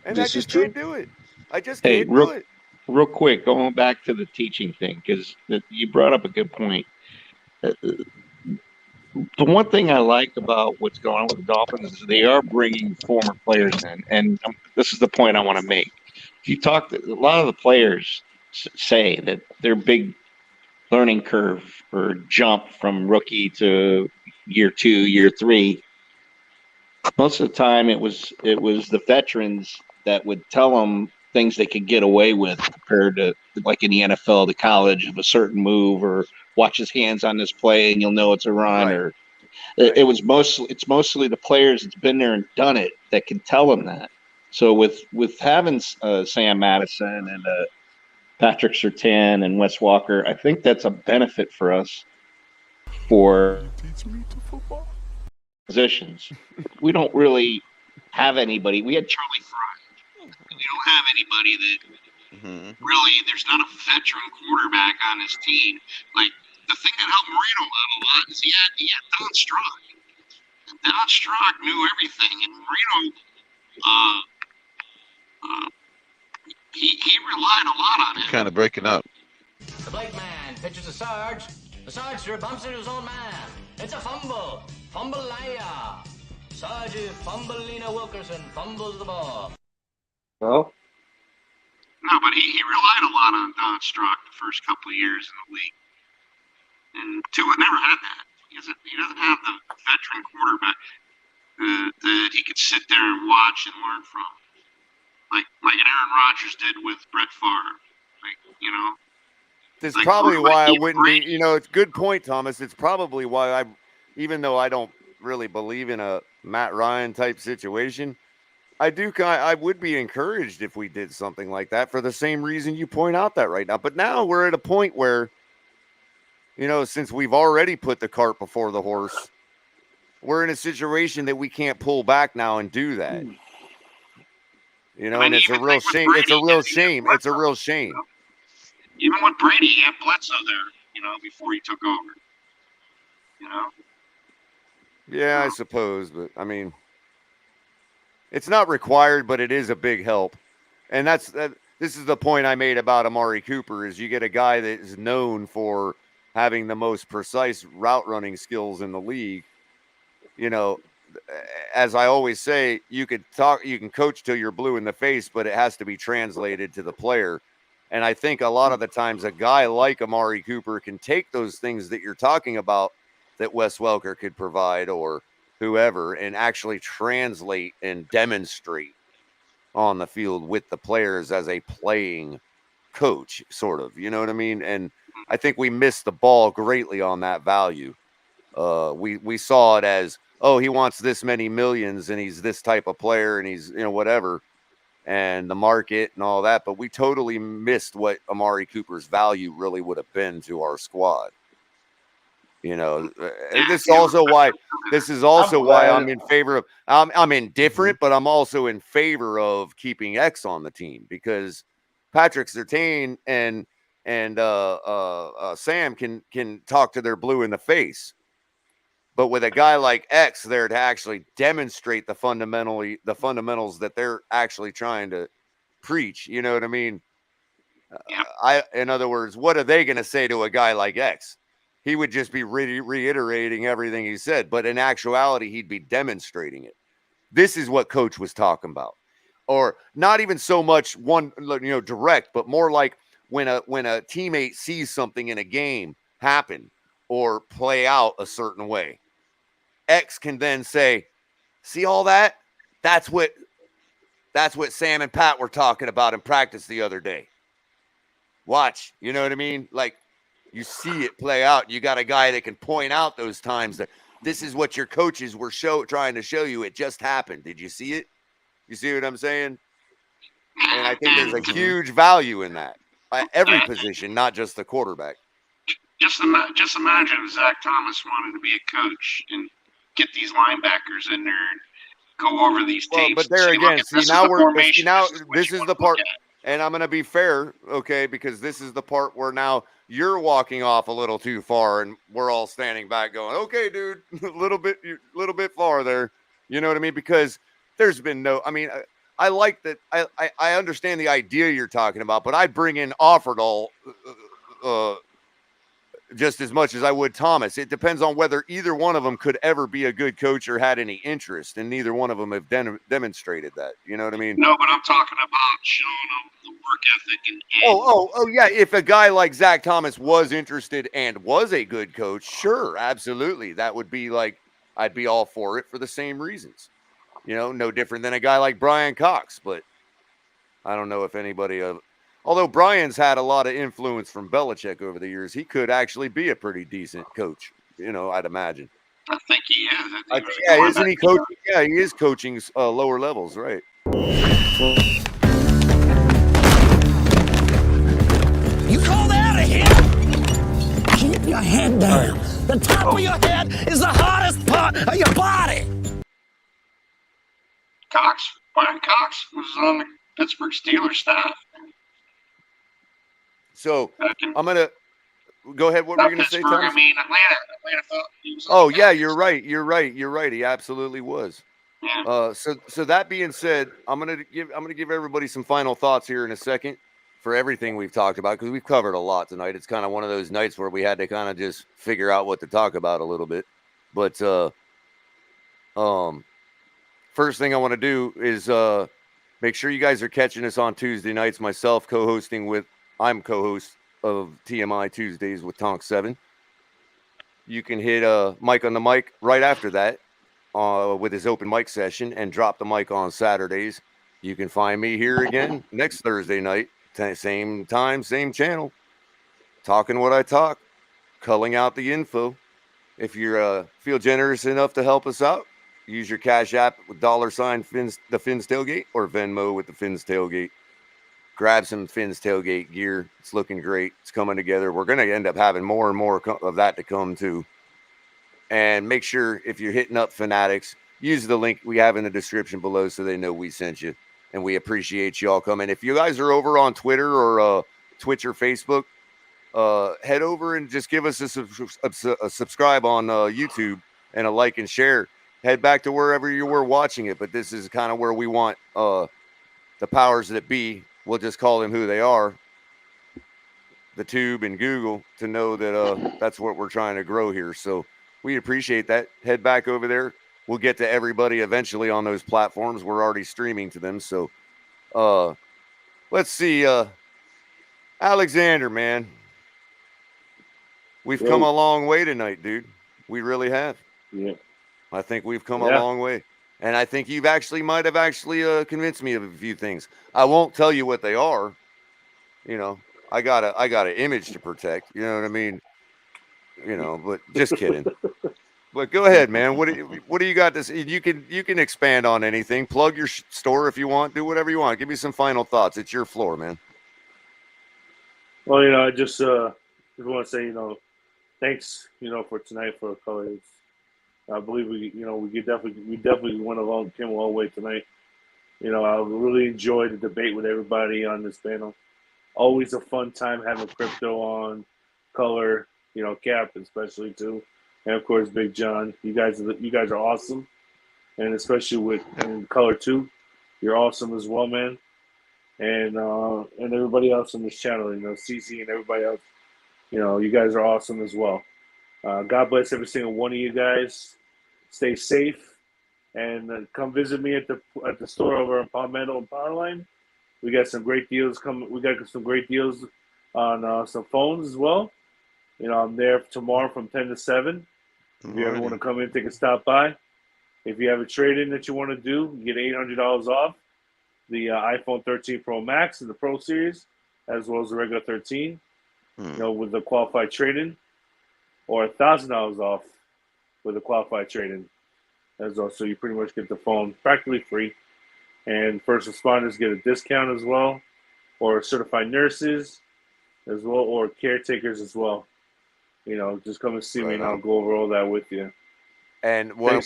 And I just can't do it. I just can't do it. Real quick, going back to the teaching thing, because you brought up a good point. The one thing I like about what's going on with the Dolphins is they are bringing former players in, and this is the point I want to make. If you talk to a lot of the players, say that their big learning curve or jump from rookie to year 2, year 3. Most of the time, it was the veterans that would tell them things they could get away with compared to, like in the NFL, the college, of a certain move, or watch his hands on this play and you'll know it's a run. Or it's mostly the players that's been there and done it that can tell them that. So with having Sam Madison Patrick Surtain and Wes Walker, I think that's a benefit for us for positions. We don't really have anybody. We had Charlie Fry. We don't have anybody that really, there's not a veteran quarterback on his team. Like, the thing that helped Marino out a lot is he had Don Strock. Don Strock knew everything, and Marino, he relied a lot on him. Kind of breaking up. The Blake man pitches to Sarge. The Sarge threw bumps into his own man. It's a fumble. Fumble-aya. Sarge Fumbleina Wilkerson fumbles the ball. Well, no, but he relied a lot on Don Strock the first couple of years in the league. And Tua never had that. He doesn't have the veteran quarterback that he could sit there and watch and learn from. Like an Aaron Rodgers did with Brett Favre. That's probably why I wouldn't be, it's a good point, Thomas. It's probably why even though I don't really believe in a Matt Ryan type situation, I would be encouraged if we did something like that for the same reason you point out that right now. But now we're at a point where, since we've already put the cart before the horse, we're in a situation that we can't pull back now and do that. And it's a real shame. It's a real shame. It's a real shame. Even with Brady, he had Bledsoe there, before he took over. Yeah, I suppose, but I mean, it's not required, but it is a big help. And this is the point I made about Amari Cooper, is you get a guy that is known for having the most precise route running skills in the league. As I always say, you can coach till you're blue in the face, but it has to be translated to the player. And I think a lot of the times a guy like Amari Cooper can take those things that you're talking about that Wes Welker could provide or whoever and actually translate and demonstrate on the field with the players as a playing coach, sort of, you know what I mean? And I think we missed the ball greatly on that value. We saw it as, oh, he wants this many millions and he's this type of player and he's, whatever, and the market and all that. But we totally missed what Amari Cooper's value really would have been to our squad. This is also why I'm in favor of, I'm indifferent, but I'm also in favor of keeping X on the team, because Patrick Surtain and Sam can talk to their blue in the face. But with a guy like X there to actually demonstrate the fundamentals that they're actually trying to preach, you know what I mean? In other words, what are they going to say to a guy like X? He would just be reiterating everything he said, but in actuality, he'd be demonstrating it. This is what Coach was talking about, or not even so much direct, but more like when a teammate sees something in a game happen or play out a certain way. X can then say, see all that? That's what Sam and Pat were talking about in practice the other day. Watch, you know what I mean? Like, you see it play out. You got a guy that can point out those times that this is what your coaches were trying to show you. It just happened. Did you see it? You see what I'm saying? And I think there's a huge value in that. Every position, not just the quarterback. Just imagine if Zach Thomas wanted to be a coach and get these linebackers in there and go over these tapes. But there again, this is the part, and I'm going to be fair, okay, because this is the part where now you're walking off a little too far, and we're all standing back going, okay, dude, a little bit far there. You know what I mean? Because there's been no, I mean, I like that. I understand the idea you're talking about, but I'd bring in Offerdahl just as much as I would Thomas. It depends on whether either one of them could ever be a good coach or had any interest, and neither one of them have demonstrated that. You know what I mean? No, but I'm talking about showing them the work ethic and Oh, yeah. If a guy like Zach Thomas was interested and was a good coach, sure, absolutely. That would be like, I'd be all for it for the same reasons. No different than a guy like Brian Cox, but I don't know if anybody although Brian's had a lot of influence from Belichick over the years, he could actually be a pretty decent coach, I'd imagine. I think he is. Yeah, isn't he coaching? Yeah, he is coaching lower levels, right? The top of your head is the hardest part of your body. Brian Cox was on the Pittsburgh Steelers staff. So I'm gonna go ahead. What were you gonna say, Thomas? I mean Atlanta thought he was. Oh yeah, you're right. He absolutely was. Yeah. So that being said, I'm gonna give everybody some final thoughts here in a second for everything we've talked about, because we've covered a lot tonight. It's kind of one of those nights where we had to kind of just figure out what to talk about a little bit. But first thing I want to do is make sure you guys are catching us on Tuesday nights. Myself I'm co-host of TMI Tuesdays with Tonk 7. You can hit Mike on the mic right after that with his open mic session, and drop the mic on Saturdays. You can find me here again next Thursday night, same time, same channel, talking what I talk, culling out the info. If you feel generous enough to help us out, use your Cash App with $Fins, the Fins Tailgate, or Venmo with the Fins Tailgate. Grab some Fins Tailgate gear. It's looking great. It's coming together. We're going to end up having more and more of that to come too. And make sure, if you're hitting up Fanatics, use the link we have in the description below so they know we sent you. And we appreciate you all coming. If you guys are over on Twitter or Twitch or Facebook, head over and just give us a subscribe on YouTube and a like and share. Head back to wherever you were watching it. But this is kind of where we want the powers that be, we'll just call them who they are, the Tube and Google, to know that that's what we're trying to grow here. So we appreciate that. Head back over there. We'll get to everybody eventually on those platforms. We're already streaming to them. So let's see. Alexander, man. We've come a long way tonight, dude. We really have. Yeah. I think we've come a long way. And I think you've might have convinced me of a few things. I won't tell you what they are. You know, I got an image to protect. You know what I mean? You know, but just kidding. But go ahead, man. What do you got to say? You can expand on anything. Plug your store if you want. Do whatever you want. Give me some final thoughts. It's your floor, man. Well, I just want to say, thanks, for tonight for Colors. I believe we definitely came a long way tonight. I really enjoyed the debate with everybody on this panel. Always a fun time having crypto on, Color, Cap especially too, and of course Big John. You guys are awesome, and especially and Color too. You're awesome as well, man. And everybody else on this channel, CC and everybody else, you guys are awesome as well. God bless every single one of you guys. Stay safe, and come visit me at the store over in Palmetto and Powerline. We got some great deals coming. We got some great deals on some phones as well. I'm there tomorrow from 10 to 7. If you ever want to come in, take a stop by. If you have a trade-in that you want to do, you get $800 off the iPhone 13 Pro Max and the Pro Series, as well as the regular 13, with the qualified trade-in, or $1,000 off with a qualified trade-in as well. So you pretty much get the phone practically free. And first responders get a discount as well, or certified nurses as well, or caretakers as well. Just come and see me, and I'll go over all that with you. And one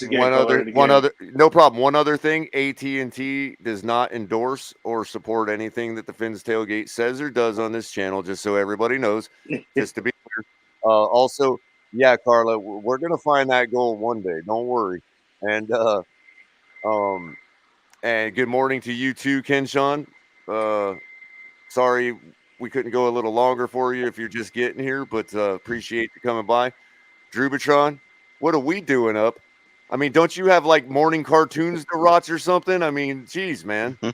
other thing, AT&T does not endorse or support anything that the Fins Tailgate says or does on this channel, just so everybody knows, just to be clear. Also, yeah, Carla, we're going to find that goal one day. Don't worry. And good morning to you too, Kenshawn. Sorry we couldn't go a little longer for you if you're just getting here, but appreciate you coming by. Drubatron, what are we doing up? I mean, don't you have like morning cartoons to watch or something? I mean, geez, man. I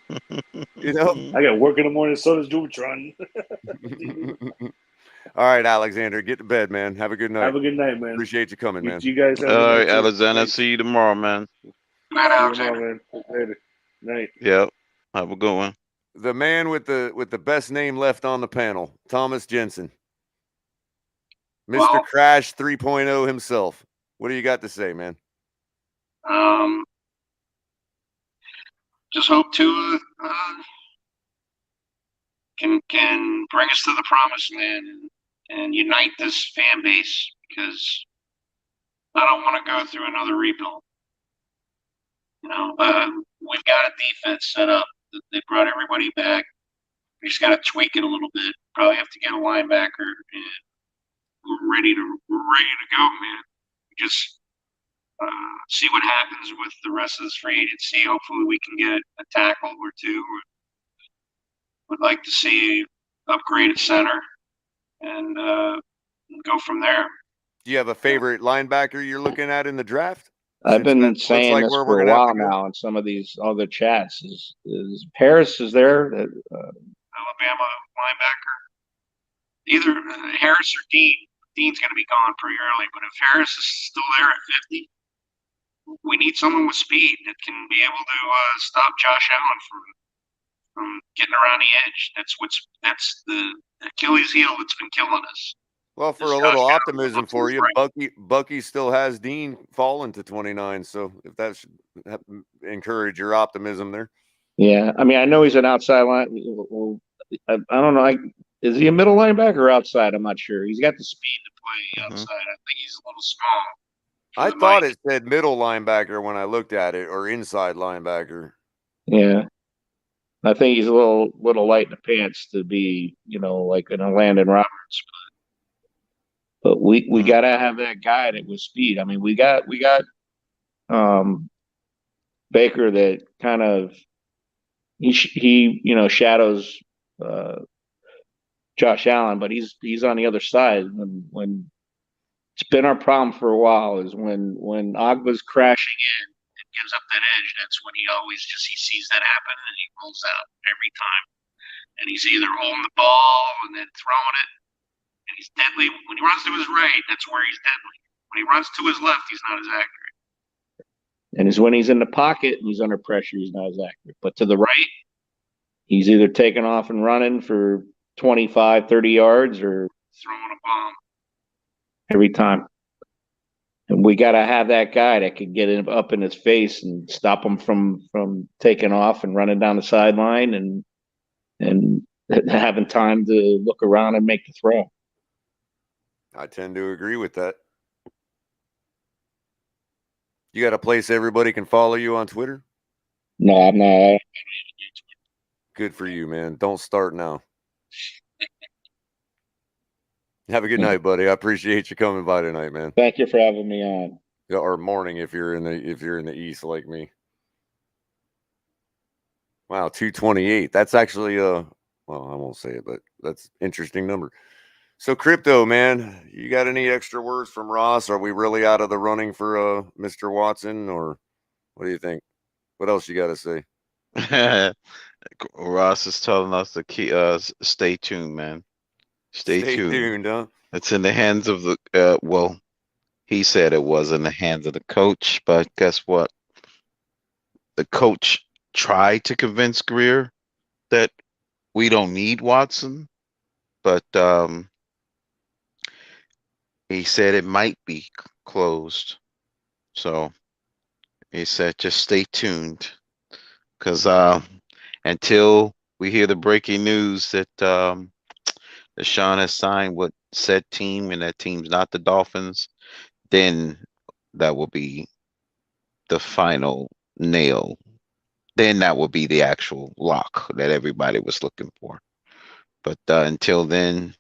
got work in the morning, so does Drubatron. All right, Alexander, get to bed, man. Have a good night. Have a good night, man. Appreciate you coming, man. You guys have all right, Alexander. See you tomorrow, man. Night, Alexander. Later. Night. Yep. Have a good one. The man with the best name left on the panel, Thomas Jensen. Mr. Crash 3.0 himself. What do you got to say, man? Just hope Tua can bring us to the promised land and unite this fan base, because I don't want to go through another rebuild. You know, we've got a defense set up. They brought everybody back. We just got to tweak it a little bit. Probably have to get a linebacker. And we're ready to go, man. Just see what happens with the rest of this free agency. Hopefully, we can get a tackle or two. Would like to see upgraded center and go from there. Do you have a favorite linebacker you're looking at in the draft? I've been saying this for a while now in some of these other chats. Is Harris is there? Alabama linebacker. Either Harris or Dean. Dean's going to be gone pretty early, but if Harris is still there at 50, we need someone with speed that can be able to stop Josh Allen from getting around the edge. That's the Achilles heel that's been killing us. Well, for a little optimism for you, Bucky still has Dean falling to 29. So if that should encourage your optimism there. Yeah, I mean, I know he's an outside line. I don't know. Is he a middle linebacker or outside? I'm not sure. He's got the speed to play outside. I think he's a little small. I thought it said middle linebacker when I looked at it, or inside linebacker. Yeah, I think he's a little light in the pants to be, like an Landon Roberts. But we gotta have that guy that with speed. I mean, we got Baker that kind of he shadows Josh Allen, but he's on the other side. When it's been our problem for a while is when Ogba's crashing in and gives up that edge. That's when he sees that happen and he rolls out every time. And he's either holding the ball and then throwing it. And he's deadly. When he runs to his right, that's where he's deadly. When he runs to his left, he's not as accurate. And it's when he's in the pocket and he's under pressure, he's not as accurate. But to the right, he's either taking off and running for 25, 30 yards or throwing a bomb every time. And we got to have that guy that can get him up in his face and stop him from taking off and running down the sideline and having time to look around and make the throw. I tend to agree with that. You got a place everybody can follow you on Twitter? No, I'm not. Good for you, man. Don't start now. Have a good night, buddy. I appreciate you coming by tonight, man. Thank you for having me on. Or morning if you're in the east like me. Wow, 228. That's actually well, I won't say it, but that's an interesting number. So crypto, man, you got any extra words from Ross? Are we really out of the running for Mr. Watson, or what do you think? What else you got to say? Ross is telling us to stay tuned, man. Stay tuned, huh? It's in the hands of the well, he said it was in the hands of the coach, but guess what? The coach tried to convince Grier that we don't need Watson, but he said it might be closed. So he said just stay tuned, because until we hear the breaking news that Deshaun has signed with said team and that team's not the Dolphins, then that will be the final nail. Then that will be the actual lock that everybody was looking for. But until then,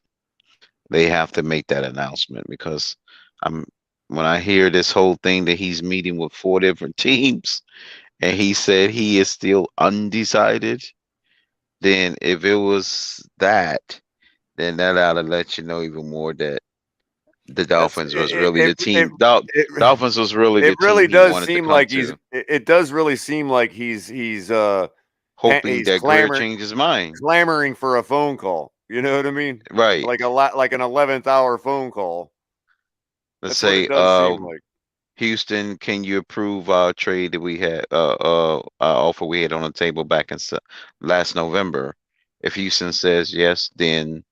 they have to make that announcement, because when I hear this whole thing that he's meeting with 4 different teams and he said he is still undecided, then if it was that, then that ought to let you know even more that the Dolphins was really the team. Dolphins was really the team. It really does seem like it does really seem like he's hoping that Grier changed his mind, clamoring for a phone call. You know what I mean? Right. Like an 11th hour phone call. Let's say, like. Houston, can you approve our trade that we had, our offer we had on the table back in last November? If Houston says yes, then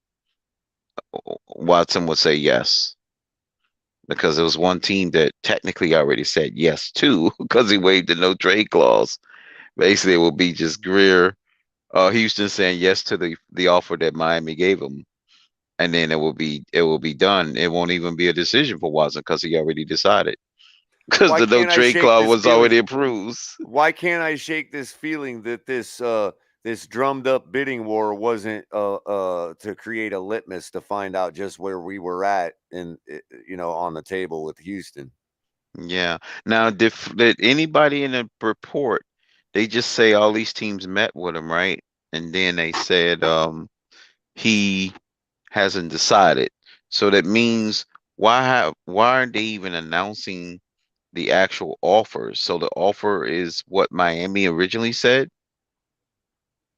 Watson would say yes, because there was one team that technically already said yes to, because he waived the no trade clause. Basically, it will be just Grier, Houston saying yes to the offer that Miami gave him, and then it will be done. It won't even be a decision for Watson because he already decided. Because the no trade clause was already approved. Why can't I shake this feeling that this drummed up bidding war wasn't to create a litmus to find out just where we were at on the table with Houston? Yeah. Now, did anybody in the report? They just say all these teams met with him, right? And then they said he hasn't decided. So that means why aren't they even announcing the actual offers? So the offer is what Miami originally said.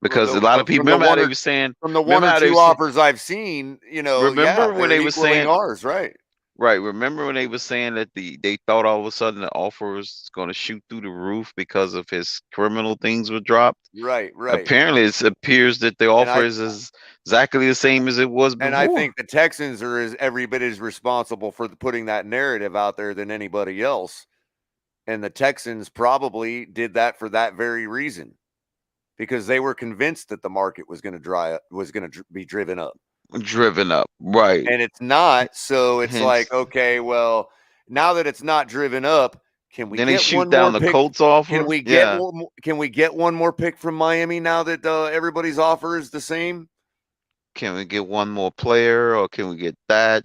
Because a lot of people remember how they were saying from the one or two offers I've seen, remember when they were saying ours, right? Right. Remember when they were saying that they thought all of a sudden the offer was going to shoot through the roof because of his criminal things were dropped? Right. Apparently, it appears that the offer is exactly the same as it was before. And I think the Texans are every bit as responsible for putting that narrative out there than anybody else. And the Texans probably did that for that very reason, because they were convinced that the market was going to be driven up. Right. And it's not. So it's like, okay, well, now that it's not driven up, can we get one down more the pick? Colts offer? Can we get one more pick from Miami now that everybody's offer is the same? Can we get one more player, or can we get that?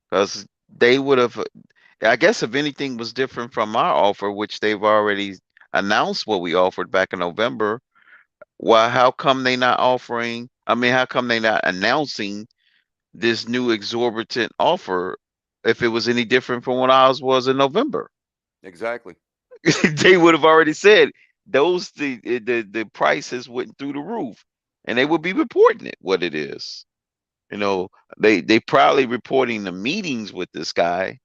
Because they would have, I guess, if anything was different from our offer, which they've already announced what we offered back in November. Well, how come they not offering? I mean, how come they not announcing this new exorbitant offer if it was any different from what ours was in November? Exactly. They would have already said the prices went through the roof, and they would be reporting it what it is. They probably reporting the meetings with this guy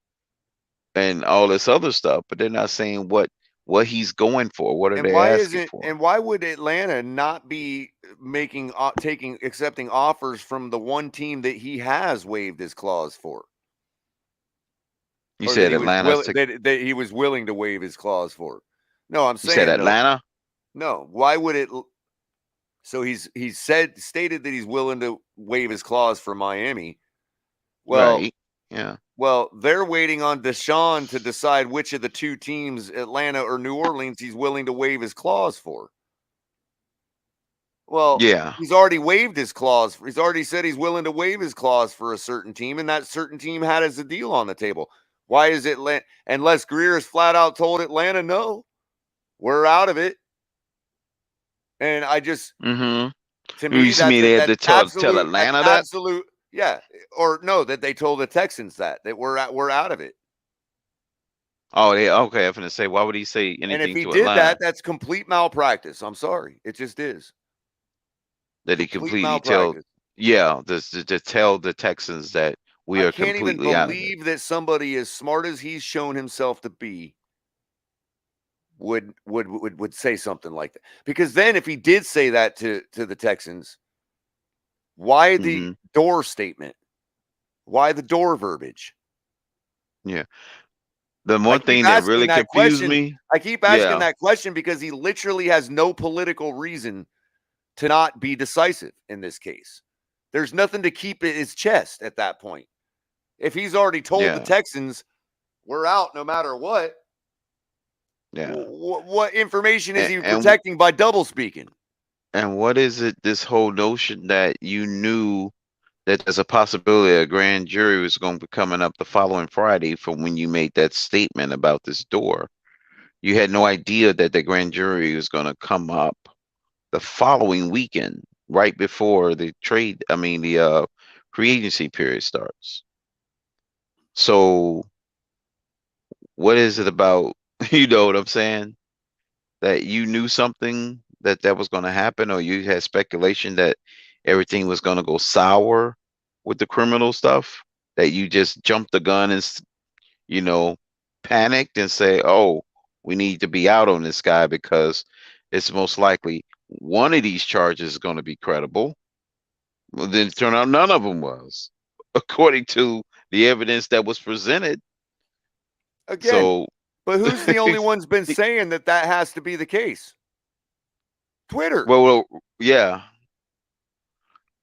and all this other stuff, but they're not saying what he's going for. What are they asking for? And why would Atlanta not be accepting offers from the one team that he has waived his clause for? You said Atlanta. That he was willing to waive his clause for. No, I'm saying you said Atlanta. No, why would it? So he's stated that he's willing to waive his clause for Miami. Well, right. Yeah. Well, they're waiting on Deshaun to decide which of the two teams, Atlanta or New Orleans, he's willing to waive his clause for. Well, yeah, he's already waived his clause. He's already said he's willing to waive his clause for a certain team, and that certain team had as a deal on the table. Why is it unless Grier has flat out told Atlanta, no, we're out of it? And I just to me, they had to tell Atlanta that? Absolute, yeah, or no, that they told the Texans that we're out of it. Oh, yeah, okay. I'm gonna say, why would he say anything? And if he to did Atlanta? that, that's complete malpractice. I'm sorry, it just is. That he completely tell to tell the Texans that we are completely out of it. I can't even believe that somebody as smart as he's shown himself to be would say something like that. Because then if he did say that to the Texans, why the door statement? Why the door verbiage? Yeah. The one thing that really confused me. I keep asking that question because he literally has no political reason to not be decisive in this case. There's nothing to keep in his chest at that point. If he's already told the Texans, we're out no matter what. Yeah. What information is he protecting by double speaking? And what is it, this whole notion that you knew that there's a possibility a grand jury was going to be coming up the following Friday from when you made that statement about this door? You had no idea that the grand jury was going to come up the following weekend, right before the free agency period starts. So what is it about, you know what I'm saying, that you knew something that was going to happen, or you had speculation that everything was going to go sour with the criminal stuff, that you just jumped the gun and, panicked and say, oh, we need to be out on this guy because it's most likely one of these charges is going to be credible. Well, then it turned out none of them was, according to the evidence that was presented. Again, but who's the only one's been saying that has to be the case? Twitter. Well, yeah.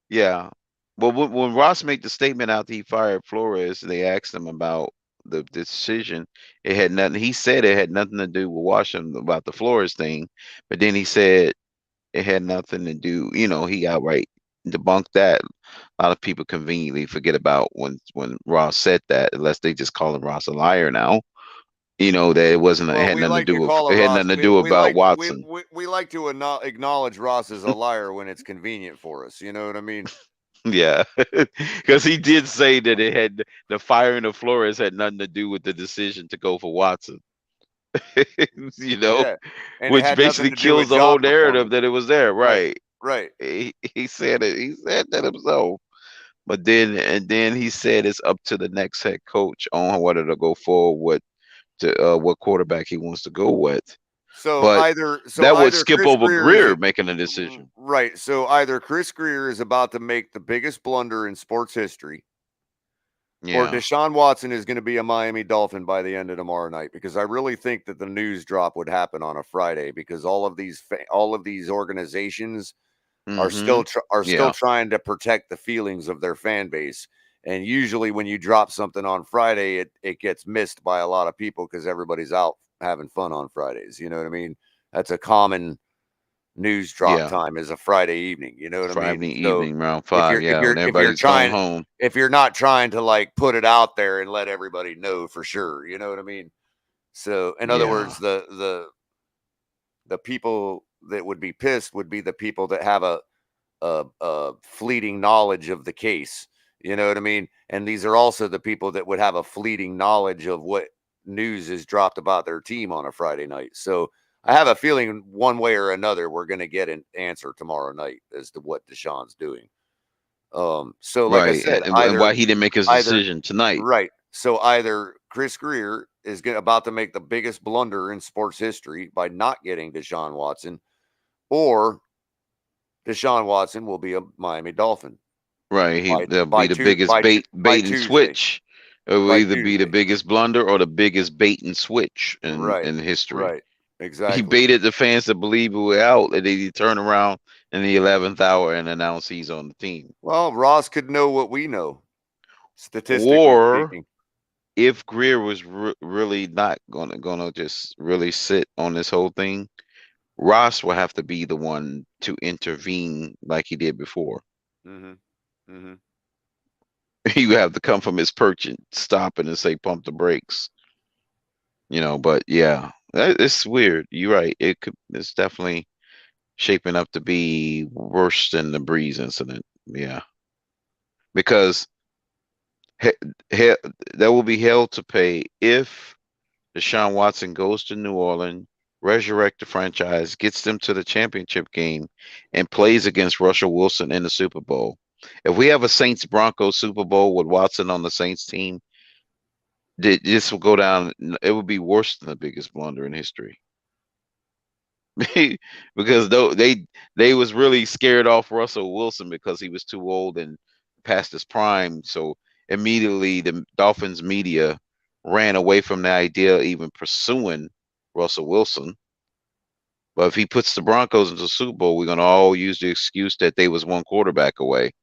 Well, when Ross made the statement after he fired Flores, they asked him about the decision, it had nothing. He said it had nothing to do with Washington about the Flores thing, but then he said it had nothing to do. He outright debunked that. A lot of people conveniently forget about when Ross said that, unless they just call him Ross a liar now. That it wasn't. It Well, had we nothing to like do to with. call It it had Ross. nothing to do about Watson. We like to acknowledge Ross as a liar when it's convenient for us. You know what I mean? Yeah, because he did say that it had the firing of Flores had nothing to do with the decision to go for Watson. Yeah, and it Which had nothing basically to do with kills the whole job narrative performance. that it was there. Right, Right. right. He said it. He said that himself. But then he said it's up to the next head coach on whether to go forward what quarterback he wants to go with. So But either that would skip Chris over Grier is Grier making a decision. right. So either Chris Grier is about to make the biggest blunder in sports history, or Yeah. Deshaun Watson is going to be a Miami Dolphin by the end of tomorrow night, because I really think that the news drop would happen on a Friday, because all of these organizations are still Yeah. trying to protect the feelings of their fan base. And usually when you drop something on Friday, it gets missed by a lot of people because everybody's out having fun on Fridays. You know what I mean? That's a common news drop time, is a Friday evening. You know what I Friday mean? evening So around 5. Yeah, when everybody's going home. if you're not trying to like put it out there and let everybody know for sure, you know what I mean? So in other words, the people that would be pissed would be the people that have a fleeting knowledge of the case. You know what I mean? And these are also the people that would have a fleeting knowledge of what news is dropped about their team on a Friday night. So I have a feeling one way or another, we're going to get an answer tomorrow night as to what Deshaun's doing. So like I said, and why he didn't make his decision tonight. Right. So either Chris Grier is about to make the biggest blunder in sports history by not getting Deshaun Watson, or Deshaun Watson will be a Miami Dolphin. Right. They'll be the biggest bait and switch. It will either be the biggest blunder or the biggest bait and switch in history. Right. Exactly. He baited the fans to believe we were out, and then he turned around in the 11th hour and announced he's on the team. Well, Ross could know what we know, statistically speaking. If Grier was really not gonna just really sit on this whole thing, Ross will have to be the one to intervene like he did before. He would have to come from his perch and stop it and say, pump the brakes. But yeah, it's weird. You're right. It's definitely shaping up to be worse than the Breeze incident. Yeah. Because there will be hell to pay if Deshaun Watson goes to New Orleans, resurrect the franchise, gets them to the championship game, and plays against Russell Wilson in the Super Bowl. If we have a Saints-Broncos Super Bowl with Watson on the Saints team, this will go down. It would be worse than the biggest blunder in history. Because they was really scared off Russell Wilson because he was too old and past his prime. So immediately the Dolphins media ran away from the idea of even pursuing Russell Wilson. But if he puts the Broncos into the Super Bowl, we're gonna all use the excuse that they was one quarterback away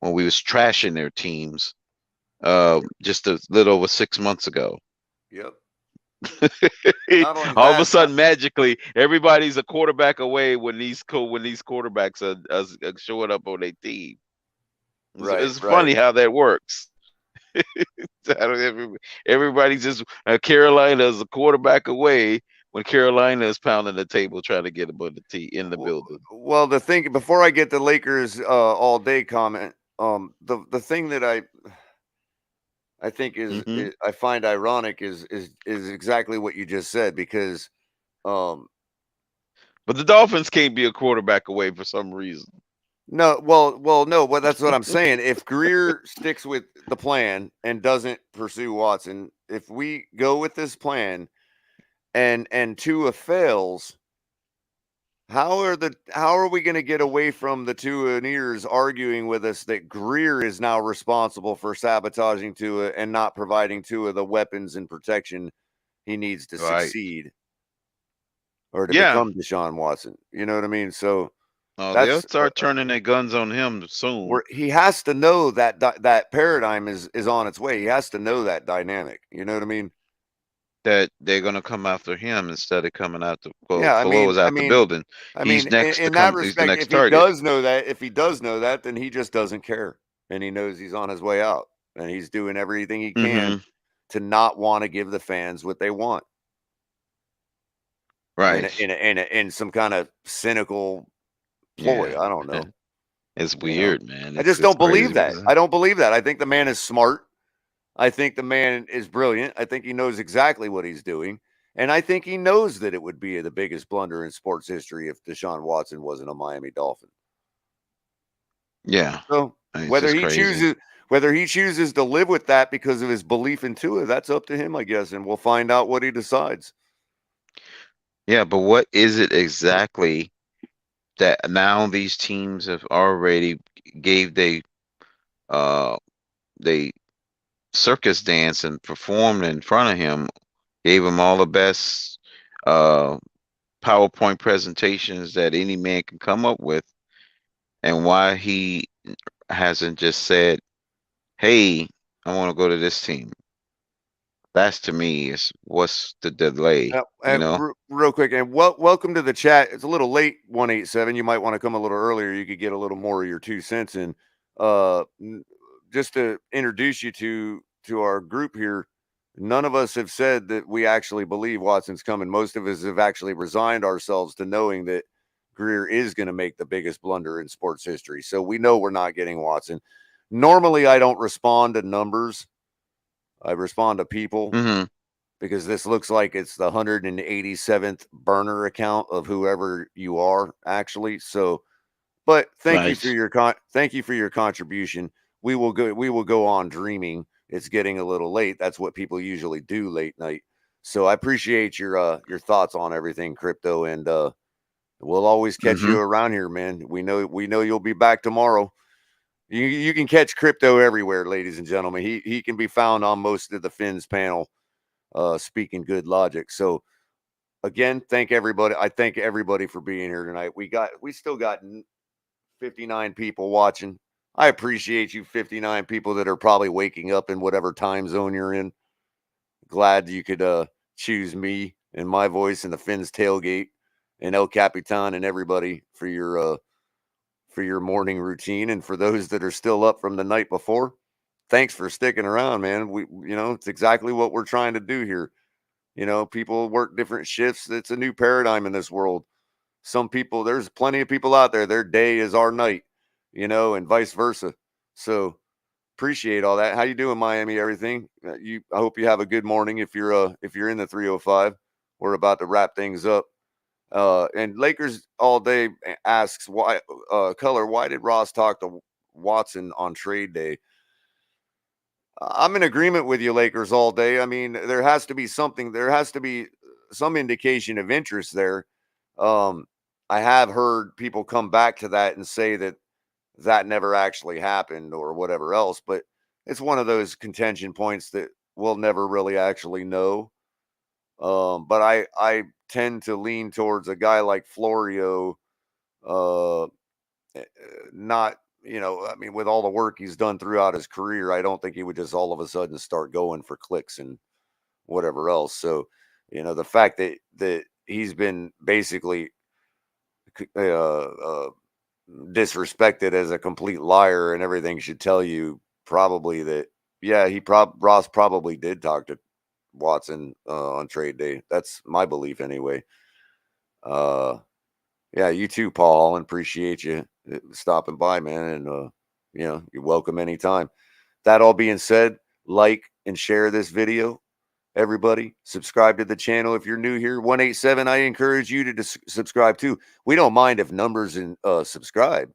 when we was trashing their teams just a little over 6 months ago. Yep. All of a sudden, magically, everybody's a quarterback away when these quarterbacks are showing up on their team. It's funny how that works. Everybody's just Carolina's a quarterback away when Carolina is pounding the table trying to get above the in the building. Well, the thing before I get the Lakers all day comment, the thing that I think is I find ironic is exactly what you just said, because but the Dolphins can't be a quarterback away for some reason. No, no, but that's what I'm saying. If Grier sticks with the plan and doesn't pursue Watson, if we go with this plan and Tua fails, how are we going to get away from the Tuaneers arguing with us that Grier is now responsible for sabotaging Tua and not providing Tua the weapons and protection he needs to succeed or to become Deshaun Watson? You know what I mean? So Oh, they'll That's start turning their guns on him soon. where he has to know that that paradigm is on its way. He has to know that dynamic. You know what I mean? That they're gonna come after him instead of coming out the Yeah, Khalil's out the building. He's next to in that come. He's the respect, next target. if he does know that, then he just doesn't care, and he knows he's on his way out, and he's doing everything he can to not want to give the fans what they want. Right. In some kind of cynical ploy. Yeah. I don't know. It's weird, man. I just don't believe that. I don't believe that. I think the man is smart. I think the man is brilliant. I think he knows exactly what he's doing. And I think he knows that it would be the biggest blunder in sports history if Deshaun Watson wasn't a Miami Dolphin. Yeah. So whether he chooses to live with that because of his belief in Tua, that's up to him, I guess, and we'll find out what he decides. Yeah, but what is it exactly that now these teams have already gave they circus dance and performed in front of him, gave him all the best PowerPoint presentations that any man can come up with, and why he hasn't just said, hey, I want to go to this team? That's, to me, is what's the delay. Real quick, and welcome to the chat. It's a little late, 187. You might want to come a little earlier. You could get a little more of your 2 cents in. Just to introduce you to our group here, none of us have said that we actually believe Watson's coming. Most of us have actually resigned ourselves to knowing that Grier is going to make the biggest blunder in sports history. So we know we're not getting Watson. Normally, I don't respond to numbers. I respond to people because this looks like it's the 187th burner account of whoever you are, actually. So, but thank you for your contribution. We will go on dreaming. It's getting a little late. That's what people usually do late night. So I appreciate your thoughts on everything, Crypto, and we'll always catch you around here, man. We know you'll be back tomorrow. You can catch Crypto everywhere, ladies and gentlemen. He can be found on most of the Fins panel, speaking good logic. So again, thank everybody. I thank everybody for being here tonight. We still got 59 people watching. I appreciate you 59 people that are probably waking up in whatever time zone you're in. Glad you could choose me and my voice and the Fins tailgate and El Capitan and everybody for your morning routine. And for those that are still up from the night before, thanks for sticking around, man. It's exactly what we're trying to do here. People work different shifts. It's a new paradigm in this world. Some people, there's plenty of people out there, their day is our night, and vice versa. So appreciate all that. How you doing, Miami? Everything? I hope you have a good morning. If you're in the 305, we're about to wrap things up. And Lakers all day asks why, Culler, why did Ross talk to Watson on trade day? I'm in agreement with you, Lakers all day. I mean, there has to be something. There has to be some indication of interest there. I have heard people come back to that and say that never actually happened or whatever else, but it's one of those contention points that we'll never really actually know. But I tend to lean towards a guy like Florio, not, I mean, with all the work he's done throughout his career, I don't think he would just all of a sudden start going for clicks and whatever else. So, the fact that he's been basically disrespected as a complete liar and everything should tell you probably that, yeah, Ross probably did talk to Watson on trade day. That's my belief anyway. Yeah, you too, Paul, and appreciate you stopping by, man. And you're welcome anytime. That all being said, like and share this video. Everybody, subscribe to the channel if you're new here. 187, I encourage you to subscribe too. We don't mind if numbers and subscribe.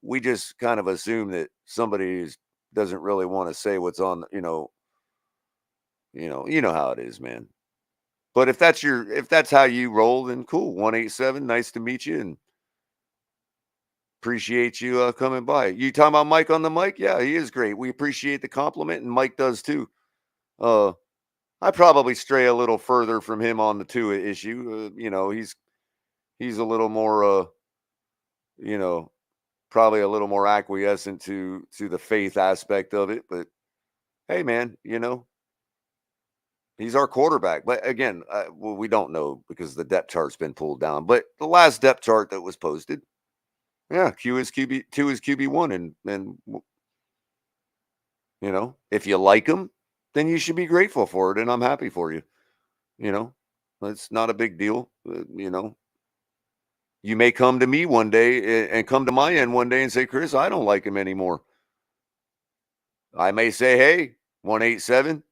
We just kind of assume that somebody doesn't really want to say what's on, you know how it is, man. But if that's how you roll, then cool. 187, nice to meet you, and appreciate you coming by. You talking about Mike on the mic? Yeah, he is great. We appreciate the compliment, and Mike does too. I probably stray a little further from him on the Tua issue. He's a little more you know, probably a little more acquiescent to the faith aspect of it. But hey, man, you know, he's our quarterback. But again, well, we don't know because the depth chart's been pulled down. But the last depth chart that was posted, yeah, Q is QB, 2 is QB1, and you know, if you like him, then you should be grateful for it, and I'm happy for you. You know, it's not a big deal. You know, you may come to me one day and come to my end one day and say, Chris, I don't like him anymore. I may say, hey, 187.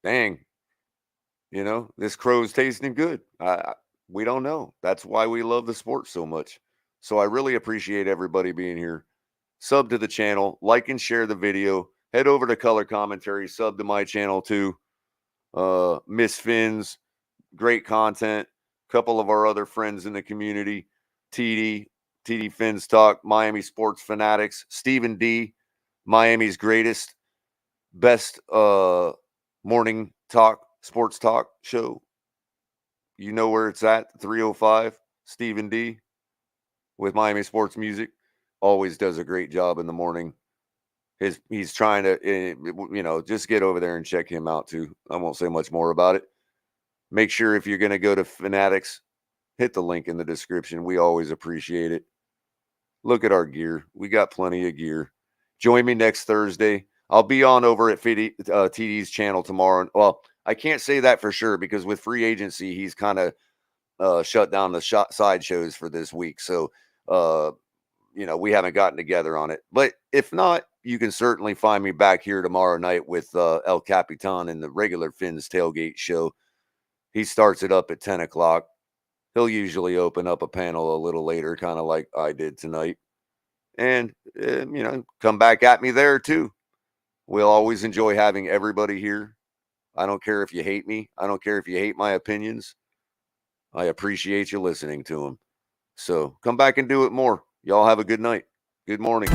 Dang. You know, this crow's tasting good. We don't know. That's why we love the sport so much. So I really appreciate everybody being here. Sub to the channel, like and share the video. Head over to Color Commentary, sub to my channel too. Miss Finn's, great content. Couple of our other friends in the community, TD Finn's Talk, Miami Sports Fanatics, Stephen D, Miami's greatest, best morning talk, sports talk show. You know where it's at, 305, Stephen D with Miami Sports Music. Always does a great job in the morning. He's trying to, you know, just get over there and check him out too. I won't say much more about it. Make sure if you're going to go to Fanatics, hit the link in the description. We always appreciate it. Look at our gear. We got plenty of gear. Join me next Thursday. I'll be on over at TD's channel tomorrow. Well, I can't say that for sure because with free agency, he's kind of shut down the side shows for this week. So, you know, we haven't gotten together on it. But if not, you can certainly find me back here tomorrow night with El Capitan and the regular Finn's Tailgate show. He starts it up at 10 o'clock. He'll usually open up a panel a little later, kind of like I did tonight. And, you know, come back at me there too. We'll always enjoy having everybody here. I don't care if you hate me. I don't care if you hate my opinions. I appreciate you listening to them. So come back and do it more. Y'all have a good night. Good morning.